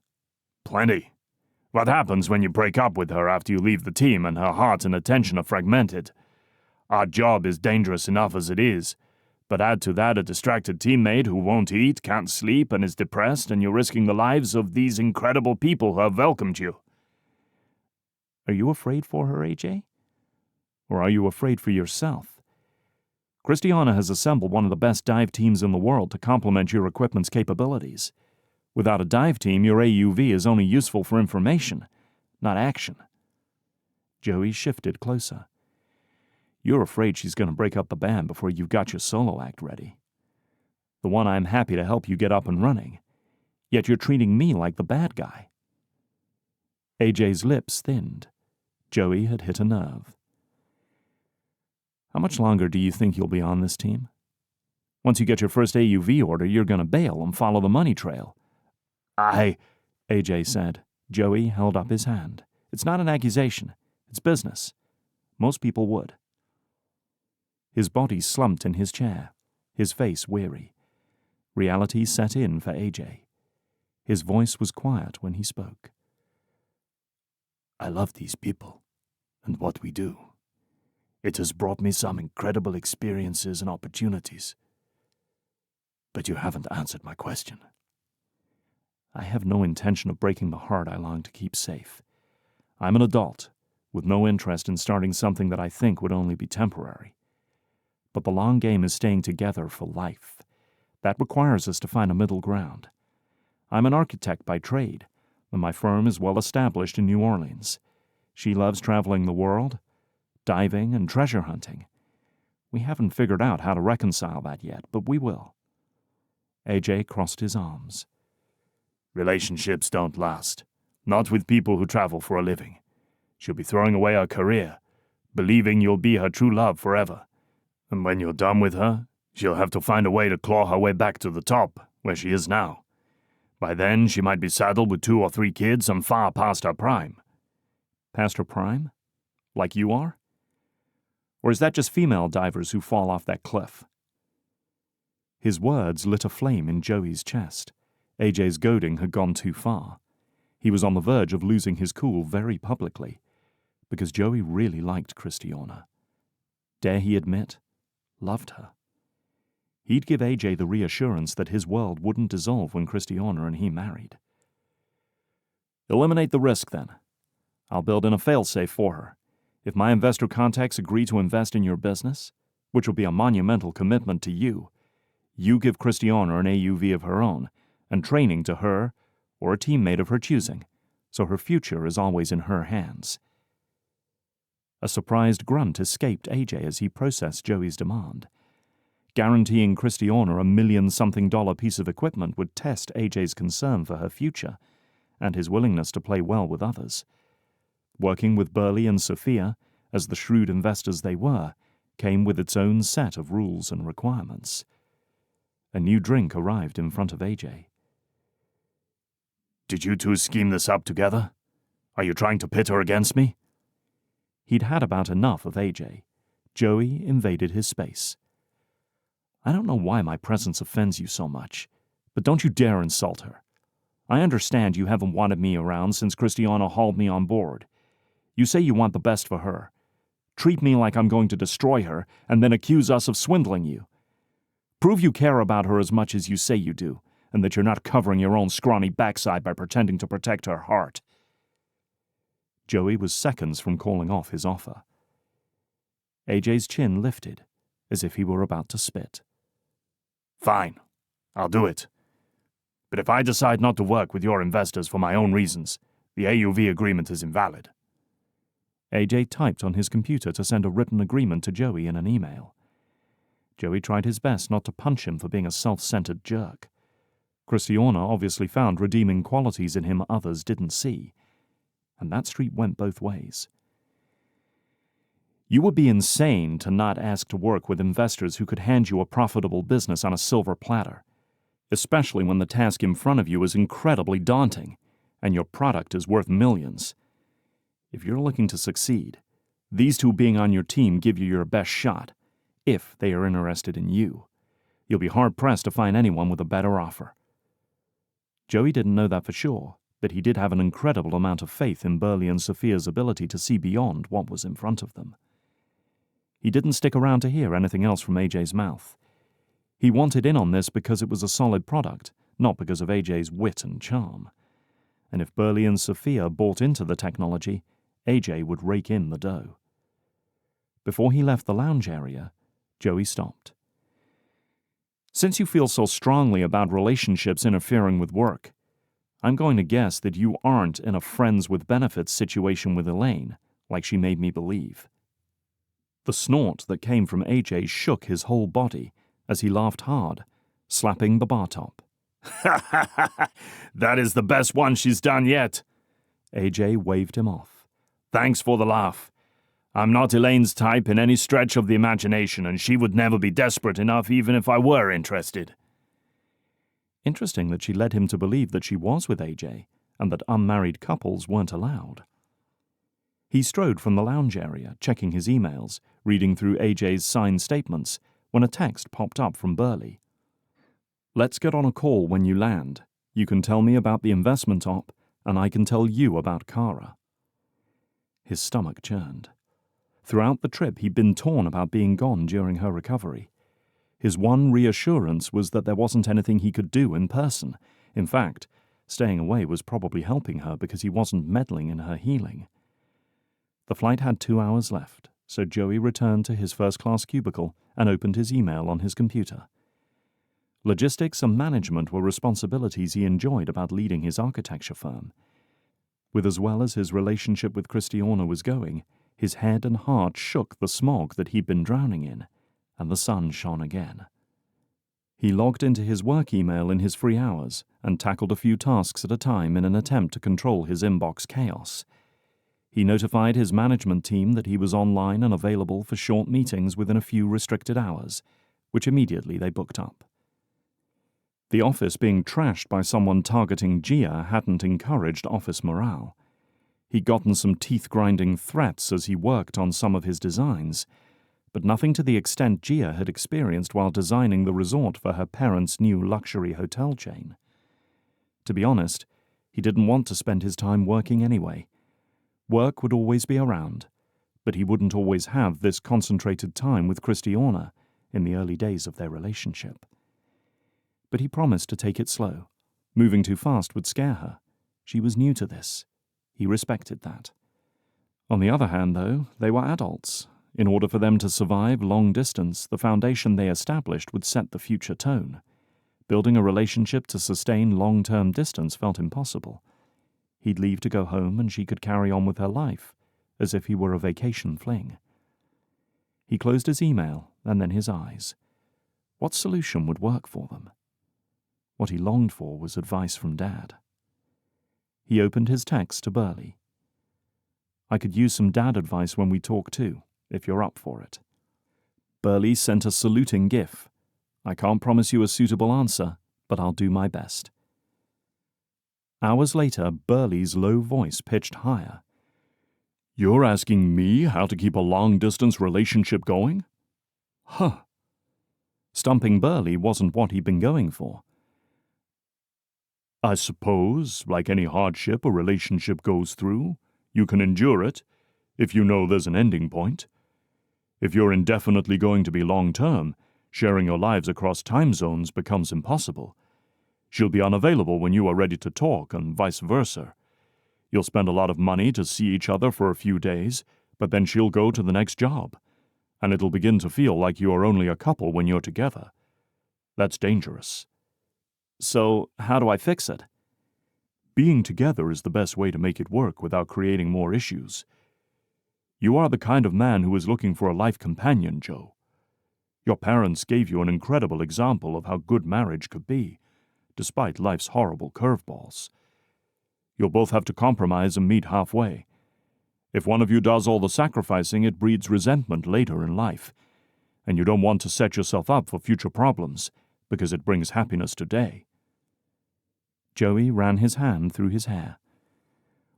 Plenty. What happens when you break up with her after you leave the team and her heart and attention are fragmented? Our job is dangerous enough as it is, but add to that a distracted teammate who won't eat, can't sleep, and is depressed, and you're risking the lives of these incredible people who have welcomed you. Are you afraid for her, AJ? Or are you afraid for yourself? Kristiana has assembled one of the best dive teams in the world to complement your equipment's capabilities. Without a dive team, your AUV is only useful for information, not action. Joey shifted closer. You're afraid she's going to break up the band before you've got your solo act ready. The one I'm happy to help you get up and running. Yet you're treating me like the bad guy. AJ's lips thinned. Joey had hit a nerve. How much longer do you think you'll be on this team? Once you get your first AUV order, you're going to bail and follow the money trail. AJ said. Joey held up his hand. It's not an accusation. It's business. Most people would. His body slumped in his chair, his face weary. Reality set in for AJ. His voice was quiet when he spoke. I love these people and what we do. It has brought me some incredible experiences and opportunities. But you haven't answered my question. I have no intention of breaking the heart I long to keep safe. I'm an adult, with no interest in starting something that I think would only be temporary. But the long game is staying together for life. That requires us to find a middle ground. I'm an architect by trade, and my firm is well established in New Orleans. She loves traveling the world, diving, and treasure hunting. We haven't figured out how to reconcile that yet, but we will. AJ crossed his arms. Relationships don't last, not with people who travel for a living. She'll be throwing away her career, believing you'll be her true love forever. And when you're done with her, she'll have to find a way to claw her way back to the top, where she is now. By then, she might be saddled with 2 or 3 kids and far past her prime. Past her prime? Like you are? Or is that just female divers who fall off that cliff? His words lit a flame in Joey's chest. AJ's goading had gone too far. He was on the verge of losing his cool very publicly, because Joey really liked Kristiana. Dare he admit, loved her. He'd give AJ the reassurance that his world wouldn't dissolve when Kristiana and he married. Eliminate the risk, then. I'll build in a failsafe for her. If my investor contacts agree to invest in your business, which will be a monumental commitment to you, you give Kristiana an AUV of her own, and training to her or a teammate of her choosing, so her future is always in her hands. A surprised grunt escaped AJ as he processed Joey's demand. Guaranteeing Kristiana $1 million-something piece of equipment would test AJ's concern for her future and his willingness to play well with others. Working with Burley and Sophia, as the shrewd investors they were, came with its own set of rules and requirements. A new drink arrived in front of AJ. Did you two scheme this up together? Are you trying to pit her against me? He'd had about enough of AJ. Joey invaded his space. I don't know why my presence offends you so much, but don't you dare insult her. I understand you haven't wanted me around since Kristiana hauled me on board. You say you want the best for her. Treat me like I'm going to destroy her and then accuse us of swindling you. Prove you care about her as much as you say you do, and that you're not covering your own scrawny backside by pretending to protect her heart. Joey was seconds from calling off his offer. AJ's chin lifted, as if he were about to spit. Fine, I'll do it. But if I decide not to work with your investors for my own reasons, the AUV agreement is invalid. AJ typed on his computer to send a written agreement to Joey in an email. Joey tried his best not to punch him for being a self-centered jerk. Kristiana obviously found redeeming qualities in him others didn't see, and that street went both ways. You would be insane to not ask to work with investors who could hand you a profitable business on a silver platter, especially when the task in front of you is incredibly daunting and your product is worth millions. If you're looking to succeed, these two being on your team give you your best shot, if they are interested in you. You'll be hard-pressed to find anyone with a better offer. Joey didn't know that for sure, but he did have an incredible amount of faith in Burley and Sophia's ability to see beyond what was in front of them. He didn't stick around to hear anything else from AJ's mouth. He wanted in on this because it was a solid product, not because of AJ's wit and charm. And if Burley and Sophia bought into the technology, AJ would rake in the dough. Before he left the lounge area, Joey stopped. Since you feel so strongly about relationships interfering with work, I'm going to guess that you aren't in a friends with benefits situation with Elaine, like she made me believe. The snort that came from AJ shook his whole body as he laughed hard, slapping the bar top. Ha ha ha! That is the best one she's done yet. AJ waved him off. Thanks for the laugh. I'm not Elaine's type in any stretch of the imagination, and she would never be desperate enough even if I were interested. Interesting that she led him to believe that she was with AJ, and that unmarried couples weren't allowed. He strode from the lounge area, checking his emails, reading through AJ's signed statements, when a text popped up from Burley. Let's get on a call when you land. You can tell me about the investment op, and I can tell you about Kara. His stomach churned. Throughout the trip, he'd been torn about being gone during her recovery. His one reassurance was that there wasn't anything he could do in person. In fact, staying away was probably helping her because he wasn't meddling in her healing. The flight had 2 hours left, so Joey returned to his first-class cubicle and opened his email on his computer. Logistics and management were responsibilities he enjoyed about leading his architecture firm. With as well as his relationship with Kristiana was going, his head and heart shook the smog that he'd been drowning in, and the sun shone again. He logged into his work email in his free hours and tackled a few tasks at a time in an attempt to control his inbox chaos. He notified his management team that he was online and available for short meetings within a few restricted hours, which immediately they booked up. The office being trashed by someone targeting Gia hadn't encouraged office morale. He'd gotten some teeth-grinding threats as he worked on some of his designs, but nothing to the extent Gia had experienced while designing the resort for her parents' new luxury hotel chain. To be honest, he didn't want to spend his time working anyway. Work would always be around, but he wouldn't always have this concentrated time with Kristiana in the early days of their relationship. But he promised to take it slow. Moving too fast would scare her. She was new to this. He respected that. On the other hand, though, they were adults. In order for them to survive long distance, the foundation they established would set the future tone. Building a relationship to sustain long-term distance felt impossible. He'd leave to go home and she could carry on with her life, as if he were a vacation fling. He closed his email and then his eyes. What solution would work for them? What he longed for was advice from Dad. He opened his text to Burley. I could use some dad advice when we talk too, if you're up for it. Burley sent a saluting gif. I can't promise you a suitable answer, but I'll do my best. Hours later, Burley's low voice pitched higher. You're asking me how to keep a long-distance relationship going? Huh. Stumping Burley wasn't what he'd been going for. I suppose, like any hardship a relationship goes through, you can endure it, if you know there's an ending point. If you're indefinitely going to be long-term, sharing your lives across time zones becomes impossible. She'll be unavailable when you are ready to talk, and vice versa. You'll spend a lot of money to see each other for a few days, but then she'll go to the next job, and it'll begin to feel like you are only a couple when you're together. That's dangerous. So, how do I fix it? Being together is the best way to make it work without creating more issues. You are the kind of man who is looking for a life companion, Joe. Your parents gave you an incredible example of how good marriage could be, despite life's horrible curveballs. You'll both have to compromise and meet halfway. If one of you does all the sacrificing, it breeds resentment later in life, and you don't want to set yourself up for future problems because it brings happiness today. Joey ran his hand through his hair.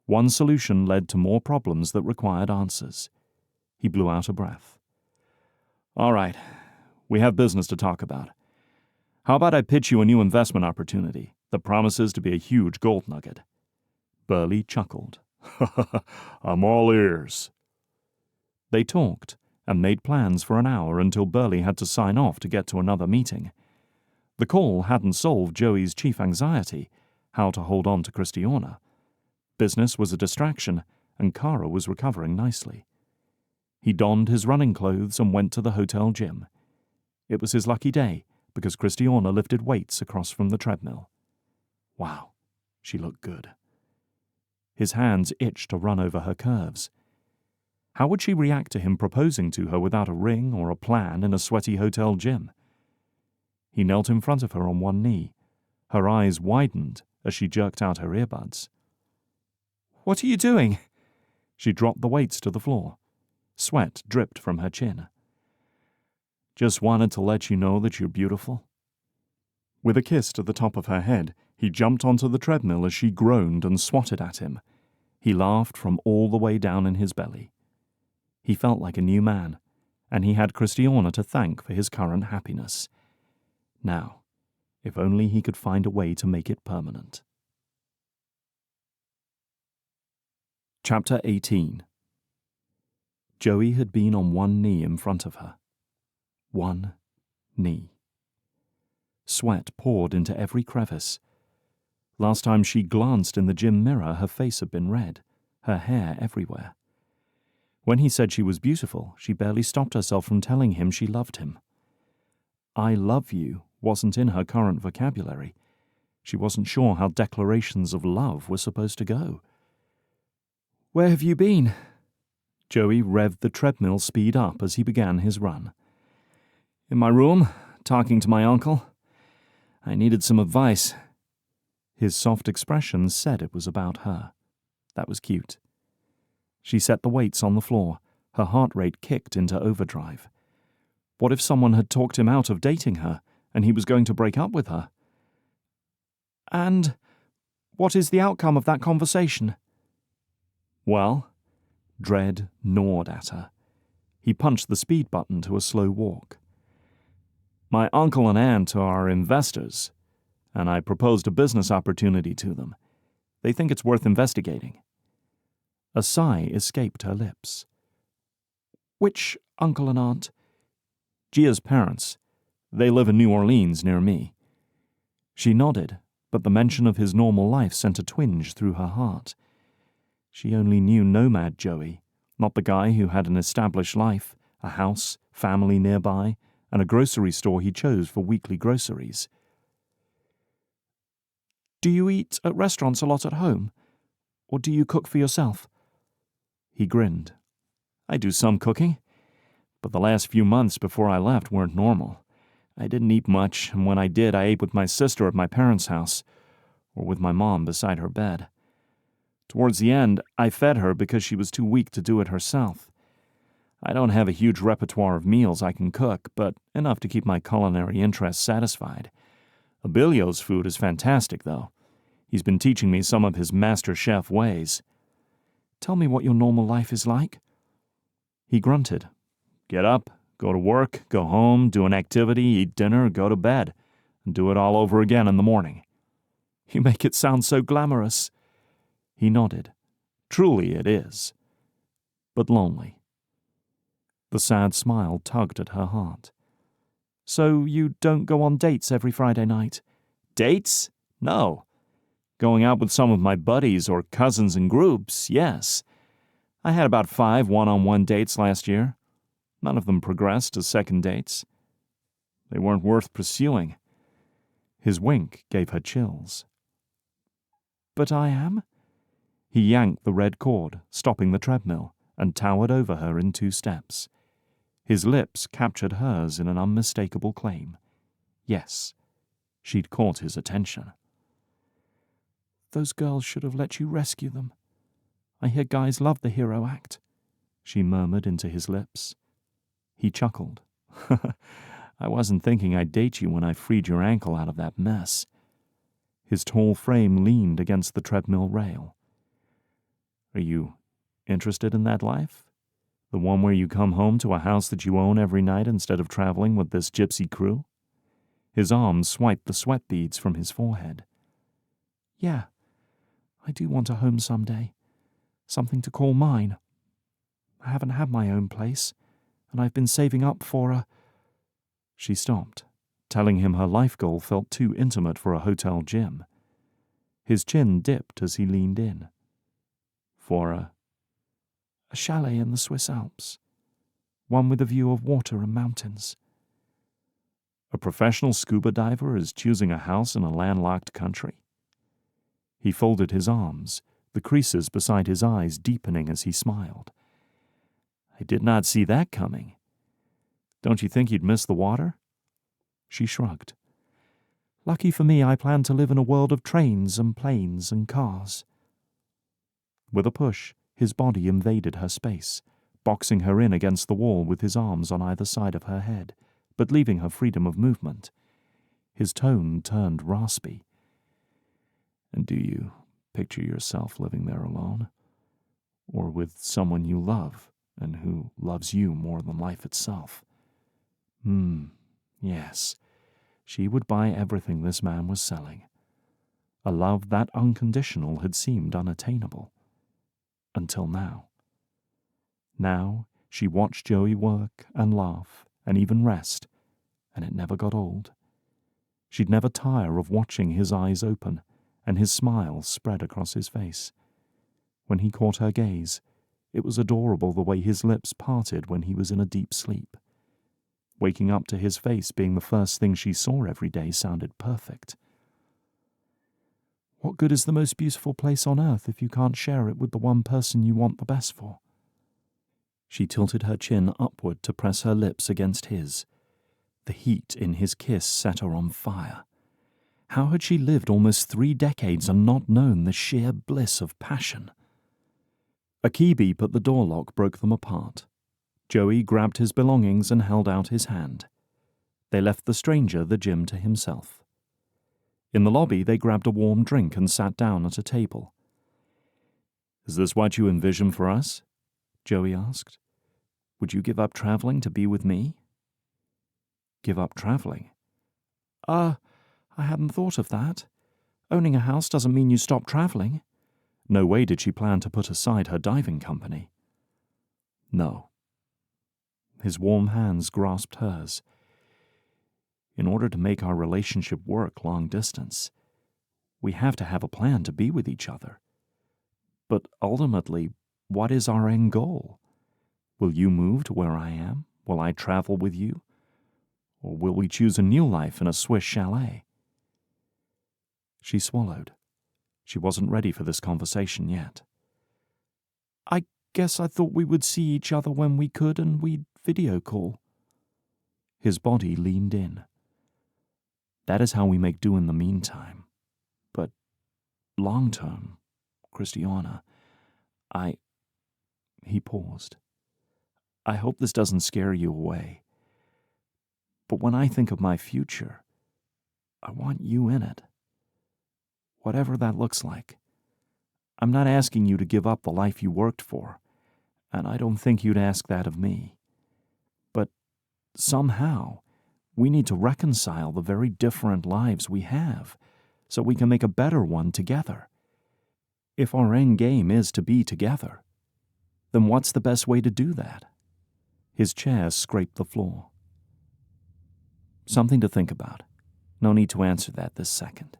One solution led to more problems that required answers. He blew out a breath. All right, we have business to talk about. How about I pitch you a new investment opportunity that promises to be a huge gold nugget? Burley chuckled. I'm all ears. They talked and made plans for an hour until Burley had to sign off to get to another meeting. The call hadn't solved Joey's chief anxiety, how to hold on to Kristiana. Business was a distraction, and Kara was recovering nicely. He donned his running clothes and went to the hotel gym. It was his lucky day, because Kristiana lifted weights across from the treadmill. Wow, she looked good. His hands itched to run over her curves. How would she react to him proposing to her without a ring or a plan in a sweaty hotel gym? He knelt in front of her on one knee. Her eyes widened as she jerked out her earbuds. "What are you doing?" She dropped the weights to the floor. Sweat dripped from her chin. "Just wanted to let you know that you're beautiful." With a kiss to the top of her head, he jumped onto the treadmill as she groaned and swatted at him. He laughed from all the way down in his belly. He felt like a new man, and he had Kristiana to thank for his current happiness. Now, if only he could find a way to make it permanent. Chapter 18. Joey had been on one knee in front of her. One knee. Sweat poured into every crevice. Last time she glanced in the gym mirror, her face had been red, her hair everywhere. When he said she was beautiful, she barely stopped herself from telling him she loved him. "I love you" wasn't in her current vocabulary. She wasn't sure how declarations of love were supposed to go. "Where have you been?" Joey revved the treadmill speed up as he began his run. "In my room, talking to my uncle. I needed some advice." His soft expression said it was about her. That was cute. She set the weights on the floor. Her heart rate kicked into overdrive. What if someone had talked him out of dating her, and he was going to break up with her? "And what is the outcome of that conversation?" "Well," dread gnawed at her. He punched the speed button to a slow walk. "My uncle and aunt are investors, and I proposed a business opportunity to them. They think it's worth investigating." A sigh escaped her lips. "Which uncle and aunt?" "Gia's parents. They live in New Orleans near me." She nodded, but the mention of his normal life sent a twinge through her heart. She only knew nomad Joey, not the guy who had an established life, a house, family nearby, and a grocery store he chose for weekly groceries. "Do you eat at restaurants a lot at home? Or do you cook for yourself?" He grinned. "I do some cooking, but the last few months before I left weren't normal. I didn't eat much, and when I did, I ate with my sister at my parents' house, or with my mom beside her bed. Towards the end, I fed her because she was too weak to do it herself. I don't have a huge repertoire of meals I can cook, but enough to keep my culinary interests satisfied. Abilio's food is fantastic, though. He's been teaching me some of his master chef ways." "Tell me what your normal life is like." He grunted. "Get up, go to work, go home, do an activity, eat dinner, go to bed, and do it all over again in the morning." "You make it sound so glamorous." He nodded. "Truly it is. But lonely." The sad smile tugged at her heart. "So you don't go on dates every Friday night?" "Dates? No. Going out with some of my buddies or cousins in groups, yes. I had about 5 one-on-one dates last year. None of them progressed to second dates. They weren't worth pursuing." His wink gave her chills. "But I am?" He yanked the red cord, stopping the treadmill, and towered over her in 2 steps. His lips captured hers in an unmistakable claim. Yes, she'd caught his attention. "Those girls should have let you rescue them." I hear guys love the hero act," she murmured into his lips. He chuckled. "I wasn't thinking I'd date you when I freed your ankle out of that mess." His tall frame leaned against the treadmill rail. "Are you interested in that life? The one where you come home to a house that you own every night instead of traveling with this gypsy crew?" His arms swiped the sweat beads from his forehead. "Yeah, I do want a home someday. Something to call mine. I haven't had my own place, and I've been saving up for a—" She stopped, telling him her life goal felt too intimate for a hotel gym. His chin dipped as he leaned in. "For a chalet in the Swiss Alps. One with a view of water and mountains." A professional scuba diver is choosing a house in a landlocked country. He folded his arms, the creases beside his eyes deepening as he smiled. "I did not see that coming. Don't you think you'd miss the water?" She shrugged. "Lucky for me, I plan to live in a world of trains and planes and cars." With a push, his body invaded her space, boxing her in against the wall with his arms on either side of her head, but leaving her freedom of movement. His tone turned raspy. "And do you picture yourself living there alone? Or with someone you love, and who loves you more than life itself?" Yes. She would buy everything this man was selling. A love that unconditional had seemed unattainable. Until now. Now she watched Joey work and laugh and even rest, and it never got old. She'd never tire of watching his eyes open and his smile spread across his face. When he caught her gaze, it was adorable the way his lips parted when he was in a deep sleep. Waking up to his face being the first thing she saw every day sounded perfect. What good is the most beautiful place on earth if you can't share it with the one person you want the best for? She tilted her chin upward to press her lips against his. The heat in his kiss set her on fire. How had she lived almost 3 decades and not known the sheer bliss of passion? A key beep at the door lock broke them apart. Joey grabbed his belongings and held out his hand. They left the stranger the gym to himself. In the lobby, they grabbed a warm drink and sat down at a table. "Is this what you envision for us?" Joey asked. "Would you give up traveling to be with me?" "Give up traveling?" I hadn't thought of that. Owning a house doesn't mean you stop traveling." No way did she plan to put aside her diving company. "No." His warm hands grasped hers. "In order to make our relationship work long distance, we have to have a plan to be with each other. But ultimately, what is our end goal? Will you move to where I am? Will I travel with you? Or will we choose a new life in a Swiss chalet?" She swallowed. She wasn't ready for this conversation yet. "I guess I thought we would see each other when we could and we'd video call." His body leaned in. "That is how we make do in the meantime. But long term, Kristiana, He paused. "I hope this doesn't scare you away. But when I think of my future, I want you in it. Whatever that looks like. I'm not asking you to give up the life you worked for, and I don't think you'd ask that of me. But somehow, we need to reconcile the very different lives we have, so we can make a better one together. If our end game is to be together, then what's the best way to do that?" His chair scraped the floor. "Something to think about. No need to answer that this second."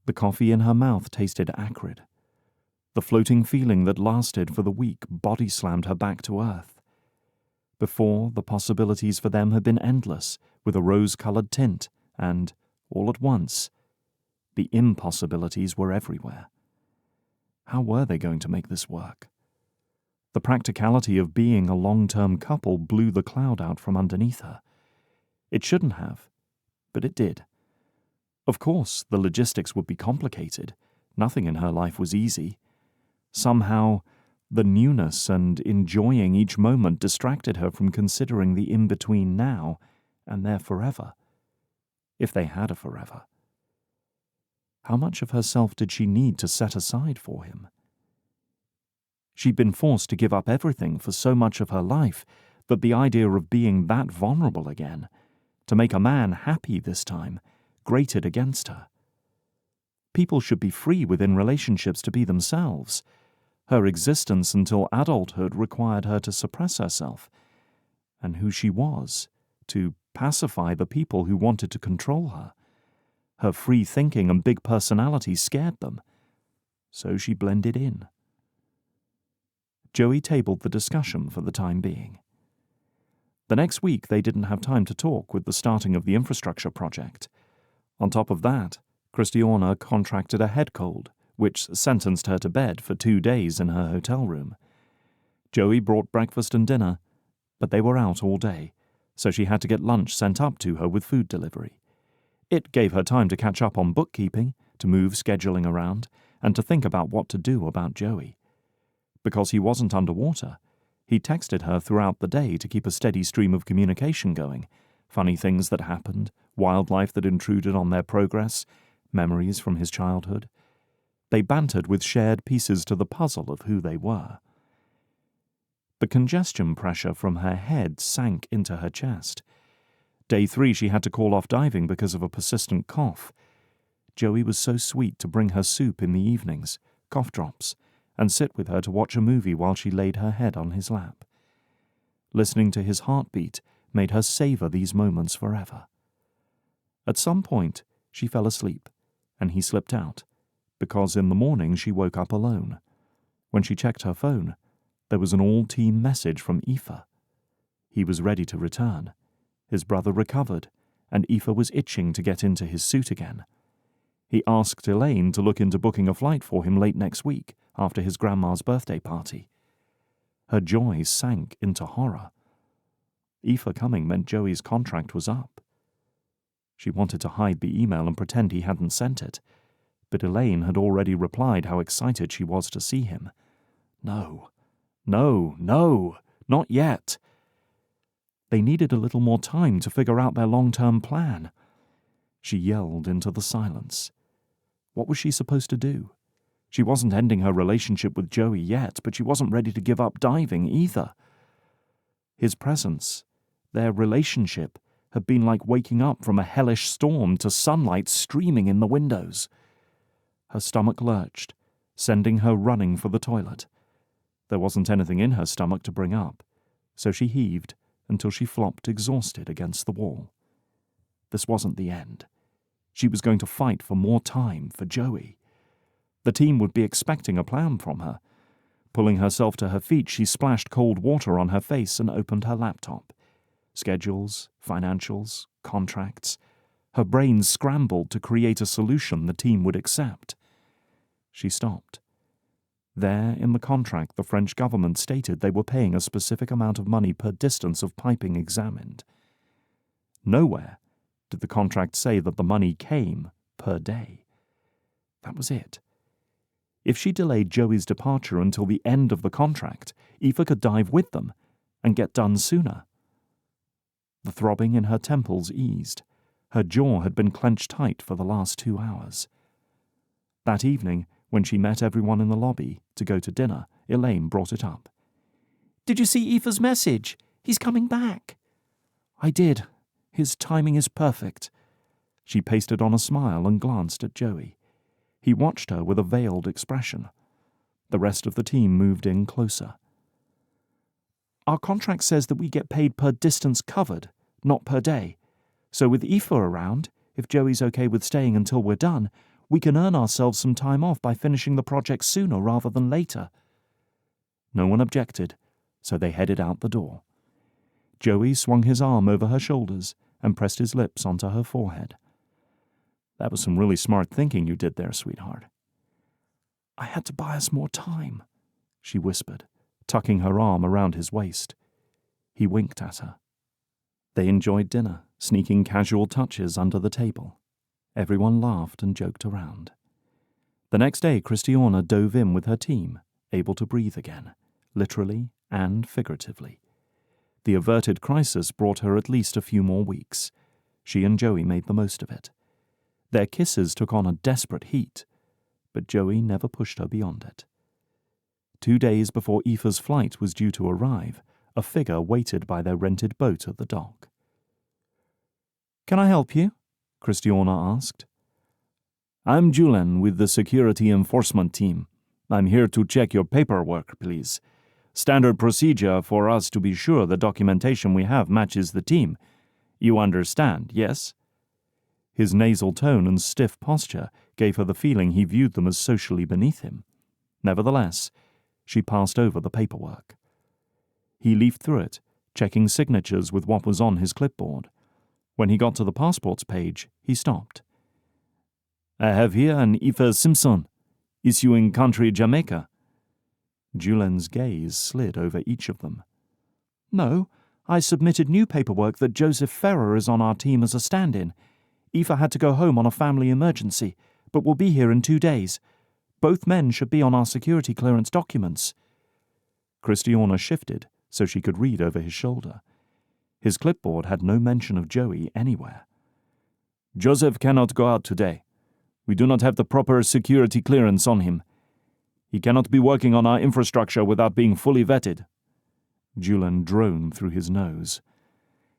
The coffee in her mouth tasted acrid. The floating feeling that lasted for the week body-slammed her back to earth. Before, the possibilities for them had been endless, with a rose-colored tint, and, all at once, the impossibilities were everywhere. How were they going to make this work? The practicality of being a long-term couple blew the cloud out from underneath her. It shouldn't have, but it did. Of course, the logistics would be complicated. Nothing in her life was easy. Somehow, the newness and enjoying each moment distracted her from considering the in-between now and their forever, if they had a forever. How much of herself did she need to set aside for him? She'd been forced to give up everything for so much of her life that the idea of being that vulnerable again, to make a man happy this time, grated against her. People should be free within relationships to be themselves. Her existence until adulthood required her to suppress herself, and who she was, to pacify the people who wanted to control her. Her free thinking and big personality scared them, so she blended in. Joey tabled the discussion for the time being. The next week they didn't have time to talk with the starting of the infrastructure project. On top of that, Kristiana contracted a head cold, which sentenced her to bed for 2 days in her hotel room. Joey brought breakfast and dinner, but they were out all day, so she had to get lunch sent up to her with food delivery. It gave her time to catch up on bookkeeping, to move scheduling around, and to think about what to do about Joey. Because he wasn't underwater, he texted her throughout the day to keep a steady stream of communication going, funny things that happened, wildlife that intruded on their progress, memories from his childhood. They bantered with shared pieces to the puzzle of who they were. The congestion pressure from her head sank into her chest. Day 3 she had to call off diving because of a persistent cough. Joey was so sweet to bring her soup in the evenings, cough drops, and sit with her to watch a movie while she laid her head on his lap. Listening to his heartbeat made her savor these moments forever. At some point, she fell asleep, and he slipped out, because in the morning she woke up alone. When she checked her phone, there was an all-team message from Aoife. He was ready to return. His brother recovered, and Aoife was itching to get into his suit again. He asked Elaine to look into booking a flight for him late next week, after his grandma's birthday party. Her joy sank into horror. Aoife coming meant Joey's contract was up. She wanted to hide the email and pretend he hadn't sent it, but Elaine had already replied how excited she was to see him. No, not yet. They needed a little more time to figure out their long-term plan. She yelled into the silence. What was she supposed to do? She wasn't ending her relationship with Joey yet, but she wasn't ready to give up diving either. His presence, their relationship, had been like waking up from a hellish storm to sunlight streaming in the windows. Her stomach lurched, sending her running for the toilet. There wasn't anything in her stomach to bring up, so she heaved until she flopped exhausted against the wall. This wasn't the end. She was going to fight for more time for Joey. The team would be expecting a plan from her. Pulling herself to her feet, she splashed cold water on her face and opened her laptop. Schedules, financials, contracts. Her brain scrambled to create a solution the team would accept. She stopped. There, in the contract, the French government stated they were paying a specific amount of money per distance of piping examined. Nowhere did the contract say that the money came per day. That was it. If she delayed Joey's departure until the end of the contract, Aoife could dive with them and get done sooner. The throbbing in her temples eased. Her jaw had been clenched tight for the last 2 hours. That evening, when she met everyone in the lobby to go to dinner, Elaine brought it up. "Did you see Aoife's message? He's coming back." "I did. His timing is perfect." She pasted on a smile and glanced at Joey. He watched her with a veiled expression. The rest of the team moved in closer. "Our contract says that we get paid per distance covered, not per day. So with Aoife around, if Joey's okay with staying until we're done, we can earn ourselves some time off by finishing the project sooner rather than later." No one objected, so they headed out the door. Joey swung his arm over her shoulders and pressed his lips onto her forehead. "That was some really smart thinking you did there, sweetheart." "I had to buy us more time," she whispered, tucking her arm around his waist. He winked at her. They enjoyed dinner, sneaking casual touches under the table. Everyone laughed and joked around. The next day, Kristiana dove in with her team, able to breathe again, literally and figuratively. The averted crisis brought her at least a few more weeks. She and Joey made the most of it. Their kisses took on a desperate heat, but Joey never pushed her beyond it. 2 days before Aoife's flight was due to arrive, a figure waited by their rented boat at the dock. "Can I help you?" Kristiana asked. "I'm Julian with the security enforcement team. I'm here to check your paperwork, please. Standard procedure for us to be sure the documentation we have matches the team. You understand, yes?" His nasal tone and stiff posture gave her the feeling he viewed them as socially beneath him. Nevertheless, she passed over the paperwork. He leafed through it, checking signatures with what was on his clipboard. When he got to the passports page, he stopped. "I have here an Aoife Simpson, issuing country Jamaica." Julian's gaze slid over each of them. "No, I submitted new paperwork that Joseph Ferra is on our team as a stand-in. Aoife had to go home on a family emergency, but will be here in 2 days. Both men should be on our security clearance documents." Kristiana shifted so she could read over his shoulder. His clipboard had no mention of Joey anywhere. "Joseph cannot go out today. We do not have the proper security clearance on him. He cannot be working on our infrastructure without being fully vetted." Julian droned through his nose.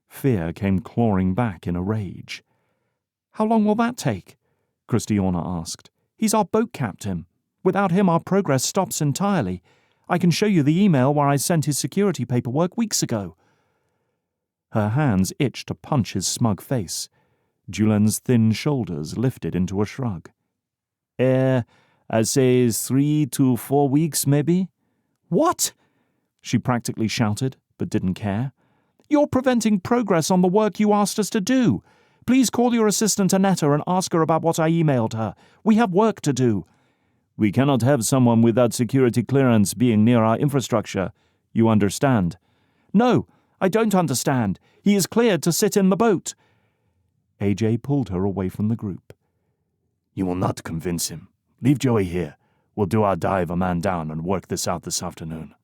Fear came clawing back in a rage. "How long will that take?" Kristiana asked. "He's our boat captain. Without him, our progress stops entirely. I can show you the email where I sent his security paperwork weeks ago." Her hands itched to punch his smug face. Julian's thin shoulders lifted into a shrug. I'd say 3 to 4 weeks, maybe." "What?" she practically shouted, but didn't care. "You're preventing progress on the work you asked us to do. Please call your assistant Annetta and ask her about what I emailed her. We have work to do." "We cannot have someone without security clearance being near our infrastructure. You understand?" "No, I don't understand. He is cleared to sit in the boat." AJ pulled her away from the group. "You will not convince him. Leave Joey here. We'll do our dive a man down and work this out this afternoon."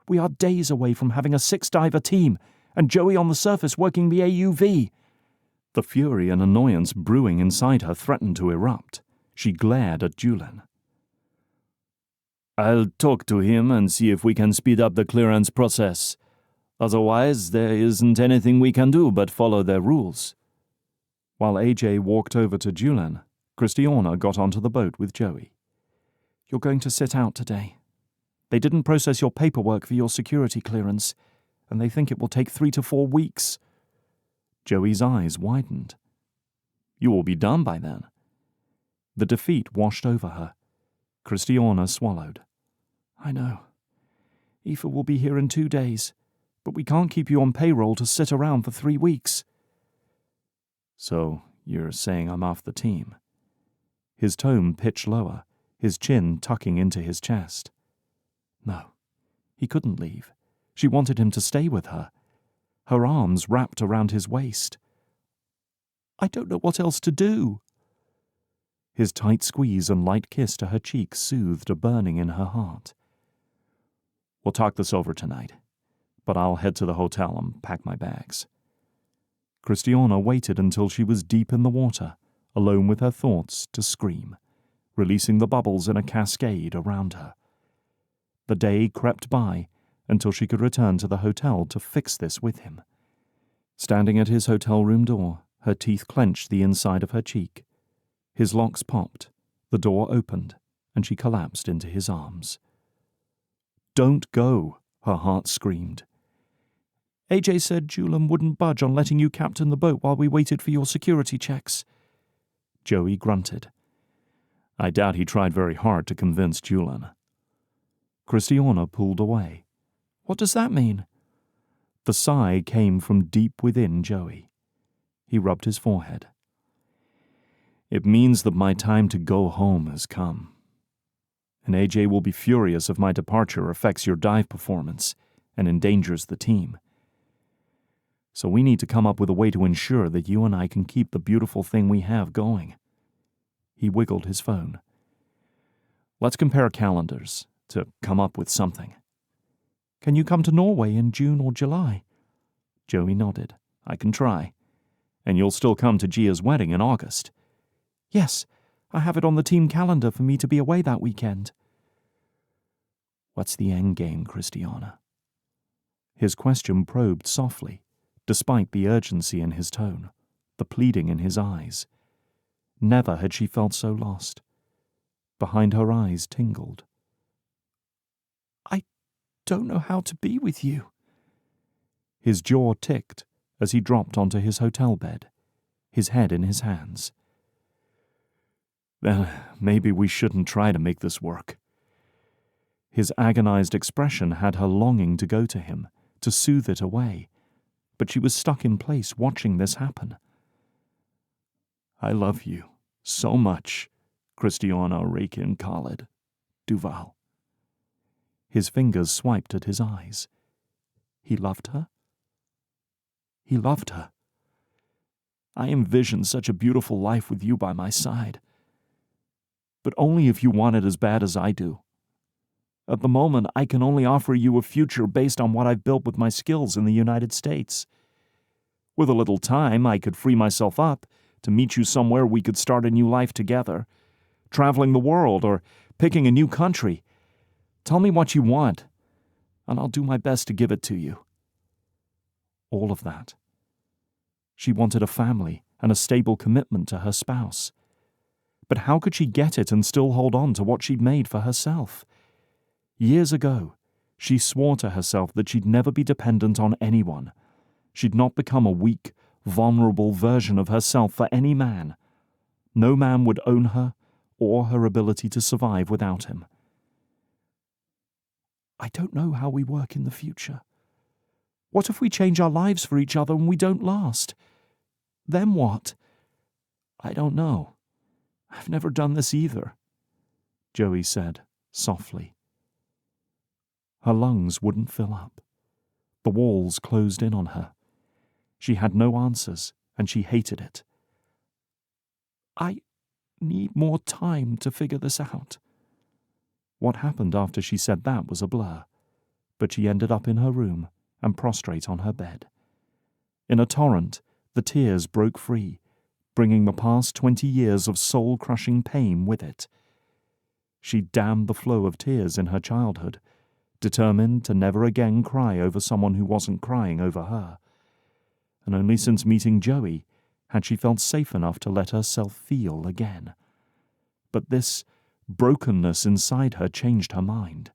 "We are days away from having a 6-diver team, and Joey on the surface working the AUV." The fury and annoyance brewing inside her threatened to erupt. She glared at Julian. "I'll talk to him and see if we can speed up the clearance process. Otherwise, there isn't anything we can do but follow their rules." While AJ walked over to Julian, Kristiana got onto the boat with Joey. "You're going to sit out today. They didn't process your paperwork for your security clearance, and they think it will take 3 to 4 weeks. Joey's eyes widened. "You will be done by then." The defeat washed over her. Kristiana swallowed. "I know. Aoife will be here in 2 days, but we can't keep you on payroll to sit around for 3 weeks. "So, you're saying I'm off the team?" His tone pitched lower, his chin tucking into his chest. No, he couldn't leave. She wanted him to stay with her. Her arms wrapped around his waist. "I don't know what else to do." His tight squeeze and light kiss to her cheek soothed a burning in her heart. "We'll talk this over tonight, but I'll head to the hotel and pack my bags." Kristiana waited until she was deep in the water, alone with her thoughts, to scream, releasing the bubbles in a cascade around her. The day crept by until she could return to the hotel to fix this with him. Standing at his hotel room door, her teeth clenched the inside of her cheek. His locks popped, the door opened, and she collapsed into his arms. "Don't go," her heart screamed. "AJ said Julian wouldn't budge on letting you captain the boat while we waited for your security checks." Joey grunted. "I doubt he tried very hard to convince Julian." Kristiana pulled away. "What does that mean?" The sigh came from deep within Joey. He rubbed his forehead. "It means that my time to go home has come. And AJ will be furious if my departure affects your dive performance and endangers the team. So we need to come up with a way to ensure that you and I can keep the beautiful thing we have going." He wiggled his phone. "Let's compare calendars. to come up with something. Can you come to Norway in June or July? Joey nodded. I can try. And you'll still come to Gia's wedding in August? Yes, I have it on the team calendar for me to be away that weekend. What's the end game, Kristiana? His question probed softly, despite the urgency in his tone, the pleading in his eyes. Never had she felt so lost. Behind her eyes tingled. I don't know how to be with you. His jaw ticked as he dropped onto his hotel bed, his head in his hands. Then maybe we shouldn't try to make this work. His agonized expression had her longing to go to him, to soothe it away, but she was stuck in place watching this happen. I love you so much, Kristiana Duvall. His fingers swiped at his eyes. He loved her? He loved her. I envisioned such a beautiful life with you by my side. But only if you want it as bad as I do. At the moment, I can only offer you a future based on what I've built with my skills in the United States. With a little time, I could free myself up to meet you somewhere we could start a new life together, traveling the world or picking a new country. Tell me what you want, and I'll do my best to give it to you. All of that. She wanted a family and a stable commitment to her spouse. But how could she get it and still hold on to what she'd made for herself? Years ago, she swore to herself that she'd never be dependent on anyone. She'd not become a weak, vulnerable version of herself for any man. No man would own her or her ability to survive without him. I don't know how we work in the future. What if we change our lives for each other and we don't last? Then what? I don't know. I've never done this either, Joey said softly. Her lungs wouldn't fill up. The walls closed in on her. She had no answers, and she hated it. I need more time to figure this out. What happened after she said that was a blur, but she ended up in her room and prostrate on her bed. In a torrent, the tears broke free, bringing the past 20 years of soul-crushing pain with it. She damned the flow of tears in her childhood, determined to never again cry over someone who wasn't crying over her. And only since meeting Joey had she felt safe enough to let herself feel again. But this brokenness inside her changed her mind.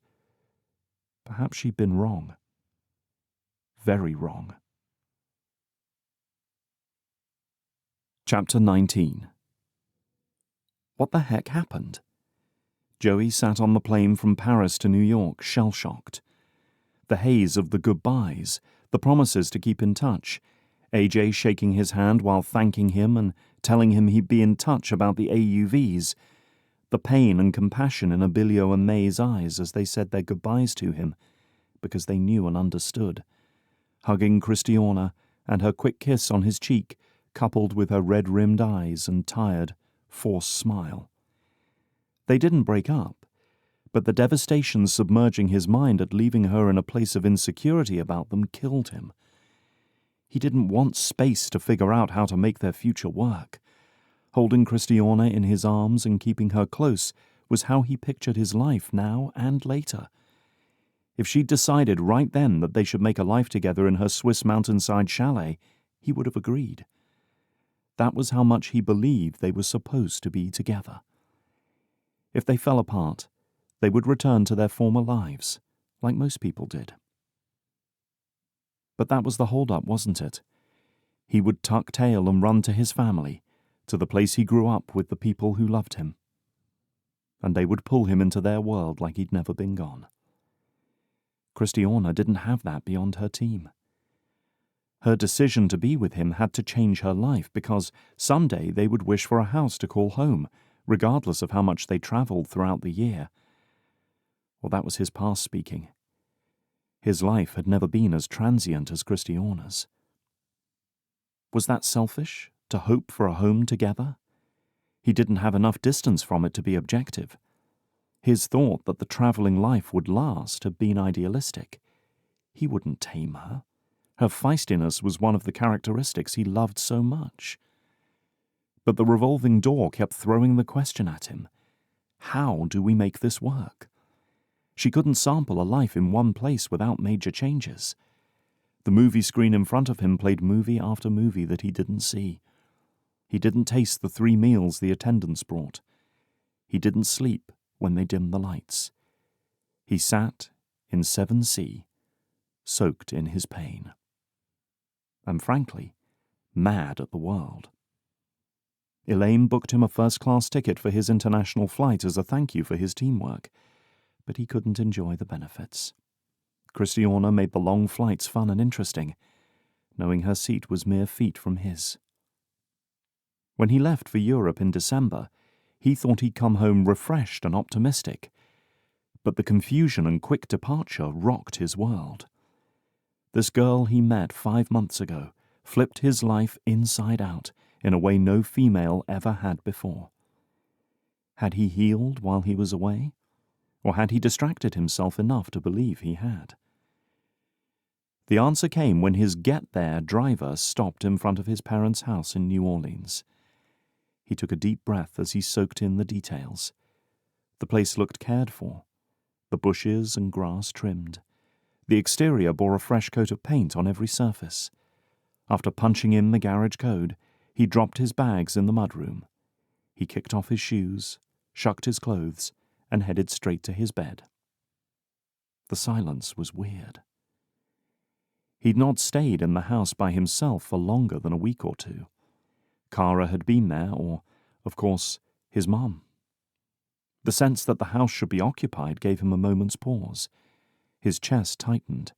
Perhaps she'd been wrong. Very wrong. Chapter 19. What the heck happened? Joey sat on the plane from Paris to New York, shell-shocked. The haze of the goodbyes, the promises to keep in touch, AJ shaking his hand while thanking him and telling him he'd be in touch about the AUVs, the pain and compassion in Abilio and May's eyes as they said their goodbyes to him, because they knew and understood, hugging Kristiana and her quick kiss on his cheek, coupled with her red-rimmed eyes and tired, forced smile. They didn't break up, but the devastation submerging his mind at leaving her in a place of insecurity about them killed him. He didn't want space to figure out how to make their future work. Holding Kristiana in his arms and keeping her close was how he pictured his life now and later. If she'd decided right then that they should make a life together in her Swiss mountainside chalet, he would have agreed. That was how much he believed they were supposed to be together. If they fell apart, they would return to their former lives, like most people did. But that was the hold-up, wasn't it? He would tuck tail and run to his family, to the place he grew up with the people who loved him. And they would pull him into their world like he'd never been gone. Kristiana didn't have that beyond her team. Her decision to be with him had to change her life because someday they would wish for a house to call home, regardless of how much they traveled throughout the year. Well, that was his past speaking. His life had never been as transient as Kristiana's. Was that selfish, to hope for a home together? He didn't have enough distance from it to be objective. His thought that the travelling life would last had been idealistic. He wouldn't tame her. Her feistiness was one of the characteristics he loved so much. But the revolving door kept throwing the question at him. How do we make this work? She couldn't sample a life in one place without major changes. The movie screen in front of him played movie after movie that he didn't see. He didn't taste the 3 meals the attendants brought. He didn't sleep when they dimmed the lights. He sat in 7C, soaked in his pain. And frankly, mad at the world. Elaine booked him a first-class ticket for his international flight as a thank you for his teamwork, but he couldn't enjoy the benefits. Kristiana made the long flights fun and interesting, knowing her seat was mere feet from his. When he left for Europe in December, he thought he'd come home refreshed and optimistic, but the confusion and quick departure rocked his world. This girl he met 5 months ago flipped his life inside out in a way no female ever had before. Had he healed while he was away? Or had he distracted himself enough to believe he had? The answer came when his get-there driver stopped in front of his parents' house in New Orleans. He took a deep breath as he soaked in the details. The place looked cared for, the bushes and grass trimmed. The exterior bore a fresh coat of paint on every surface. After punching in the garage code, he dropped his bags in the mudroom. He kicked off his shoes, shucked his clothes, and headed straight to his bed. The silence was weird. He'd not stayed in the house by himself for longer than a week or 2. Kara had been there, or, of course, his mum. The sense that the house should be occupied gave him a moment's pause. His chest tightened,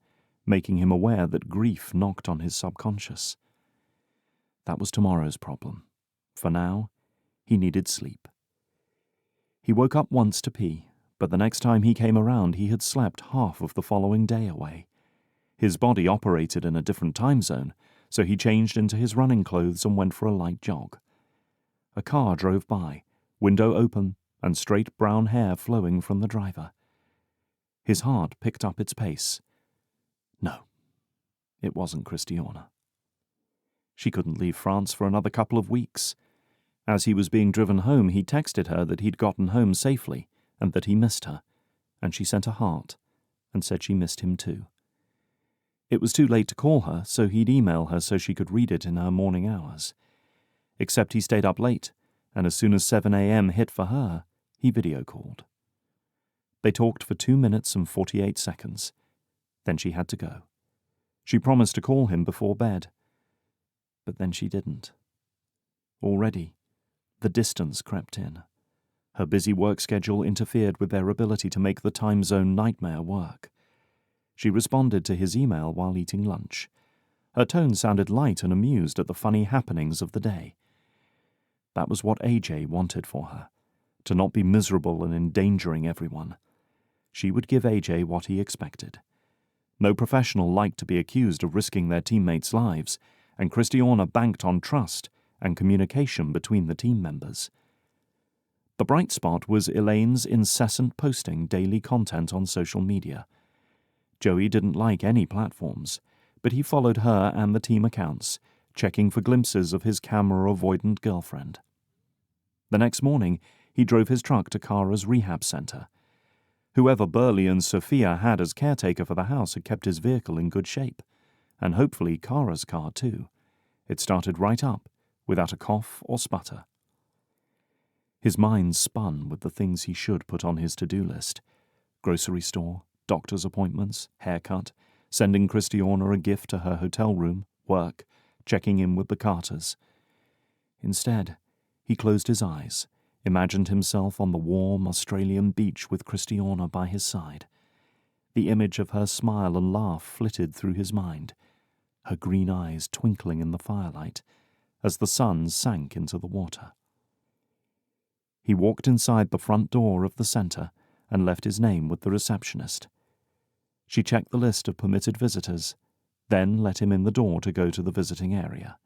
making him aware that grief knocked on his subconscious. That was tomorrow's problem. For now, he needed sleep. He woke up once to pee, but the next time he came around he had slept half of the following day away. His body operated in a different time zone, so he changed into his running clothes and went for a light jog. A car drove by, window open and straight brown hair flowing from the driver. His heart picked up its pace. No, it wasn't Kristiana. She couldn't leave France for another couple of weeks. As he was being driven home, he texted her that he'd gotten home safely and that he missed her, and she sent a heart and said she missed him too. It was too late to call her, so he'd email her so she could read it in her morning hours. Except he stayed up late, and as soon as 7 a.m. hit for her, he video called. They talked for 2 minutes and 48 seconds. Then she had to go. She promised to call him before bed. But then she didn't. Already, the distance crept in. Her busy work schedule interfered with their ability to make the time zone nightmare work. She responded to his email while eating lunch. Her tone sounded light and amused at the funny happenings of the day. That was what AJ wanted for her, to not be miserable and endangering everyone. She would give AJ what he expected. No professional liked to be accused of risking their teammates' lives, and Kristiana banked on trust and communication between the team members. The bright spot was Elaine's incessant posting daily content on social media. Joey didn't like any platforms, but he followed her and the team accounts, checking for glimpses of his camera-avoidant girlfriend. The next morning, he drove his truck to Kara's rehab center. Whoever Burley and Sophia had as caretaker for the house had kept his vehicle in good shape, and hopefully Kara's car too. It started right up, without a cough or sputter. His mind spun with the things he should put on his to-do list. Grocery store, doctor's appointments, haircut, sending Kristiana a gift to her hotel room, work, checking in with the Carters. Instead, he closed his eyes, imagined himself on the warm Australian beach with Kristiana by his side. The image of her smile and laugh flitted through his mind, her green eyes twinkling in the firelight as the sun sank into the water. He walked inside the front door of the center and left his name with the receptionist. She checked the list of permitted visitors, then let him in the door to go to the visiting area.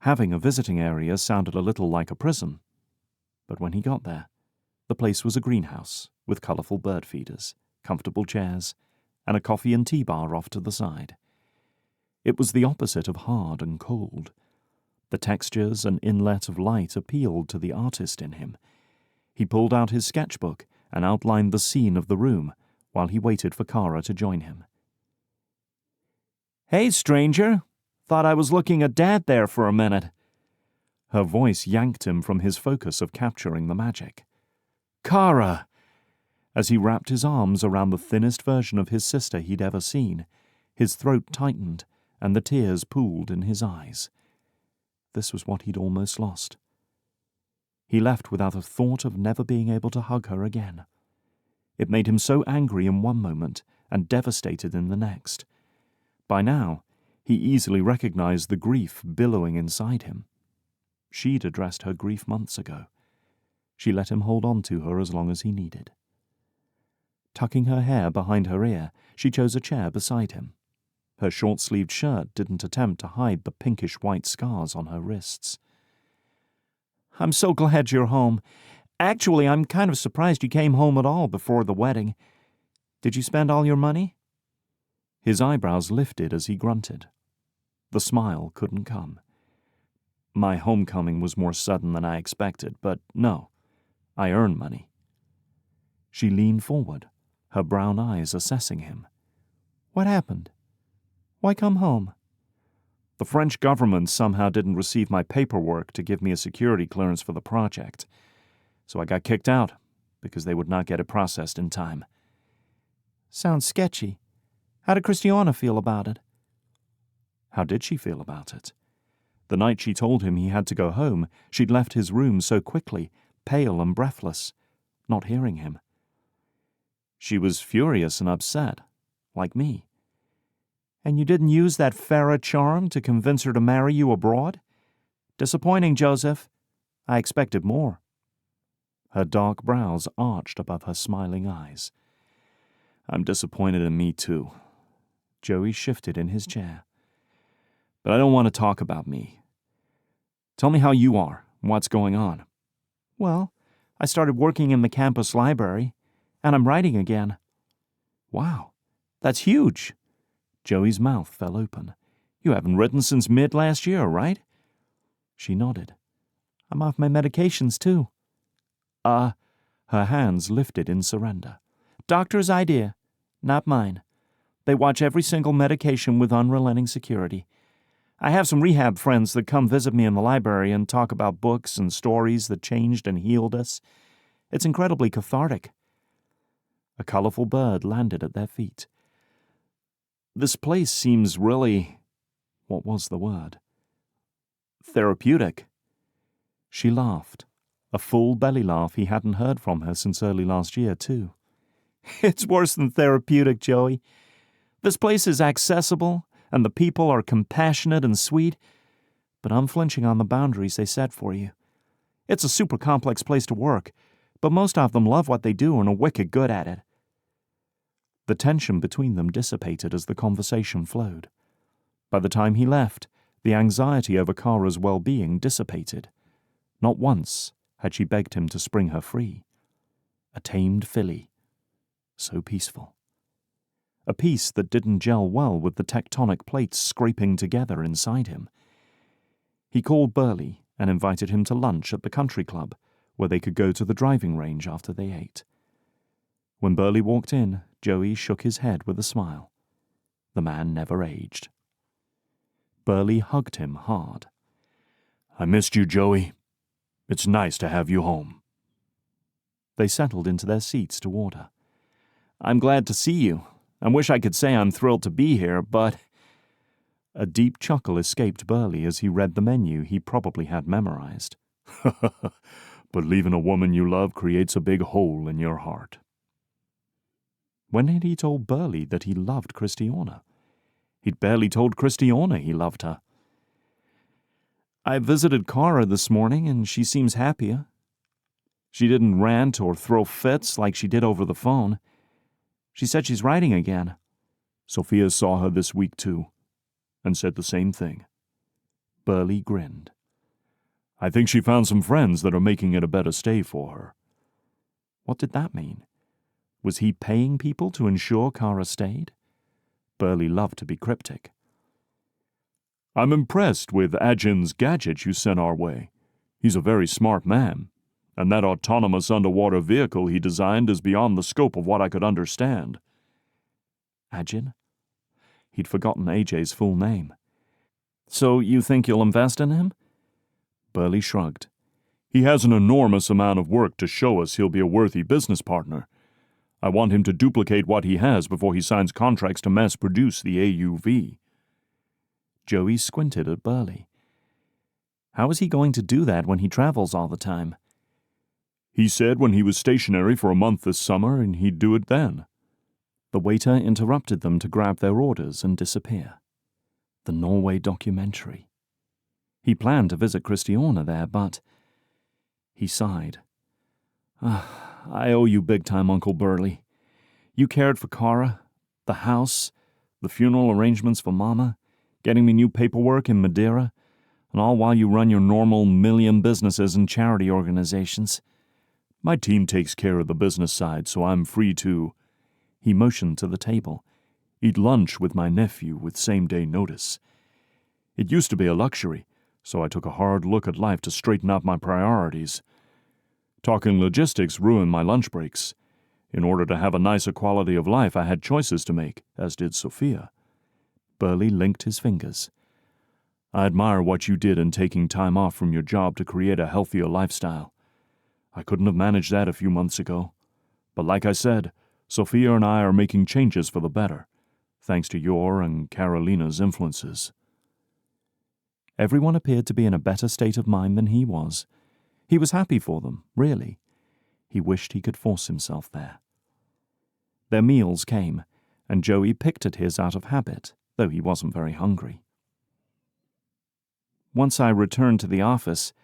Having a visiting area sounded a little like a prison, but when he got there, The place was a greenhouse with colourful bird feeders, comfortable chairs, and a coffee and tea bar off to the side. It was the opposite of hard and cold. The textures and inlet of light appealed to the artist in him. He pulled out his sketchbook and outlined the scene of the room while he waited for Kara to join him. "Hey, stranger. Thought I was looking at Dad there for a minute." Her voice yanked him from his focus of capturing the magic. "Kara!" As he wrapped his arms around the thinnest version of his sister he'd ever seen, his throat tightened and the tears pooled in his eyes. This was what he'd almost lost. He left without a thought of never being able to hug her again. It made him so angry in one moment and devastated in the next. By now, he easily recognized the grief billowing inside him. She'd addressed her grief months ago. She let him hold on to her as long as he needed. Tucking her hair behind her ear, she chose a chair beside him. Her short-sleeved shirt didn't attempt to hide the pinkish-white scars on her wrists. "I'm so glad you're home. Actually, I'm kind of surprised you came home at all before the wedding. Did you spend all your money?" His eyebrows lifted as he grunted. The smile couldn't come. "My homecoming was more sudden than I expected, but no, I earn money." She leaned forward, her brown eyes assessing him. "What happened? Why come home?" "The French government somehow didn't receive my paperwork to give me a security clearance for the project, so I got kicked out because they would not get it processed in time." "Sounds sketchy. How did Kristiana feel about it?" How did she feel about it? The night she told him he had to go home, she'd left his room so quickly, pale and breathless, not hearing him. She was furious and upset, like me. "And you didn't use that Ferra charm to convince her to marry you abroad? Disappointing, Joseph. I expected more." Her dark brows arched above her smiling eyes. "I'm disappointed in me, too." Joey shifted in his chair. "But I don't want to talk about me. Tell me how you are and what's going on." "Well, I started working in the campus library, and I'm writing again." "Wow, that's huge." Joey's mouth fell open. "You haven't written since mid-last year, right?" She nodded. "I'm off my medications, too." Her hands lifted in surrender. "Doctor's idea, not mine. They watch every single medication with unrelenting security. I have some rehab friends that come visit me in the library and talk about books and stories that changed and healed us. It's incredibly cathartic." A colorful bird landed at their feet. "This place seems really—" what was the word? "Therapeutic." She laughed, a full belly laugh he hadn't heard from her since early last year, too. "It's worse than therapeutic, Joey. This place is accessible, and the people are compassionate and sweet, but unflinching on the boundaries they set for you. It's a super complex place to work, but most of them love what they do and are wicked good at it." The tension between them dissipated as the conversation flowed. By the time he left, the anxiety over Kara's well-being dissipated. Not once had she begged him to spring her free. A tamed filly. So peaceful. A peace that didn't gel well with the tectonic plates scraping together inside him. He called Burley and invited him to lunch at the country club, where they could go to the driving range after they ate. When Burley walked in, Joey shook his head with a smile. The man never aged. Burley hugged him hard. "I missed you, Joey. It's nice to have you home." They settled into their seats to order. "I'm glad to see you. I wish I could say I'm thrilled to be here, but—" A deep chuckle escaped Burley as he read the menu he probably had memorized. "But leaving a woman you love creates a big hole in your heart." When had he told Burley that he loved Kristiana? He'd barely told Kristiana he loved her. "I visited Kara this morning, and she seems happier. She didn't rant or throw fits like she did over the phone. She said she's writing again." "Sophia saw her this week, too, and said the same thing." Burley grinned. "I think she found some friends that are making it a better stay for her." What did that mean? Was he paying people to ensure Kara stayed? Burley loved to be cryptic. I'm impressed with Ajin's gadget you sent our way. He's a very smart man, and that autonomous underwater vehicle he designed is beyond the scope of what I could understand. Ajin? He'd forgotten AJ's full name. So you think you'll invest in him? Burley shrugged. He has an enormous amount of work to show us he'll be a worthy business partner. I want him to duplicate what he has before he signs contracts to mass produce the AUV. Joey squinted at Burley. How is he going to do that when he travels all the time? He said when he was stationary for a month this summer, and he'd do it then. The waiter interrupted them to grab their orders and disappear. The Norway documentary. He planned to visit Kristiana there, but... He sighed. I owe you big time, Uncle Burley. You cared for Kara, the house, the funeral arrangements for Mama, getting me new paperwork in Madeira, and all while you run your normal million businesses and charity organizations. My team takes care of the business side, so I'm free to... He motioned to the table. Eat lunch with my nephew with same-day notice. It used to be a luxury, so I took a hard look at life to straighten out my priorities. Talking logistics ruined my lunch breaks. In order to have a nicer quality of life, I had choices to make, as did Sophia. Burley linked his fingers. I admire what you did in taking time off from your job to create a healthier lifestyle. I couldn't have managed that a few months ago. But like I said, Sophia and I are making changes for the better, thanks to your and Carolina's influences. Everyone appeared to be in a better state of mind than he was. He was happy for them, really. He wished he could force himself there. Their meals came, and Joey picked at his out of habit, though he wasn't very hungry. Once I return to the office,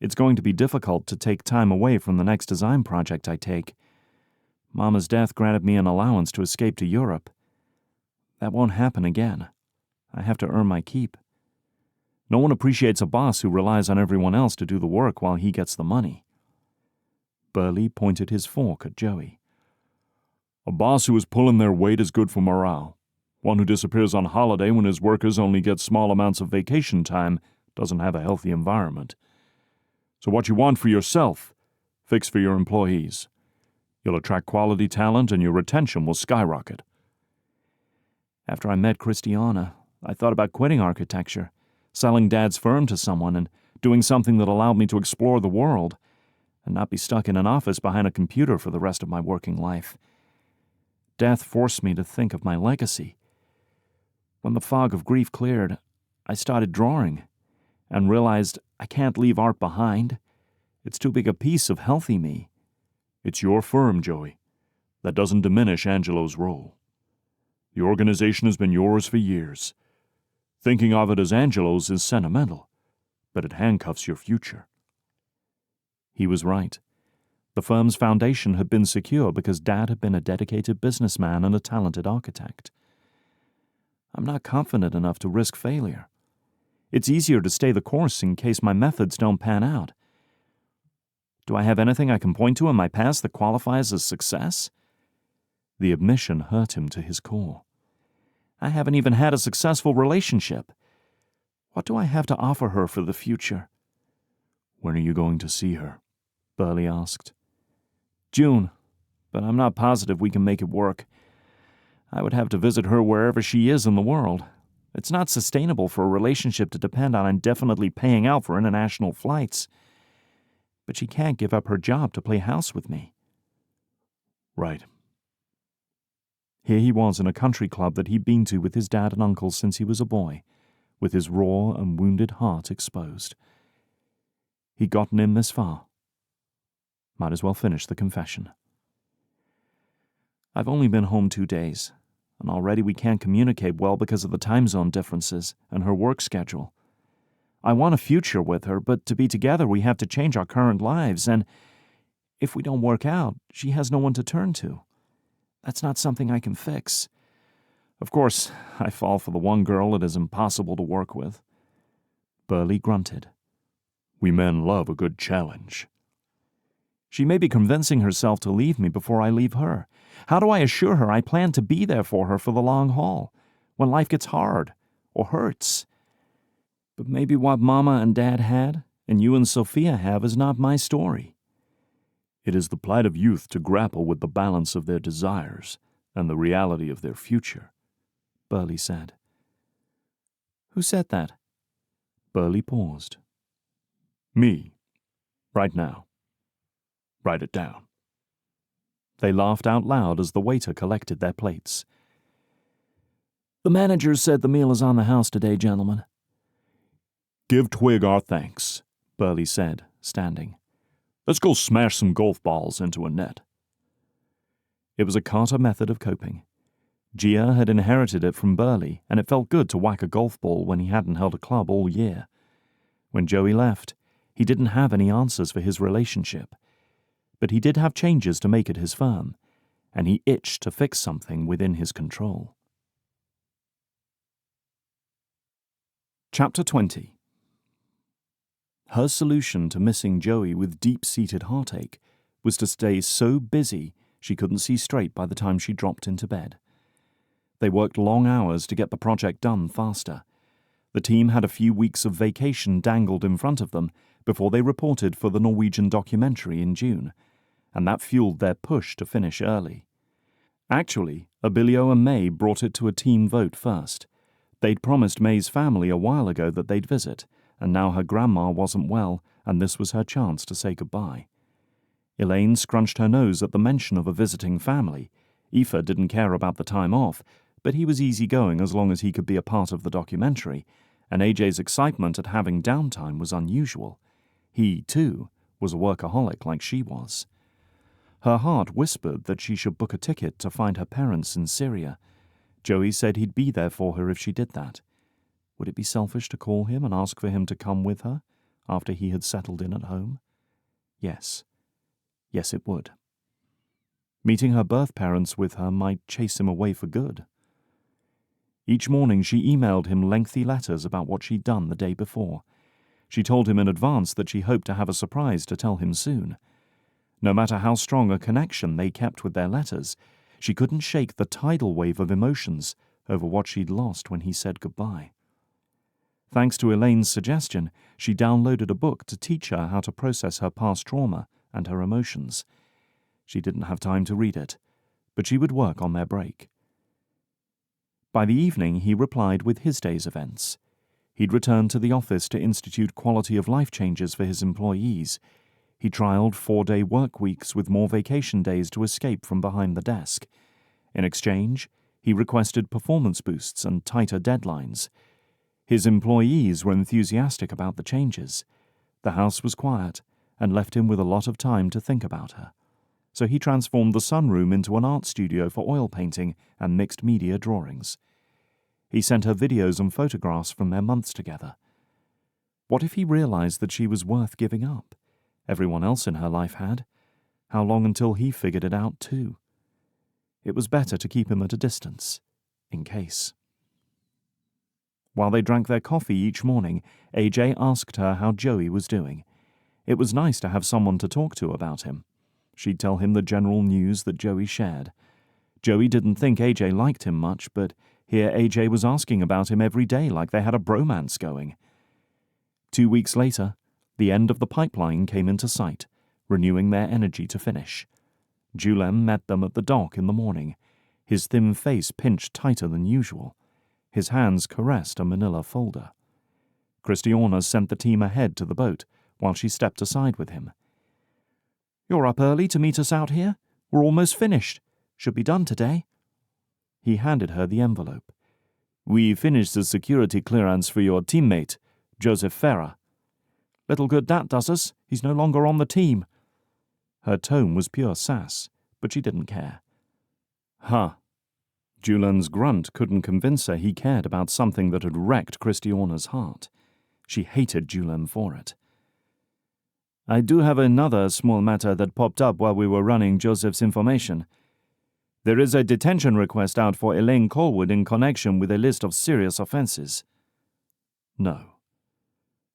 it's going to be difficult to take time away from the next design project I take. Mama's death granted me an allowance to escape to Europe. That won't happen again. I have to earn my keep. No one appreciates a boss who relies on everyone else to do the work while he gets the money. Burley pointed his fork at Joey. A boss who is pulling their weight is good for morale. One who disappears on holiday when his workers only get small amounts of vacation time doesn't have a healthy environment. So what you want for yourself, fix for your employees. You'll attract quality talent and your retention will skyrocket. After I met Kristiana, I thought about quitting architecture, selling Dad's firm to someone and doing something that allowed me to explore the world and not be stuck in an office behind a computer for the rest of my working life. Death forced me to think of my legacy. When the fog of grief cleared, I started drawing and realized I can't leave art behind. It's too big a piece of healthy me. It's your firm, Joey. That doesn't diminish Angelo's role. The organization has been yours for years. Thinking of it as Angelo's is sentimental, but it handcuffs your future. He was right. The firm's foundation had been secure because Dad had been a dedicated businessman and a talented architect. I'm not confident enough to risk failure. It's easier to stay the course in case my methods don't pan out. Do I have anything I can point to in my past that qualifies as success? The admission hurt him to his core. I haven't even had a successful relationship. What do I have to offer her for the future? When are you going to see her? Burley asked. June, but I'm not positive we can make it work. I would have to visit her wherever she is in the world. It's not sustainable for a relationship to depend on indefinitely paying out for international flights. But she can't give up her job to play house with me. Right. Here he was in a country club that he'd been to with his dad and uncle since he was a boy, with his raw and wounded heart exposed. He'd gotten in this far. Might as well finish the confession. I've only been home 2 days, and already we can't communicate well because of the time zone differences and her work schedule. I want a future with her, but to be together we have to change our current lives, and if we don't work out, she has no one to turn to. That's not something I can fix. Of course, I fall for the one girl it is impossible to work with. Burley grunted. We men love a good challenge. She may be convincing herself to leave me before I leave her. How do I assure her I plan to be there for her for the long haul, when life gets hard or hurts? But maybe what Mama and Dad had, and you and Sophia have, is not my story. It is the plight of youth to grapple with the balance of their desires and the reality of their future, Burley said. Who said that? Burley paused. Me. Right now. Write it down. They laughed out loud as the waiter collected their plates. The manager said the meal is on the house today, gentlemen. Give Twig our thanks, Burley said, standing. Let's go smash some golf balls into a net. It was a Carter method of coping. Gia had inherited it from Burley, and it felt good to whack a golf ball when he hadn't held a club all year. When Joey left, he didn't have any answers for his relationship. But he did have changes to make at his firm, and he itched to fix something within his control. Chapter 20. Her solution to missing Joey with deep-seated heartache was to stay so busy she couldn't see straight by the time she dropped into bed. They worked long hours to get the project done faster. The team had a few weeks of vacation dangled in front of them before they reported for the Norwegian documentary in June, and that fueled their push to finish early. Actually, Abilio and May brought it to a team vote first. They'd promised May's family a while ago that they'd visit, and now her grandma wasn't well, and this was her chance to say goodbye. Elaine scrunched her nose at the mention of a visiting family. Aoife didn't care about the time off, but he was easygoing as long as he could be a part of the documentary, and AJ's excitement at having downtime was unusual. He, too, was a workaholic like she was. Her heart whispered that she should book a ticket to find her parents in Syria. Joey said he'd be there for her if she did that. Would it be selfish to call him and ask for him to come with her after he had settled in at home? Yes. Yes, it would. Meeting her birth parents with her might chase him away for good. Each morning she emailed him lengthy letters about what she'd done the day before. She told him in advance that she hoped to have a surprise to tell him soon. No matter how strong a connection they kept with their letters, she couldn't shake the tidal wave of emotions over what she'd lost when he said goodbye. Thanks to Elaine's suggestion, she downloaded a book to teach her how to process her past trauma and her emotions. She didn't have time to read it, but she would work on their break. By the evening, he replied with his day's events. He'd returned to the office to institute quality-of-life changes for his employees. He trialed 4-day work weeks with more vacation days to escape from behind the desk. In exchange, he requested performance boosts and tighter deadlines. His employees were enthusiastic about the changes. The house was quiet and left him with a lot of time to think about her. So he transformed the sunroom into an art studio for oil painting and mixed media drawings. He sent her videos and photographs from their months together. What if he realized that she was worth giving up? Everyone else in her life had. How long until he figured it out too? It was better to keep him at a distance, in case. While they drank their coffee each morning, AJ asked her how Joey was doing. It was nice to have someone to talk to about him. She'd tell him the general news that Joey shared. Joey didn't think AJ liked him much, but here AJ was asking about him every day like they had a bromance going. 2 weeks later, the end of the pipeline came into sight, renewing their energy to finish. Julem met them at the dock in the morning, his thin face pinched tighter than usual. His hands caressed a manila folder. Kristiana sent the team ahead to the boat while she stepped aside with him. "You're up early to meet us out here? We're almost finished. Should be done today." He handed her the envelope. "We finished the security clearance for your teammate, Joey Ferra." "Little good that does us. He's no longer on the team." Her tone was pure sass, but she didn't care. "Huh." Julian's grunt couldn't convince her he cared about something that had wrecked Kristiana's heart. She hated Julian for it. "I do have another small matter that popped up while we were running Joseph's information. There is a detention request out for Elaine Colwood in connection with a list of serious offenses." No.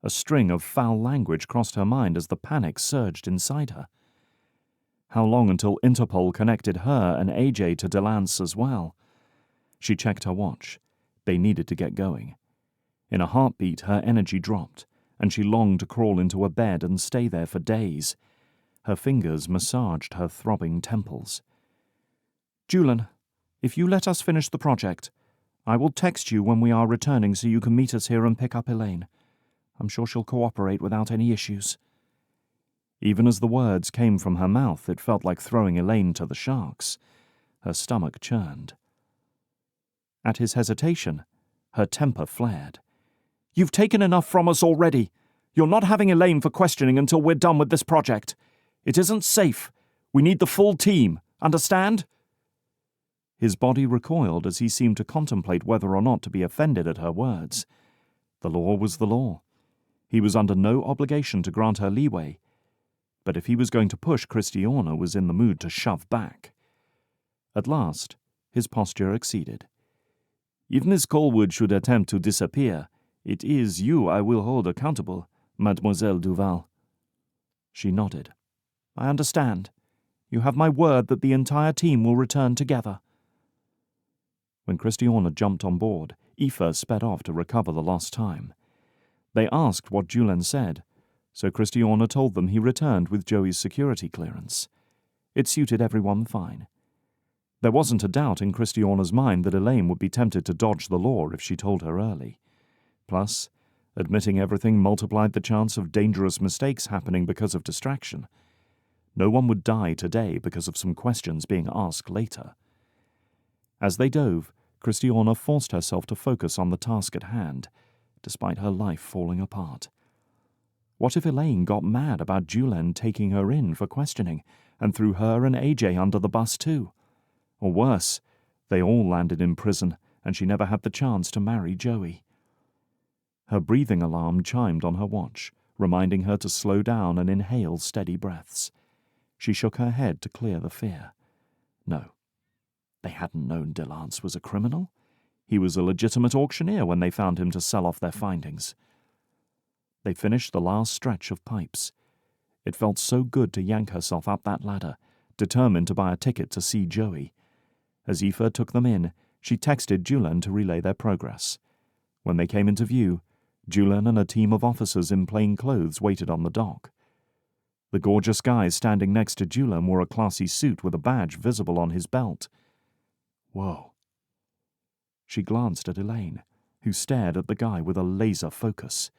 A string of foul language crossed her mind as the panic surged inside her. How long until Interpol connected her and AJ to Delance as well? She checked her watch. They needed to get going. In a heartbeat, her energy dropped, and she longed to crawl into a bed and stay there for days. Her fingers massaged her throbbing temples. "Julian, if you let us finish the project, I will text you when we are returning so you can meet us here and pick up Elaine. I'm sure she'll cooperate without any issues." Even as the words came from her mouth, it felt like throwing Elaine to the sharks. Her stomach churned. At his hesitation, her temper flared. "You've taken enough from us already. You're not having Elaine for questioning until we're done with this project. It isn't safe. We need the full team. Understand?" His body recoiled as he seemed to contemplate whether or not to be offended at her words. The law was the law. He was under no obligation to grant her leeway. But if he was going to push, Kristiana was in the mood to shove back. At last, his posture acceded. "If Miss Colwood should attempt to disappear, it is you I will hold accountable, Mademoiselle Duvall." She nodded. "I understand. You have my word that the entire team will return together." When Kristiana jumped on board, Aoife sped off to recover the lost time. They asked what Julian said, so Kristiana told them he returned with Joey's security clearance. It suited everyone fine. There wasn't a doubt in Kristiana's mind that Elaine would be tempted to dodge the law if she told her early. Plus, admitting everything multiplied the chance of dangerous mistakes happening because of distraction. No one would die today because of some questions being asked later. As they dove, Kristiana forced herself to focus on the task at hand, despite her life falling apart. What if Elaine got mad about Julian taking her in for questioning and threw her and AJ under the bus too? Or worse, they all landed in prison and she never had the chance to marry Joey. Her breathing alarm chimed on her watch, reminding her to slow down and inhale steady breaths. She shook her head to clear the fear. No. They hadn't known Delance was a criminal. He was a legitimate auctioneer when they found him to sell off their findings. They finished the last stretch of pipes. It felt so good to yank herself up that ladder, determined to buy a ticket to see Joey. As Aoife took them in, she texted Julian to relay their progress. When they came into view, Julian and a team of officers in plain clothes waited on the dock. The gorgeous guy standing next to Julian wore a classy suit with a badge visible on his belt. Whoa. She glanced at Elaine, who stared at the guy with a laser focus.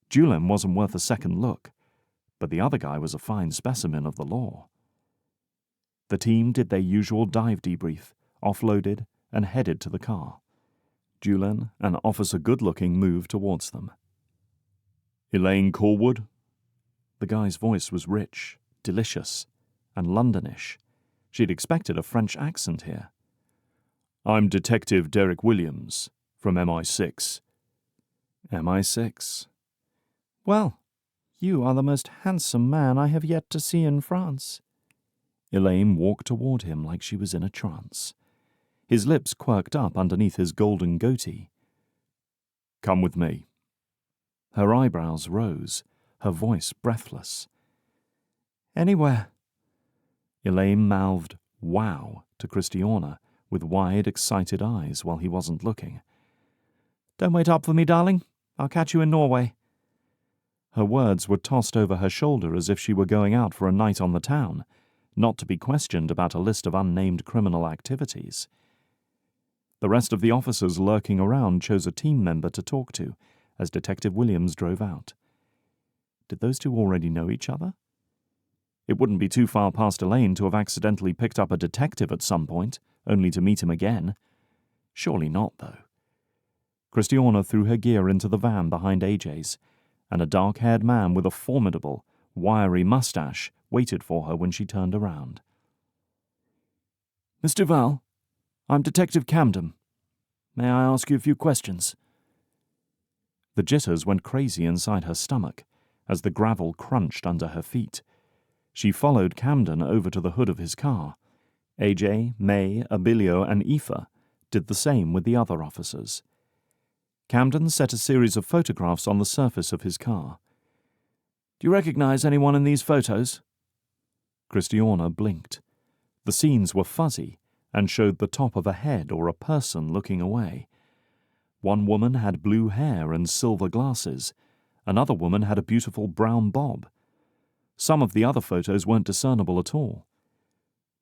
Julian wasn't worth a second look, but the other guy was a fine specimen of the law. The team did their usual dive debrief, offloaded, and headed to the car. Julian and Officer Goodlooking moved towards them. "Elaine Colwood?" The guy's voice was rich, delicious, and Londonish. She'd expected a French accent here. "I'm Detective Derek Williams, from MI6. MI6. Well, you are the most handsome man I have yet to see in France. Elaine walked toward him like she was in a trance. His lips quirked up underneath his golden goatee. "Come with me." Her eyebrows rose, her voice breathless. "Anywhere." Elaine mouthed, "Wow," to Kristiana, with wide, excited eyes while he wasn't looking. "Don't wait up for me, darling. I'll catch you in Norway." Her words were tossed over her shoulder as if she were going out for a night on the town, not to be questioned about a list of unnamed criminal activities. The rest of the officers lurking around chose a team member to talk to as Detective Williams drove out. Did those two already know each other? It wouldn't be too far past Elaine to have accidentally picked up a detective at some point, only to meet him again. Surely not, though. Kristiana threw her gear into the van behind AJ's, and a dark-haired man with a formidable, wiry mustache waited for her when she turned around. "Miss Duvall, I'm Detective Camden. May I ask you a few questions?" The jitters went crazy inside her stomach as the gravel crunched under her feet. She followed Camden over to the hood of his car. AJ, May, Abilio, and Aoife did the same with the other officers. Camden set a series of photographs on the surface of his car. "Do you recognize anyone in these photos?" Kristiana blinked. The scenes were fuzzy and showed the top of a head or a person looking away. One woman had blue hair and silver glasses. Another woman had a beautiful brown bob. Some of the other photos weren't discernible at all.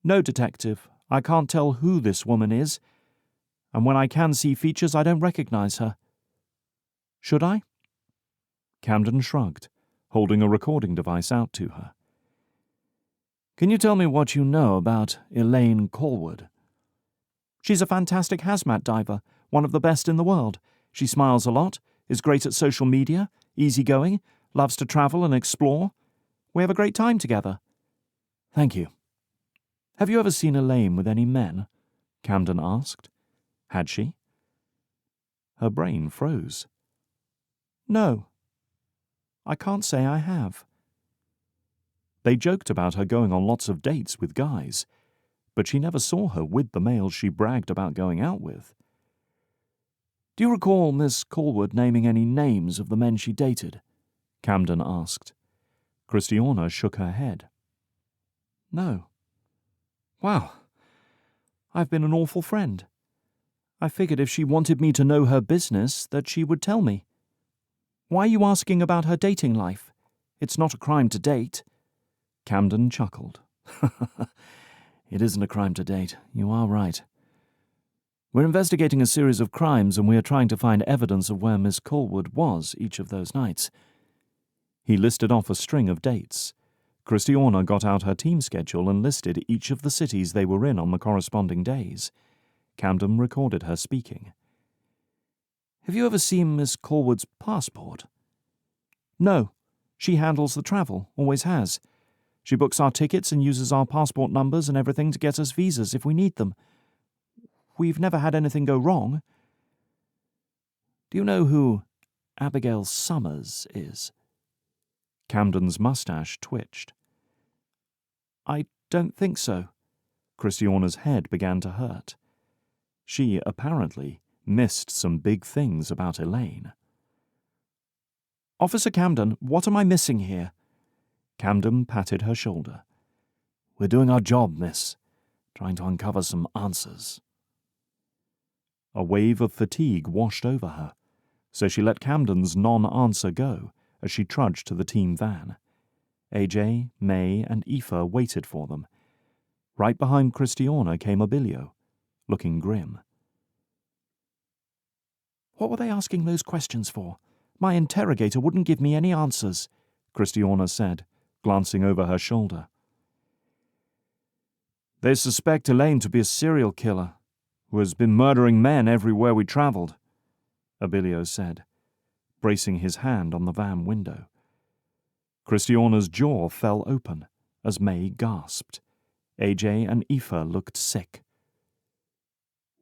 "No, detective, I can't tell who this woman is, and when I can see features, I don't recognize her. Should I?" Camden shrugged, holding a recording device out to her. "Can you tell me what you know about Elaine Colwood?" "She's a fantastic hazmat diver, one of the best in the world. She smiles a lot, is great at social media, easygoing, loves to travel and explore. We have a great time together." "Thank you." "Have you ever seen Elaine with any men?" Camden asked. Had she? Her brain froze. "No. I can't say I have." They joked about her going on lots of dates with guys, but she never saw her with the males she bragged about going out with. "Do you recall Miss Colwood naming any names of the men she dated?" Camden asked. Kristiana shook her head. "No." "Wow. I've been an awful friend. I figured if she wanted me to know her business, that she would tell me. Why are you asking about her dating life? It's not a crime to date." Camden chuckled. "It isn't a crime to date. You are right. We're investigating a series of crimes, and we are trying to find evidence of where Miss Colwood was each of those nights." He listed off a string of dates. Kristiana got out her team schedule and listed each of the cities they were in on the corresponding days. Camden recorded her speaking. "Have you ever seen Miss Colwood's passport?" "No. She handles the travel, always has. She books our tickets and uses our passport numbers and everything to get us visas if we need them. We've never had anything go wrong." "Do you know who Abigail Summers is?" Camden's mustache twitched. "I don't think so." Kristiana's head began to hurt. She, apparently, missed some big things about Elaine. "Officer Camden, what am I missing here?" Camden patted her shoulder. "We're doing our job, miss. Trying to uncover some answers." A wave of fatigue washed over her, so she let Camden's non-answer go as she trudged to the team van. AJ, May, and Aoife waited for them. Right behind Kristiana came Abilio, looking grim. "What were they asking those questions for? My interrogator wouldn't give me any answers," Kristiana said, glancing over her shoulder. "They suspect Elaine to be a serial killer who has been murdering men everywhere we traveled," Abilio said, bracing his hand on the van window. Kristiana's jaw fell open as May gasped. AJ and Aoife looked sick.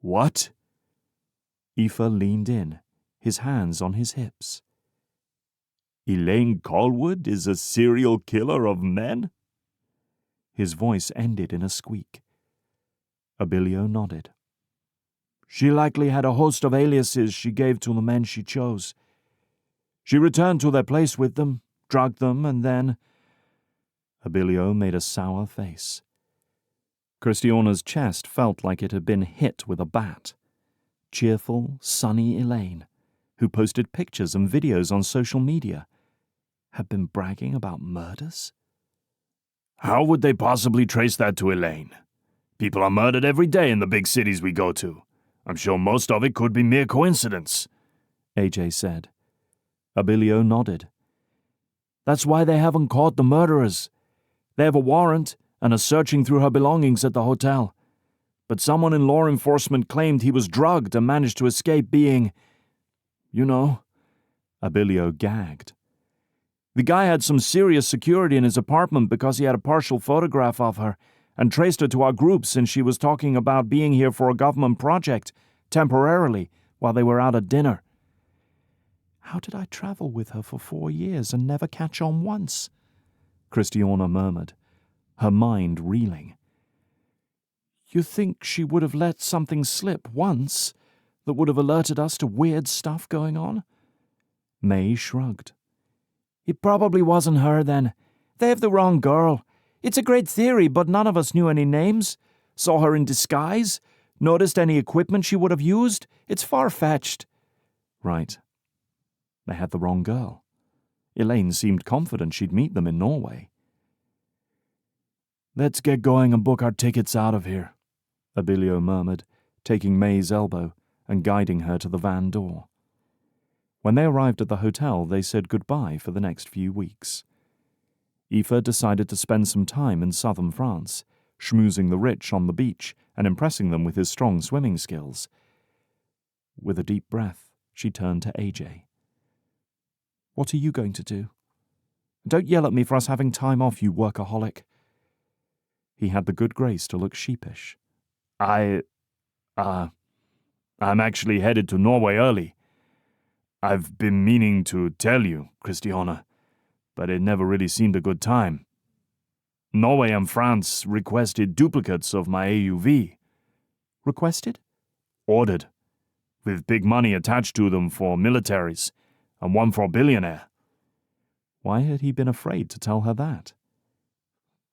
"What?" Aoife leaned in, his hands on his hips. "Elaine Colwood is a serial killer of men?" His voice ended in a squeak. Abilio nodded. "She likely had a host of aliases she gave to the men she chose. She returned to their place with them, drugged them, and then—" Abilio made a sour face. Kristiana's chest felt like it had been hit with a bat. Cheerful, sunny Elaine, who posted pictures and videos on social media, had been bragging about murders? How would they possibly trace that to Elaine? People are murdered every day in the big cities we go to. I'm sure most of it could be mere coincidence," AJ said. Abilio nodded. "That's why they haven't caught the murderers. They have a warrant and are searching through her belongings at the hotel. But someone in law enforcement claimed he was drugged and managed to escape being... you know." Abilio gagged. "The guy had some serious security in his apartment because he had a partial photograph of her and traced her to our group since she was talking about being here for a government project, temporarily, while they were out at dinner." "How did I travel with her for 4 years and never catch on once?" Kristiana murmured, her mind reeling. "You think she would have let something slip once that would have alerted us to weird stuff going on?" May shrugged. "It probably wasn't her then. They have the wrong girl. It's a great theory, but none of us knew any names. Saw her in disguise. Noticed any equipment she would have used. It's far-fetched. Right. They had the wrong girl. Elaine seemed confident she'd meet them in Norway. Let's get going and book our tickets out of here, Abilio murmured, taking May's elbow and guiding her to the van door. When they arrived at the hotel, they said goodbye for the next few weeks. Aoife decided to spend some time in southern France, schmoozing the rich on the beach and impressing them with his strong swimming skills. With a deep breath, she turned to AJ. What are you going to do? Don't yell at me for us having time off, you workaholic. He had the good grace to look sheepish. I'm actually headed to Norway early. I've been meaning to tell you, Kristiana, but it never really seemed a good time. Norway and France requested duplicates of my AUV. Requested? Ordered, with big money attached to them for militaries, and one for a billionaire. Why had he been afraid to tell her that?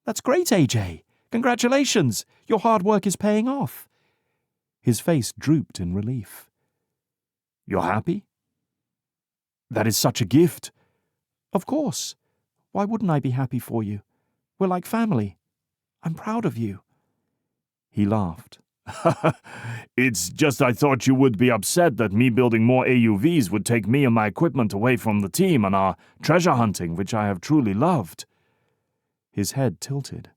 That's great, AJ. Congratulations. Your hard work is paying off. His face drooped in relief. You're happy? That is such a gift. Of course. Why wouldn't I be happy for you? We're like family. I'm proud of you. He laughed. It's just I thought you would be upset that me building more AUVs would take me and my equipment away from the team and our treasure hunting, which I have truly loved. His head tilted.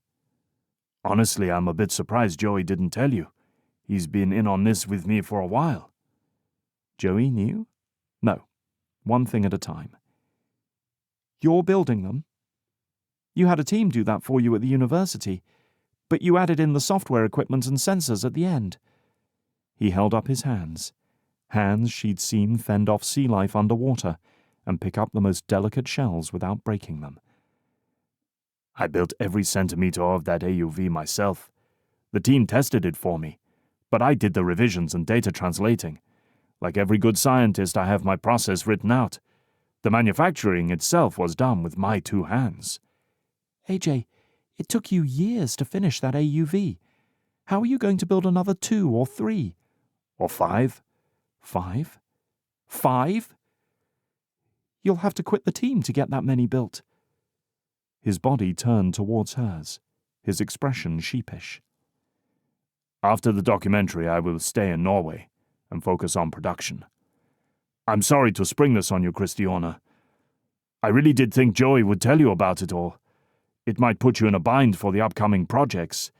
Honestly, I'm a bit surprised Joey didn't tell you. He's been in on this with me for a while. Joey knew? No. One thing at a time. You're building them? You had a team do that for you at the university, but you added in the software equipment and sensors at the end. He held up his hands she'd seen fend off sea life underwater and pick up the most delicate shells without breaking them. I built every centimeter of that AUV myself. The team tested it for me, but I did the revisions and data translating. Like every good scientist, I have my process written out. The manufacturing itself was done with my 2 hands. AJ, it took you years to finish that AUV. How are you going to build another 2 or 3? Or 5? 5? 5? You'll have to quit the team to get that many built. His body turned towards hers, his expression sheepish. After the documentary, I will stay in Norway and focus on production. I'm sorry to spring this on you, Kristiana. I really did think Joey would tell you about it all. It might put you in a bind for the upcoming projects.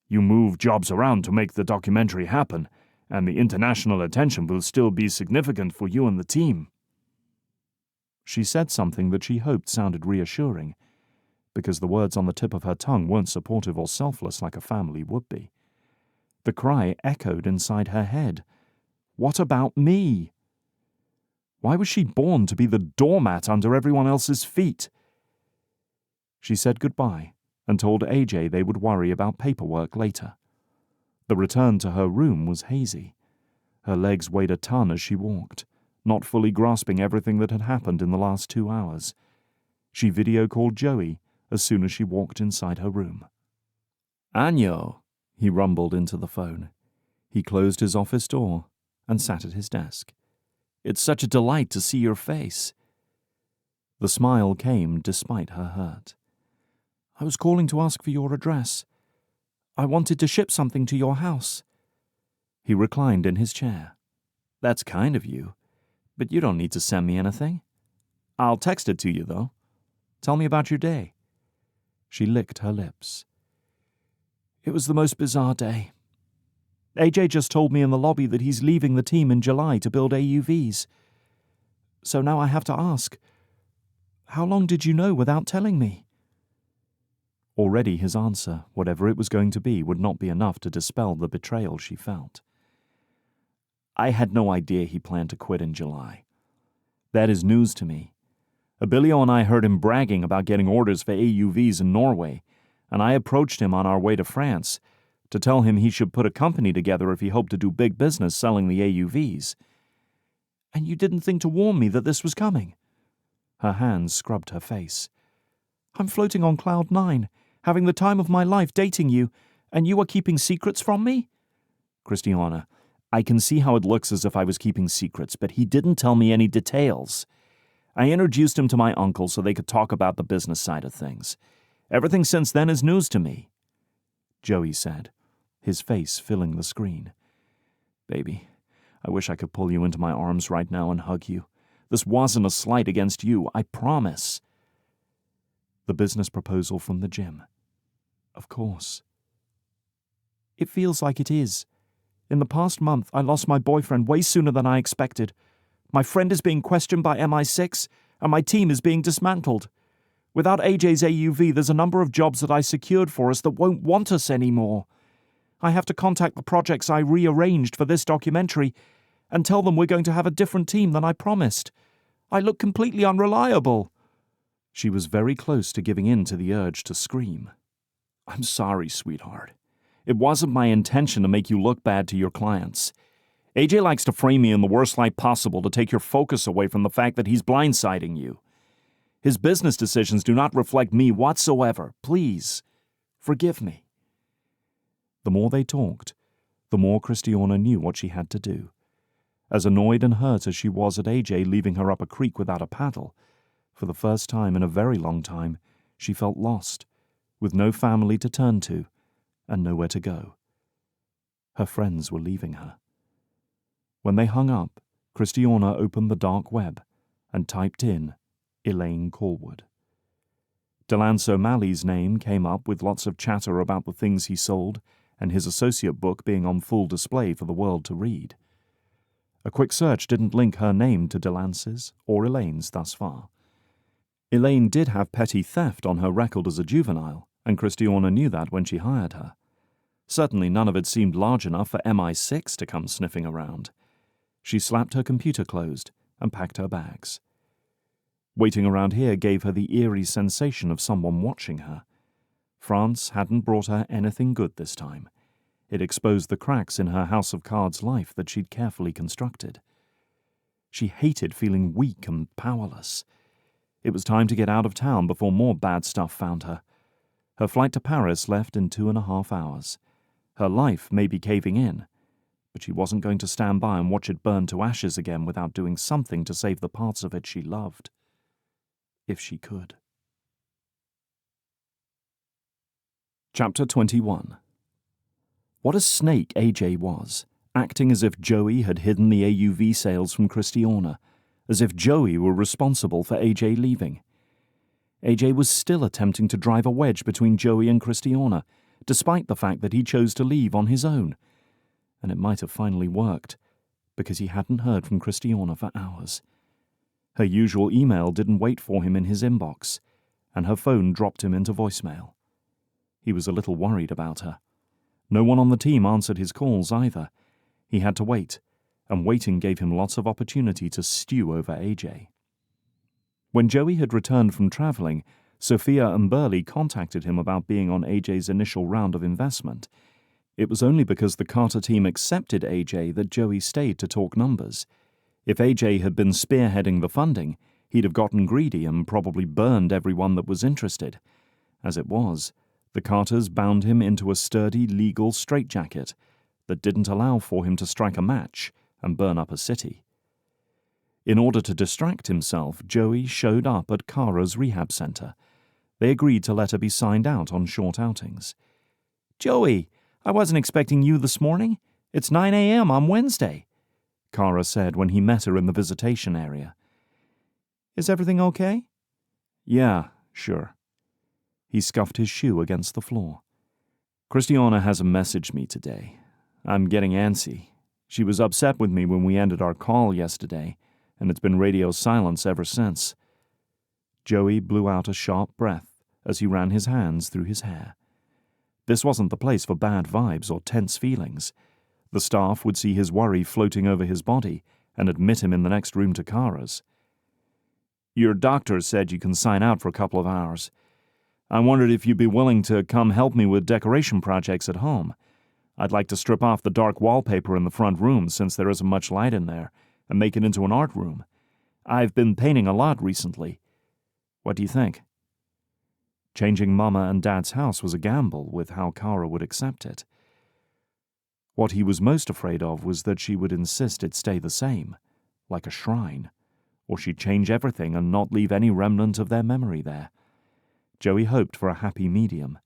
You move jobs around to make the documentary happen, and the international attention will still be significant for you and the team. She said something that she hoped sounded reassuring, because the words on the tip of her tongue weren't supportive or selfless like a family would be. The cry echoed inside her head. What about me? Why was she born to be the doormat under everyone else's feet? She said goodbye and told AJ they would worry about paperwork later. The return to her room was hazy. Her legs weighed a ton as she walked, not fully grasping everything that had happened in the last 2 hours. She video-called Joey as soon as she walked inside her room. Anyo, he rumbled into the phone. He closed his office door and sat at his desk. It's such a delight to see your face. The smile came despite her hurt. I was calling to ask for your address. I wanted to ship something to your house. He reclined in his chair. That's kind of you, but you don't need to send me anything. I'll text it to you, though. Tell me about your day. She licked her lips. It was the most bizarre day. AJ just told me in the lobby that he's leaving the team in July to build AUVs. So now I have to ask, how long did you know without telling me? Already his answer, whatever it was going to be, would not be enough to dispel the betrayal she felt. I had no idea he planned to quit in July. That is news to me. Abilio and I heard him bragging about getting orders for AUVs in Norway, and I approached him on our way to France to tell him he should put a company together if he hoped to do big business selling the AUVs. And you didn't think to warn me that this was coming? Her hands scrubbed her face. I'm floating on cloud 9, having the time of my life dating you, and you are keeping secrets from me? Kristiana, I can see how it looks as if I was keeping secrets, but he didn't tell me any details. I introduced him to my uncle so they could talk about the business side of things. Everything since then is news to me, Joey said, his face filling the screen. Baby, I wish I could pull you into my arms right now and hug you. This wasn't a slight against you, I promise. The business proposal from the gym. Of course. It feels like it is. In the past month, I lost my boyfriend way sooner than I expected. My friend is being questioned by MI6, and my team is being dismantled. Without AJ's AUV, there's a number of jobs that I secured for us that won't want us anymore. I have to contact the projects I rearranged for this documentary and tell them we're going to have a different team than I promised. I look completely unreliable. She was very close to giving in to the urge to scream. I'm sorry, sweetheart. It wasn't my intention to make you look bad to your clients. AJ likes to frame me in the worst light possible to take your focus away from the fact that he's blindsiding you. His business decisions do not reflect me whatsoever. Please, forgive me. The more they talked, the more Kristiana knew what she had to do. As annoyed and hurt as she was at AJ leaving her up a creek without a paddle, for the first time in a very long time, she felt lost, with no family to turn to and nowhere to go. Her friends were leaving her. When they hung up, Kristiana opened the dark web and typed in Elaine Corwood. Delance O'Malley's name came up with lots of chatter about the things he sold and his associate book being on full display for the world to read. A quick search didn't link her name to Delance's or Elaine's thus far. Elaine did have petty theft on her record as a juvenile, and Kristiana knew that when she hired her. Certainly none of it seemed large enough for MI6 to come sniffing around. She slapped her computer closed and packed her bags. Waiting around here gave her the eerie sensation of someone watching her. France hadn't brought her anything good this time. It exposed the cracks in her House of Cards life that she'd carefully constructed. She hated feeling weak and powerless. It was time to get out of town before more bad stuff found her. Her flight to Paris left in 2.5 hours. Her life may be caving in, but she wasn't going to stand by and watch it burn to ashes again without doing something to save the parts of it she loved. If she could. Chapter 21. What a snake AJ was, acting as if Joey had hidden the AUV sales from Kristiana, as if Joey were responsible for AJ leaving. AJ was still attempting to drive a wedge between Joey and Kristiana, despite the fact that he chose to leave on his own. And it might have finally worked, because he hadn't heard from Kristiana for hours. Her usual email didn't wait for him in his inbox, and her phone dropped him into voicemail. He was a little worried about her. No one on the team answered his calls either. He had to wait, and waiting gave him lots of opportunity to stew over AJ. When Joey had returned from traveling, Sophia and Burley contacted him about being on AJ's initial round of investment. It was only because the Carter team accepted AJ that Joey stayed to talk numbers. If AJ had been spearheading the funding, he'd have gotten greedy and probably burned everyone that was interested. As it was, the Carters bound him into a sturdy legal straitjacket that didn't allow for him to strike a match and burn up a city. In order to distract himself, Joey showed up at Kara's rehab center. They agreed to let her be signed out on short outings. "Joey, I wasn't expecting you this morning. It's 9 a.m. on Wednesday," Kara said when he met her in the visitation area. "Is everything okay?" "Yeah, sure." He scuffed his shoe against the floor. "Kristiana hasn't messaged me today. I'm getting antsy. She was upset with me when we ended our call yesterday, and it's been radio silence ever since." Joey blew out a sharp breath as he ran his hands through his hair. This wasn't the place for bad vibes or tense feelings. The staff would see his worry floating over his body and admit him in the next room to Kara's. "Your doctor said you can sign out for a couple of hours. I wondered if you'd be willing to come help me with decoration projects at home. I'd like to strip off the dark wallpaper in the front room since there isn't much light in there and make it into an art room. I've been painting a lot recently. What do you think?" Changing Mama and Dad's house was a gamble with how Kara would accept it. What he was most afraid of was that she would insist it stay the same, like a shrine, or she'd change everything and not leave any remnant of their memory there. Joey hoped for a happy medium.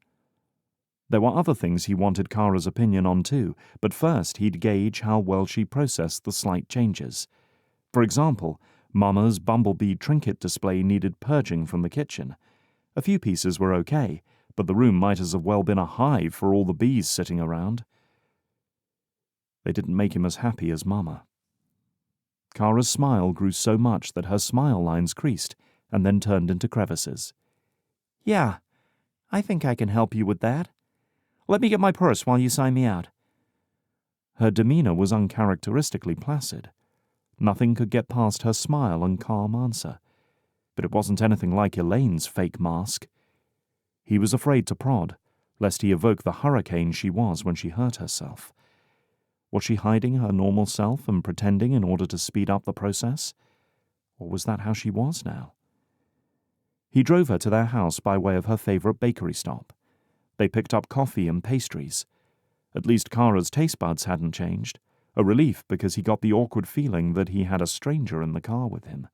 There were other things he wanted Kara's opinion on too, but first he'd gauge how well she processed the slight changes. For example, Mama's bumblebee trinket display needed purging from the kitchen. A few pieces were okay, but the room might as well been a hive for all the bees sitting around. They didn't make him as happy as Mama. Kara's smile grew so much that her smile lines creased and then turned into crevices. "Yeah, I think I can help you with that. Let me get my purse while you sign me out." Her demeanor was uncharacteristically placid. Nothing could get past her smile and calm answer. But it wasn't anything like Elaine's fake mask. He was afraid to prod, lest he evoke the hurricane she was when she hurt herself. Was she hiding her normal self and pretending in order to speed up the process? Or was that how she was now? He drove her to their house by way of her favorite bakery stop. They picked up coffee and pastries. At least Kara's taste buds hadn't changed, a relief because he got the awkward feeling that he had a stranger in the car with him.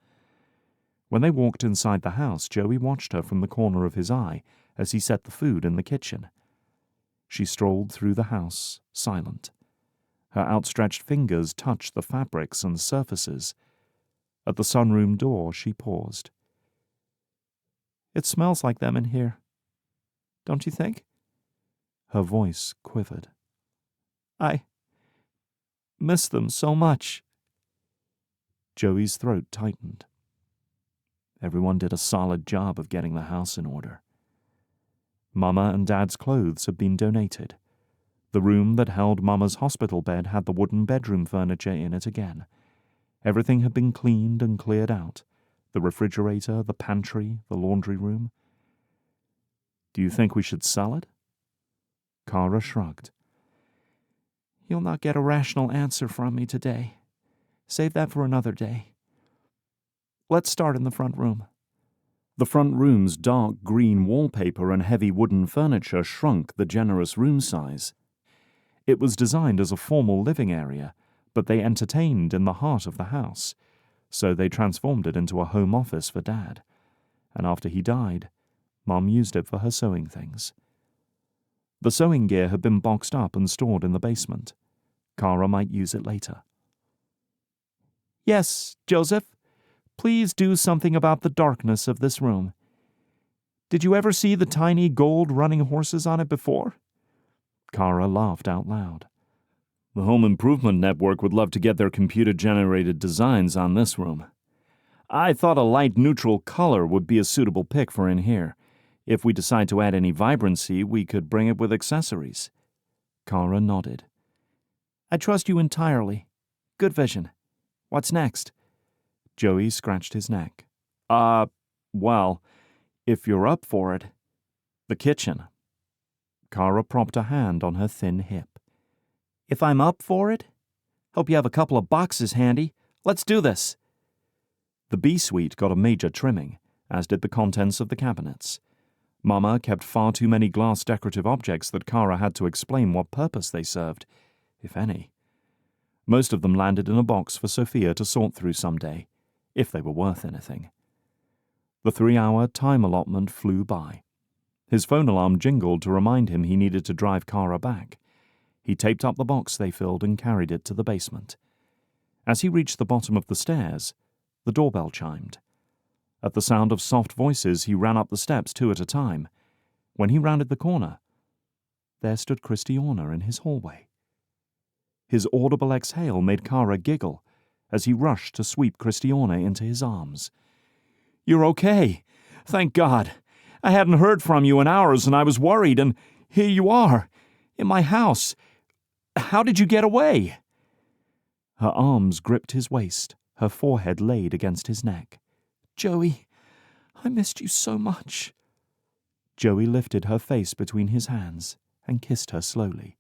When they walked inside the house, Joey watched her from the corner of his eye as he set the food in the kitchen. She strolled through the house, silent. Her outstretched fingers touched the fabrics and surfaces. At the sunroom door, she paused. "It smells like them in here. Don't you think?" Her voice quivered. "I miss them so much." Joey's throat tightened. Everyone did a solid job of getting the house in order. Mama and Dad's clothes had been donated. The room that held Mama's hospital bed had the wooden bedroom furniture in it again. Everything had been cleaned and cleared out. The refrigerator, the pantry, the laundry room. "Do you think we should sell it?" Kara shrugged. "You'll not get a rational answer from me today. Save that for another day. Let's start in the front room." The front room's dark green wallpaper and heavy wooden furniture shrunk the generous room size. It was designed as a formal living area, but they entertained in the heart of the house, so they transformed it into a home office for Dad. And after he died, Mom used it for her sewing things. The sewing gear had been boxed up and stored in the basement. Kara might use it later. "Yes, Joseph, please do something about the darkness of this room. Did you ever see the tiny gold running horses on it before?" Kara laughed out loud. "The Home Improvement Network would love to get their computer-generated designs on this room. I thought a light neutral color would be a suitable pick for in here. If we decide to add any vibrancy, we could bring it with accessories." Kara nodded. "I trust you entirely. Good vision. What's next?" Joey scratched his neck. Well, if you're up for it. The kitchen." Kara propped a hand on her thin hip. "If I'm up for it? Hope you have a couple of boxes handy. Let's do this." The B-suite got a major trimming, as did the contents of the cabinets. Mama kept far too many glass decorative objects that Kara had to explain what purpose they served, if any. Most of them landed in a box for Sophia to sort through someday, if they were worth anything. The 3-hour time allotment flew by. His phone alarm jingled to remind him he needed to drive Kara back. He taped up the box they filled and carried it to the basement. As he reached the bottom of the stairs, the doorbell chimed. At the sound of soft voices, he ran up the steps 2 at a time. When he rounded the corner, there stood Kristiana in his hallway. His audible exhale made Kara giggle as he rushed to sweep Kristiana into his arms. "You're okay. Thank God. I hadn't heard from you in hours and I was worried, and here you are, in my house. How did you get away?" Her arms gripped his waist, her forehead laid against his neck. "Joey, I missed you so much." Joey lifted her face between his hands and kissed her slowly.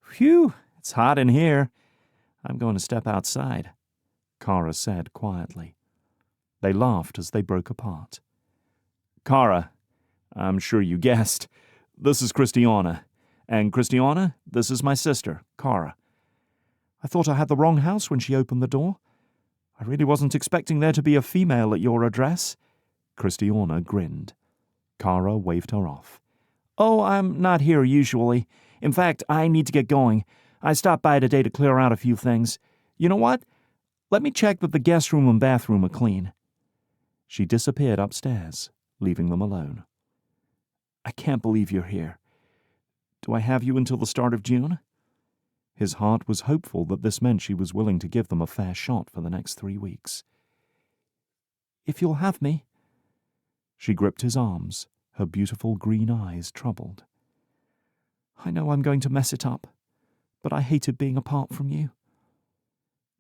"Phew, it's hot in here. I'm going to step outside," Kara said quietly. They laughed as they broke apart. "Kara, I'm sure you guessed. This is Kristiana. And Kristiana, this is my sister, Kara. I thought I had the wrong house when she opened the door. I really wasn't expecting there to be a female at your address. Kristiana grinned. Kara waved her off. Oh, I'm not here usually. In fact, I need to get going. I stopped by today to clear out a few things. You know what? Let me check that the guest room and bathroom are clean. She disappeared upstairs, leaving them alone. I can't believe you're here. Do I have you until the start of June? His heart was hopeful that this meant she was willing to give them a fair shot for the next 3 weeks. If you'll have me. She gripped his arms, her beautiful green eyes troubled. I know I'm going to mess it up, but I hated being apart from you.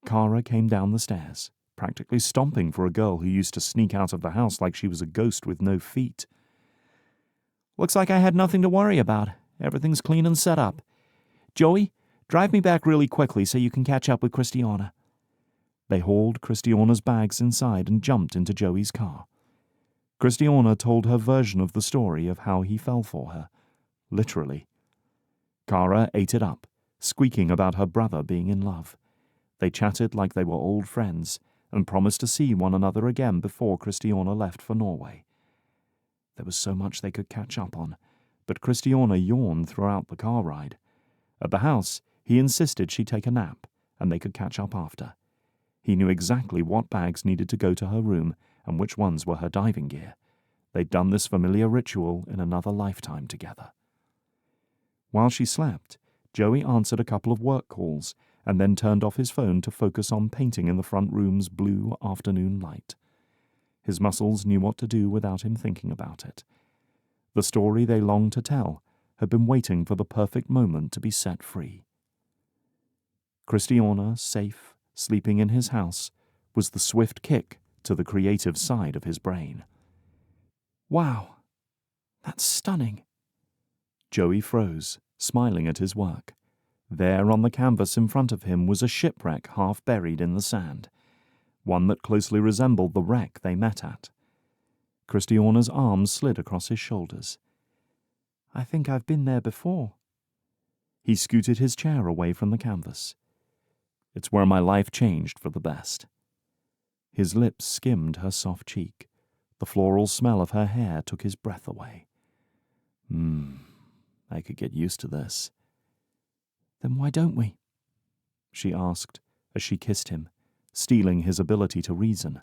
Kara came down the stairs, practically stomping for a girl who used to sneak out of the house like she was a ghost with no feet. Looks like I had nothing to worry about. Everything's clean and set up. Joey, drive me back really quickly so you can catch up with Kristiana. They hauled Kristiana's bags inside and jumped into Joey's car. Kristiana told her version of the story of how he fell for her, literally. Kara ate it up, squeaking about her brother being in love. They chatted like they were old friends and promised to see one another again before Kristiana left for Norway. There was so much they could catch up on, but Kristiana yawned throughout the car ride. At the house, he insisted she take a nap, and they could catch up after. He knew exactly what bags needed to go to her room and which ones were her diving gear. They'd done this familiar ritual in another lifetime together. While she slept, Joey answered a couple of work calls and then turned off his phone to focus on painting in the front room's blue afternoon light. His muscles knew what to do without him thinking about it. The story they longed to tell had been waiting for the perfect moment to be set free. Kristiana, safe, sleeping in his house, was the swift kick to the creative side of his brain. Wow, that's stunning. Joey froze, smiling at his work. There on the canvas in front of him was a shipwreck half buried in the sand, one that closely resembled the wreck they met at. Kristiana's arms slid across his shoulders. I think I've been there before. He scooted his chair away from the canvas. It's where my life changed for the best. His lips skimmed her soft cheek. The floral smell of her hair took his breath away. I could get used to this. Then why don't we? She asked as she kissed him, stealing his ability to reason.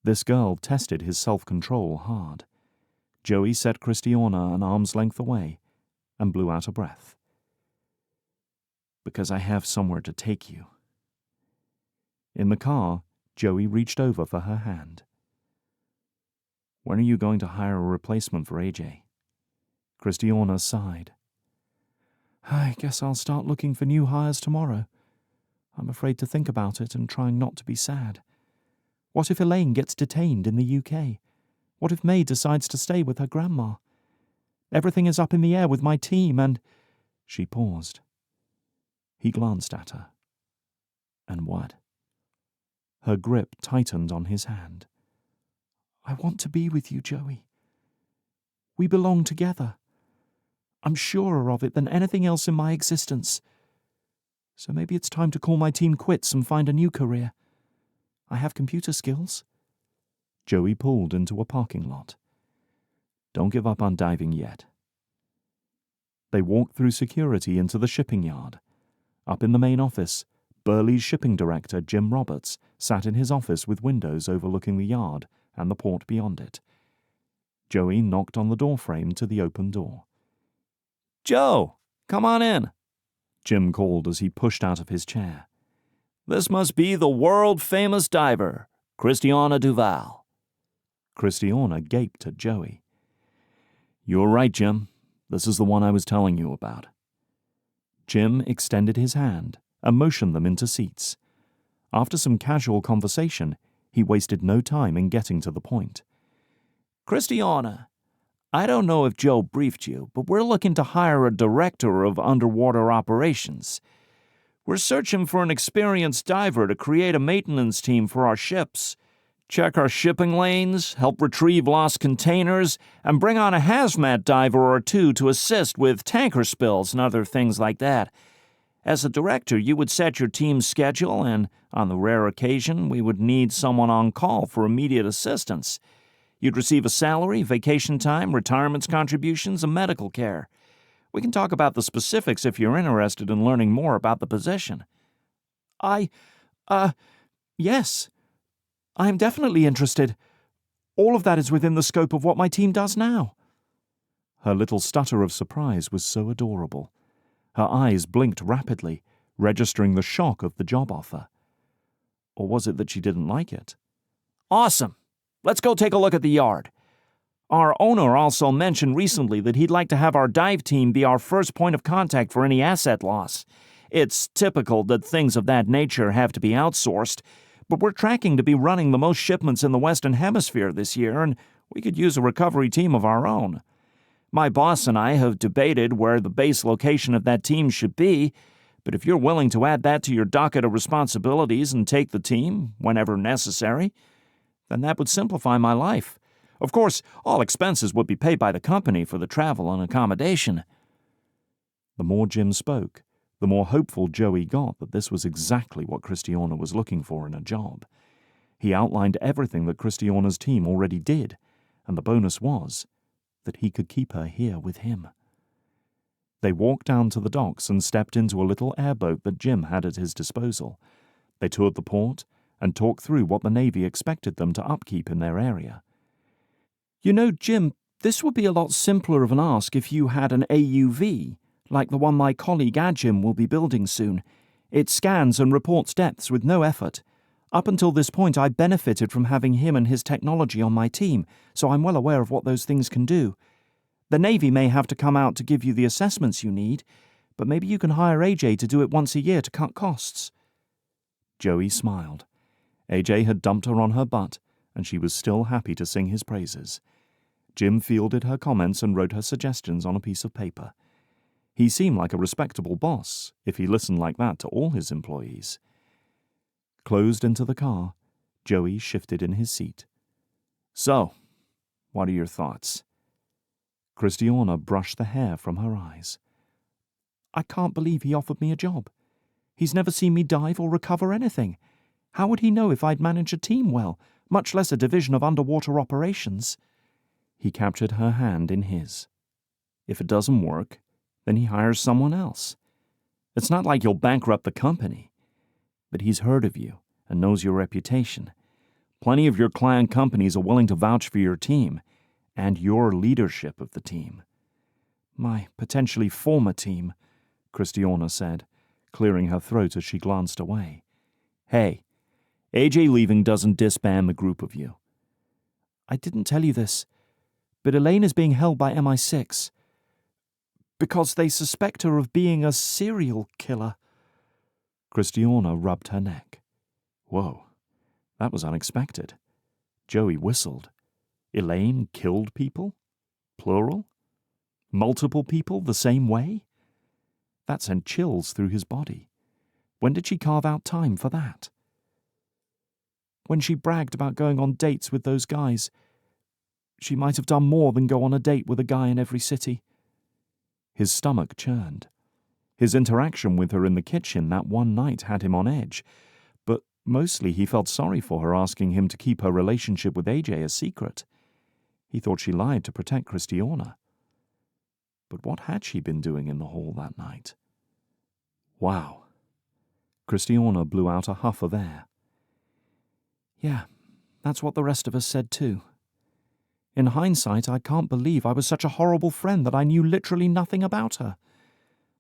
This girl tested his self-control hard. Joey set Kristiana an arm's length away and blew out a breath. Because I have somewhere to take you. In the car, Joey reached over for her hand. When are you going to hire a replacement for AJ? Kristiana sighed. I guess I'll start looking for new hires tomorrow. I'm afraid to think about it and trying not to be sad. What if Elaine gets detained in the UK? What if May decides to stay with her grandma? Everything is up in the air with my team and... She paused. He glanced at her. And what? Her grip tightened on his hand. I want to be with you, Joey. We belong together. I'm surer of it than anything else in my existence. So maybe it's time to call my team quits and find a new career. I have computer skills. Joey pulled into a parking lot. Don't give up on diving yet. They walked through security into the shipping yard. Up in the main office, Burley's shipping director, Jim Roberts, sat in his office with windows overlooking the yard and the port beyond it. Joey knocked on the doorframe to the open door. Joe, come on in, Jim called as he pushed out of his chair. This must be the world-famous diver, Kristiana Duvall. Kristiana gaped at Joey. You're right, Jim. This is the one I was telling you about. Jim extended his hand and motioned them into seats. After some casual conversation, he wasted no time in getting to the point. Kristiana, I don't know if Joe briefed you, but we're looking to hire a director of underwater operations. We're searching for an experienced diver to create a maintenance team for our ships. check our shipping lanes, help retrieve lost containers, and bring on a hazmat diver or two to assist with tanker spills and other things like that. As a director, you would set your team's schedule, and on the rare occasion, we would need someone on call for immediate assistance. You'd receive a salary, vacation time, retirement contributions, and medical care. We can talk about the specifics if you're interested in learning more about the position. Yes. I am definitely interested. All of that is within the scope of what my team does now. Her little stutter of surprise was so adorable. Her eyes blinked rapidly, registering the shock of the job offer. Or was it that she didn't like it? Awesome! Let's go take a look at the yard. Our owner also mentioned recently that he'd like to have our dive team be our first point of contact for any asset loss. It's typical that things of that nature have to be outsourced, but we're tracking to be running the most shipments in the Western Hemisphere this year, and we could use a recovery team of our own. My boss and I have debated where the base location of that team should be, but if you're willing to add that to your docket of responsibilities and take the team whenever necessary, then that would simplify my life. Of course, all expenses would be paid by the company for the travel and accommodation. The more Jim spoke, the more hopeful Joey got that this was exactly what Kristiana was looking for in a job. He outlined everything that Kristiana's team already did, and the bonus was that he could keep her here with him. They walked down to the docks and stepped into a little airboat that Jim had at his disposal. They toured the port and talked through what the Navy expected them to upkeep in their area. You know, Jim, this would be a lot simpler of an ask if you had an AUV, like the one my colleague Ajim will be building soon. It scans and reports depths with no effort. Up until this point, I benefited from having him and his technology on my team, so I'm well aware of what those things can do. The Navy may have to come out to give you the assessments you need, but maybe you can hire AJ to do it once a year to cut costs. Joey smiled. AJ had dumped her on her butt, and she was still happy to sing his praises. Jim fielded her comments and wrote her suggestions on a piece of paper. He seemed like a respectable boss if he listened like that to all his employees. Closed into the car, Joey shifted in his seat. So, what are your thoughts? Kristiana brushed the hair from her eyes. I can't believe he offered me a job. He's never seen me dive or recover anything. How would he know if I'd manage a team well, much less a division of underwater operations? He captured her hand in his. If it doesn't work, then he hires someone else. It's not like you'll bankrupt the company. But he's heard of you and knows your reputation. Plenty of your client companies are willing to vouch for your team and your leadership of the team. My potentially former team, Kristiana said, clearing her throat as she glanced away. Hey, AJ leaving doesn't disband the group of you. I didn't tell you this, but Elaine is being held by MI6 because they suspect her of being a serial killer. Kristiana rubbed her neck. Whoa, that was unexpected. Joey whistled. Elaine killed people? Plural? Multiple people the same way? That sent chills through his body. When did she carve out time for that? When she bragged about going on dates with those guys. She might have done more than go on a date with a guy in every city. His stomach churned. His interaction with her in the kitchen that one night had him on edge, but mostly he felt sorry for her asking him to keep her relationship with AJ a secret. He thought she lied to protect Kristiana. But what had she been doing in the hall that night? Wow. Kristiana blew out a huff of air. Yeah, that's what the rest of us said too. In hindsight, I can't believe I was such a horrible friend that I knew literally nothing about her.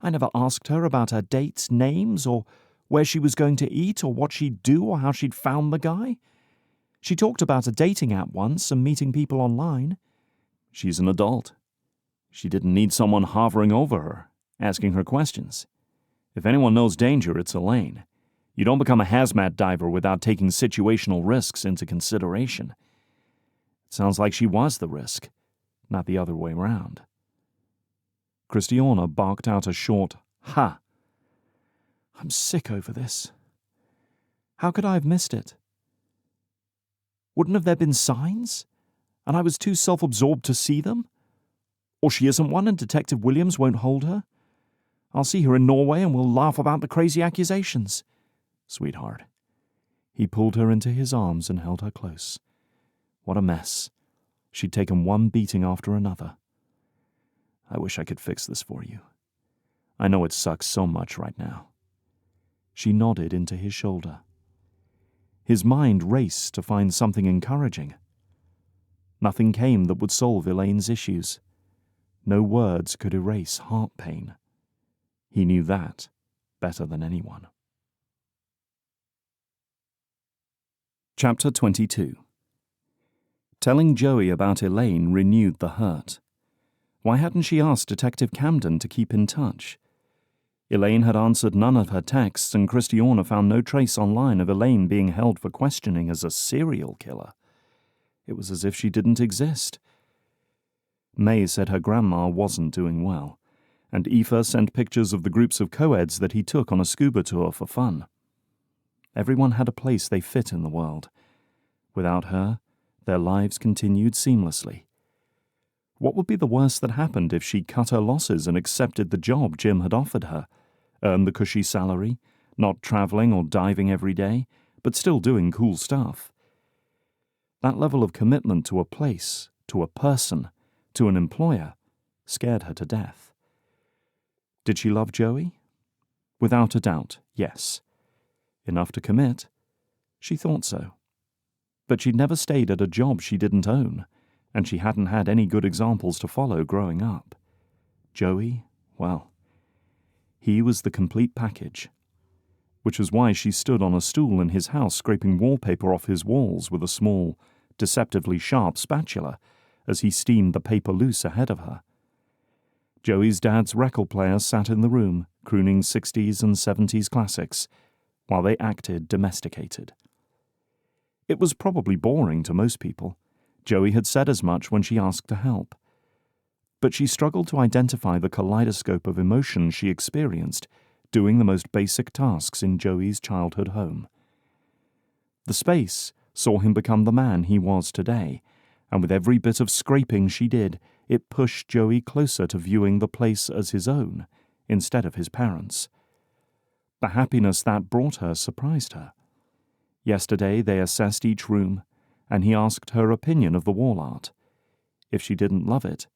I never asked her about her dates' names, or where she was going to eat, or what she'd do, or how she'd found the guy. She talked about a dating app once and meeting people online. She's an adult. She didn't need someone hovering over her, asking her questions. If anyone knows danger, it's Elaine. You don't become a hazmat diver without taking situational risks into consideration. It sounds like she was the risk, not the other way round. Kristiana barked out a short, "Ha!" I'm sick over this. How could I have missed it? Wouldn't have there been signs? And I was too self-absorbed to see them? Or she isn't one and Detective Williams won't hold her? I'll see her in Norway and we'll laugh about the crazy accusations. Sweetheart. He pulled her into his arms and held her close. What a mess. She'd taken one beating after another. I wish I could fix this for you. I know it sucks so much right now. She nodded into his shoulder. His mind raced to find something encouraging. Nothing came that would solve Elaine's issues. No words could erase heart pain. He knew that better than anyone. Chapter 22. Telling Joey about Elaine renewed the hurt. Why hadn't she asked Detective Camden to keep in touch? Elaine had answered none of her texts, and Kristiana found no trace online of Elaine being held for questioning as a serial killer. It was as if she didn't exist. May said her grandma wasn't doing well, and Aoife sent pictures of the groups of co-eds that he took on a scuba tour for fun. Everyone had a place they fit in the world. Without her, their lives continued seamlessly. What would be the worst that happened if she cut her losses and accepted the job Jim had offered her, earned the cushy salary, not traveling or diving every day, but still doing cool stuff? That level of commitment to a place, to a person, to an employer, scared her to death. Did she love Joey? Without a doubt, yes. Enough to commit? She thought so. But she'd never stayed at a job she didn't own, and she hadn't had any good examples to follow growing up. Joey, well, he was the complete package. Which was why she stood on a stool in his house scraping wallpaper off his walls with a small, deceptively sharp spatula as he steamed the paper loose ahead of her. Joey's dad's record player sat in the room, crooning 60s and 70s classics, while they acted domesticated. It was probably boring to most people. Joey had said as much when she asked to help. But she struggled to identify the kaleidoscope of emotions she experienced doing the most basic tasks in Joey's childhood home. The space saw him become the man he was today, and with every bit of scraping she did, it pushed Joey closer to viewing the place as his own, instead of his parents'. The happiness that brought her surprised her. Yesterday they assessed each room, and he asked her opinion of the wall art. If she didn't love it,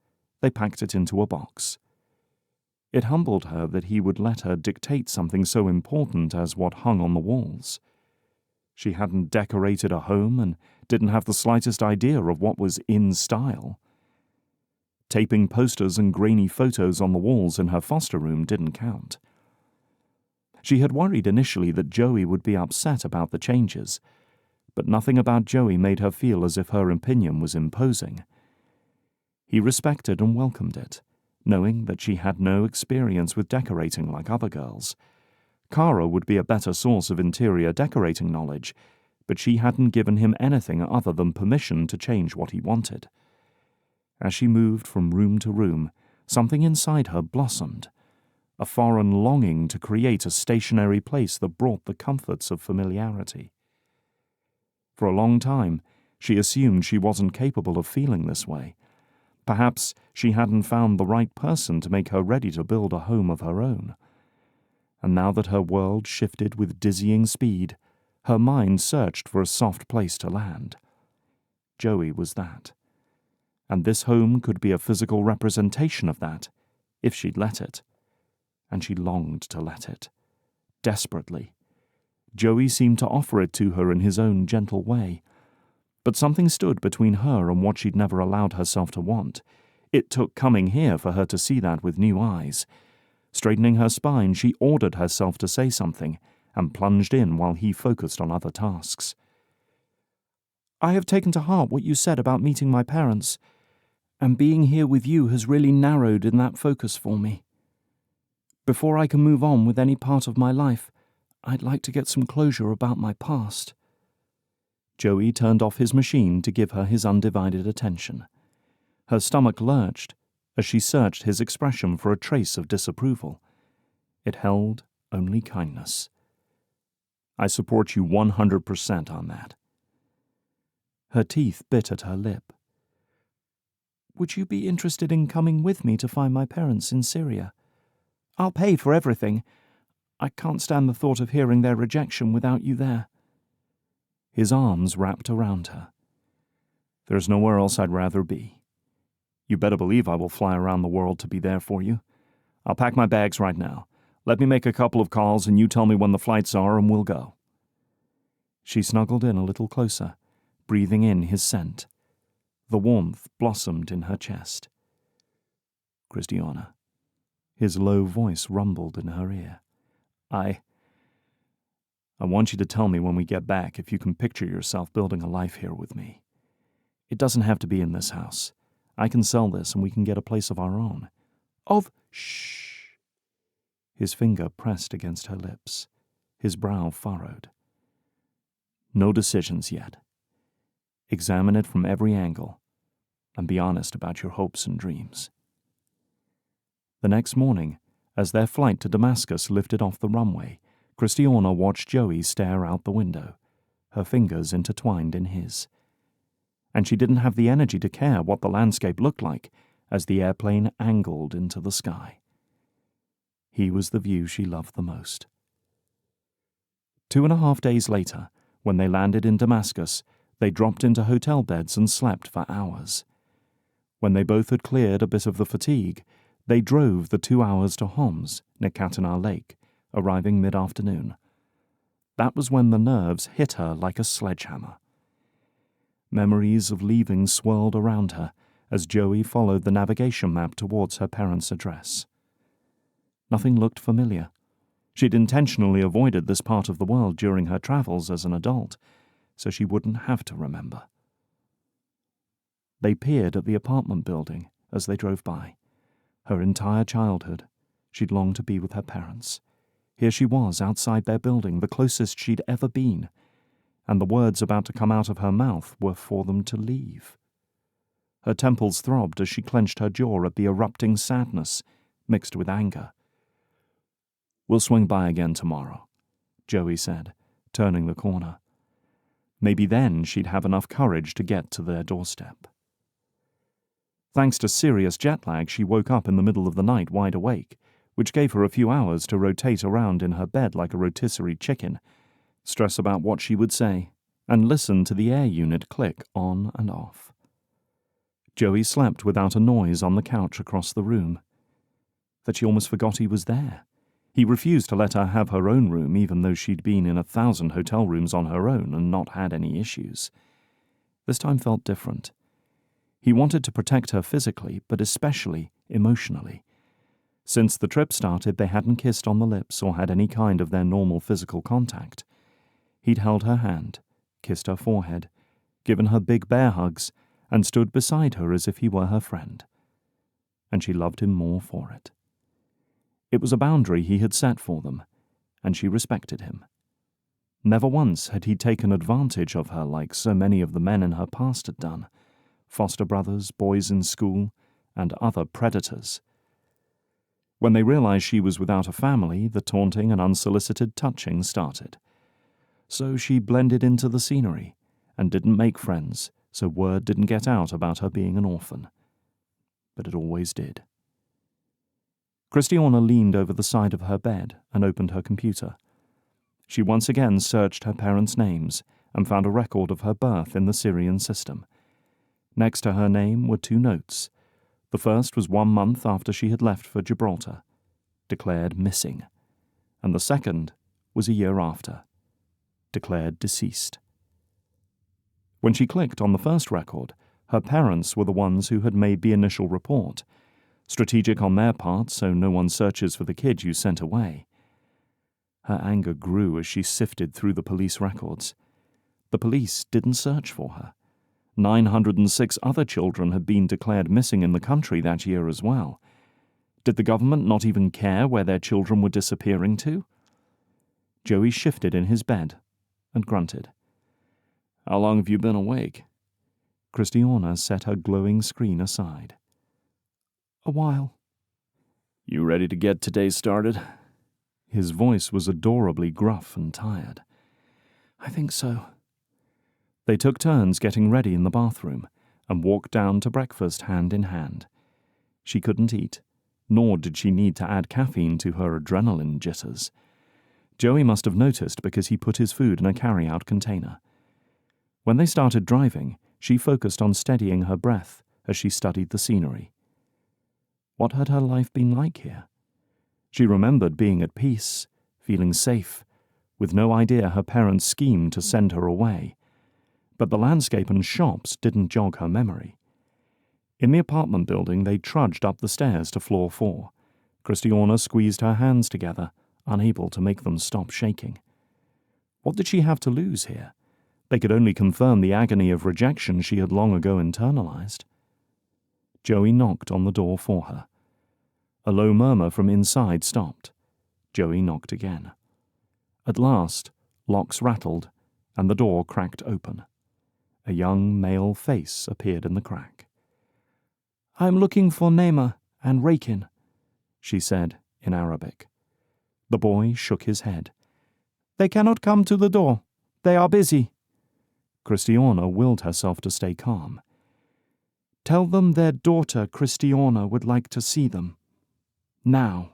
they packed it into a box. It humbled her that he would let her dictate something so important as what hung on the walls. She hadn't decorated a home and didn't have the slightest idea of what was in style. Taping posters and grainy photos on the walls in her foster room didn't count. She had worried initially that Joey would be upset about the changes, but nothing about Joey made her feel as if her opinion was imposing. He respected and welcomed it, knowing that she had no experience with decorating like other girls. Cara would be a better source of interior decorating knowledge, but she hadn't given him anything other than permission to change what he wanted. As she moved from room to room, something inside her blossomed, a foreign longing to create a stationary place that brought the comforts of familiarity. For a long time, she assumed she wasn't capable of feeling this way. Perhaps she hadn't found the right person to make her ready to build a home of her own. And now that her world shifted with dizzying speed, her mind searched for a soft place to land. Joey was that. And this home could be a physical representation of that, if she'd let it. And she longed to let it. Desperately. Joey seemed to offer it to her in his own gentle way. But something stood between her and what she'd never allowed herself to want. It took coming here for her to see that with new eyes. Straightening her spine, she ordered herself to say something, and plunged in while he focused on other tasks. I have taken to heart what you said about meeting my parents, and being here with you has really narrowed in that focus for me. Before I can move on with any part of my life, I'd like to get some closure about my past. Joey turned off his machine to give her his undivided attention. Her stomach lurched as she searched his expression for a trace of disapproval. It held only kindness. I support you 100% on that. Her teeth bit at her lip. "Would you be interested in coming with me to find my parents in Syria? I'll pay for everything. I can't stand the thought of hearing their rejection without you there." His arms wrapped around her. "There's nowhere else I'd rather be. You better believe I will fly around the world to be there for you. I'll pack my bags right now. Let me make a couple of calls and you tell me when the flights are and we'll go." She snuggled in a little closer, breathing in his scent. The warmth blossomed in her chest. "Kristiana." His low voice rumbled in her ear. I want you to tell me when we get back if you can picture yourself building a life here with me. It doesn't have to be in this house. I can sell this and we can get a place of our own." Shh. His finger pressed against her lips. His brow furrowed. "No decisions yet. Examine it from every angle, and be honest about your hopes and dreams." The next morning, as their flight to Damascus lifted off the runway, Kristiana watched Joey stare out the window, her fingers intertwined in his. And she didn't have the energy to care what the landscape looked like as the airplane angled into the sky. He was the view she loved the most. 2.5 days later, when they landed in Damascus, they dropped into hotel beds and slept for hours. When they both had cleared a bit of the fatigue, they drove the 2 hours to Homs, near Katanar Lake, arriving mid-afternoon. That was when the nerves hit her like a sledgehammer. Memories of leaving swirled around her as Joey followed the navigation map towards her parents' address. Nothing looked familiar. She'd intentionally avoided this part of the world during her travels as an adult, so she wouldn't have to remember. They peered at the apartment building as they drove by. Her entire childhood, she'd longed to be with her parents. Here she was outside their building, the closest she'd ever been, and the words about to come out of her mouth were for them to leave. Her temples throbbed as she clenched her jaw at the erupting sadness, mixed with anger. "We'll swing by again tomorrow," Joey said, turning the corner. Maybe then she'd have enough courage to get to their doorstep. Thanks to serious jet lag, she woke up in the middle of the night wide awake, which gave her a few hours to rotate around in her bed like a rotisserie chicken, stress about what she would say, and listen to the air unit click on and off. Joey slept without a noise on the couch across the room. That she almost forgot he was there. He refused to let her have her own room, even though she'd been in 1,000 hotel rooms on her own and not had any issues. This time felt different. He wanted to protect her physically, but especially emotionally. Since the trip started, they hadn't kissed on the lips or had any kind of their normal physical contact. He'd held her hand, kissed her forehead, given her big bear hugs, and stood beside her as if he were her friend. And she loved him more for it. It was a boundary he had set for them, and she respected him. Never once had he taken advantage of her like so many of the men in her past had done, foster brothers, boys in school, and other predators. When they realized she was without a family, the taunting and unsolicited touching started. So she blended into the scenery, and didn't make friends, so word didn't get out about her being an orphan. But it always did. Kristiana leaned over the side of her bed and opened her computer. She once again searched her parents' names and found a record of her birth in the Syrian system. Next to her name were 2 notes. The first was 1 month after she had left for Gibraltar, declared missing, and the second was a year after, declared deceased. When she clicked on the first record, her parents were the ones who had made the initial report, strategic on their part so no one searches for the kid you sent away. Her anger grew as she sifted through the police records. The police didn't search for her. 906 other children had been declared missing in the country that year as well. Did the government not even care where their children were disappearing to? Joey shifted in his bed and grunted. "How long have you been awake?" Kristiana set her glowing screen aside. "A while." "You ready to get today started?" His voice was adorably gruff and tired. "I think so." They took turns getting ready in the bathroom and walked down to breakfast hand in hand. She couldn't eat, nor did she need to add caffeine to her adrenaline jitters. Joey must have noticed because he put his food in a carry-out container. When they started driving, she focused on steadying her breath as she studied the scenery. What had her life been like here? She remembered being at peace, feeling safe, with no idea her parents schemed to send her away. But the landscape and shops didn't jog her memory. In the apartment building, they trudged up the stairs to floor 4. Kristiana squeezed her hands together, unable to make them stop shaking. What did she have to lose here? They could only confirm the agony of rejection she had long ago internalized. Joey knocked on the door for her. A low murmur from inside stopped. Joey knocked again. At last, locks rattled, and the door cracked open. A young male face appeared in the crack. "I'm looking for Nema and Rakin," she said in Arabic. The boy shook his head. "They cannot come to the door. They are busy." Kristiana willed herself to stay calm. "Tell them their daughter Kristiana would like to see them. Now."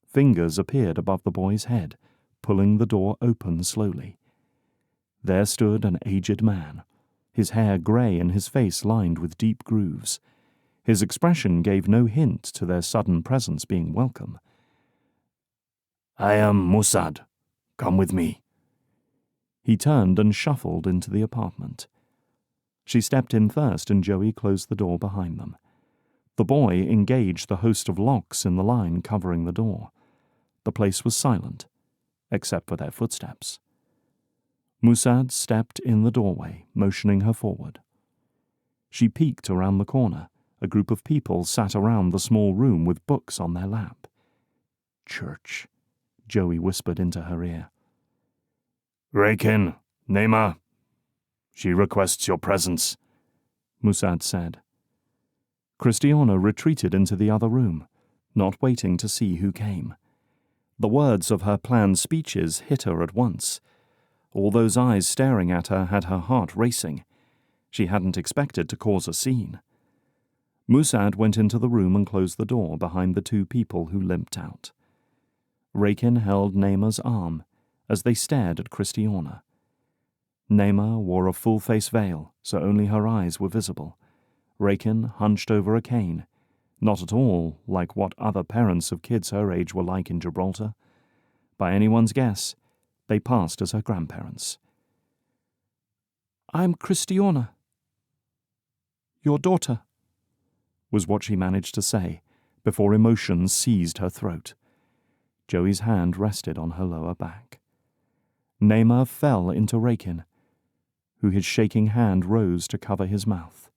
Fingers appeared above the boy's head, pulling the door open slowly. There stood an aged man, his hair grey and his face lined with deep grooves. His expression gave no hint to their sudden presence being welcome. "I am Musad. Come with me." He turned and shuffled into the apartment. She stepped in first and Joey closed the door behind them. The boy engaged the host of locks in the line covering the door. The place was silent, except for their footsteps. Musad stepped in the doorway, motioning her forward. She peeked around the corner. A group of people sat around the small room with books on their lap. "Church," Joey whispered into her ear. "Rakin, Nema. She requests your presence," Musad said. Kristiana retreated into the other room, not waiting to see who came. The words of her planned speeches hit her at once. All those eyes staring at her had her heart racing. She hadn't expected to cause a scene. Musad went into the room and closed the door behind the 2 people who limped out. Rakin held Nema's arm as they stared at Kristiana. Nema wore a full-face veil, so only her eyes were visible. Rakin hunched over a cane, not at all like what other parents of kids her age were like in Gibraltar. By anyone's guess, they passed as her grandparents. "I'm Kristiana. Your daughter," was what she managed to say, before emotion seized her throat. Joey's hand rested on her lower back. Nema fell into Rakin, who his shaking hand rose to cover his mouth.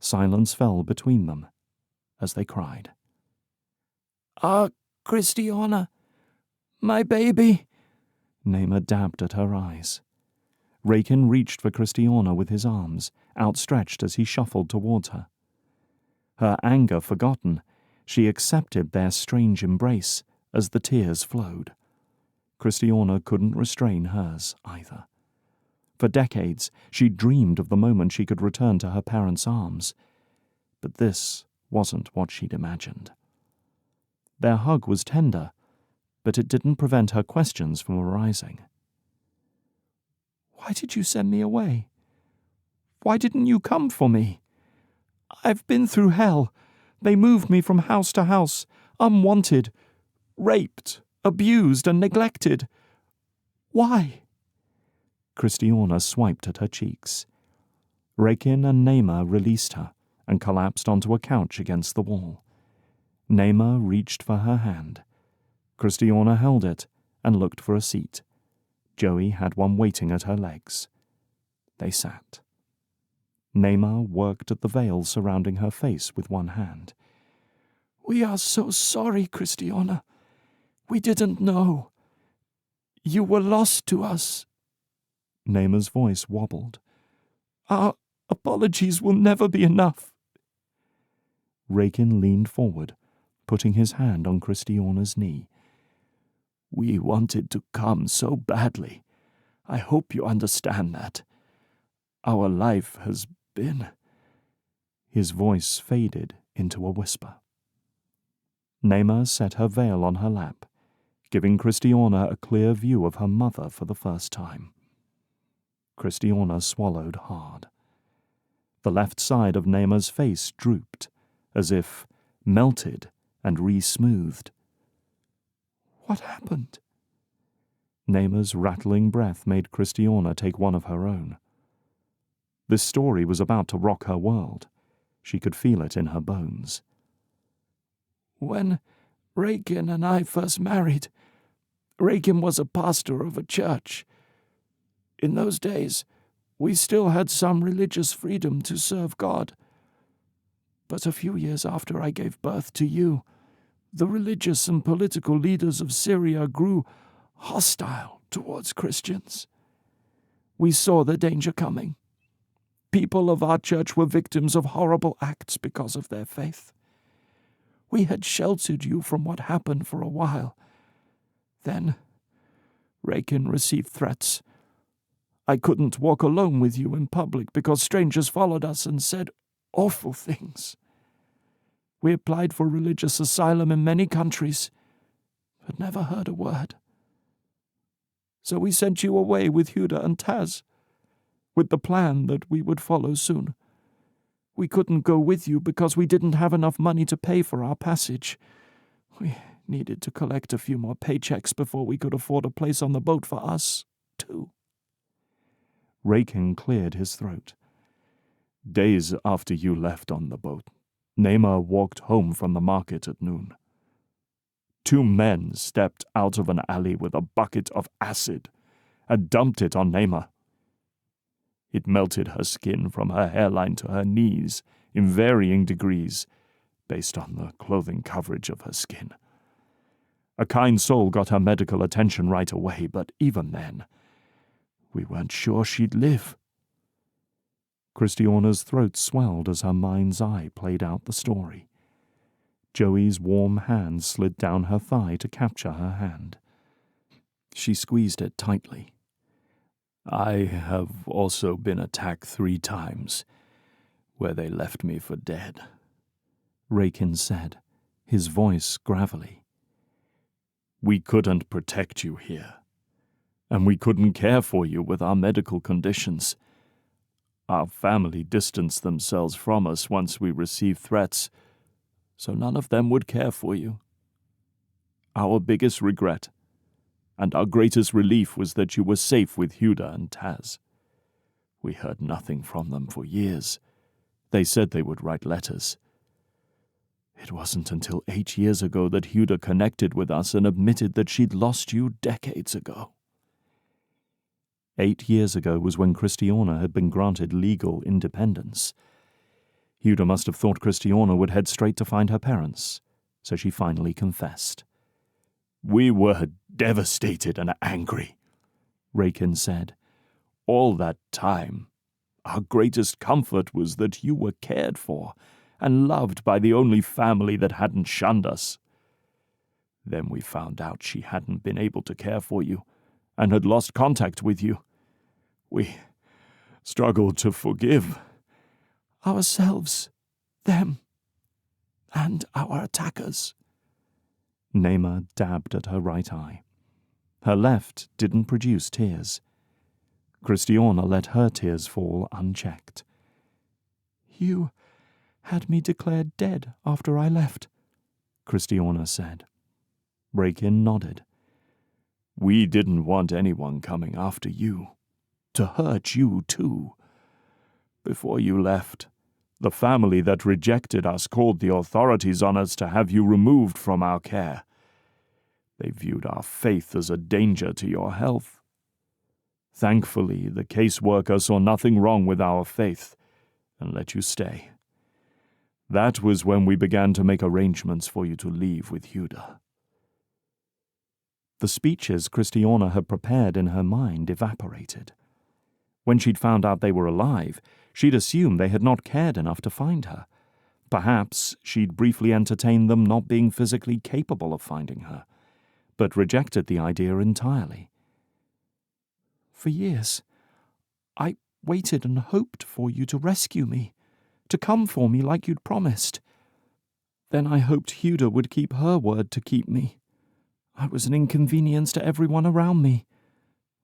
Silence fell between them as they cried. "Ah, Kristiana, my baby." Nema dabbed at her eyes. Rakin reached for Kristiana with his arms, outstretched as he shuffled towards her. Her anger forgotten, she accepted their strange embrace as the tears flowed. Kristiana couldn't restrain hers either. For decades, she dreamed of the moment she could return to her parents' arms. But this wasn't what she'd imagined. Their hug was tender, but it didn't prevent her questions from arising. "Why did you send me away? Why didn't you come for me? I've been through hell. They moved me from house to house, unwanted, raped, abused, and neglected. Why?" Kristiana swiped at her cheeks. Rakin and Nema released her and collapsed onto a couch against the wall. Nema reached for her hand. Kristiana held it and looked for a seat. Joey had one waiting at her legs. They sat. Nema worked at the veil surrounding her face with one hand. "We are so sorry, Kristiana. We didn't know. You were lost to us." Nema's voice wobbled. "Our apologies will never be enough." Rakin leaned forward, putting his hand on Kristiana's knee. "We wanted to come so badly. I hope you understand that. our life has been." His voice faded into a whisper. Naima set her veil on her lap, giving Kristiana a clear view of her mother for the first time. Kristiana swallowed hard. The left side of Naima's face drooped, as if melted and re-smoothed. "What happened?" Naima's rattling breath made Kristiana take one of her own. This story was about to rock her world. She could feel it in her bones. "When Rakin and I first married, Rakin was a pastor of a church. In those days, we still had some religious freedom to serve God. But a few years after I gave birth to you, the religious and political leaders of Syria grew hostile towards Christians. We saw the danger coming. People of our church were victims of horrible acts because of their faith. We had sheltered you from what happened for a while. Then, Rakin received threats. I couldn't walk alone with you in public because strangers followed us and said awful things. We applied for religious asylum in many countries, but never heard a word. So we sent you away with Huda and Taz, with the plan that we would follow soon. We couldn't go with you because we didn't have enough money to pay for our passage. We needed to collect a few more paychecks before we could afford a place on the boat for us, too." Rakin cleared his throat. "Days after you left on the boat, Naima walked home from the market at noon. 2 men stepped out of an alley with a bucket of acid and dumped it on Naima. It melted her skin from her hairline to her knees in varying degrees, based on the clothing coverage of her skin. A kind soul got her medical attention right away, but even then, we weren't sure she'd live." Kristiana's throat swelled as her mind's eye played out the story. Joey's warm hand slid down her thigh to capture her hand. She squeezed it tightly. "I have also been attacked 3 times, where they left me for dead," Rakin said, his voice gravelly. "We couldn't protect you here, and we couldn't care for you with our medical conditions. Our family distanced themselves from us once we received threats, so none of them would care for you. Our biggest regret and our greatest relief was that you were safe with Huda and Taz. We heard nothing from them for years. They said they would write letters. It wasn't until 8 years ago that Huda connected with us and admitted that she'd lost you decades ago." 8 years ago was when Kristiana had been granted legal independence. Huda must have thought Kristiana would head straight to find her parents, so she finally confessed. "We were devastated and angry," Rakin said. "All that time, our greatest comfort was that you were cared for and loved by the only family that hadn't shunned us. Then we found out she hadn't been able to care for you and had lost contact with you. We struggled to forgive ourselves, them, and our attackers." Naima dabbed at her right eye. Her left didn't produce tears. Kristiana let her tears fall unchecked. "You had me declared dead after I left," Kristiana said. Rakin nodded. "We didn't want anyone coming after you, to hurt you too. Before you left, the family that rejected us called the authorities on us to have you removed from our care. They viewed our faith as a danger to your health. Thankfully, the caseworker saw nothing wrong with our faith and let you stay. That was when we began to make arrangements for you to leave with Huda." The speeches Kristiana had prepared in her mind evaporated. When she'd found out they were alive, she'd assumed they had not cared enough to find her. Perhaps she'd briefly entertained them not being physically capable of finding her, but rejected the idea entirely. "For years, I waited and hoped for you to rescue me, to come for me like you'd promised. Then I hoped Huda would keep her word to keep me. I was an inconvenience to everyone around me.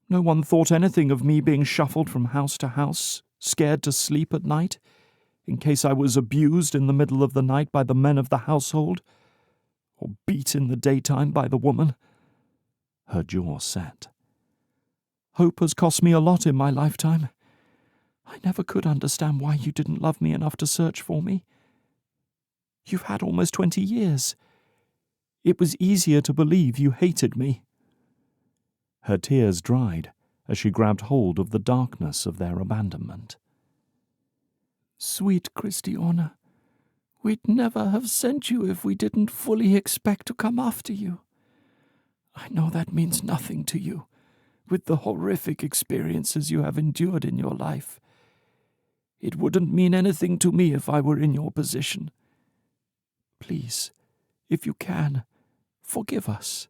No one thought anything of me being shuffled from house to house, scared to sleep at night, in case I was abused in the middle of the night by the men of the household, or beat in the daytime by the woman. Her jaw set. Hope has cost me a lot in my lifetime. I never could understand why you didn't love me enough to search for me. You've had almost 20 years. It was easier to believe you hated me. Her tears dried as she grabbed hold of the darkness of their abandonment. Sweet Kristiana, we'd never have sent you if we didn't fully expect to come after you. I know that means nothing to you, with the horrific experiences you have endured in your life. It wouldn't mean anything to me if I were in your position. Please, if you can, forgive us.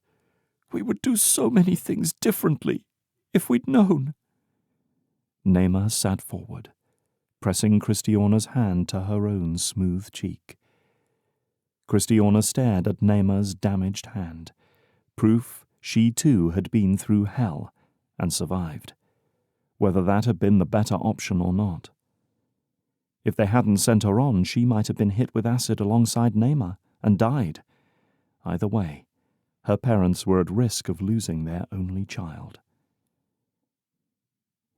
We would do so many things differently if we'd known. Naima sat forward, pressing Kristiana's hand to her own smooth cheek. Kristiana stared at Naima's damaged hand, proof she too had been through hell and survived, whether that had been the better option or not. If they hadn't sent her on, she might have been hit with acid alongside Naima and died. Either way, her parents were at risk of losing their only child.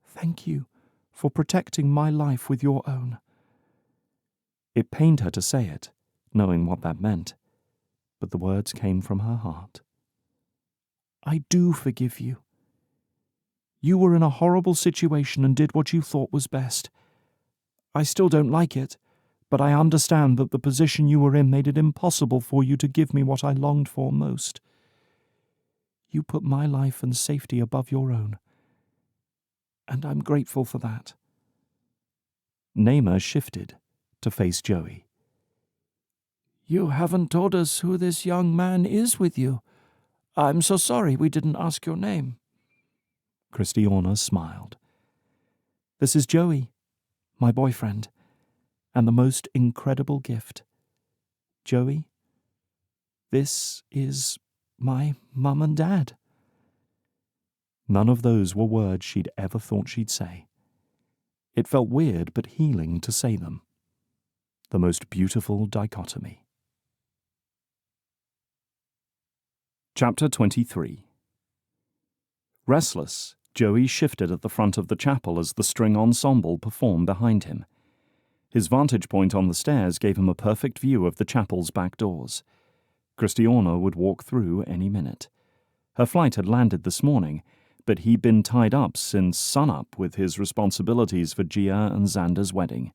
Thank you for protecting my life with your own. It pained her to say it, knowing what that meant, but the words came from her heart. I do forgive you. You were in a horrible situation and did what you thought was best. I still don't like it, but I understand that the position you were in made it impossible for you to give me what I longed for most. You put my life and safety above your own, and I'm grateful for that. Naima shifted to face Joey. You haven't told us who this young man is with you. I'm so sorry we didn't ask your name. Kristiana smiled. This is Joey, my boyfriend, and the most incredible gift. Joey, this is my mum and dad. None of those were words she'd ever thought she'd say. It felt weird but healing to say them. The most beautiful dichotomy. Chapter 23. Restless, Joey shifted at the front of the chapel as the string ensemble performed behind him. His vantage point on the stairs gave him a perfect view of the chapel's back doors. Kristiana would walk through any minute. Her flight had landed this morning, but he'd been tied up since sunup with his responsibilities for Gia and Xander's wedding.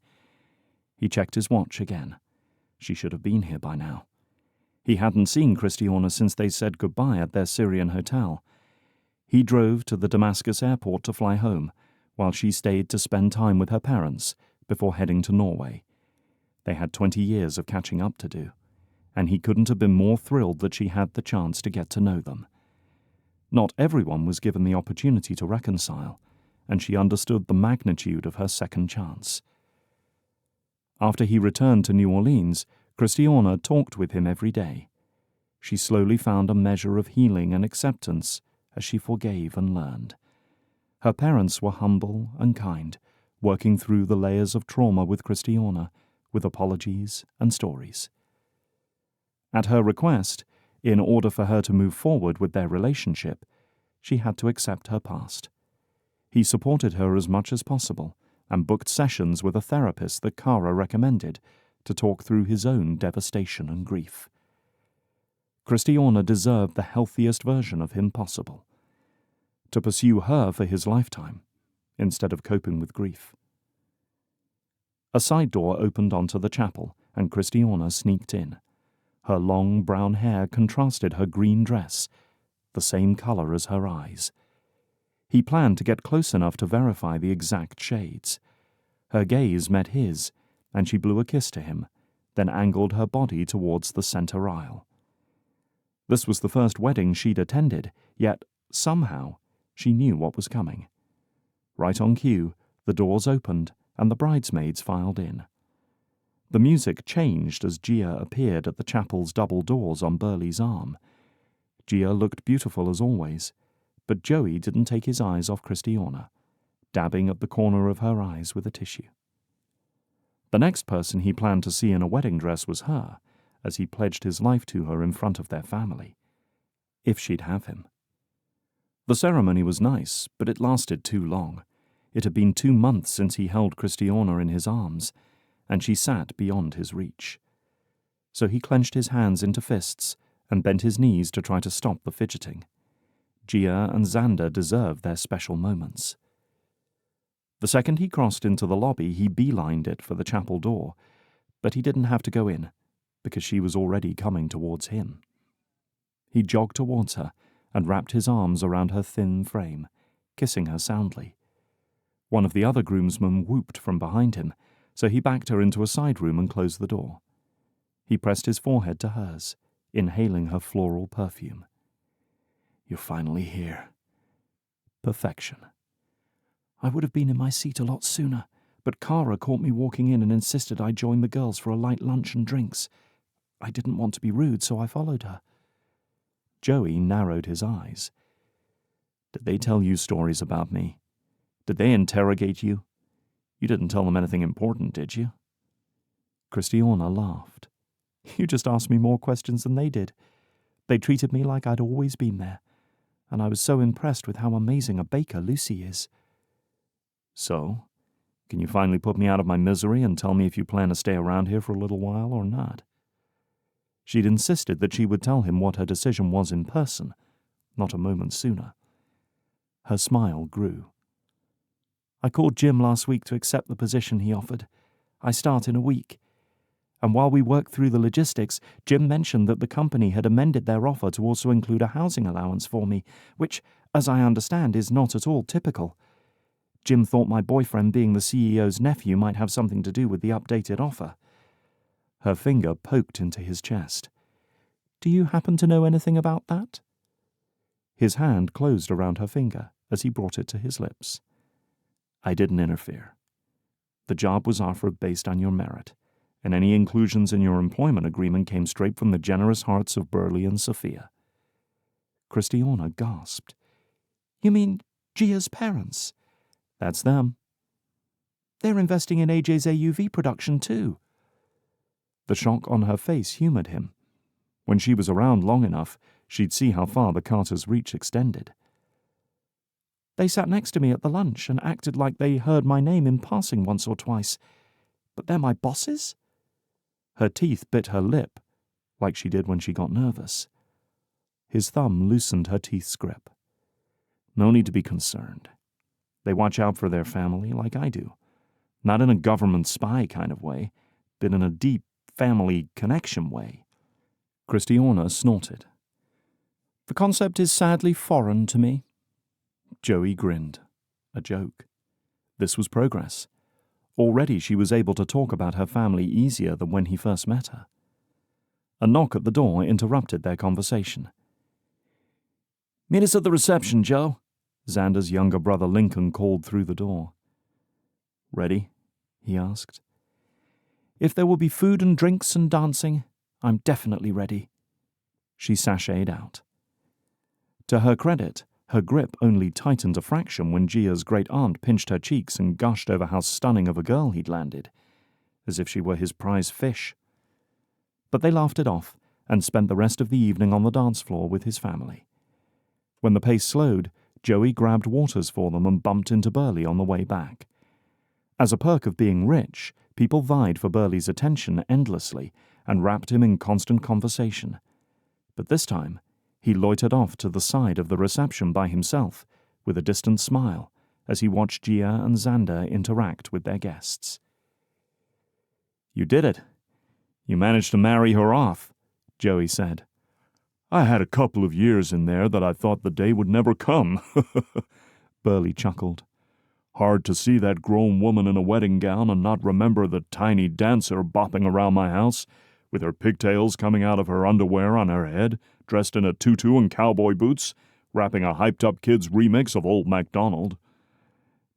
He checked his watch again. She should have been here by now. He hadn't seen Kristiana since they said goodbye at their Syrian hotel. He drove to the Damascus airport to fly home, while she stayed to spend time with her parents before heading to Norway. They had 20 years of catching up to do, and he couldn't have been more thrilled that she had the chance to get to know them. Not everyone was given the opportunity to reconcile, and she understood the magnitude of her second chance. After he returned to New Orleans, Kristiana talked with him every day. She slowly found a measure of healing and acceptance as she forgave and learned. Her parents were humble and kind, working through the layers of trauma with Kristiana, with apologies and stories. At her request, in order for her to move forward with their relationship, she had to accept her past. He supported her as much as possible and booked sessions with a therapist that Kara recommended to talk through his own devastation and grief. Kristiana deserved the healthiest version of him possible. To pursue her for his lifetime, instead of coping with grief. A side door opened onto the chapel, and Kristiana sneaked in. Her long brown hair contrasted her green dress, the same color as her eyes. He planned to get close enough to verify the exact shades. Her gaze met his, and she blew a kiss to him, then angled her body towards the center aisle. This was the first wedding she'd attended, yet, somehow, she knew what was coming. Right on cue, The doors opened, and the bridesmaids filed in. The music changed as Gia appeared at the chapel's double doors on Burley's arm. Gia looked beautiful as always, but Joey didn't take his eyes off Kristiana, dabbing at the corner of her eyes with a tissue. The next person he planned to see in a wedding dress was her, as he pledged his life to her in front of their family, if she'd have him. The ceremony was nice, but it lasted too long. It had been 2 months since he held Kristiana in his arms, and she sat beyond his reach. So he clenched his hands into fists and bent his knees to try to stop the fidgeting. Gia and Xander deserved their special moments. The second he crossed into the lobby, he beelined it for the chapel door, but he didn't have to go in, because she was already coming towards him. He jogged towards her and wrapped his arms around her thin frame, kissing her soundly. One of the other groomsmen whooped from behind him, so he backed her into a side room and closed the door. He pressed his forehead to hers, inhaling her floral perfume. "You're finally here." Perfection. "I would have been in my seat a lot sooner, but Kara caught me walking in and insisted I join the girls for a light lunch and drinks. I didn't want to be rude, so I followed her." Joey narrowed his eyes. "Did they tell you stories about me? Did they interrogate you? You didn't tell them anything important, did you?" Kristiana laughed. "You just asked me more questions than they did. They treated me like I'd always been there, and I was so impressed with how amazing a baker Lucy is." "So, can you finally put me out of my misery and tell me if you plan to stay around here for a little while or not?" She'd insisted that she would tell him what her decision was in person, not a moment sooner. Her smile grew. "I called Jim last week to accept the position he offered. I start in a week. And while we worked through the logistics, Jim mentioned that the company had amended their offer to also include a housing allowance for me, which, as I understand, is not at all typical. Jim thought my boyfriend being the CEO's nephew might have something to do with the updated offer." Her finger poked into his chest. "Do you happen to know anything about that?" His hand closed around her finger as he brought it to his lips. "I didn't interfere. The job was offered based on your merit, and any inclusions in your employment agreement came straight from the generous hearts of Burley and Sophia." Kristiana gasped. "You mean Gia's parents?" "That's them." "They're investing in AJ's AUV production too." The shock on her face humored him. When she was around long enough, she'd see how far the Carters' reach extended. "They sat next to me at the lunch and acted like they heard my name in passing once or twice. But they're my bosses?" Her teeth bit her lip, like she did when she got nervous. His thumb loosened her teeth's grip. "No need to be concerned. They watch out for their family like I do. Not in a government spy kind of way, but in a deep family connection way." Kristiana snorted. "The concept is sadly foreign to me." Joey grinned. A joke. This was progress. Already she was able to talk about her family easier than when he first met her. A knock at the door interrupted their conversation. "Meet us at the reception, Joe," Xander's younger brother Lincoln called through the door. "Ready?" he asked. "If there will be food and drinks and dancing, I'm definitely ready." She sashayed out. To her credit, her grip only tightened a fraction when Gia's great-aunt pinched her cheeks and gushed over how stunning of a girl he'd landed, as if she were his prize fish. But they laughed it off and spent the rest of the evening on the dance floor with his family. When the pace slowed, Joey grabbed waters for them and bumped into Burley on the way back. As a perk of being rich, people vied for Burley's attention endlessly and wrapped him in constant conversation. But this time, he loitered off to the side of the reception by himself, with a distant smile, as he watched Gia and Xander interact with their guests. "You did it. You managed to marry her off," Joey said. "I had a couple of years in there that I thought the day would never come," Burley chuckled. "Hard to see that grown woman in a wedding gown and not remember the tiny dancer bopping around my house, with her pigtails coming out of her underwear on her head, dressed in a tutu and cowboy boots, rapping a hyped-up kid's remix of Old MacDonald."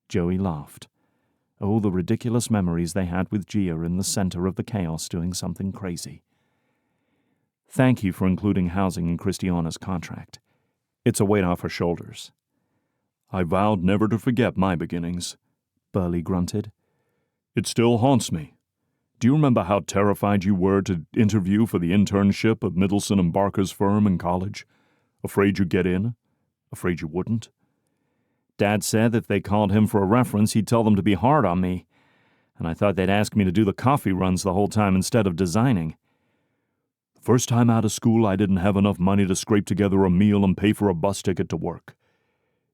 Joey laughed. Oh, the ridiculous memories they had with Gia in the center of the chaos doing something crazy. Thank you for including housing in Kristiana's contract. It's a weight off her shoulders. I vowed never to forget my beginnings, Burley grunted. It still haunts me. Do you remember how terrified you were to interview for the internship of Middleson and Barker's firm in college? Afraid you'd get in? Afraid you wouldn't? Dad said if they called him for a reference, he'd tell them to be hard on me, and I thought they'd ask me to do the coffee runs the whole time instead of designing. The first time out of school, I didn't have enough money to scrape together a meal and pay for a bus ticket to work.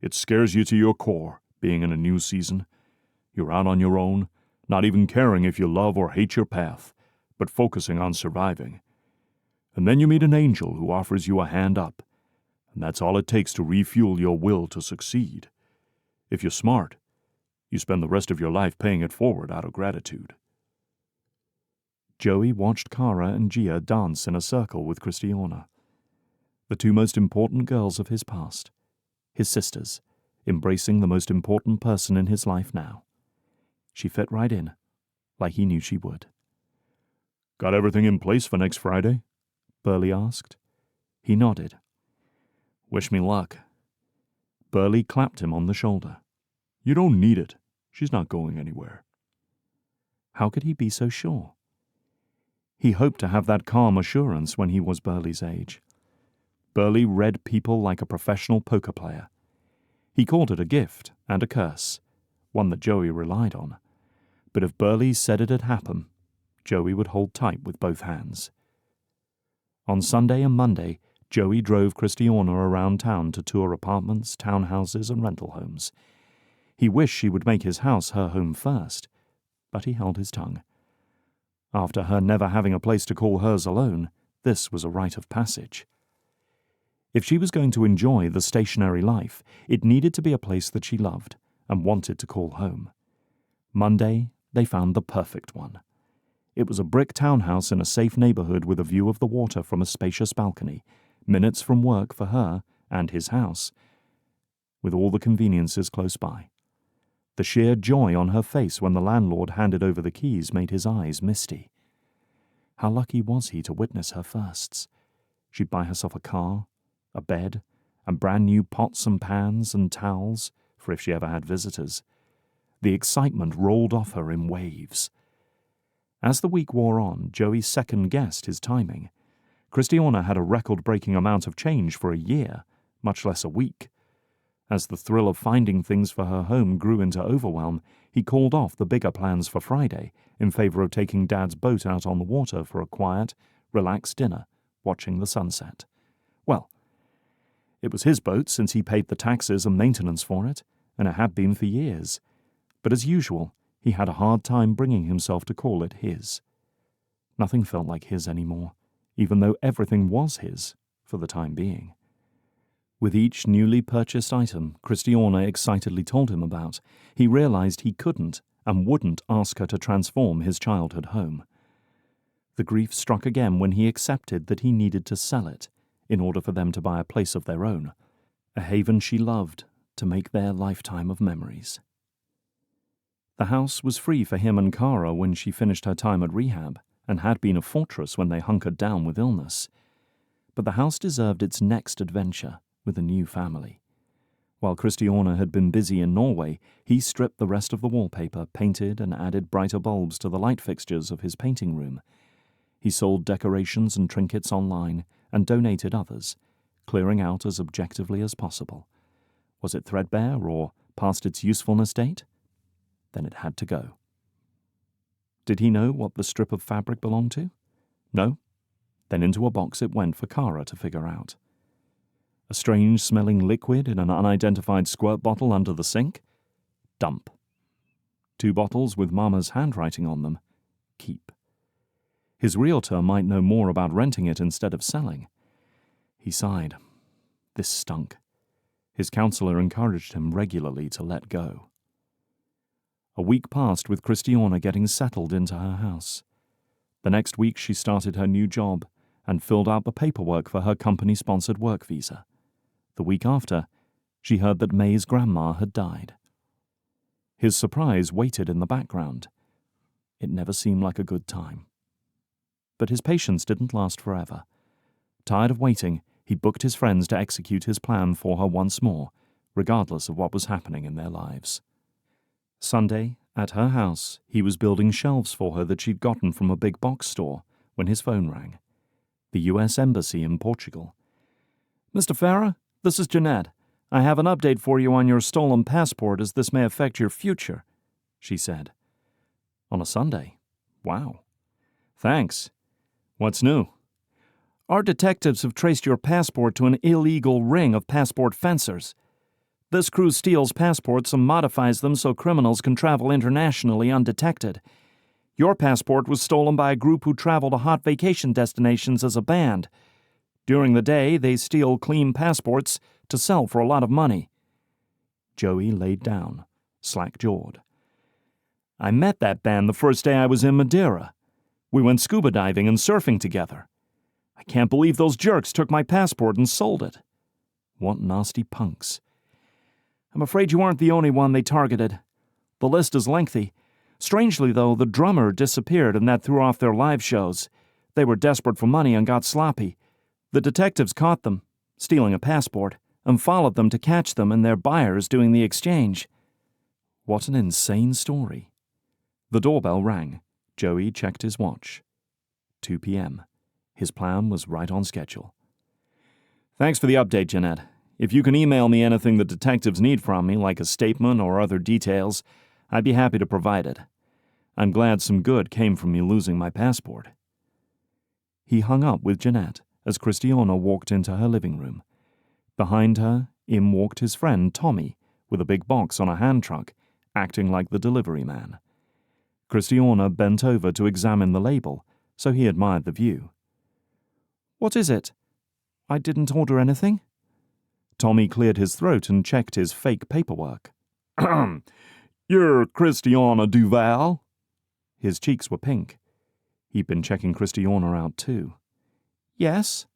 It scares you to your core, being in a new season. You're out on your own, not even caring if you love or hate your path, but focusing on surviving. And then you meet an angel who offers you a hand up, and that's all it takes to refuel your will to succeed. If you're smart, you spend the rest of your life paying it forward out of gratitude. Joey watched Kara and Gia dance in a circle with Kristiana, the two most important girls of his past, his sisters, embracing the most important person in his life now. She fit right in, like he knew she would. Got everything in place for next Friday? Burley asked. He nodded. Wish me luck. Burley clapped him on the shoulder. You don't need it. She's not going anywhere. How could he be so sure? He hoped to have that calm assurance when he was Burley's age. Burley read people like a professional poker player. He called it a gift and a curse, one that Joey relied on. But if Burley said it'd happen, Joey would hold tight with both hands. On Sunday and Monday, Joey drove Kristiana around town to tour apartments, townhouses, and rental homes. He wished she would make his house her home first, but he held his tongue. After her never having a place to call hers alone, this was a rite of passage. If she was going to enjoy the stationary life, it needed to be a place that she loved and wanted to call home. Monday, they found the perfect one. It was a brick townhouse in a safe neighborhood with a view of the water from a spacious balcony, minutes from work for her and his house, with all the conveniences close by. The sheer joy on her face when the landlord handed over the keys made his eyes misty. How lucky was he to witness her firsts? She'd buy herself a car, a bed, and brand new pots and pans and towels for if she ever had visitors. The excitement rolled off her in waves. As the week wore on, Joey second-guessed his timing. Kristiana had a record-breaking amount of change for a year, much less a week. As the thrill of finding things for her home grew into overwhelm, he called off the bigger plans for Friday in favor of taking Dad's boat out on the water for a quiet, relaxed dinner, watching the sunset. Well, it was his boat since he paid the taxes and maintenance for it, and it had been for years. But as usual, he had a hard time bringing himself to call it his. Nothing felt like his anymore, even though everything was his, for the time being. With each newly purchased item Kristiana excitedly told him about, he realized he couldn't and wouldn't ask her to transform his childhood home. The grief struck again when he accepted that he needed to sell it in order for them to buy a place of their own, a haven she loved to make their lifetime of memories. The house was free for him and Kara when she finished her time at rehab, and had been a fortress when they hunkered down with illness. But the house deserved its next adventure with a new family. While Kristiana had been busy in Norway, he stripped the rest of the wallpaper, painted and added brighter bulbs to the light fixtures of his painting room. He sold decorations and trinkets online and donated others, clearing out as objectively as possible. Was it threadbare or past its usefulness date? Then it had to go. Did he know what the strip of fabric belonged to? No? Then into a box it went for Kara to figure out. A strange-smelling liquid in an unidentified squirt bottle under the sink? Dump. 2 bottles with Mama's handwriting on them? Keep. His realtor might know more about renting it instead of selling. He sighed. This stunk. His counselor encouraged him regularly to let go. A week passed with Kristiana getting settled into her house. The next week she started her new job and filled out the paperwork for her company-sponsored work visa. The week after, she heard that May's grandma had died. His surprise waited in the background. It never seemed like a good time. But his patience didn't last forever. Tired of waiting, he booked his friends to execute his plan for her once more, regardless of what was happening in their lives. Sunday, at her house, he was building shelves for her that she'd gotten from a big box store when his phone rang. The U.S. Embassy in Portugal. Mr. Ferra, this is Jeanette. I have an update for you on your stolen passport, as this may affect your future, she said. On a Sunday? Wow. Thanks. What's new? Our detectives have traced your passport to an illegal ring of passport fencers. This crew steals passports and modifies them so criminals can travel internationally undetected. Your passport was stolen by a group who travel to hot vacation destinations as a band. During the day, they steal clean passports to sell for a lot of money. Joey laid down, slack-jawed. I met that band the first day I was in Madeira. We went scuba diving and surfing together. I can't believe those jerks took my passport and sold it. What nasty punks. I'm afraid you aren't the only one they targeted. The list is lengthy. Strangely, though, the drummer disappeared and that threw off their live shows. They were desperate for money and got sloppy. The detectives caught them, stealing a passport, and followed them to catch them and their buyers doing the exchange. What an insane story. The doorbell rang. Joey checked his watch. 2 p.m. His plan was right on schedule. Thanks for the update, Jeanette. If you can email me anything the detectives need from me, like a statement or other details, I'd be happy to provide it. I'm glad some good came from me losing my passport. He hung up with Jeanette as Kristiana walked into her living room. Behind her, in walked his friend Tommy, with a big box on a hand truck, acting like the delivery man. Kristiana bent over to examine the label, so he admired the view. What is it? I didn't order anything. Tommy cleared his throat and checked his fake paperwork. You're Kristiana Duvall? His cheeks were pink. He'd been checking Kristiana out too. Yes.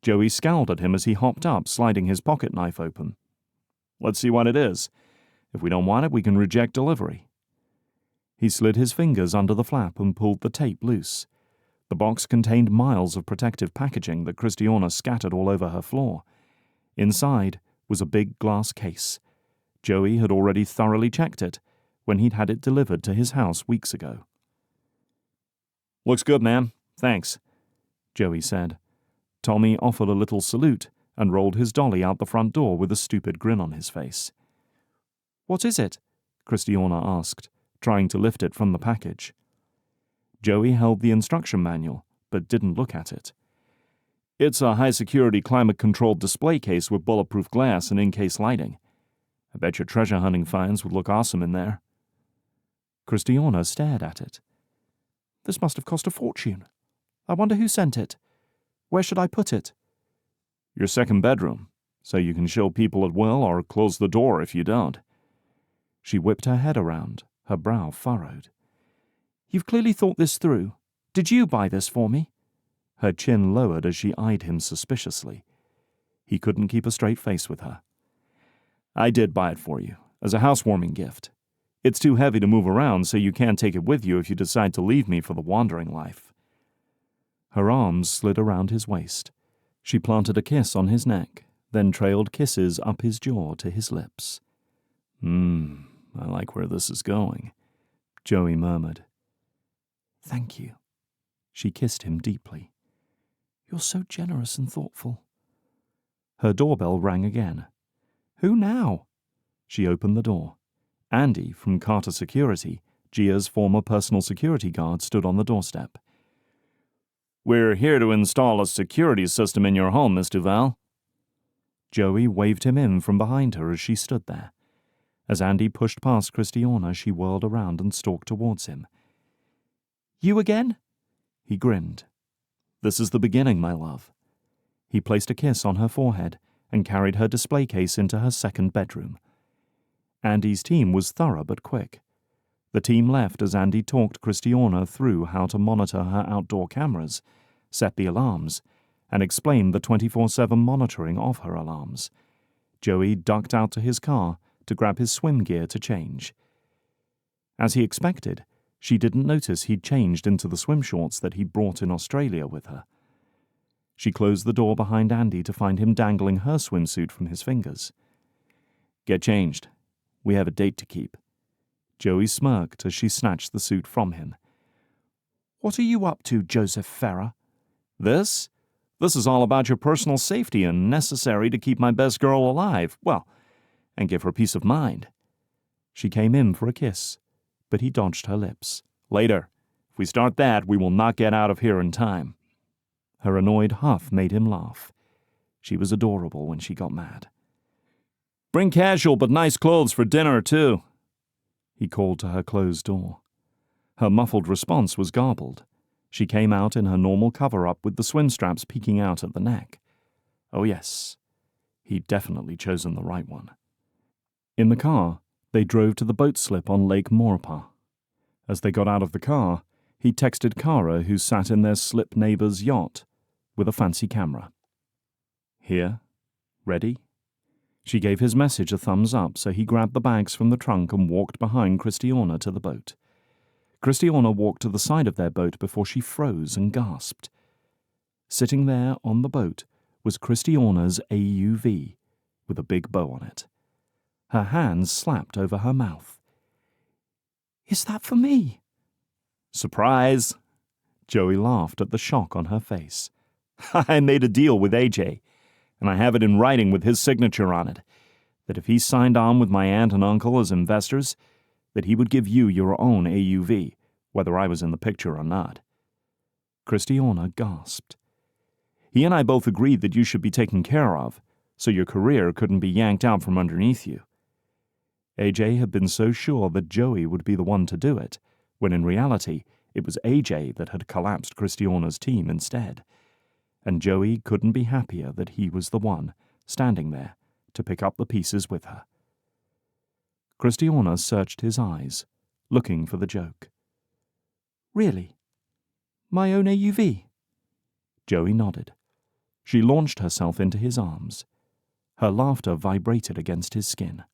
Joey scowled at him as he hopped up, sliding his pocket knife open. Let's see what it is. If we don't want it, we can reject delivery. He slid his fingers under the flap and pulled the tape loose. The box contained miles of protective packaging that Kristiana scattered all over her floor. Inside was a big glass case. Joey had already thoroughly checked it when he'd had it delivered to his house weeks ago. Looks good, ma'am. Thanks, Joey said. Tommy offered a little salute and rolled his dolly out the front door with a stupid grin on his face. What is it? Kristiana asked, trying to lift it from the package. Joey held the instruction manual, but didn't look at it. It's a high-security climate-controlled display case with bulletproof glass and in-case lighting. I bet your treasure hunting finds would look awesome in there. Kristiana stared at it. This must have cost a fortune. I wonder who sent it. Where should I put it? Your second bedroom, so you can show people at will or close the door if you don't. She whipped her head around, her brow furrowed. You've clearly thought this through. Did you buy this for me? Her chin lowered as she eyed him suspiciously. He couldn't keep a straight face with her. I did buy it for you, as a housewarming gift. It's too heavy to move around, so you can't take it with you if you decide to leave me for the wandering life. Her arms slid around his waist. She planted a kiss on his neck, then trailed kisses up his jaw to his lips. I like where this is going, Joey murmured. Thank you. She kissed him deeply. You're so generous and thoughtful. Her doorbell rang again. Who now? She opened the door. Andy, from Carter Security, Gia's former personal security guard, stood on the doorstep. We're here to install a security system in your home, Miss Duvall. Joey waved him in from behind her as she stood there. As Andy pushed past Kristiana, she whirled around and stalked towards him. You again? He grinned. This is the beginning, my love. He placed a kiss on her forehead and carried her display case into her second bedroom. Andy's team was thorough but quick. The team left as Andy talked Kristiana through how to monitor her outdoor cameras, set the alarms, and explained the 24/7 monitoring of her alarms. Joey ducked out to his car to grab his swim gear to change. As he expected, she didn't notice he'd changed into the swim shorts that he'd brought in Australia with her. She closed the door behind Andy to find him dangling her swimsuit from his fingers. "Get changed. We have a date to keep." Joey smirked as she snatched the suit from him. "What are you up to, Joseph Ferra?" This? This is all about your personal safety and necessary to keep my best girl alive. Well, and give her peace of mind." She came in for a kiss, but he dodged her lips. "Later. If we start that, we will not get out of here in time." Her annoyed huff made him laugh. She was adorable when she got mad. "Bring casual but nice clothes for dinner, too," he called to her closed door. Her muffled response was garbled. She came out in her normal cover-up with the swim straps peeking out at the neck. Oh yes, he'd definitely chosen the right one. In the car, they drove to the boat slip on Lake Maurepas. As they got out of the car, he texted Kara, who sat in their slip neighbor's yacht, with a fancy camera. "Here? Ready?" She gave his message a thumbs up, so he grabbed the bags from the trunk and walked behind Kristiana to the boat. Kristiana walked to the side of their boat before she froze and gasped. Sitting there on the boat was Kristiana's AUV, with a big bow on it. Her hands slapped over her mouth. "Is that for me?" "Surprise!" Joey laughed at the shock on her face. "I made a deal with AJ, and I have it in writing with his signature on it, that if he signed on with my aunt and uncle as investors, that he would give you your own AUV, whether I was in the picture or not." Kristiana gasped. "He and I both agreed that you should be taken care of, so your career couldn't be yanked out from underneath you." AJ had been so sure that Joey would be the one to do it, when in reality it was AJ that had collapsed Kristiana's team instead. And Joey couldn't be happier that he was the one, standing there, to pick up the pieces with her. Kristiana searched his eyes, looking for the joke. "Really? My own AUV?" Joey nodded. She launched herself into his arms. Her laughter vibrated against his skin.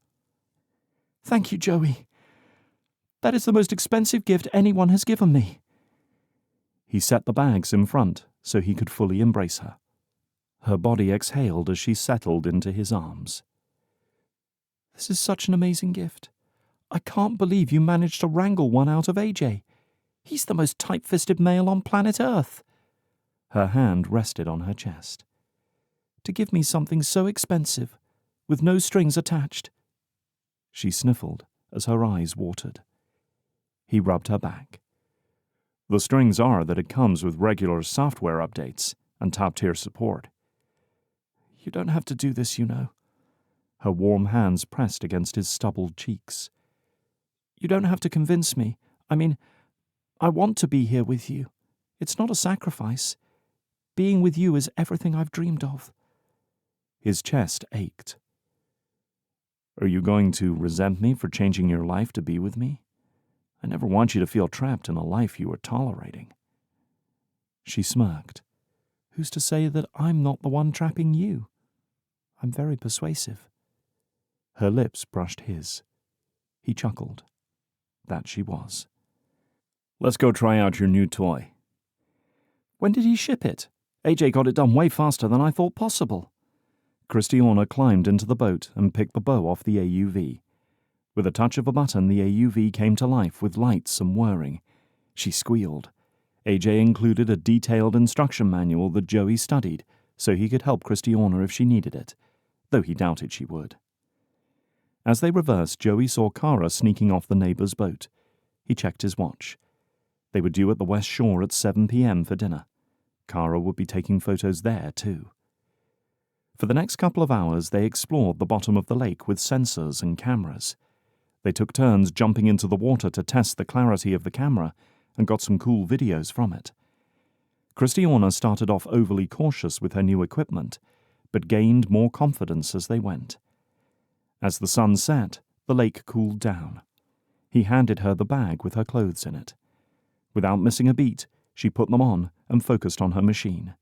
"Thank you, Joey. That is the most expensive gift anyone has given me." He set the bags in front so he could fully embrace her. Her body exhaled as she settled into his arms. "This is such an amazing gift. I can't believe you managed to wrangle one out of AJ. He's the most tight-fisted male on planet Earth." Her hand rested on her chest. "To give me something so expensive, with no strings attached." She sniffled as her eyes watered. He rubbed her back. "The strings are that it comes with regular software updates and top-tier support." "You don't have to do this, you know." Her warm hands pressed against his stubbled cheeks. "You don't have to convince me. I mean, I want to be here with you. It's not a sacrifice. Being with you is everything I've dreamed of." His chest ached. "Are you going to resent me for changing your life to be with me? I never want you to feel trapped in a life you are tolerating." She smirked. "Who's to say that I'm not the one trapping you? I'm very persuasive." Her lips brushed his. He chuckled. That she was. "Let's go try out your new toy." "When did he ship it? AJ got it done way faster than I thought possible." Kristiana climbed into the boat and picked the bow off the AUV. With a touch of a button, the AUV came to life with lights and whirring. She squealed. AJ included a detailed instruction manual that Joey studied, so he could help Kristiana if she needed it, though he doubted she would. As they reversed, Joey saw Kara sneaking off the neighbor's boat. He checked his watch. They were due at the West Shore at 7 p.m. for dinner. Kara would be taking photos there, too. For the next couple of hours, they explored the bottom of the lake with sensors and cameras. They took turns jumping into the water to test the clarity of the camera and got some cool videos from it. Kristiana started off overly cautious with her new equipment, but gained more confidence as they went. As the sun set, the lake cooled down. He handed her the bag with her clothes in it. Without missing a beat, she put them on and focused on her machine.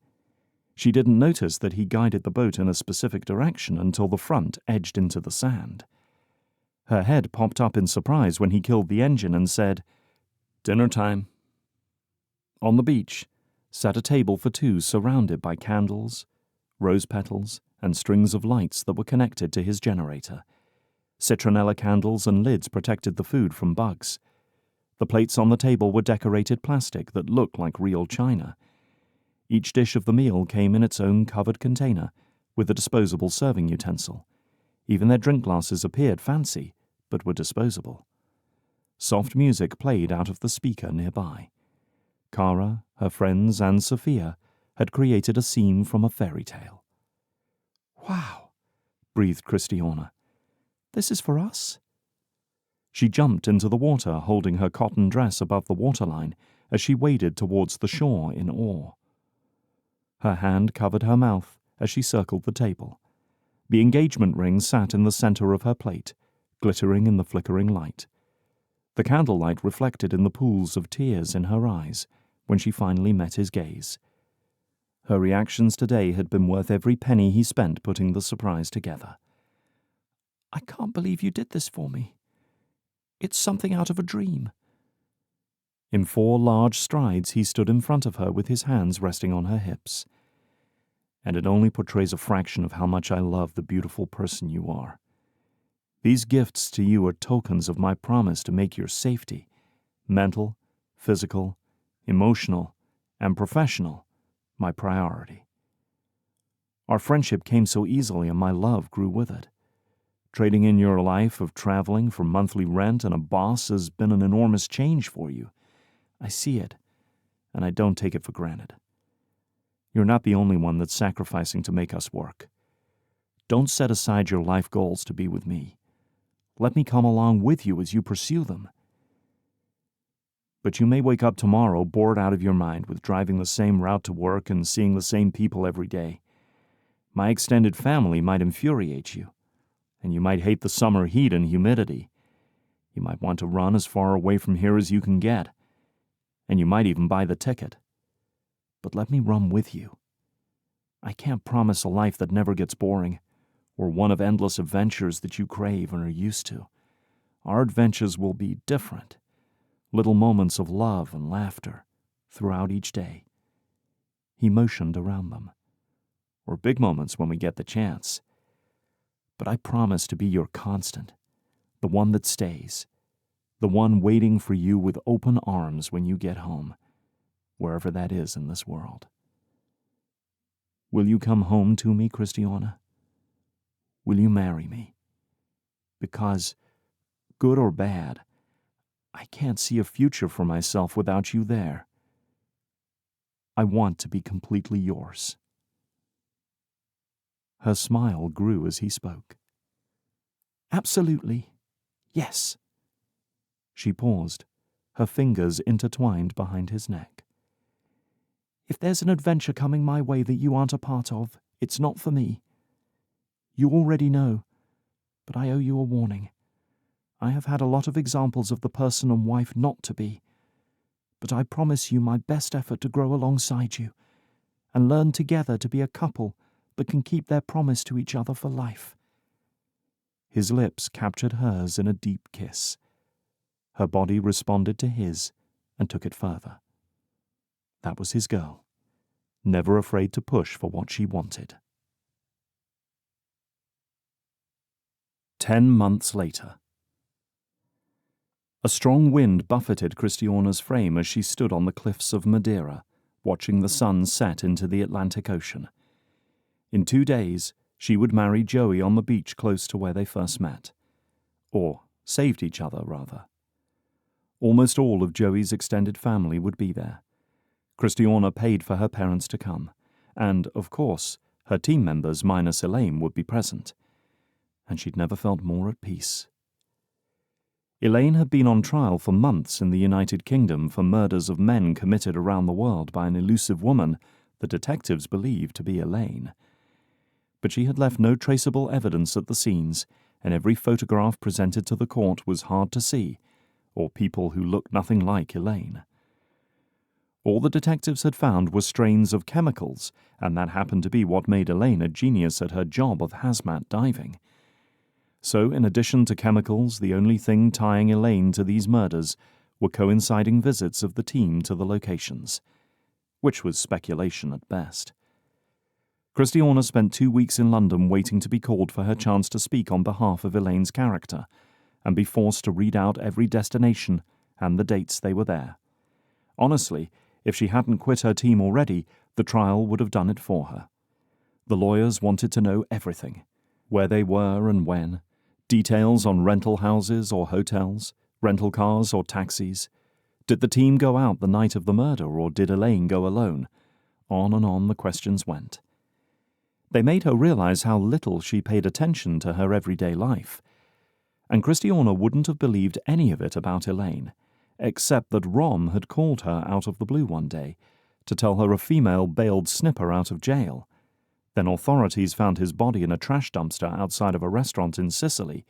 She didn't notice that he guided the boat in a specific direction until the front edged into the sand. Her head popped up in surprise when he killed the engine and said, "Dinner time." On the beach sat a table for two surrounded by candles, rose petals, and strings of lights that were connected to his generator. Citronella candles and lids protected the food from bugs. The plates on the table were decorated plastic that looked like real china. Each dish of the meal came in its own covered container with a disposable serving utensil. Even their drink glasses appeared fancy, but were disposable. Soft music played out of the speaker nearby. Kara, her friends, and Sophia had created a scene from a fairy tale. "Wow," breathed Kristiana. "This is for us?" She jumped into the water, holding her cotton dress above the waterline as she waded towards the shore in awe. Her hand covered her mouth as she circled the table. The engagement ring sat in the center of her plate, glittering in the flickering light. The candlelight reflected in the pools of tears in her eyes when she finally met his gaze. Her reactions today had been worth every penny he spent putting the surprise together. "I can't believe you did this for me. It's something out of a dream." In 4 large strides he stood in front of her with his hands resting on her hips. "And it only portrays a fraction of how much I love the beautiful person you are. These gifts to you are tokens of my promise to make your safety, mental, physical, emotional, and professional, my priority. Our friendship came so easily and my love grew with it. Trading in your life of traveling for monthly rent and a boss has been an enormous change for you. I see it, and I don't take it for granted. You're not the only one that's sacrificing to make us work. Don't set aside your life goals to be with me. Let me come along with you as you pursue them. But you may wake up tomorrow bored out of your mind with driving the same route to work and seeing the same people every day. My extended family might infuriate you, and you might hate the summer heat and humidity. You might want to run as far away from here as you can get, and you might even buy the ticket. But let me run with you. I can't promise a life that never gets boring, or one of endless adventures that you crave and are used to. Our adventures will be different, little moments of love and laughter throughout each day." He motioned around them. "Or big moments when we get the chance. But I promise to be your constant, the one that stays, the one waiting for you with open arms when you get home, wherever that is in this world. Will you come home to me, Kristiana? Will you marry me? Because, good or bad, I can't see a future for myself without you there. I want to be completely yours." Her smile grew as he spoke. "Absolutely. Yes." She paused, her fingers intertwined behind his neck. "If there's an adventure coming my way that you aren't a part of, it's not for me. You already know, but I owe you a warning. I have had a lot of examples of the person and wife not to be, but I promise you my best effort to grow alongside you and learn together to be a couple that can keep their promise to each other for life." His lips captured hers in a deep kiss. Her body responded to his and took it further. That was his girl, never afraid to push for what she wanted. 10 months later. A strong wind buffeted Kristiana's frame as she stood on the cliffs of Madeira, watching the sun set into the Atlantic Ocean. In 2 days, she would marry Joey on the beach close to where they first met. Or saved each other, rather. Almost all of Joey's extended family would be there. Kristiana paid for her parents to come, and, of course, her team members minus Elaine would be present. And she'd never felt more at peace. Elaine had been on trial for months in the United Kingdom for murders of men committed around the world by an elusive woman the detectives believed to be Elaine. But she had left no traceable evidence at the scenes, and every photograph presented to the court was hard to see, or people who looked nothing like Elaine. All the detectives had found were strains of chemicals, and that happened to be what made Elaine a genius at her job of hazmat diving. So, in addition to chemicals, the only thing tying Elaine to these murders were coinciding visits of the team to the locations, which was speculation at best. Kristiana spent 2 weeks in London waiting to be called for her chance to speak on behalf of Elaine's character, and be forced to read out every destination and the dates they were there. Honestly, if she hadn't quit her team already, the trial would have done it for her. The lawyers wanted to know everything: where they were and when, details on rental houses or hotels, rental cars or taxis. Did the team go out the night of the murder, or did Elaine go alone? On and on the questions went. They made her realize how little she paid attention to her everyday life. And Kristiana wouldn't have believed any of it about Elaine, except that Rom had called her out of the blue one day to tell her a female bailed Snipper out of jail. Then authorities found his body in a trash dumpster outside of a restaurant in Sicily,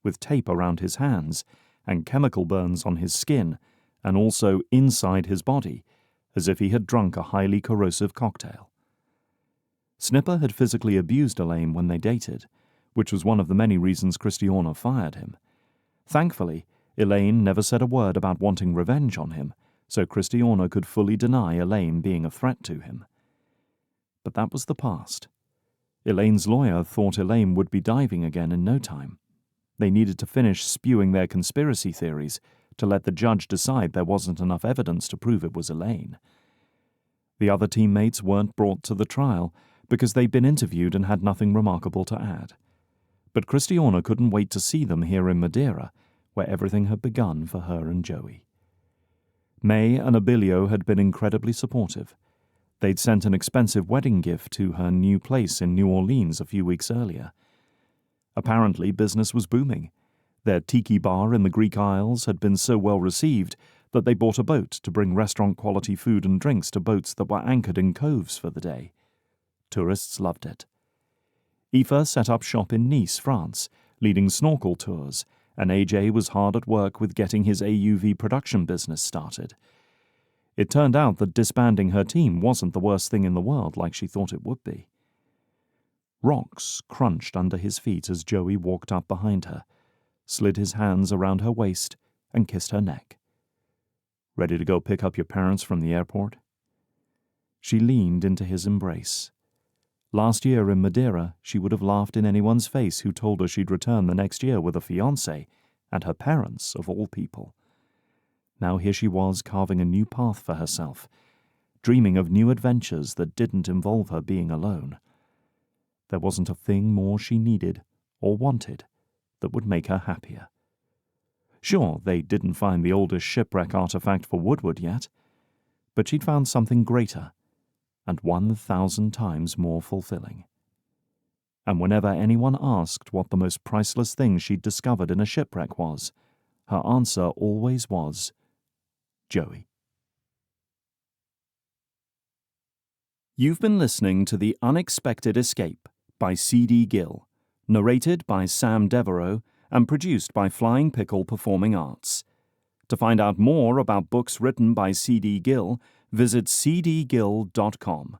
with tape around his hands and chemical burns on his skin, and also inside his body, as if he had drunk a highly corrosive cocktail. Snipper had physically abused Elaine when they dated, which was one of the many reasons Kristiana fired him. Thankfully, Elaine never said a word about wanting revenge on him, so Kristiana could fully deny Elaine being a threat to him. But that was the past. Elaine's lawyer thought Elaine would be diving again in no time. They needed to finish spewing their conspiracy theories to let the judge decide there wasn't enough evidence to prove it was Elaine. The other teammates weren't brought to the trial because they'd been interviewed and had nothing remarkable to add. But Kristiana couldn't wait to see them here in Madeira, where everything had begun for her and Joey. May and Abilio had been incredibly supportive. They'd sent an expensive wedding gift to her new place in New Orleans a few weeks earlier. Apparently, business was booming. Their tiki bar in the Greek Isles had been so well received that they bought a boat to bring restaurant-quality food and drinks to boats that were anchored in coves for the day. Tourists loved it. Aoife set up shop in Nice, France, leading snorkel tours, and AJ was hard at work with getting his AUV production business started. It turned out that disbanding her team wasn't the worst thing in the world like she thought it would be. Rocks crunched under his feet as Joey walked up behind her, slid his hands around her waist, and kissed her neck. "Ready to go pick up your parents from the airport?" She leaned into his embrace. Last year in Madeira, she would have laughed in anyone's face who told her she'd return the next year with a fiancé, and her parents, of all people. Now here she was carving a new path for herself, dreaming of new adventures that didn't involve her being alone. There wasn't a thing more she needed or wanted that would make her happier. Sure, they didn't find the oldest shipwreck artifact for Woodward yet, but she'd found something greater and 1,000 times more fulfilling. And whenever anyone asked what the most priceless thing she'd discovered in a shipwreck was, her answer always was, Joey. You've been listening to The Unexpected Escape by C.D. Gill, narrated by Sam Devereaux and produced by Flying Pickle Performing Arts. To find out more about books written by C.D. Gill, visit cdgill.com.